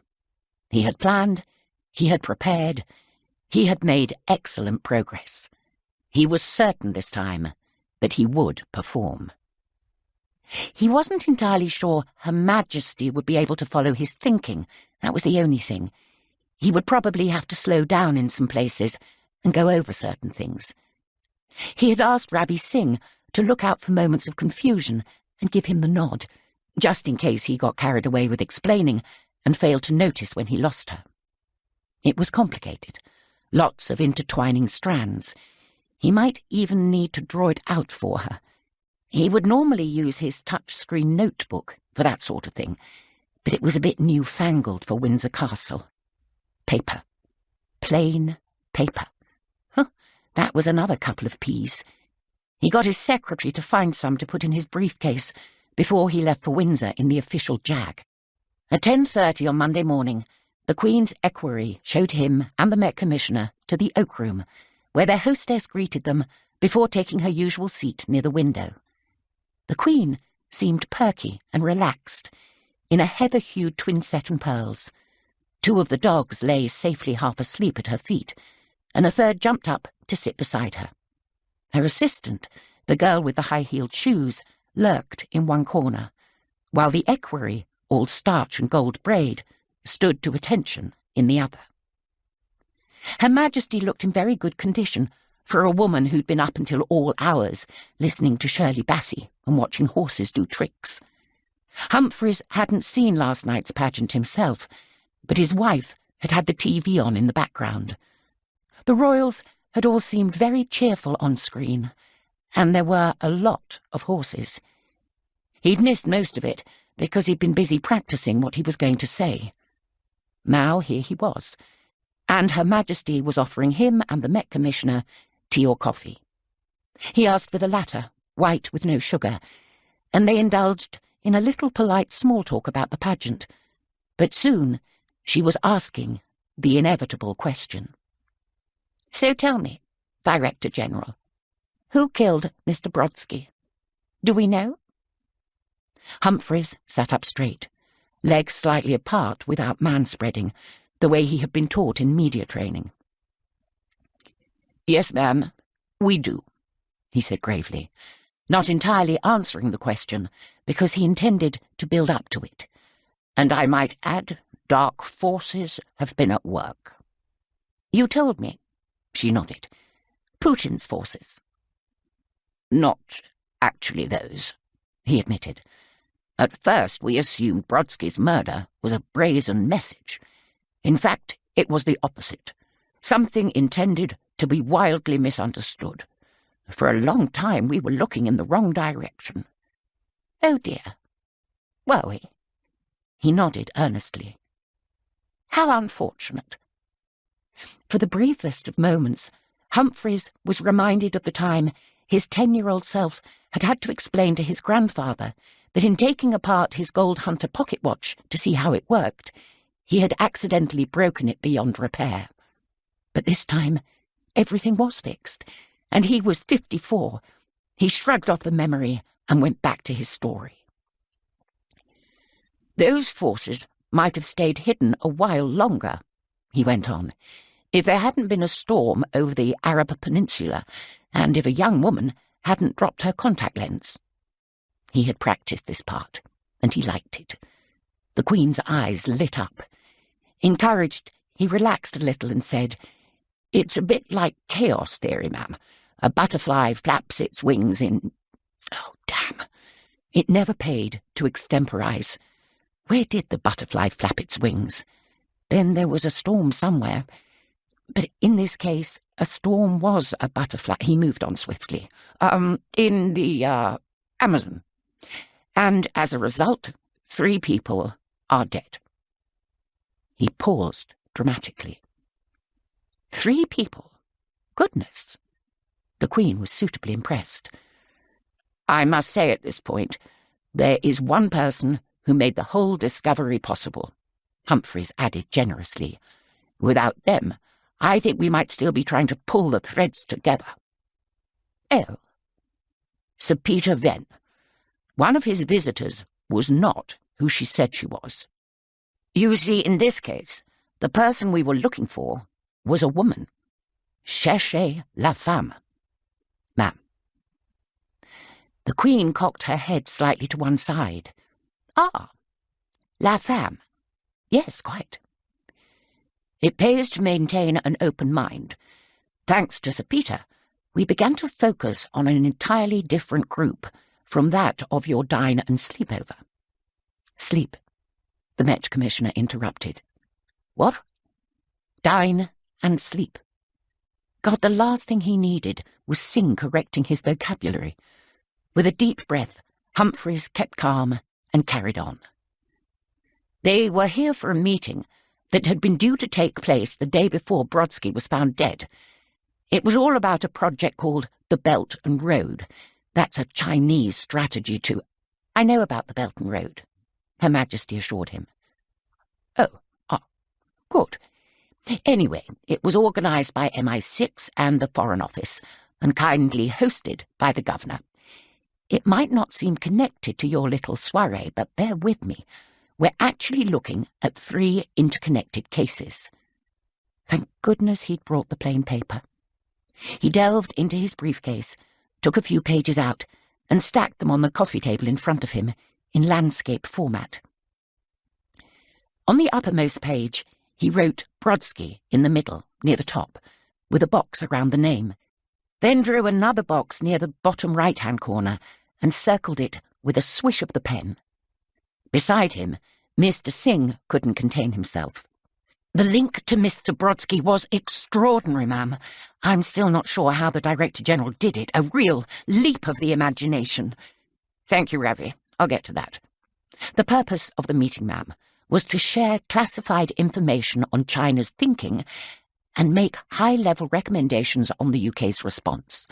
He had planned, he had prepared, he had made excellent progress. He was certain this time that he would perform. He wasn't entirely sure Her Majesty would be able to follow his thinking. That was the only thing. He would probably have to slow down in some places and go over certain things. He had asked Ravi Singh to look out for moments of confusion and give him the nod, just in case he got carried away with explaining and failed to notice when he lost her. It was complicated, lots of intertwining strands. He might even need to draw it out for her. He would normally use his touchscreen notebook for that sort of thing, but it was a bit newfangled for Windsor Castle. Paper. Plain paper. That was another couple of peas. He got his secretary to find some to put in his briefcase before he left for Windsor in the official jag. At 10:30 on Monday morning, the Queen's equerry showed him and the Met Commissioner to the Oak Room, where their hostess greeted them before taking her usual seat near the window. The Queen seemed perky and relaxed, in a heather-hued twinset and pearls. 2 of the dogs lay safely half asleep at her feet, and a third jumped up to sit beside her. Her assistant, the girl with the high-heeled shoes, lurked in one corner, while the equerry, all starch and gold braid, stood to attention in the other. Her Majesty looked in very good condition for a woman who'd been up until all hours listening to Shirley Bassey and watching horses do tricks. Humphreys hadn't seen last night's pageant himself, but his wife had had the TV on in the background. The royals had all seemed very cheerful on screen, and there were a lot of horses. He'd missed most of it because he'd been busy practicing what he was going to say. Now here he was, and Her Majesty was offering him and the Met Commissioner tea or coffee. He asked for the latter, white with no sugar, and they indulged in a little polite small talk about the pageant. But soon she was asking the inevitable question. So tell me, Director General, who killed Mr. Brodsky? Do we know? Humphreys sat up straight, legs slightly apart without manspreading, the way he had been taught in media training. Yes, ma'am, we do, he said gravely, not entirely answering the question because he intended to build up to it. And I might add, dark forces have been at work. You told me, she nodded. Putin's forces. Not actually those, he admitted. At first we assumed Brodsky's murder was a brazen message. In fact, it was the opposite. Something intended to be wildly misunderstood. For a long time we were looking in the wrong direction. Oh dear. Were we? He nodded earnestly. How unfortunate. For the briefest of moments, Humphreys was reminded of the time his 10-year-old self had had to explain to his grandfather that in taking apart his Gold Hunter pocket watch to see how it worked, he had accidentally broken it beyond repair. But this time, everything was fixed, and he was 54. He shrugged off the memory and went back to his story. Those forces might have stayed hidden a while longer, he went on, if there hadn't been a storm over the Arab Peninsula, and if a young woman hadn't dropped her contact lens. He had practiced this part, and he liked it. The Queen's eyes lit up. Encouraged, he relaxed a little and said, It's a bit like chaos theory, ma'am. A butterfly flaps its wings in... Oh, damn. It never paid to extemporize. Where did the butterfly flap its wings? Then there was a storm somewhere. But in this case, a storm was a butterfly. He moved on swiftly. In the, Amazon. And as a result, 3 people are dead. He paused dramatically. 3 people? Goodness! The Queen was suitably impressed. I must say at this point, there is one person who made the whole discovery possible, Humphreys added generously. Without them, I think we might still be trying to pull the threads together. Oh. Sir Peter Venn. One of his visitors was not who she said she was. You see, in this case, the person we were looking for was a woman. Cherchez la femme. Ma'am. The Queen cocked her head slightly to one side. Ah, la femme. Yes, quite. It pays to maintain an open mind. Thanks to Sir Peter, we began to focus on an entirely different group from that of your dine and sleepover. Sleep, the Met Commissioner interrupted. What? Dine and sleep. God, the last thing he needed was Singh correcting his vocabulary. With a deep breath, Humphreys kept calm and carried on. They were here for a meeting that had been due to take place the day before Brodsky was found dead. It was all about a project called the Belt and Road. That's a Chinese strategy to— I know about the Belt and Road, Her Majesty assured him. Good. Anyway, it was organised by MI6 and the Foreign Office, and kindly hosted by the Governor. It might not seem connected to your little soiree, but bear with me. We're actually looking at 3 interconnected cases. Thank goodness he'd brought the plain paper. He delved into his briefcase, took a few pages out, and stacked them on the coffee table in front of him in landscape format. On the uppermost page, he wrote Brodsky in the middle, near the top, with a box around the name, then drew another box near the bottom right-hand corner and circled it with a swish of the pen. Beside him, Mr. Singh couldn't contain himself. The link to Mr. Brodsky was extraordinary, ma'am. I'm still not sure how the Director-General did it. A real leap of the imagination. Thank you, Ravi. I'll get to that. The purpose of the meeting, ma'am, was to share classified information on China's thinking and make high-level recommendations on the UK's response.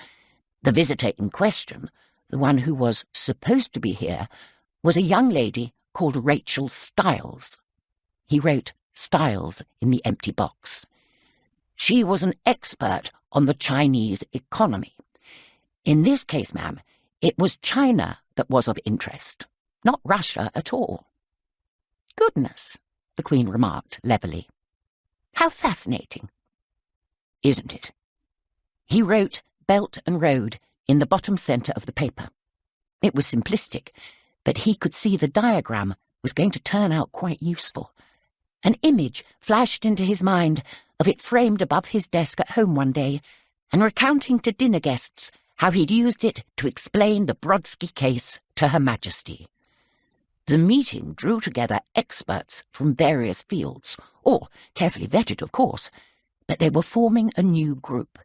The visitor in question, the one who was supposed to be here, was a young lady called Rachel Stiles. He wrote Stiles in the empty box. She was an expert on the Chinese economy. In this case, ma'am, it was China that was of interest, not Russia at all. Goodness, the Queen remarked levelly. How fascinating. Isn't it? He wrote Belt and Road in the bottom centre of the paper. It was simplistic, but he could see the diagram was going to turn out quite useful. An image flashed into his mind of it framed above his desk at home one day, and recounting to dinner guests how he'd used it to explain the Brodsky case to Her Majesty. The meeting drew together experts from various fields, all carefully vetted, of course, but they were forming a new group.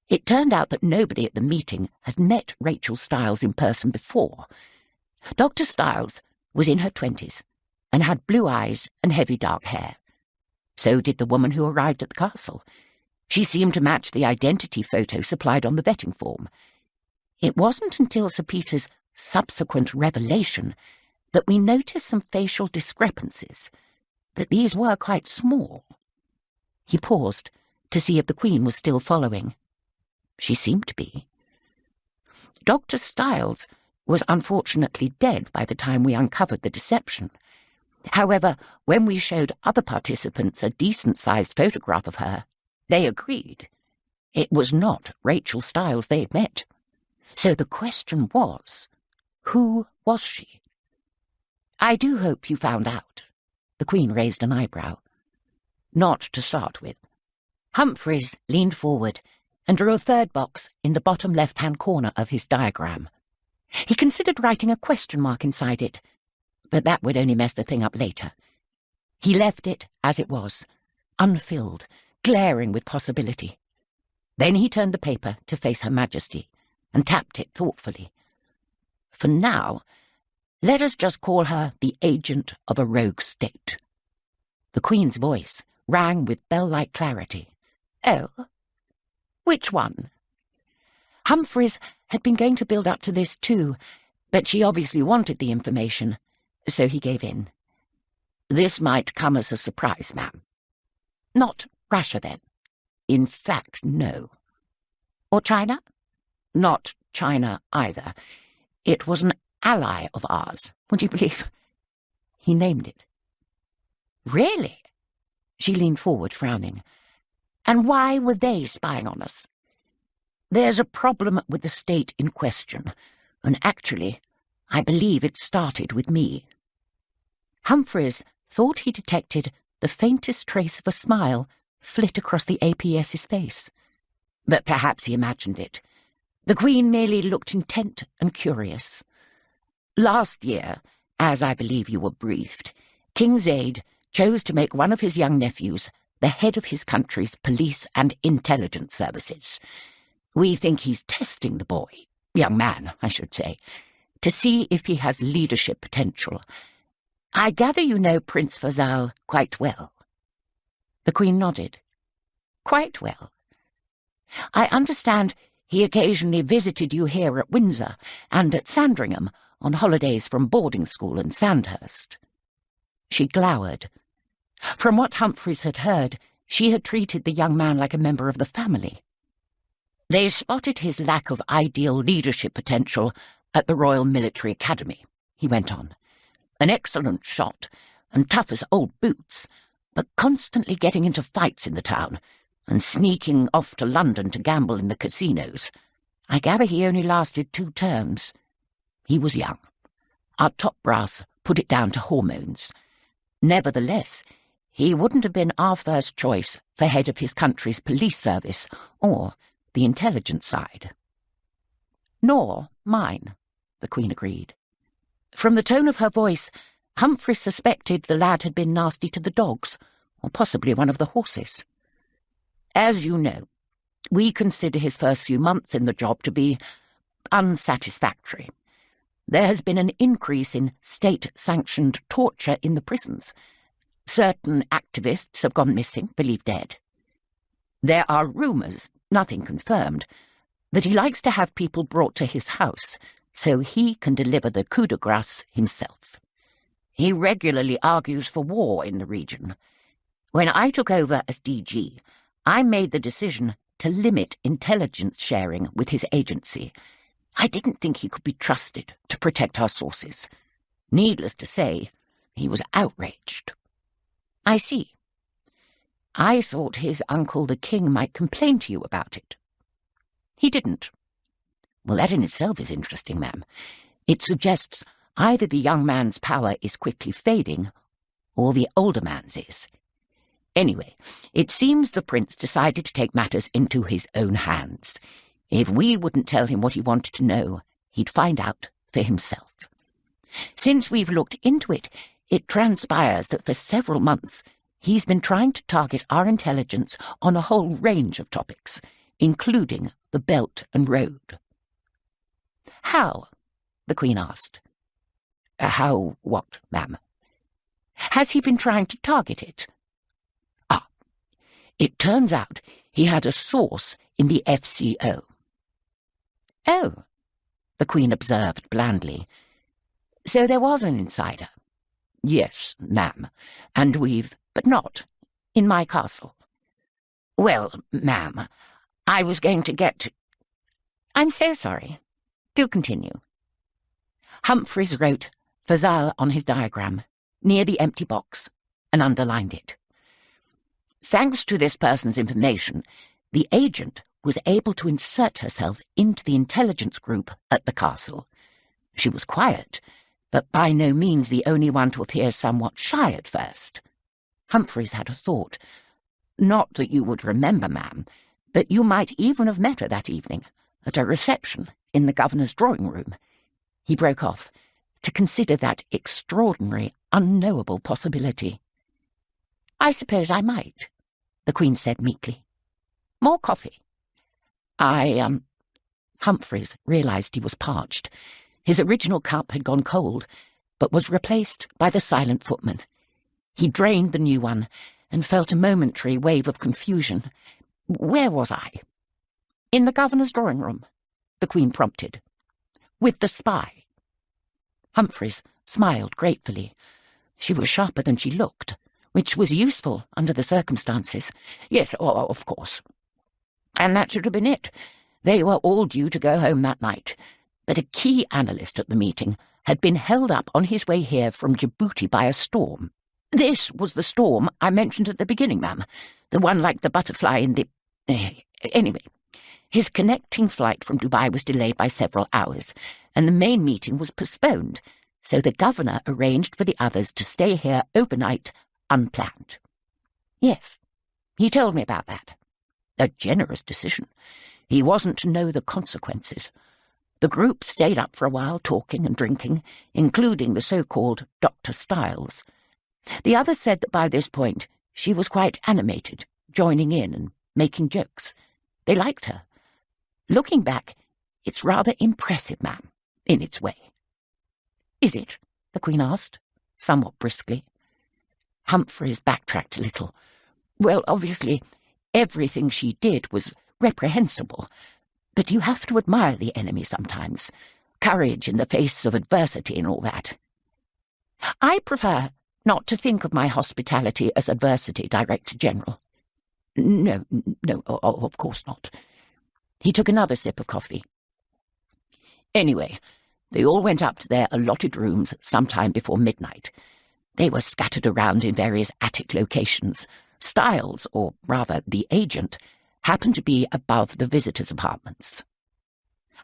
It turned out that nobody at the meeting had met Rachel Stiles in person before. Dr. Stiles was in her 20s and had blue eyes and heavy dark hair. So did the woman who arrived at the castle. She seemed to match the identity photo supplied on the vetting form. It wasn't until Sir Peter's subsequent revelation that we noticed some facial discrepancies, but these were quite small. He paused to see if the Queen was still following. She seemed to be. Dr. Stiles was unfortunately dead by the time we uncovered the deception. However, when we showed other participants a decent-sized photograph of her, they agreed. It was not Rachel Stiles they had met. So the question was, who was she? I do hope you found out. The Queen raised an eyebrow. Not to start with. Humphreys leaned forward and drew a third box in the bottom left-hand corner of his diagram. He considered writing a question mark inside it, but that would only mess the thing up later. He left it as it was, unfilled, glaring with possibility. Then he turned the paper to face Her Majesty and tapped it thoughtfully. For now, let us just call her the agent of a rogue state. The Queen's voice rang with bell-like clarity. Oh, which one? Humphreys had been going to build up to this too, but she obviously wanted the information, so he gave in. This might come as a surprise, ma'am. Not Russia, then? In fact, no. Or China? Not China either. It was an ally of ours, would you believe? He named it. Really? She leaned forward, frowning. And why were they spying on us? There's a problem with the state in question, and actually, I believe it started with me. Humphreys thought he detected the faintest trace of a smile flit across the APS's face. But perhaps he imagined it. The Queen merely looked intent and curious. Last year, as I believe you were briefed, King Zaid chose to make one of his young nephews the head of his country's police and intelligence services. We think he's testing the boy, young man, I should say, to see if he has leadership potential. I gather you know Prince Faisal quite well. The Queen nodded. Quite well. I understand he occasionally visited you here at Windsor and at Sandringham on holidays from boarding school in Sandhurst. She glowered. From what Humphreys had heard, she had treated the young man like a member of the family. They spotted his lack of ideal leadership potential at the Royal Military Academy, he went on. An excellent shot, and tough as old boots, but constantly getting into fights in the town, and sneaking off to London to gamble in the casinos. I gather he only lasted 2 terms. He was young. Our top brass put it down to hormones. Nevertheless, he wouldn't have been our first choice for head of his country's police service, or the intelligence side. Nor mine, the Queen agreed. From the tone of her voice, Humphrey suspected the lad had been nasty to the dogs, or possibly one of the horses. As you know, we consider his first few months in the job to be unsatisfactory. There has been an increase in state-sanctioned torture in the prisons. Certain activists have gone missing, believed dead. There are rumours, nothing confirmed, that he likes to have people brought to his house so he can deliver the coup de grace himself. He regularly argues for war in the region. When I took over as DG, I made the decision to limit intelligence sharing with his agency. I didn't think he could be trusted to protect our sources. Needless to say, he was outraged. I see. I thought his uncle the king might complain to you about it. He didn't. Well, that in itself is interesting, ma'am. It suggests either the young man's power is quickly fading, or the older man's is. Anyway, it seems the prince decided to take matters into his own hands. If we wouldn't tell him what he wanted to know, he'd find out for himself. Since we've looked into it, it transpires that for several months he's been trying to target our intelligence on a whole range of topics, including the Belt and Road. How? The Queen asked. How what, ma'am? Has he been trying to target it? It turns out he had a source in the FCO. Oh, the Queen observed blandly. So there was an insider. Yes, ma'am, and but not in my castle. Well, ma'am, I was going to get to... I'm so sorry. Do continue. Humphreys wrote Faisal on his diagram, near the empty box, and underlined it. Thanks to this person's information, the agent was able to insert herself into the intelligence group at the castle. She was quiet, but by no means the only one to appear somewhat shy at first. Humphreys had a thought. Not that you would remember, ma'am, but you might even have met her that evening, at a reception in the governor's drawing room. He broke off to consider that extraordinary, unknowable possibility. "I suppose I might," the Queen said meekly. "More coffee?" Humphreys realised he was parched. His original cup had gone cold, but was replaced by the silent footman. He drained the new one and felt a momentary wave of confusion. Where was I? "In the governor's drawing room," the Queen prompted. "With the spy." Humphreys smiled gratefully. She was sharper than she looked, which was useful under the circumstances. "Yes, of course." And that should have been it. They were all due to go home that night, but a key analyst at the meeting had been held up on his way here from Djibouti by a storm. This was the storm I mentioned at the beginning, ma'am, the one like the butterfly in the... Anyway, his connecting flight from Dubai was delayed by several hours, and the main meeting was postponed, so the governor arranged for the others to stay here overnight, unplanned. Yes, he told me about that. A generous decision. He wasn't to know the consequences. The group stayed up for a while, talking and drinking, including the so-called Dr. Styles. The others said that by this point she was quite animated, joining in and making jokes. They liked her. Looking back, it's rather impressive, ma'am, in its way. "Is it?" the Queen asked, somewhat briskly. Humphreys backtracked a little. "Well, obviously, everything she did was reprehensible, but you have to admire the enemy sometimes. Courage in the face of adversity and all that." "I prefer not to think of my hospitality as adversity, Director General." No, of course not." He took another sip of coffee. "Anyway, they all went up to their allotted rooms sometime before midnight. They were scattered around in various attic locations. Styles, or rather the agent, happened to be above the visitors' apartments."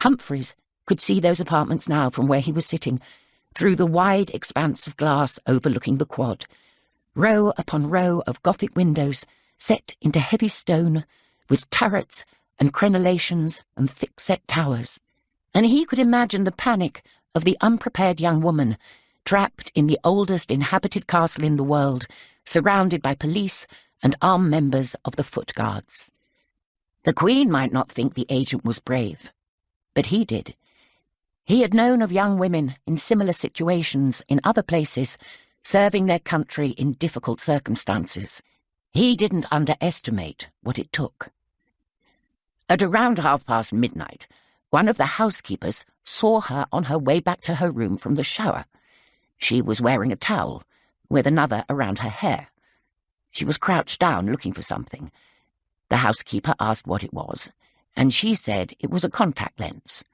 Humphreys could see those apartments now from where he was sitting, through the wide expanse of glass overlooking the quad. Row upon row of Gothic windows set into heavy stone, with turrets and crenellations and thick-set towers. And he could imagine the panic of the unprepared young woman, trapped in the oldest inhabited castle in the world, surrounded by police and armed members of the Foot Guards. The Queen might not think the agent was brave, but he did. He had known of young women in similar situations in other places, serving their country in difficult circumstances. He didn't underestimate what it took. At around midnight, one of the housekeepers saw her on her way back to her room from the shower. She was wearing a towel, with another around her hair. She was crouched down looking for something. The housekeeper asked what it was, and she said it was a contact lens.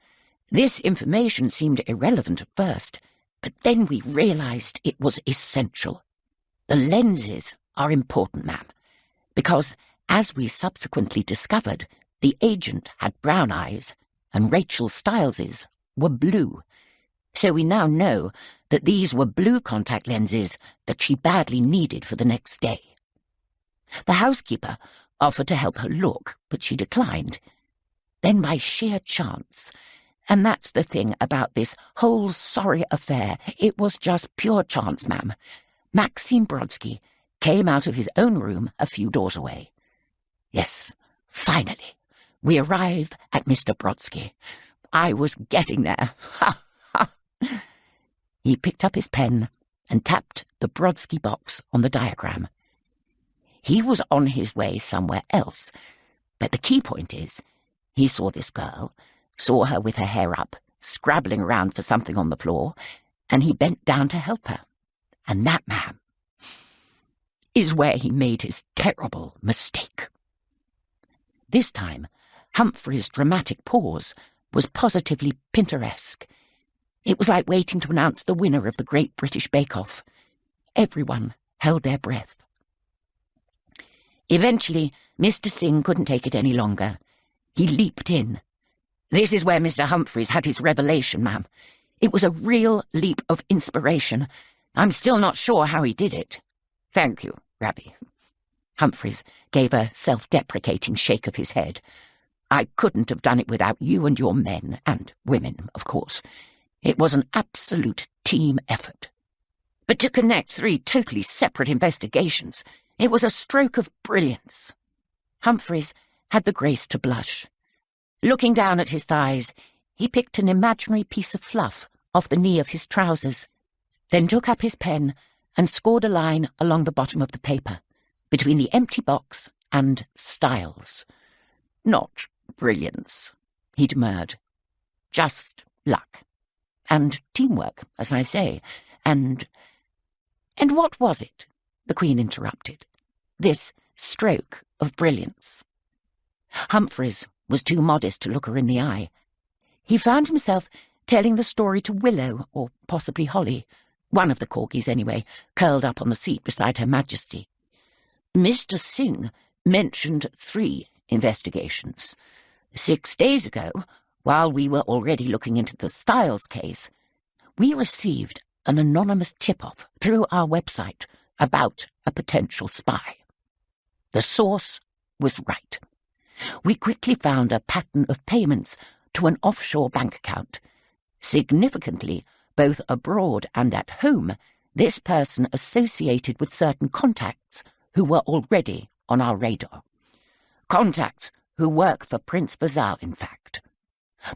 This information seemed irrelevant at first, but then we realized it was essential. The lenses are important, ma'am, because, as we subsequently discovered, the agent had brown eyes, and Rachel Styles's were blue. So we now know that these were blue contact lenses that she badly needed for the next day. The housekeeper offered to help her look, but she declined. Then by sheer chance, and that's the thing about this whole sorry affair, it was just pure chance, ma'am, Maxime Brodsky came out of his own room a few doors away. Yes, finally, we arrive at Mr. Brodsky. I was getting there. Ha, ha. He picked up his pen and tapped the Brodsky box on the diagram. He was on his way somewhere else, but the key point is, he saw this girl, saw her with her hair up, scrabbling around for something on the floor, and he bent down to help her. And that, ma'am, is where he made his terrible mistake. This time, Humphrey's dramatic pause was positively Pinteresque. It was like waiting to announce the winner of the Great British Bake-Off. Everyone held their breath. Eventually, Mr. Singh couldn't take it any longer. He leaped in. This is where Mr. Humphreys had his revelation, ma'am. It was a real leap of inspiration. I'm still not sure how he did it. Thank you, Rabbi. Humphreys gave a self-deprecating shake of his head. I couldn't have done it without you and your men, and women, of course. It was an absolute team effort. But to connect 3 totally separate investigations, it was a stroke of brilliance. Humphreys had the grace to blush. Looking down at his thighs, he picked an imaginary piece of fluff off the knee of his trousers, then took up his pen and scored a line along the bottom of the paper, between the empty box and styles. Not brilliance, he demurred. Just luck. And teamwork, as I say, and what was it? The Queen interrupted. This stroke of brilliance. Humphreys was too modest to look her in the eye. He found himself telling the story to Willow, or possibly Holly, one of the corgis anyway, curled up on the seat beside Her Majesty. Mr. Singh mentioned 3 investigations. 6 days ago, while we were already looking into the Styles case, we received an anonymous tip-off through our website about a potential spy. The source was right. We quickly found a pattern of payments to an offshore bank account. Significantly, both abroad and at home, this person associated with certain contacts who were already on our radar. Contacts who work for Prince Vazal, in fact.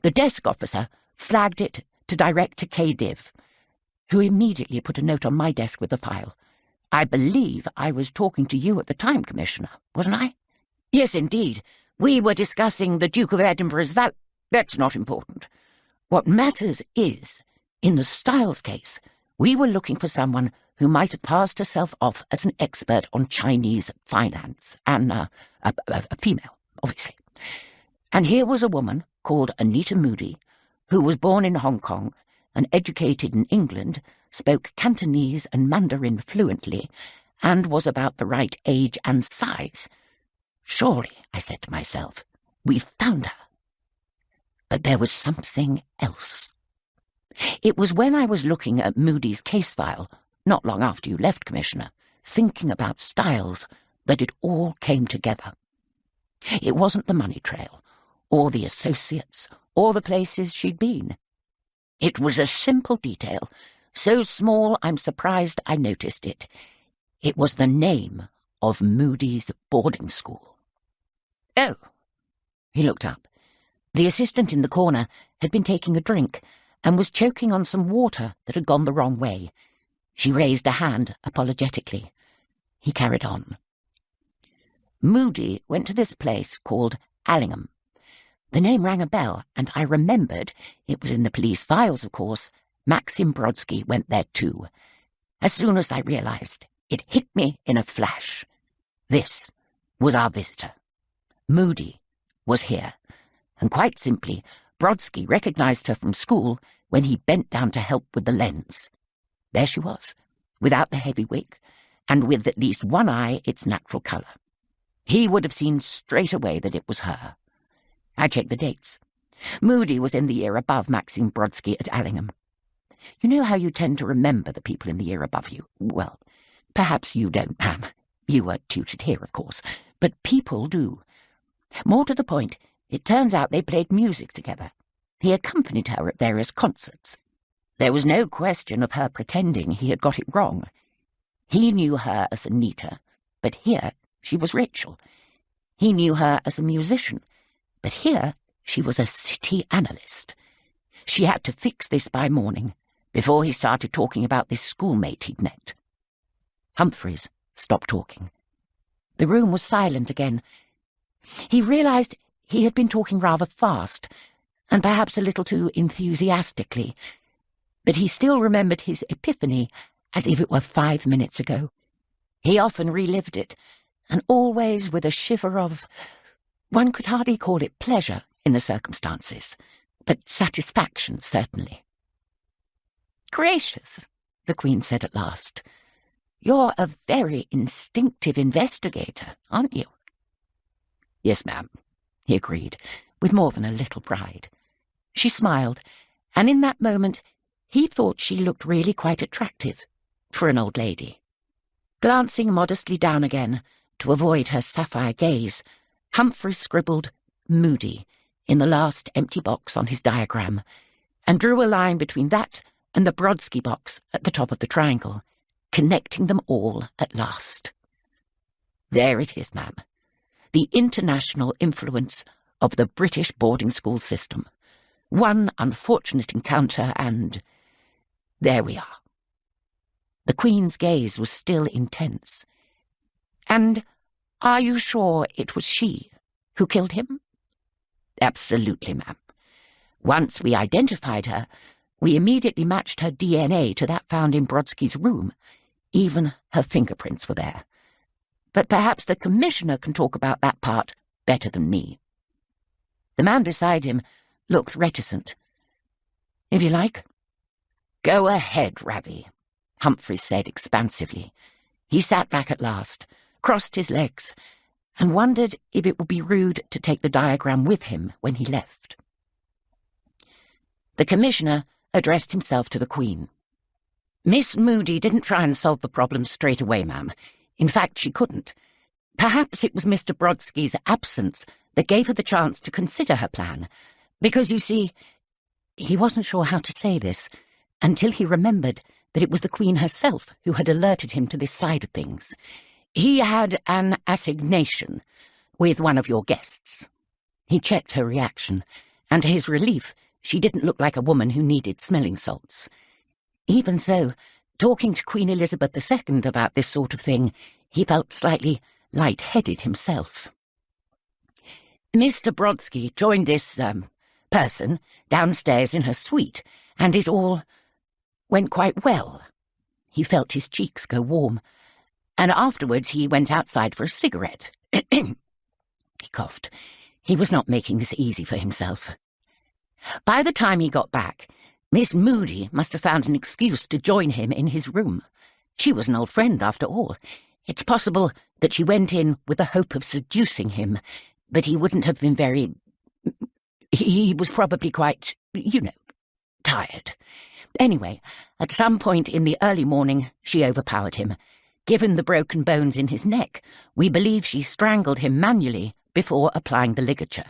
The desk officer flagged it to Director K-Div, who immediately put a note on my desk with the file. I believe I was talking to you at the time, Commissioner, wasn't I? Yes, indeed. We were discussing the Duke of Edinburgh's That's not important. What matters is, in the Styles case, we were looking for someone who might have passed herself off as an expert on Chinese finance, and a female, obviously. And here was a woman called Anita Moody, who was born in Hong Kong and educated in England, spoke Cantonese and Mandarin fluently, and was about the right age and size. Surely, I said to myself, we've found her. But there was something else. It was when I was looking at Moody's case file, not long after you left, Commissioner, thinking about Styles, that it all came together. It wasn't the money trail, or the associates, or the places she'd been. It was a simple detail, so small I'm surprised I noticed it. It was the name of Moody's boarding school. Oh! He looked up. The assistant in the corner had been taking a drink and was choking on some water that had gone the wrong way. She raised a hand apologetically. He carried on. Moody went to this place called Allingham. The name rang a bell, and I remembered, it was in the police files, of course, Maxim Brodsky went there too. As soon as I realized, it hit me in a flash. This was our visitor. Moody was here, and quite simply, Brodsky recognized her from school when he bent down to help with the lens. There she was, without the heavy wig, and with at least one eye its natural colour. He would have seen straight away that it was her. I checked the dates. Moody was in the year above Maxim Brodsky at Allingham. You know how you tend to remember the people in the year above you? Well, perhaps you don't, ma'am. You were tutored here, of course, but people do. More to the point, it turns out they played music together. He accompanied her at various concerts. There was no question of her pretending he had got it wrong. He knew her as Anita, but here she was Rachel. He knew her as a musician, but here she was a city analyst. She had to fix this by morning, before he started talking about this schoolmate he'd met. Humphreys stopped talking. The room was silent again. He realized he had been talking rather fast, and perhaps a little too enthusiastically, but he still remembered his epiphany as if it were 5 minutes ago. He often relived it, and always with a shiver of, one could hardly call it pleasure in the circumstances, but satisfaction certainly. "Gracious," the Queen said at last. "You're a very instinctive investigator, aren't you?" "Yes, ma'am," he agreed, with more than a little pride. She smiled, and in that moment he thought she looked really quite attractive for an old lady. Glancing modestly down again to avoid her sapphire gaze, Humphrey scribbled Moody in the last empty box on his diagram, and drew a line between that and the Brodsky box at the top of the triangle, connecting them all at last. There it is, ma'am. The international influence of the British boarding school system. One unfortunate encounter and there we are. The Queen's gaze was still intense. And are you sure it was she who killed him? Absolutely, ma'am. Once we identified her, we immediately matched her DNA to that found in Brodsky's room. Even her fingerprints were there. But perhaps the Commissioner can talk about that part better than me. The man beside him looked reticent. If you like. Go ahead, Ravi, Humphrey said expansively. He sat back at last, crossed his legs, and wondered if it would be rude to take the diagram with him when he left. The Commissioner addressed himself to the Queen. Miss Moody didn't try and solve the problem straight away, ma'am. In fact, she couldn't. Perhaps it was Mr. Brodsky's absence that gave her the chance to consider her plan, because, you see, he wasn't sure how to say this until he remembered that it was the Queen herself who had alerted him to this side of things. He had an assignation with one of your guests. He checked her reaction, and to his relief, she didn't look like a woman who needed smelling salts. Even so, talking to Queen Elizabeth II about this sort of thing, he felt slightly light-headed himself. Mr. Brodsky joined this, person downstairs in her suite, and it all went quite well. He felt his cheeks go warm, and afterwards he went outside for a cigarette. He coughed. He was not making this easy for himself. By the time he got back, Miss Moody must have found an excuse to join him in his room. She was an old friend, after all. It's possible that she went in with the hope of seducing him, but he wouldn't have been very... He was probably quite, tired. Anyway, at some point in the early morning, she overpowered him. Given the broken bones in his neck, we believe she strangled him manually before applying the ligature.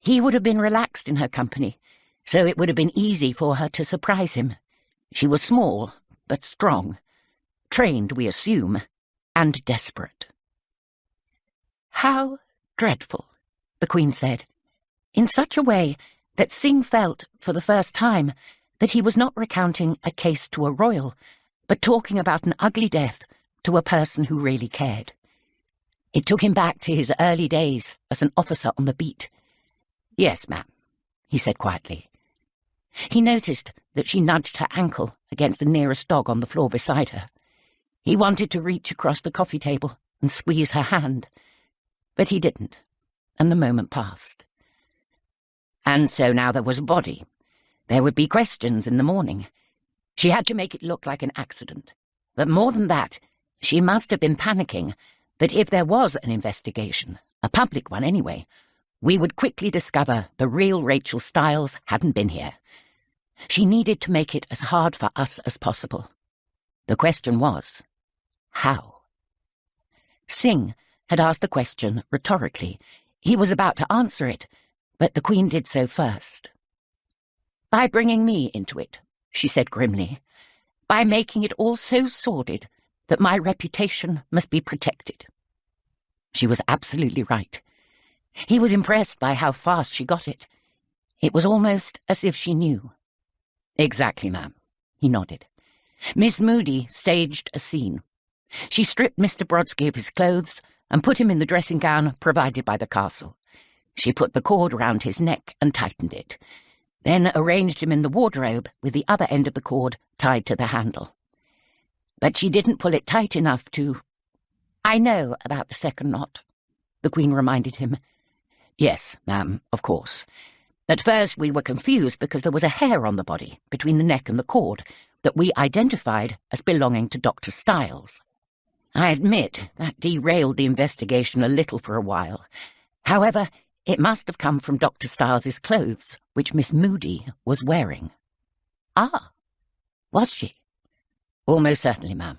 He would have been relaxed in her company, so it would have been easy for her to surprise him. She was small, but strong, trained, we assume, and desperate. How dreadful, the Queen said, in such a way that Singh felt, for the first time, that he was not recounting a case to a royal, but talking about an ugly death to a person who really cared. It took him back to his early days as an officer on the beat. Yes, ma'am, he said quietly. He noticed that she nudged her ankle against the nearest dog on the floor beside her. He wanted to reach across the coffee table and squeeze her hand, but he didn't, and the moment passed. And so now there was a body. There would be questions in the morning. She had to make it look like an accident. But more than that, she must have been panicking that if there was an investigation, a public one anyway, we would quickly discover the real Rachel Stiles hadn't been here. She needed to make it as hard for us as possible. The question was, how? Singh had asked the question rhetorically. He was about to answer it, but the Queen did so first. By bringing me into it, she said grimly. By making it all so sordid that my reputation must be protected. She was absolutely right. He was impressed by how fast she got it. It was almost as if she knew. Exactly, ma'am, he nodded. Miss Moody staged a scene. She stripped Mr. Brodsky of his clothes and put him in the dressing gown provided by the castle. She put the cord round his neck and tightened it, then arranged him in the wardrobe with the other end of the cord tied to the handle. But she didn't pull it tight enough to... I know about the second knot, the Queen reminded him. Yes, ma'am, of course. At first we were confused because there was a hair on the body, between the neck and the cord, that we identified as belonging to Dr. Stiles. I admit that derailed the investigation a little for a while. However, it must have come from Dr. Stiles's clothes, which Miss Moody was wearing. Ah, was she? Almost certainly, ma'am.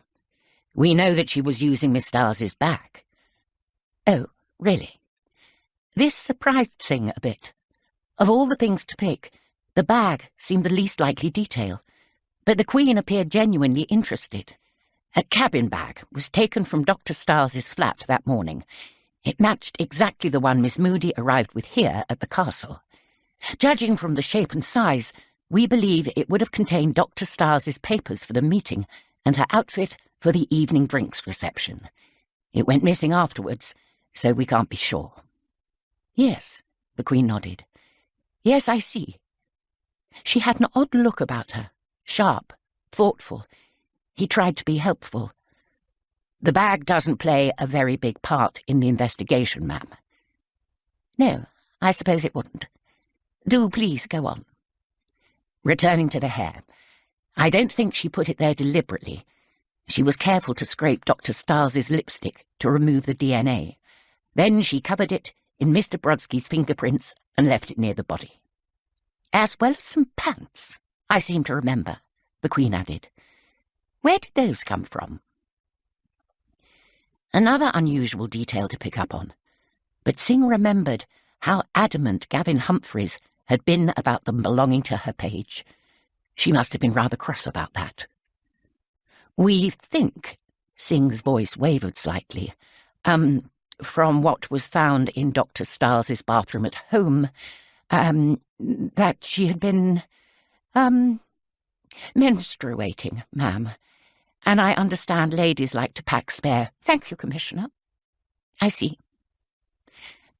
We know that she was using Miss Stiles's bag. Oh, really? This surprised Singh a bit. Of all the things to pick, The bag seemed the least likely detail, but the Queen appeared genuinely interested. A cabin bag was taken from Dr. Stiles's flat that morning. It matched exactly the one Miss Moody arrived with here at the castle. Judging from the shape and size, we believe it would have contained Dr. Stiles's papers for the meeting and her outfit for the evening drinks reception. It went missing afterwards, so we can't be sure. Yes, the Queen nodded. Yes, I see. She had an odd look about her, sharp, thoughtful. He tried to be helpful. The bag doesn't play a very big part in the investigation, ma'am. No, I suppose it wouldn't. Do please go on. Returning to the hair, I don't think she put it there deliberately. She was careful to scrape Dr. Stiles's lipstick to remove the DNA. Then she covered it in Mr. Brodsky's fingerprints and left it near the body. As well as some pants, I seem to remember, the Queen added. Where did those come from? Another unusual detail to pick up on, but Singh remembered how adamant Gavin Humphreys had been about them belonging to her page. She must have been rather cross about that. We think, Singh's voice wavered slightly, from what was found in Dr. Stiles's bathroom at home, that she had been, menstruating, ma'am. And I understand ladies like to pack spare. Thank you, Commissioner. I see.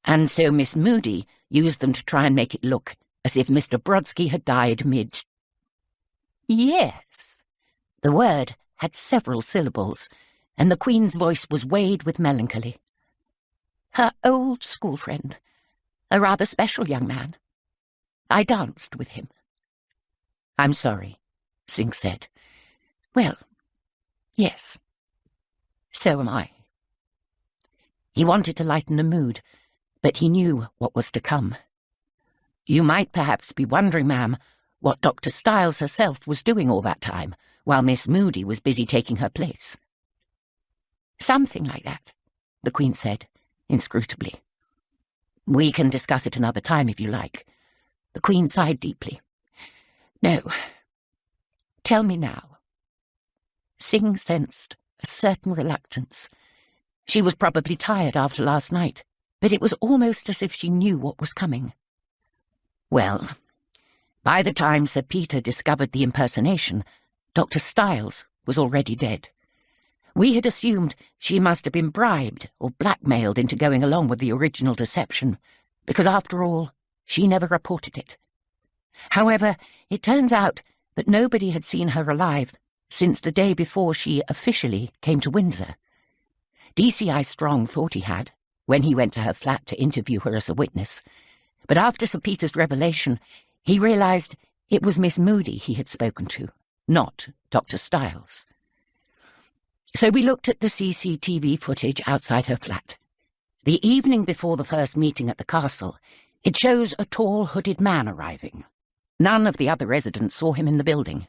And so Miss Moody used them to try and make it look as if Mr. Brodsky had died mid... Yes. The word had several syllables, and the Queen's voice was weighed with melancholy. Her old school friend, a rather special young man. I danced with him. I'm sorry, Singh said. Well, yes. So am I. He wanted to lighten the mood, but he knew what was to come. You might perhaps be wondering, ma'am, what Dr. Stiles herself was doing all that time, while Miss Moody was busy taking her place. Something like that, the Queen said, inscrutably. We can discuss it another time if you like. The Queen sighed deeply. No. Tell me now. Singh sensed a certain reluctance. She was probably tired after last night, but it was almost as if she knew what was coming. Well, by the time Sir Peter discovered the impersonation, Dr. Stiles was already dead. We had assumed she must have been bribed or blackmailed into going along with the original deception, because after all, she never reported it. However, it turns out that nobody had seen her alive since the day before she officially came to Windsor. DCI Strong thought he had, when he went to her flat to interview her as a witness, but after Sir Peter's revelation, he realised it was Miss Moody he had spoken to, not Dr. Stiles. So we looked at the CCTV footage outside her flat. The evening before the first meeting at the castle, it shows a tall, hooded man arriving. None of the other residents saw him in the building.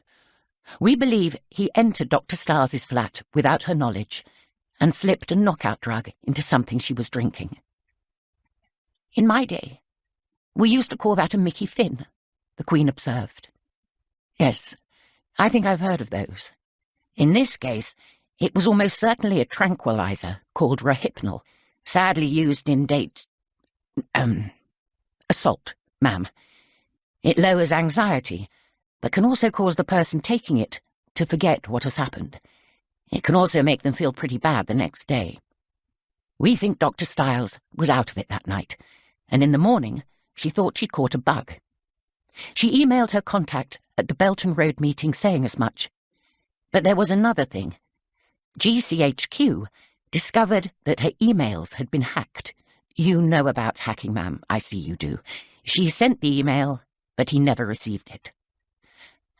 We believe he entered Dr. Stiles's flat without her knowledge and slipped a knockout drug into something she was drinking. In my day, we used to call that a Mickey Finn, the Queen observed. Yes, I think I've heard of those. In this case, it was almost certainly a tranquilizer called Rohypnol, sadly used in assault, ma'am. It lowers anxiety, but can also cause the person taking it to forget what has happened. It can also make them feel pretty bad the next day. We think Dr. Stiles was out of it that night, and in the morning she thought she'd caught a bug. She emailed her contact at the Belton Road meeting saying as much. But there was another thing. GCHQ discovered that her emails had been hacked. You know about hacking, ma'am. I see you do. She sent the email, but he never received it.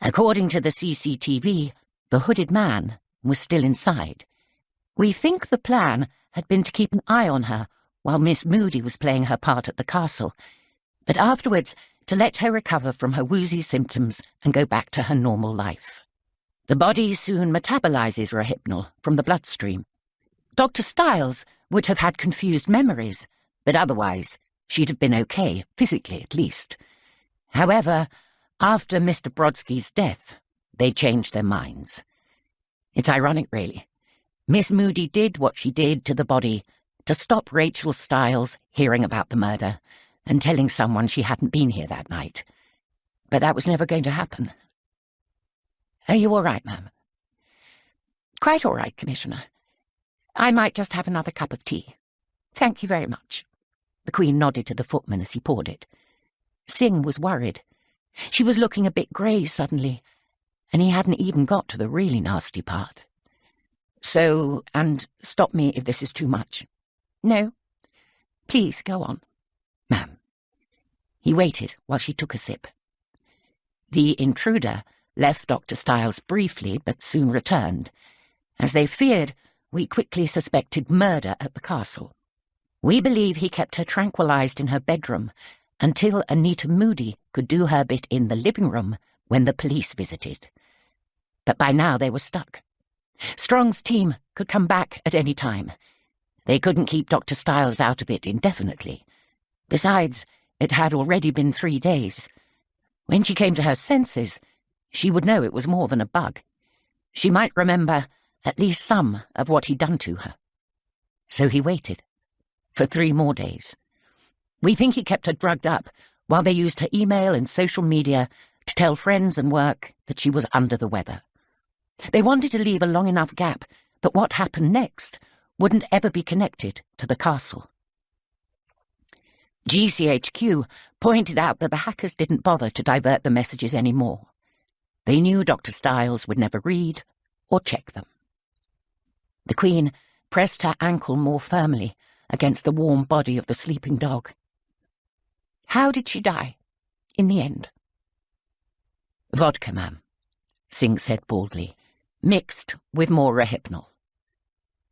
According to the CCTV, the hooded man was still inside. We think the plan had been to keep an eye on her while Miss Moody was playing her part at the castle, but afterwards to let her recover from her woozy symptoms and go back to her normal life. The body soon metabolizes Rohypnol from the bloodstream. Dr. Stiles would have had confused memories, but otherwise she'd have been okay, physically at least. However, After Mr. Brodsky's death, they changed their minds. It's ironic, really. Miss Moody did what she did to the body to stop Rachel Stiles hearing about the murder and telling someone she hadn't been here that night. But that was never going to happen. Are you all right, ma'am? Quite all right, Commissioner. I might just have another cup of tea. Thank you very much. The Queen nodded to the footman as he poured it. Singh was worried. She was looking a bit grey suddenly, and he hadn't even got to the really nasty part. So, and stop me if this is too much. No. Please, go on. Ma'am. He waited while she took a sip. The intruder left Dr. Stiles briefly, but soon returned. As they feared, we quickly suspected murder at the castle. We believe he kept her tranquilized in her bedroom until Anita Moody could do her bit in the living room when the police visited. But by now they were stuck. Strong's team could come back at any time. They couldn't keep Dr. Stiles out of it indefinitely. Besides, it had already been 3 days. When she came to her senses, she would know it was more than a bug. She might remember at least some of what he'd done to her. So he waited for 3 more days. We think he kept her drugged up while they used her email and social media to tell friends and work that she was under the weather. They wanted to leave a long enough gap that what happened next wouldn't ever be connected to the castle. GCHQ pointed out that the hackers didn't bother to divert the messages anymore. They knew Dr. Stiles would never read or check them. The Queen pressed her ankle more firmly against the warm body of the sleeping dog. How did she die, in the end? Vodka, ma'am, Singh said baldly, mixed with more rehypnol.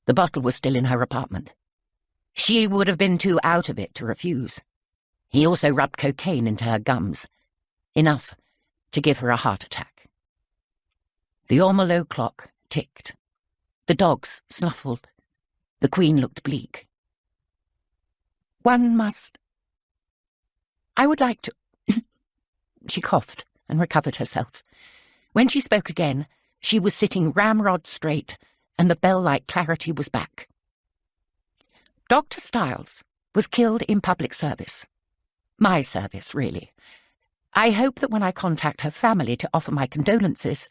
The bottle was still in her apartment. She would have been too out of it to refuse. He also rubbed cocaine into her gums, enough to give her a heart attack. The ormolu clock ticked. The dogs snuffled. The Queen looked bleak. One must... I would like to... She coughed and recovered herself. When she spoke again, she was sitting ramrod straight, and the bell-like clarity was back. Dr. Stiles was killed in public service. My service, really. I hope that when I contact her family to offer my condolences,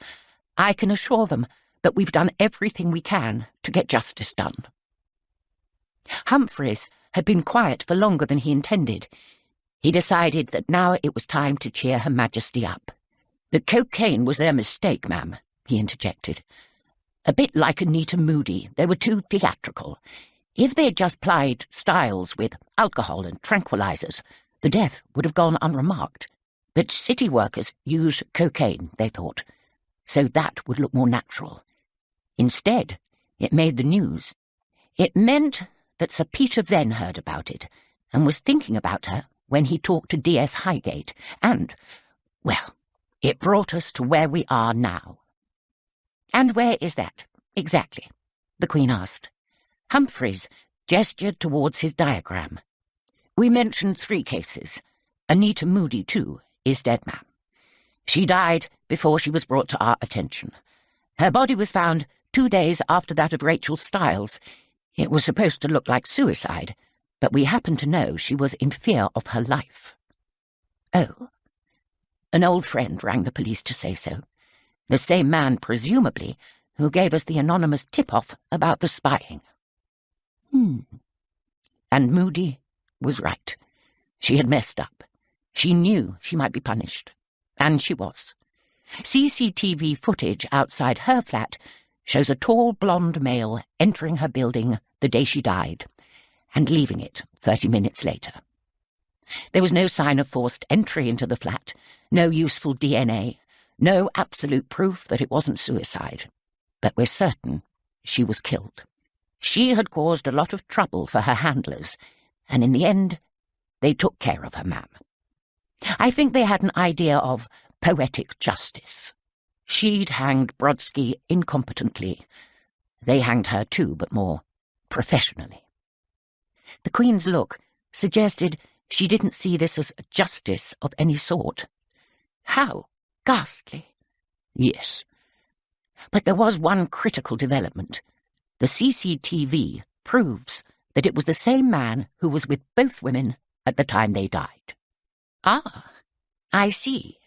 I can assure them that we've done everything we can to get justice done. Humphreys had been quiet for longer than he intended. He decided that now it was time to cheer Her Majesty up. The cocaine was their mistake, ma'am, he interjected. A bit like Anita Moody, they were too theatrical. If they'd just plied Stiles with alcohol and tranquilizers, the death would have gone unremarked. But city workers use cocaine, they thought, so that would look more natural. Instead, it made the news. It meant that Sir Peter Venn heard about it and was thinking about her when he talked to D.S. Highgate, and, well, it brought us to where we are now. And where is that, exactly? The Queen asked. Humphreys gestured towards his diagram. We mentioned 3 cases. Anita Moody, too, is dead, ma'am. She died before she was brought to our attention. Her body was found 2 days after that of Rachel Stiles. It was supposed to look like suicide, but we happen to know she was in fear of her life. Oh. An old friend rang the police to say so. The same man, presumably, who gave us the anonymous tip-off about the spying. And Moody was right. She had messed up. She knew she might be punished. And she was. CCTV footage outside her flat shows a tall blonde male entering her building the day she died and leaving it 30 minutes later. There was no sign of forced entry into the flat, no useful DNA, no absolute proof that it wasn't suicide. But we're certain she was killed. She had caused a lot of trouble for her handlers, and in the end, they took care of her, ma'am. I think they had an idea of poetic justice. She'd hanged Brodsky incompetently. They hanged her too, but more professionally. The Queen's look suggested she didn't see this as justice of any sort. How ghastly. Yes. But there was one critical development. The CCTV proves that it was the same man who was with both women at the time they died. Ah, I see.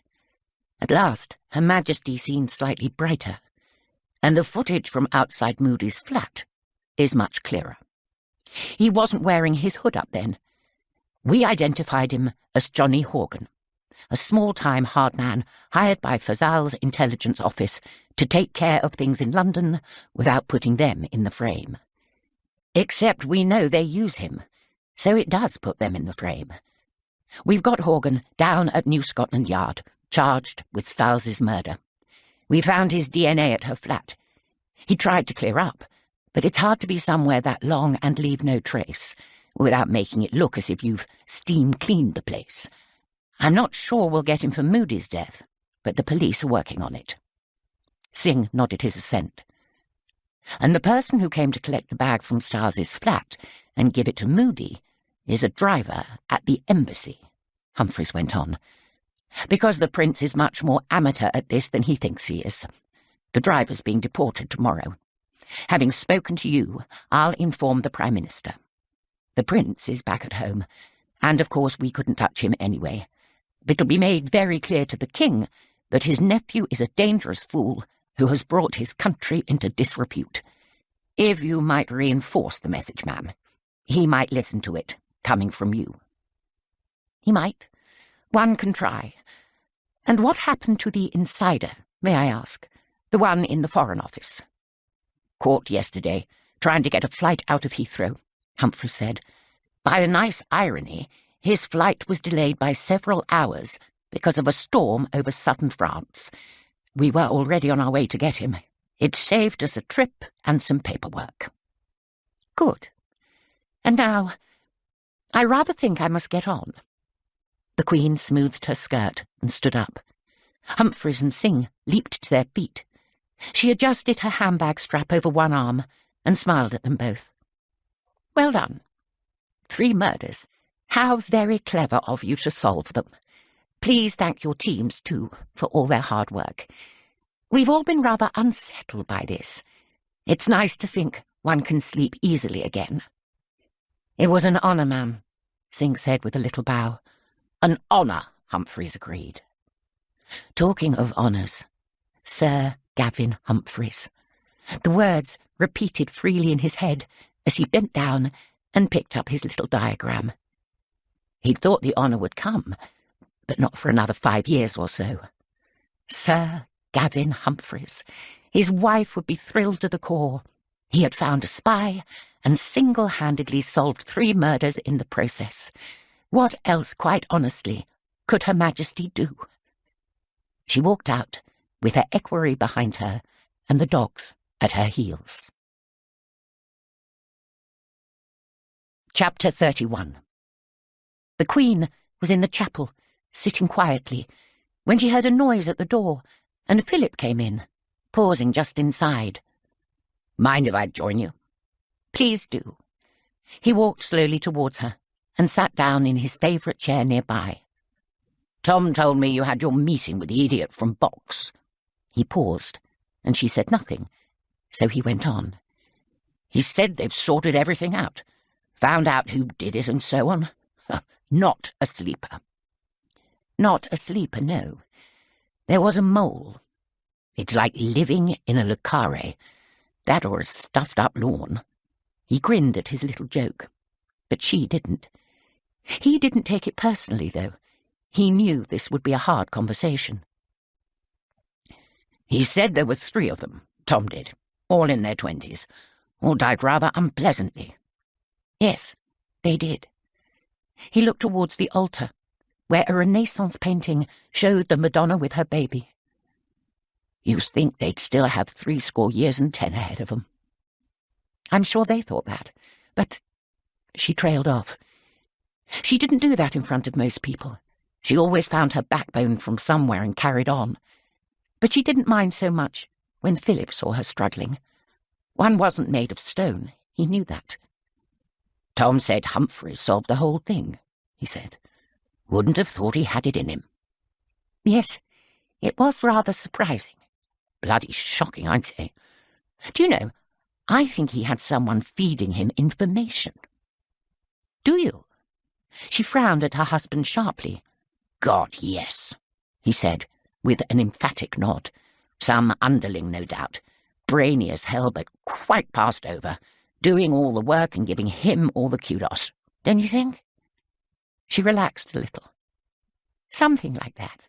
At last, Her Majesty seemed slightly brighter, and the footage from outside Moody's flat is much clearer. He wasn't wearing his hood up then. We identified him as Johnny Horgan, a small-time hard man hired by Fazal's intelligence office to take care of things in London without putting them in the frame. Except we know they use him, so it does put them in the frame. We've got Horgan down at New Scotland Yard, charged with Stiles's murder. We found his DNA at her flat. He tried to clear up, but it's hard to be somewhere that long and leave no trace, without making it look as if you've steam-cleaned the place. I'm not sure we'll get him for Moody's death, but the police are working on it. Singh nodded his assent. And the person who came to collect the bag from Stiles's flat and give it to Moody is a driver at the embassy, Humphreys went on, because the prince is much more amateur at this than he thinks he is. The driver's being deported tomorrow. Having spoken to you, I'll inform the Prime Minister. The prince is back at home, and of course we couldn't touch him anyway. It'll be made very clear to the king that his nephew is a dangerous fool who has brought his country into disrepute. If you might reinforce the message, ma'am, he might listen to it, coming from you. He might. One can try. And what happened to the insider, may I ask? The one in the Foreign Office? Caught yesterday, trying to get a flight out of Heathrow, Humphrey said. By a nice irony, his flight was delayed by several hours because of a storm over southern France. We were already on our way to get him. It saved us a trip and some paperwork. Good. And now, I rather think I must get on. The Queen smoothed her skirt and stood up. Humphreys and Singh leaped to their feet. She adjusted her handbag strap over one arm and smiled at them both. Well done. 3 murders. How very clever of you to solve them. Please thank your teams, too, for all their hard work. We've all been rather unsettled by this. It's nice to think one can sleep easily again. It was an honour, ma'am, Singh said with a little bow. An honour, Humphreys agreed. Talking of honours, Sir Gavin Humphreys. The words repeated freely in his head as he bent down and picked up his little diagram. He'd thought the honour would come, but not for another 5 years or so. Sir Gavin Humphreys. His wife would be thrilled to the core. He had found a spy and single-handedly solved 3 murders in the process. What else, quite honestly, could Her Majesty do? She walked out, with her equerry behind her and the dogs at her heels. Chapter 31. The Queen was in the chapel, sitting quietly, when she heard a noise at the door, and Philip came in, pausing just inside. Mind if I join you? Please do. He walked slowly towards her and sat down in his favourite chair nearby. Tom told me you had your meeting with the idiot from Box. He paused, and she said nothing, so he went on. He said they've sorted everything out, found out who did it and so on. Not a sleeper. Not a sleeper, no. There was a mole. It's like living in a le carré, that or a stuffed-up lawn. He grinned at his little joke, but she didn't. He didn't take it personally, though. He knew this would be a hard conversation. He said there were 3 of them, Tom did, all in their 20s, all died rather unpleasantly. Yes, they did. He looked towards the altar, where a Renaissance painting showed the Madonna with her baby. You'd think they'd still have 70 years and 10 ahead of them. I'm sure they thought that, but she trailed off. She didn't do that in front of most people. She always found her backbone from somewhere and carried on. But she didn't mind so much when Philip saw her struggling. One wasn't made of stone, he knew that. Tom said Humphreys solved the whole thing, he said. Wouldn't have thought he had it in him. Yes, It was rather surprising. Bloody shocking, I'd say. Do you know, I think he had someone feeding him information. Do you? She frowned at her husband sharply. God, yes, he said, with an emphatic nod. Some underling, no doubt. Brainy as hell, but quite passed over. Doing all the work and giving him all the kudos. Don't you think? She relaxed a little. Something like that.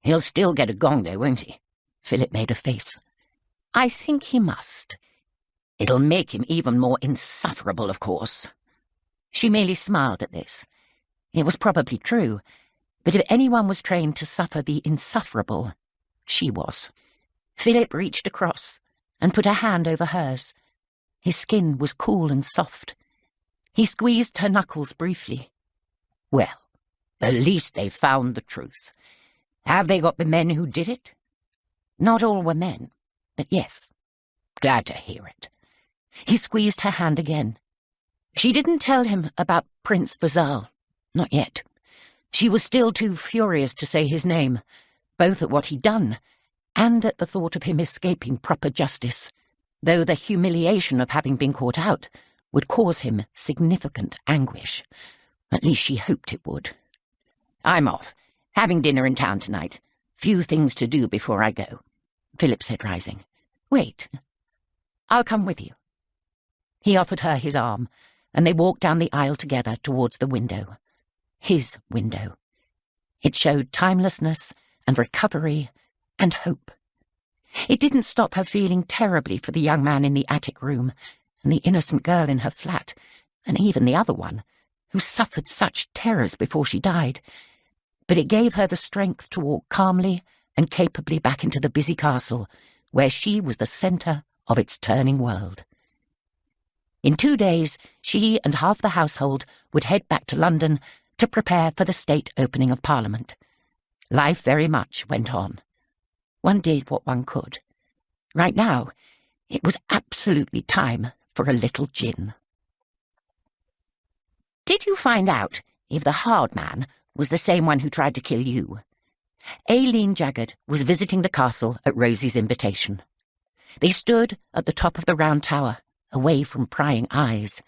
He'll still get a gong, though, won't he? Philip made a face. I think he must. It'll make him even more insufferable, of course. She merely smiled at this. It was probably true, but if anyone was trained to suffer the insufferable, she was. Philip reached across and put a hand over hers. His skin was cool and soft. He squeezed her knuckles briefly. Well, at least they found the truth. Have they got the men who did it? Not all were men, but yes. Glad to hear it. He squeezed her hand again. She didn't tell him about Prince Vazal. Not yet. She was still too furious to say his name, both at what he'd done and at the thought of him escaping proper justice, though the humiliation of having been caught out would cause him significant anguish. At least she hoped it would. I'm off. Having dinner in town tonight. Few things to do before I go, Philip said, rising. Wait. I'll come with you. He offered her his arm, and they walked down the aisle together towards the window. His window. It showed timelessness and recovery and hope. It didn't stop her feeling terribly for the young man in the attic room and the innocent girl in her flat, and even the other one, who suffered such terrors before she died. But it gave her the strength to walk calmly and capably back into the busy castle, where she was the centre of its turning world. In 2 days, she and half the household would head back to London to prepare for the state opening of Parliament. Life very much went on. One did what one could. Right now, it was absolutely time for a little gin. Did you find out if the hard man was the same one who tried to kill you? Aileen Jaggard was visiting the castle at Rozie's invitation. They stood at the top of the round tower, away from prying eyes.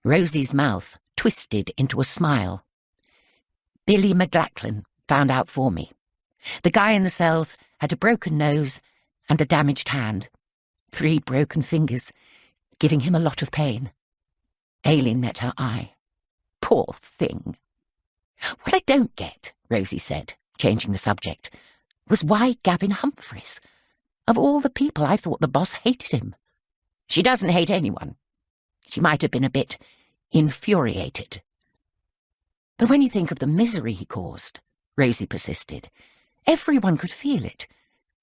Rozie's mouth twisted into a smile. Billy McLachlan found out for me. The guy in the cells had a broken nose and a damaged hand, 3 broken fingers, giving him a lot of pain. Aileen met her eye. Poor thing. What I don't get, Rozie said, changing the subject, was why Gavin Humphreys? Of all the people, I thought the boss hated him. She doesn't hate anyone. She might have been a bit infuriated. But when you think of the misery he caused, Rozie persisted, everyone could feel it.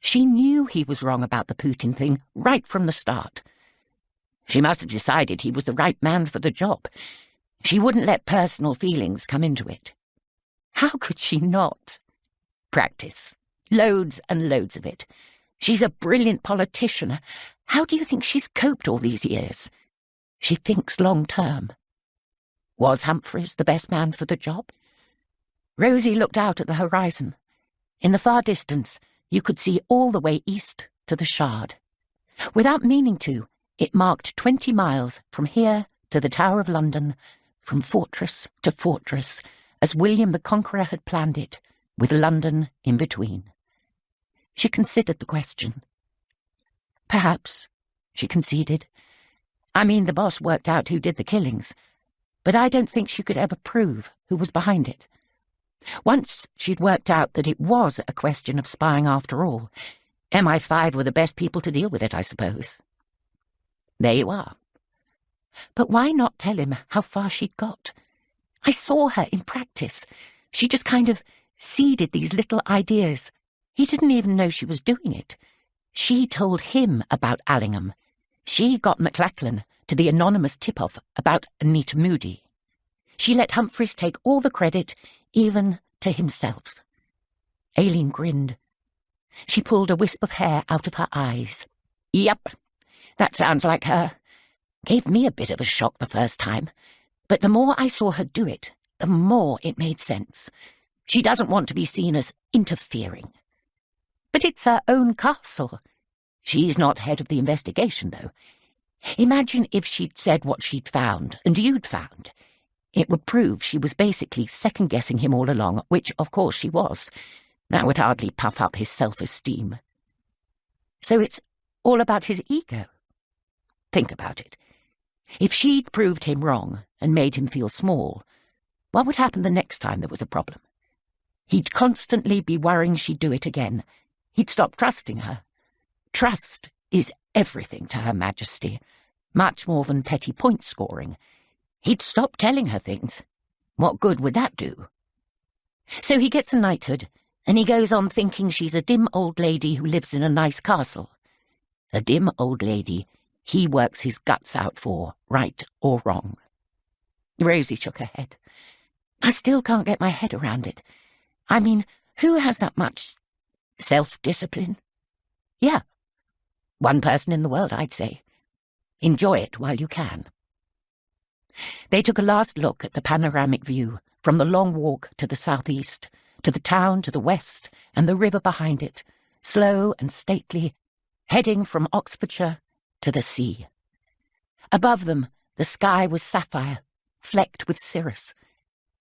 She knew he was wrong about the Putin thing right from the start. She must have decided he was the right man for the job. She wouldn't let personal feelings come into it. How could she not? Practice. Loads and loads of it. She's a brilliant politician. How do you think she's coped all these years? She thinks long-term. Was Humphreys the best man for the job? Rozie looked out at the horizon. In the far distance, you could see all the way east to the Shard. Without meaning to, it marked 20 miles from here to the Tower of London, from fortress to fortress, as William the Conqueror had planned it, with London in between. She considered the question. Perhaps, she conceded. I mean, the boss worked out who did the killings, but I don't think she could ever prove who was behind it. Once she'd worked out that it was a question of spying after all. MI5 were the best people to deal with it, I suppose. There you are. But why not tell him how far she'd got? I saw her in practice. She just kind of seeded these little ideas. He didn't even know she was doing it. She told him about Allingham. She got McLachlan to the anonymous tip-off about Anita Moody. She let Humphreys take all the credit, even to himself. Aileen grinned. She pulled a wisp of hair out of her eyes. Yep, that sounds like her. Gave me a bit of a shock the first time, but the more I saw her do it, the more it made sense. She doesn't want to be seen as interfering. But it's her own castle. She's not head of the investigation, though. Imagine if she'd said what she'd found, and you'd found. It would prove she was basically second-guessing him all along, which, of course, she was. That would hardly puff up his self-esteem. So it's all about his ego. Think about it. If she'd proved him wrong and made him feel small, what would happen the next time there was a problem? He'd constantly be worrying she'd do it again. He'd stop trusting her. Trust is everything to Her Majesty, much more than petty point scoring. He'd stop telling her things. What good would that do? So he gets a knighthood, and he goes on thinking she's a dim old lady who lives in a nice castle. A dim old lady he works his guts out for, right or wrong. Rozie shook her head. I still can't get my head around it. I mean, who has that much self-discipline? Yeah. One person in the world, I'd say. Enjoy it while you can. They took a last look at the panoramic view from the long walk to the southeast, to the town to the west, and the river behind it, slow and stately, heading from Oxfordshire to the sea. Above them, the sky was sapphire, flecked with cirrus.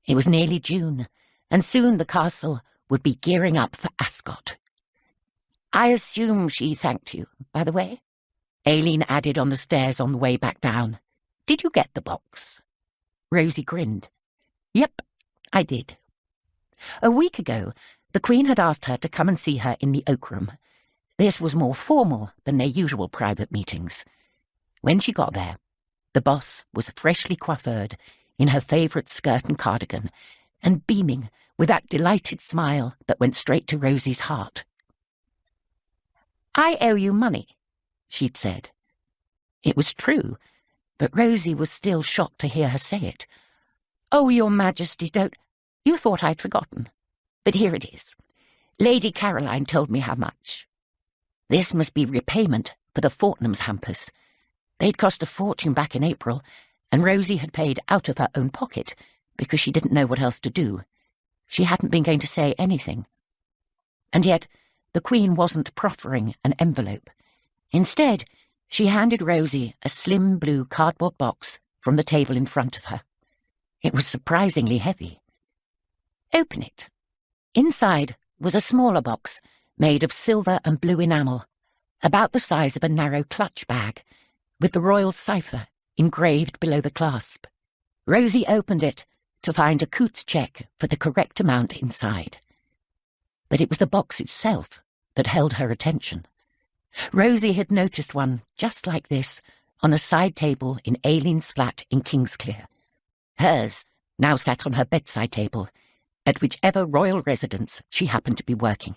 It was nearly June, and soon the castle would be gearing up for Ascot. I assume she thanked you, by the way? Aileen added on the stairs on the way back down. Did you get the box? Rozie grinned. Yep, I did. A week ago, the Queen had asked her to come and see her in the Oak Room. This was more formal than their usual private meetings. When she got there, the boss was freshly coiffured in her favourite skirt and cardigan, and beaming with that delighted smile that went straight to Rozie's heart. I owe you money, she'd said. It was true, but Rozie was still shocked to hear her say it. Oh, Your Majesty, don't... You thought I'd forgotten. But here it is. Lady Caroline told me how much. This must be repayment for the Fortnum's hampers. They'd cost a fortune back in April, and Rozie had paid out of her own pocket because she didn't know what else to do. She hadn't been going to say anything. And yet the Queen wasn't proffering an envelope. Instead, she handed Rozie a slim blue cardboard box from the table in front of her. It was surprisingly heavy. Open it. Inside was a smaller box made of silver and blue enamel, about the size of a narrow clutch bag, with the royal cipher engraved below the clasp. Rozie opened it to find a Coots cheque for the correct amount inside. But it was the box itself that held her attention. Rozie had noticed one just like this on a side table in Aileen's flat in Kingsclear. Hers now sat on her bedside table, at whichever royal residence she happened to be working.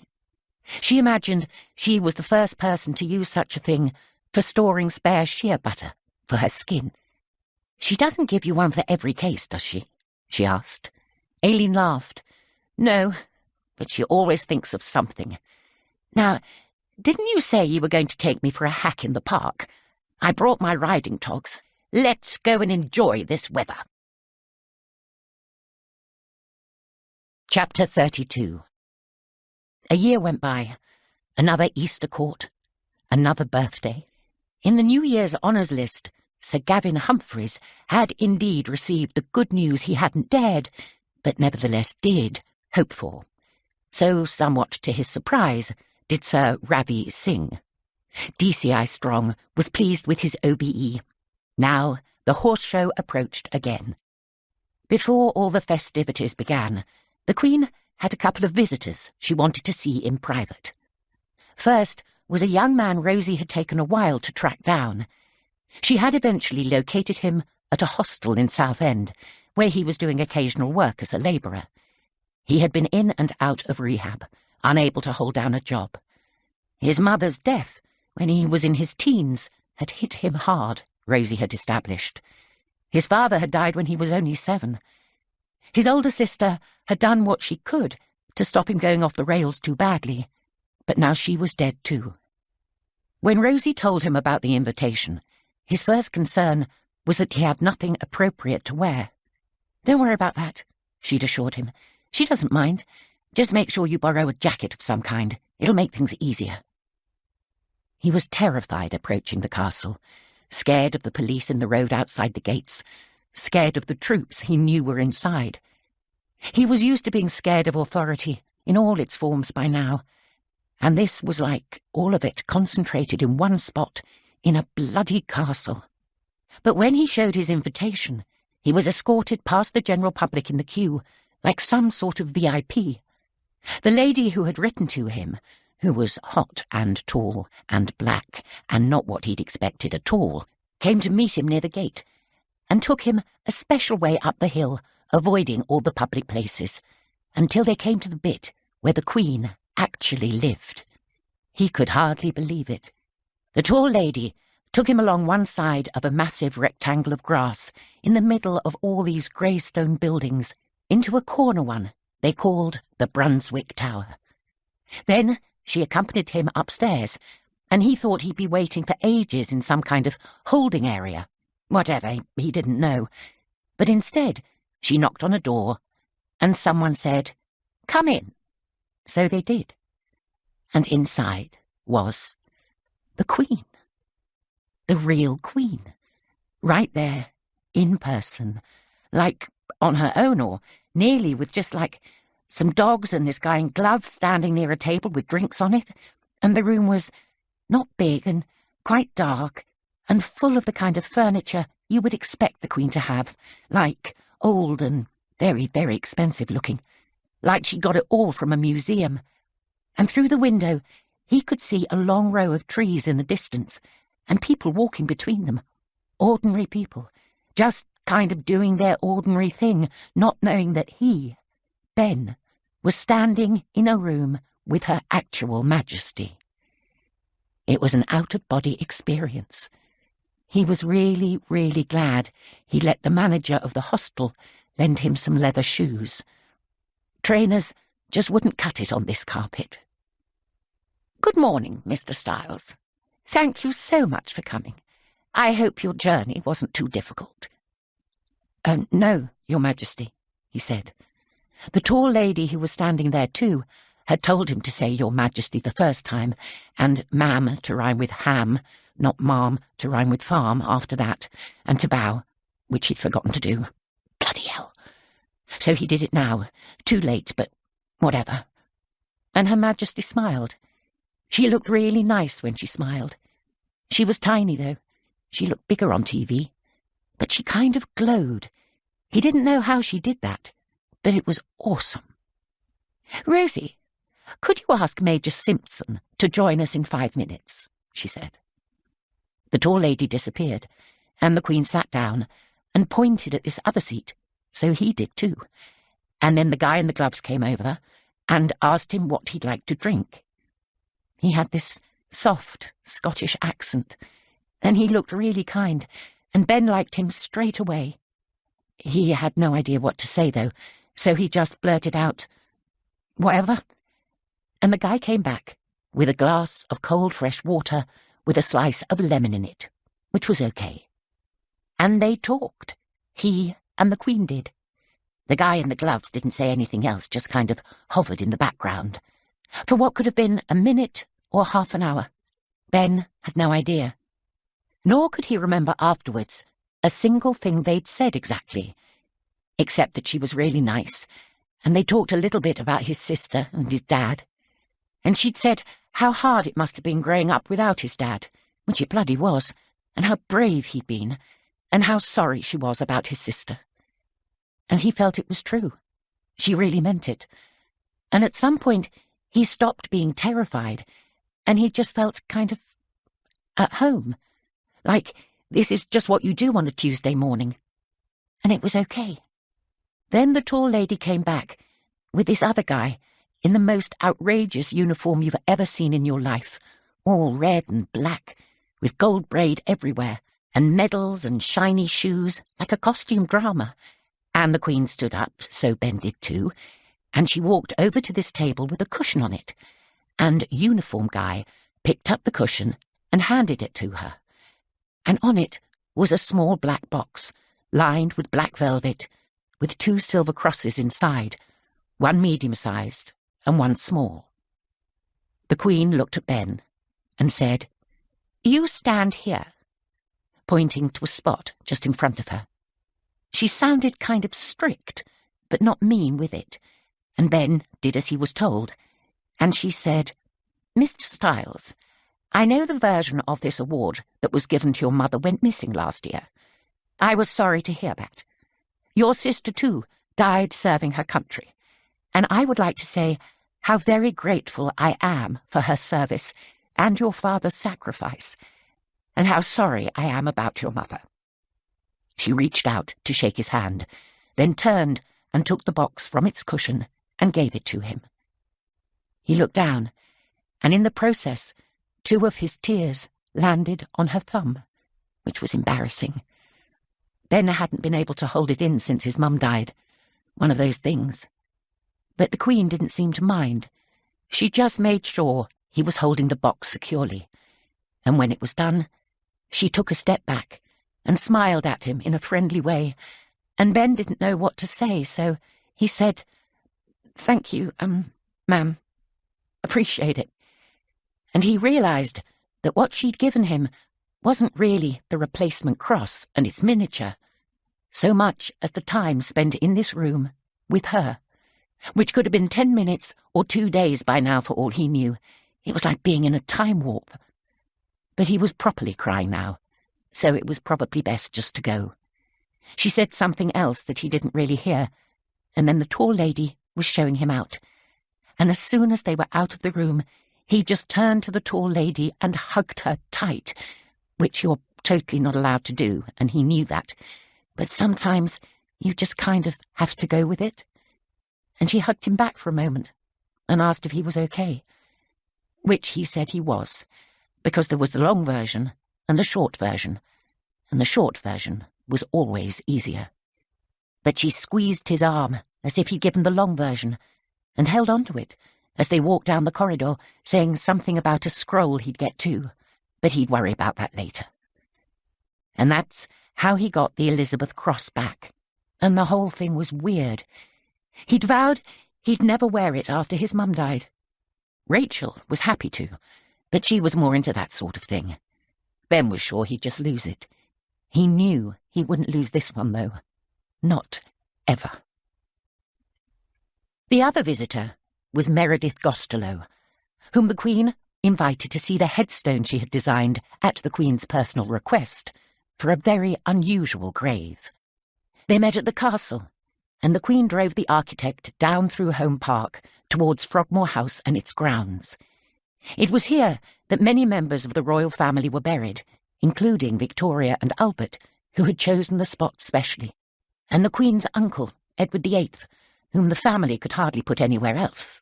She imagined she was the first person to use such a thing for storing spare shea butter for her skin. She doesn't give you one for every case, does she? She asked. Aileen laughed. No, but she always thinks of something. Now, didn't you say you were going to take me for a hack in the park? I brought my riding togs. Let's go and enjoy this weather. Chapter 32. A year went by. Another Easter court. Another birthday. In the New Year's honours list, Sir Gavin Humphreys had indeed received the good news he hadn't dared, but nevertheless did, hope for. So, somewhat to his surprise, did Sir Ravi Singh. DCI Strong was pleased with his OBE. Now the horse show approached again. Before all the festivities began, the Queen had a couple of visitors she wanted to see in private. First was a young man Rozie had taken a while to track down. She had eventually located him at a hostel in Southend, where he was doing occasional work as a labourer. He had been in and out of rehab, unable to hold down a job. His mother's death, when he was in his teens, had hit him hard, Rozie had established. His father had died when he was only 7. His older sister had done what she could to stop him going off the rails too badly, but now she was dead too. When Rozie told him about the invitation, his first concern was that he had nothing appropriate to wear. Don't worry about that, she'd assured him. She doesn't mind. Just make sure you borrow a jacket of some kind. It'll make things easier." He was terrified approaching the castle, scared of the police in the road outside the gates, scared of the troops he knew were inside. He was used to being scared of authority in all its forms by now, and this was like all of it concentrated in one spot in a bloody castle. But when he showed his invitation, he was escorted past the general public in the queue, like some sort of VIP. The lady who had written to him, who was hot and tall and black and not what he'd expected at all, came to meet him near the gate and took him a special way up the hill, avoiding all the public places, until they came to the bit where the Queen actually lived. He could hardly believe it. The tall lady took him along one side of a massive rectangle of grass in the middle of all these grey stone buildings, into a corner one they called the Brunswick Tower. Then she accompanied him upstairs, and he thought he'd be waiting for ages in some kind of holding area. Whatever, he didn't know. But instead, she knocked on a door, and someone said, "Come in." So they did. And inside was the Queen. The real Queen. Right there, in person, like on her own, or nearly, with just like some dogs and this guy in gloves standing near a table with drinks on it, and the room was not big and quite dark and full of the kind of furniture you would expect the Queen to have, like old and very, very expensive looking, like she'd got it all from a museum. And through the window he could see a long row of trees in the distance and people walking between them, ordinary people, just kind of doing their ordinary thing, not knowing that he, Ben, was standing in a room with Her actual Majesty. It was an out-of-body experience. He was really, really glad he let the manager of the hostel lend him some leather shoes. Trainers just wouldn't cut it on this carpet. "Good morning, Mr. Styles. Thank you so much for coming. I hope your journey wasn't too difficult." "No, Your Majesty," he said. The tall lady who was standing there too had told him to say Your Majesty the first time, and ma'am to rhyme with ham, not ma'am to rhyme with farm after that, and to bow, which he'd forgotten to do. Bloody hell. So he did it now, too late, but whatever. And Her Majesty smiled. She looked really nice when she smiled. She was tiny, though. She looked bigger on TV. But she kind of glowed. He didn't know how she did that, but it was awesome. "Rozie, could you ask Major Simpson to join us in 5 minutes?" she said. The tall lady disappeared, and the Queen sat down and pointed at this other seat, so he did too. And then the guy in the gloves came over and asked him what he'd like to drink. He had this soft Scottish accent, and he looked really kind, and Ben liked him straight away. He had no idea what to say, though, so he just blurted out, "Whatever." And the guy came back with a glass of cold fresh water with a slice of lemon in it, which was okay. And they talked. He and the Queen did. The guy in the gloves didn't say anything else, just kind of hovered in the background. For what could have been a minute or half an hour. Ben had no idea. Nor could he remember afterwards a single thing they'd said exactly, except that she was really nice, and they talked a little bit about his sister and his dad. And she'd said how hard it must have been growing up without his dad, which it bloody was, and how brave he'd been, and how sorry she was about his sister. And he felt it was true. She really meant it. And at some point, he stopped being terrified, and he just felt kind of at home. Like, this is just what you do on a Tuesday morning. And it was okay. Then the tall lady came back with this other guy in the most outrageous uniform you've ever seen in your life, all red and black, with gold braid everywhere, and medals and shiny shoes, like a costume drama. And the Queen stood up, so Ben did too, and she walked over to this table with a cushion on it, and uniform guy picked up the cushion and handed it to her. And on it was a small black box, lined with black velvet, with 2 silver crosses inside, one medium-sized, and one small. The Queen looked at Ben and said, "You stand here," pointing to a spot just in front of her. She sounded kind of strict, but not mean with it, and Ben did as he was told, and she said, "Mr. Styles, I know the version of this award that was given to your mother went missing last year. I was sorry to hear that. Your sister, too, died serving her country, and I would like to say how very grateful I am for her service and your father's sacrifice, and how sorry I am about your mother." She reached out to shake his hand, then turned and took the box from its cushion and gave it to him. He looked down, and in the process, 2 of his tears landed on her thumb, which was embarrassing. Ben hadn't been able to hold it in since his mum died, one of those things. But the Queen didn't seem to mind. She just made sure he was holding the box securely, and when it was done, she took a step back and smiled at him in a friendly way, and Ben didn't know what to say, so he said, "Thank you, ma'am. Appreciate it." And he realised that what she'd given him wasn't really the replacement cross and its miniature, so much as the time spent in this room with her, which could have been 10 minutes or 2 days by now for all he knew. It was like being in a time warp. But he was properly crying now, so it was probably best just to go. She said something else that he didn't really hear, and then the tall lady was showing him out. And as soon as they were out of the room, he just turned to the tall lady and hugged her tight, which you're totally not allowed to do, and he knew that. But sometimes you just kind of have to go with it. And she hugged him back for a moment and asked if he was okay, which he said he was, because there was the long version and the short version, and the short version was always easier. But she squeezed his arm as if he'd given the long version, and held on to it as they walked down the corridor, saying something about a scroll he'd get to, but he'd worry about that later. And that's how he got the Elizabeth Cross back, and the whole thing was weird. He'd vowed he'd never wear it after his mum died. Rachel was happy to, but she was more into that sort of thing. Ben was sure he'd just lose it. He knew he wouldn't lose this one, though. Not ever. The other visitor was Meredith Gostelow, whom the Queen invited to see the headstone she had designed at the Queen's personal request for a very unusual grave. They met at the castle, and the Queen drove the architect down through Home Park towards Frogmore House and its grounds. It was here that many members of the royal family were buried, including Victoria and Albert, who had chosen the spot specially, and the Queen's uncle, Edward VIII, whom the family could hardly put anywhere else.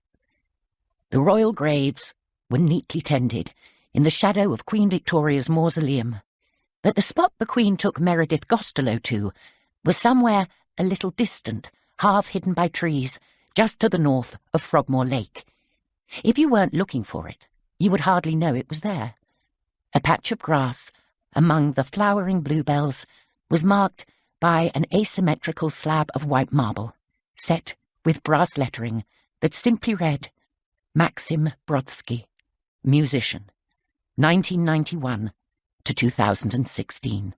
The royal graves were neatly tended in the shadow of Queen Victoria's mausoleum, but the spot the Queen took Meredith Gostelow to was somewhere a little distant, half hidden by trees, just to the north of Frogmore Lake. If you weren't looking for it, you would hardly know it was there. A patch of grass among the flowering bluebells was marked by an asymmetrical slab of white marble, set with brass lettering that simply read, Maxim Brodsky, musician, 1991 to 2016.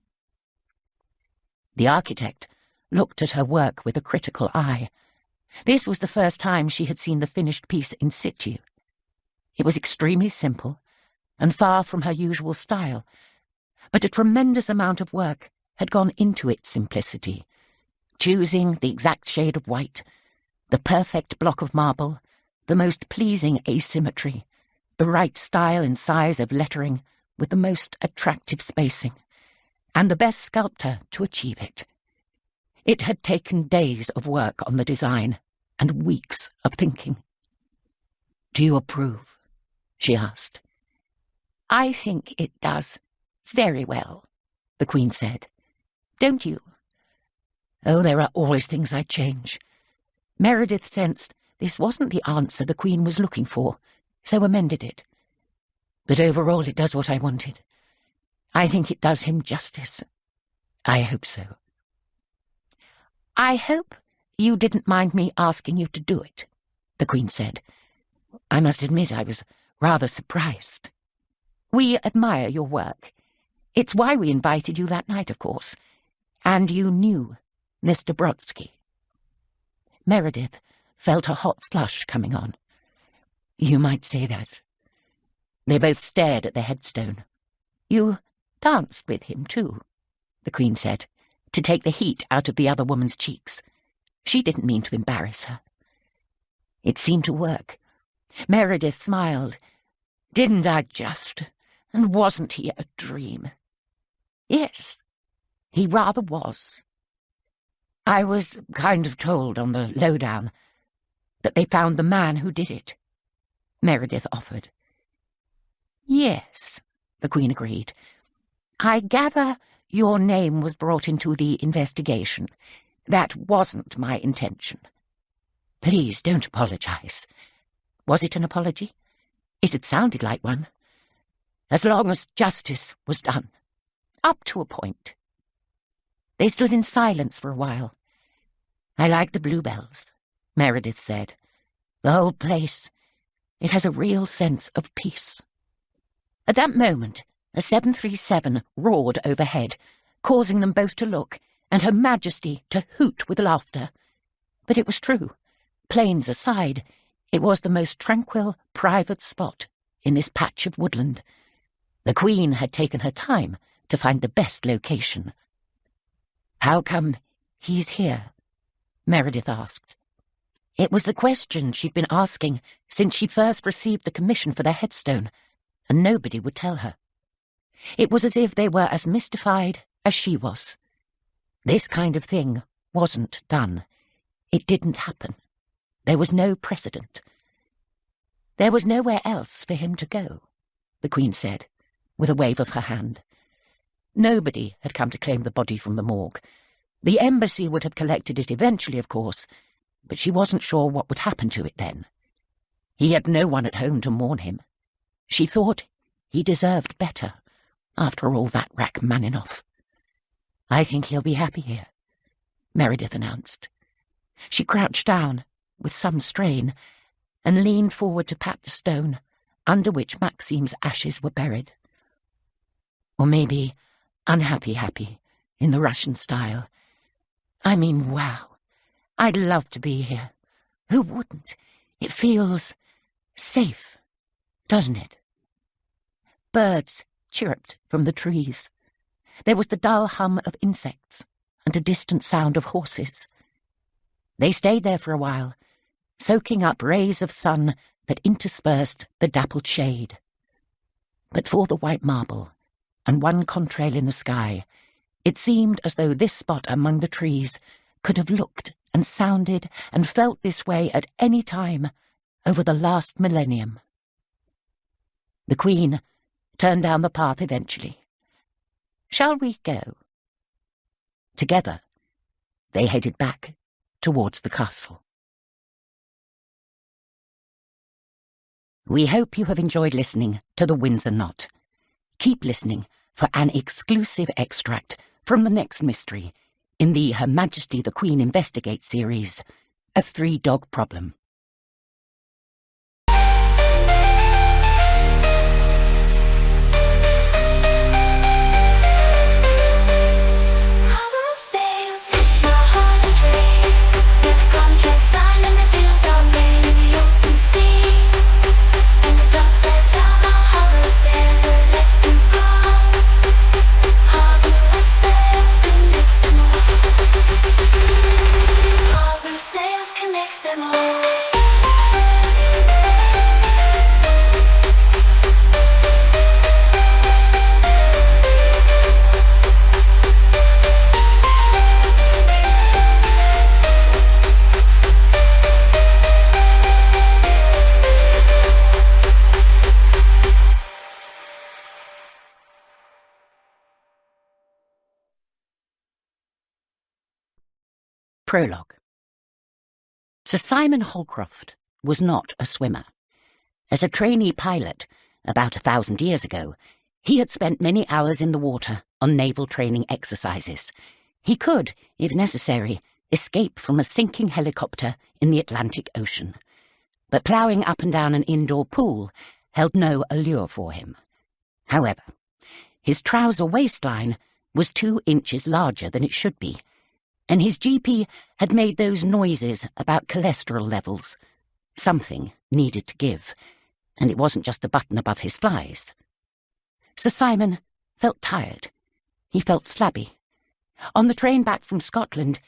The architect looked at her work with a critical eye. This was the first time she had seen the finished piece in situ. It was extremely simple and far from her usual style, but a tremendous amount of work had gone into its simplicity, choosing the exact shade of white, the perfect block of marble, the most pleasing asymmetry, the right style and size of lettering with the most attractive spacing, and the best sculptor to achieve it. It had taken days of work on the design and weeks of thinking. "Do you approve?" she asked. "I think it does very well," the Queen said. "Don't you?" "Oh, there are always things I'd change." Meredith sensed this wasn't the answer the Queen was looking for, so amended it. "But overall it does what I wanted. I think it does him justice. I hope so." "I hope you didn't mind me asking you to do it," the Queen said, I must admit I was rather surprised. We admire your work. It's why we invited you that night, of course. And you knew Mr. Brodsky. Meredith felt a hot flush coming on. You might say that. They both stared at the headstone. You danced with him, too, the Queen said, to take the heat out of the other woman's cheeks. She didn't mean to embarrass her. It seemed to work. Meredith smiled. Didn't I just? And wasn't he a dream? Yes, he rather was. I was kind of told on the lowdown that they found the man who did it, Meredith offered. Yes, the Queen agreed. I gather your name was brought into the investigation. That wasn't my intention. Please don't apologize. Was it an apology? It had sounded like one. As long as justice was done. Up to a point. They stood in silence for a while. I like the bluebells, Meredith said. The whole place. It has a real sense of peace. At that moment, a 737 roared overhead, causing them both to look, and Her Majesty to hoot with laughter. But it was true. Planes aside, it was the most tranquil, private spot in this patch of woodland. The Queen had taken her time to find the best location. How come he's here? Meredith asked. It was the question she'd been asking since she first received the commission for their headstone, and nobody would tell her. It was as if they were as mystified as she was. This kind of thing wasn't done. It didn't happen. There was no precedent. There was nowhere else for him to go, the Queen said, with a wave of her hand. Nobody had come to claim the body from the morgue. The embassy would have collected it eventually, of course, but she wasn't sure what would happen to it then. He had no one at home to mourn him. She thought he deserved better, after all that Rachmaninoff. I think he'll be happy here, Meredith announced. She crouched down, with some strain, and leaned forward to pat the stone, under which Maxime's ashes were buried. Or maybe unhappy, in the Russian style. I mean, wow. I'd love to be here. Who wouldn't? It feels safe, doesn't it? Birds chirruped from the trees. There was the dull hum of insects and a distant sound of horses. They stayed there for a while, soaking up rays of sun that interspersed the dappled shade. But for the white marble and one contrail in the sky, it seemed as though this spot among the trees could have looked and sounded and felt this way at any time over the last millennium. The Queen turned down the path eventually. Shall we go? Together, they headed back towards the castle. We hope you have enjoyed listening to The Windsor Knot. Keep listening for an exclusive extract from the next mystery in the Her Majesty the Queen Investigates series, A Three-Dog Problem. Prologue. Sir Simon Holcroft was not a swimmer. As a trainee pilot, about 1,000 years ago, he had spent many hours in the water on naval training exercises. He could, if necessary, escape from a sinking helicopter in the Atlantic Ocean. but ploughing up and down an indoor pool held no allure for him. However, his trouser waistline was 2 inches larger than it should be, and his GP had made those noises about cholesterol levels. Something needed to give, and it wasn't just the button above his flies. Sir Simon felt tired. He felt flabby. On the train back from Scotland,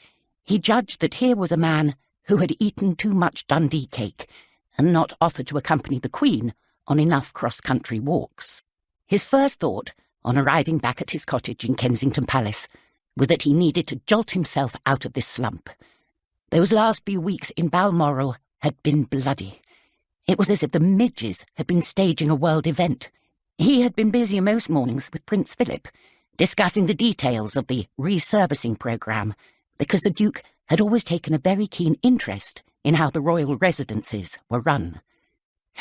he judged that here was a man who had eaten too much Dundee cake and not offered to accompany the Queen on enough cross-country walks. His first thought, on arriving back at his cottage in Kensington Palace, was that he needed to jolt himself out of this slump. Those last few weeks in Balmoral had been bloody. It was as if the midges had been staging a world event. He had been busy most mornings with Prince Philip, discussing the details of the resurfacing programme, because the Duke had always taken a very keen interest in how the royal residences were run.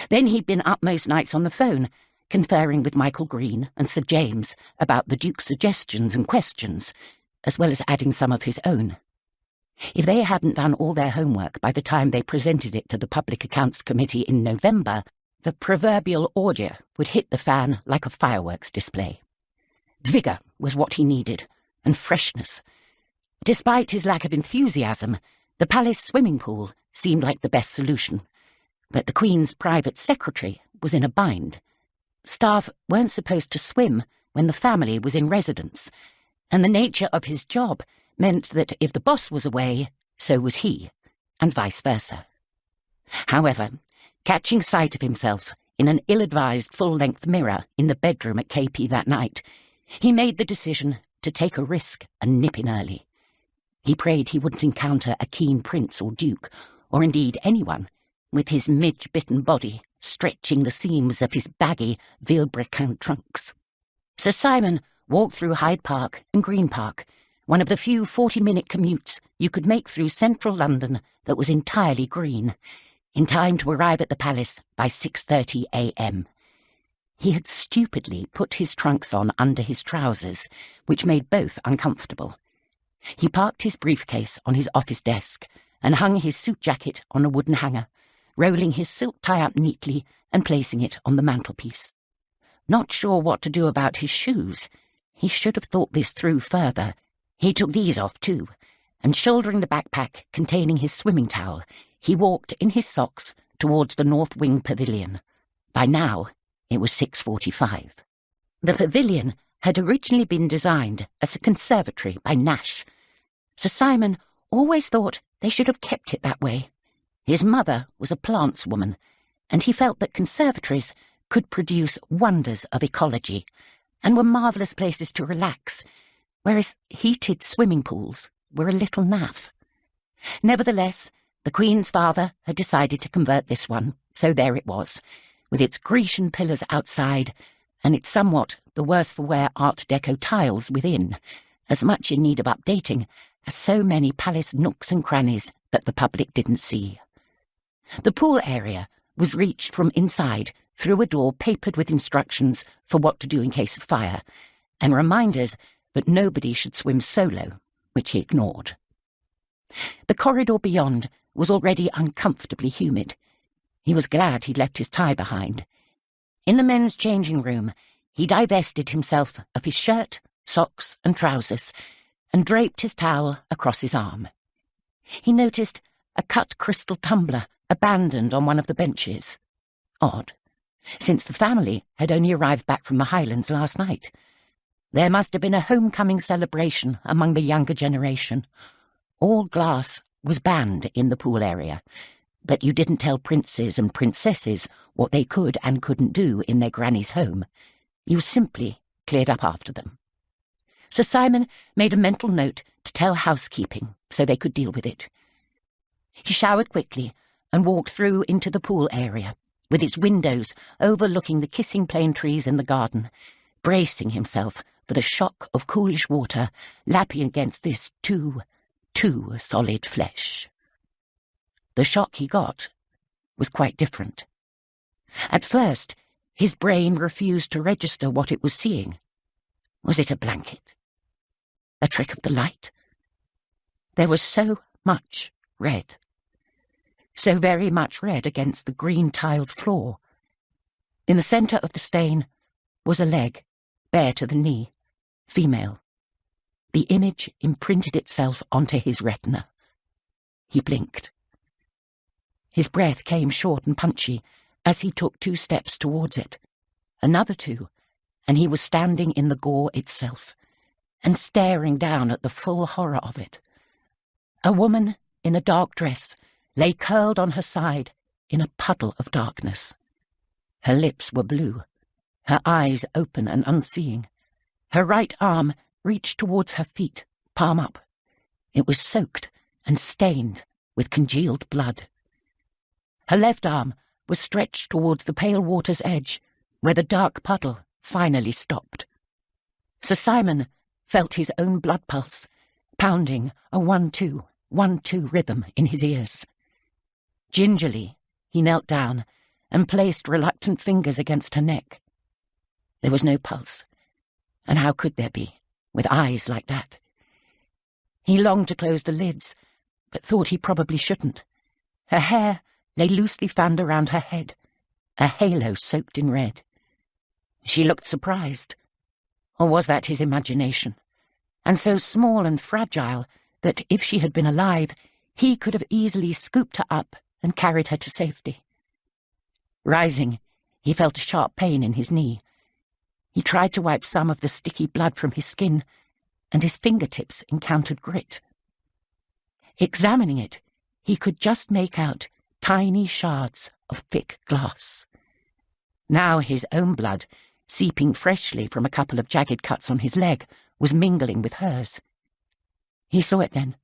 Then he'd been up most nights on the phone, conferring with Michael Green and Sir James about the Duke's suggestions and questions, as well as adding some of his own. If they hadn't done all their homework by the time they presented it to the Public Accounts Committee in November, the proverbial order would hit the fan like a fireworks display. Vigour was what he needed, and freshness. Despite his lack of enthusiasm, the palace swimming pool seemed like the best solution, but the Queen's private secretary was in a bind. Staff weren't supposed to swim when the family was in residence, and the nature of his job meant that if the boss was away, so was he, and vice versa. However, catching sight of himself in an ill-advised full-length mirror in the bedroom at KP that night, he made the decision to take a risk and nip in early. He prayed he wouldn't encounter a keen prince or duke, or indeed anyone, with his midge-bitten body stretching the seams of his baggy Vilebrequin trunks. Sir Simon walked through Hyde Park and Green Park, one of the few 40-minute commutes you could make through central London that was entirely green, in time to arrive at the palace by 6:30 a.m. He had stupidly put his trunks on under his trousers, which made both uncomfortable. He parked his briefcase on his office desk and hung his suit jacket on a wooden hanger, rolling his silk tie up neatly and placing it on the mantelpiece. Not sure what to do about his shoes. He should have thought this through further. He took these off too, and shouldering the backpack containing his swimming towel, he walked in his socks towards the North Wing Pavilion. By now, it was 6:45. The pavilion had originally been designed as a conservatory by Nash. Sir Simon always thought they should have kept it that way. His mother was a plants woman, and he felt that conservatories could produce wonders of ecology and were marvellous places to relax, whereas heated swimming pools were a little naff. Nevertheless, the Queen's father had decided to convert this one, so there it was, with its Grecian pillars outside and its somewhat the worse-for-wear Art Deco tiles within, as much in need of updating as so many palace nooks and crannies that the public didn't see. The pool area was reached from inside through a door papered with instructions for what to do in case of fire, and reminders that nobody should swim solo, which he ignored. The corridor beyond was already uncomfortably humid. He was glad he'd left his tie behind. In the men's changing room, he divested himself of his shirt, socks, and trousers, and draped his towel across his arm. He noticed a cut crystal tumbler abandoned on one of the benches. Odd, since the family had only arrived back from the Highlands last night. There must have been a homecoming celebration among the younger generation. All glass was banned in the pool area, but you didn't tell princes and princesses what they could and couldn't do in their granny's home. You simply cleared up after them. Sir Simon made a mental note to tell housekeeping so they could deal with it. He showered quickly and walked through into the pool area, with its windows overlooking the kissing plane trees in the garden, bracing himself for the shock of coolish water lapping against this too solid flesh. The shock he got was quite different. At first, his brain refused to register what it was seeing. Was it a blanket? A trick of the light? There was so much red. so very much red against the green-tiled floor. In the centre of the stain was a leg, bare to the knee, female. The image imprinted itself onto his retina. He blinked. His breath came short and punchy as he took 2 steps towards it. Another 2, and he was standing in the gore itself, and staring down at the full horror of it. A woman in a dark dress lay curled on her side in a puddle of darkness. Her lips were blue, her eyes open and unseeing. Her right arm reached towards her feet, palm up. It was soaked and stained with congealed blood. Her left arm was stretched towards the pale water's edge, where the dark puddle finally stopped. Sir Simon felt his own blood pulse, pounding a 1-2, 1-2 rhythm in his ears. Gingerly, he knelt down and placed reluctant fingers against her neck. There was no pulse, and how could there be, with eyes like that? He longed to close the lids, but thought he probably shouldn't. Her hair lay loosely fanned around her head, a halo soaked in red. She looked surprised. Or was that his imagination? And so small and fragile that if she had been alive, he could have easily scooped her up and carried her to safety. Rising, he felt a sharp pain in his knee. He tried to wipe some of the sticky blood from his skin, and his fingertips encountered grit. Examining it, he could just make out tiny shards of thick glass. Now his own blood, seeping freshly from a couple of jagged cuts on his leg, was mingling with hers. He saw it then,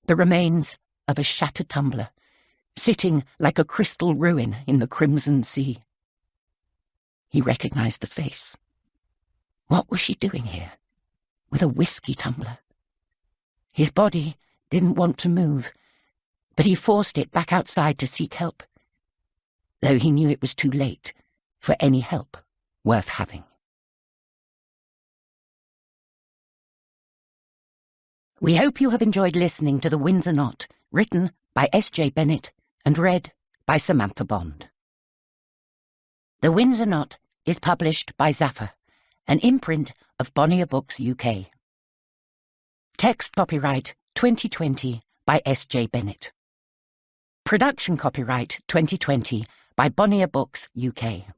the remains of a shattered tumbler, sitting like a crystal ruin in the crimson sea. He recognized the face. What was she doing here, with a whiskey tumbler? His body didn't want to move, but he forced it back outside to seek help, though he knew it was too late for any help worth having. We hope you have enjoyed listening to The Windsor Knot, written by S.J. Bennett and read by Samantha Bond. The Windsor Knot is published by Zaffer, an imprint of Audiobooks UK. Text copyright 2020 by S.J. Bennett. Production copyright 2020 by Audiobooks UK.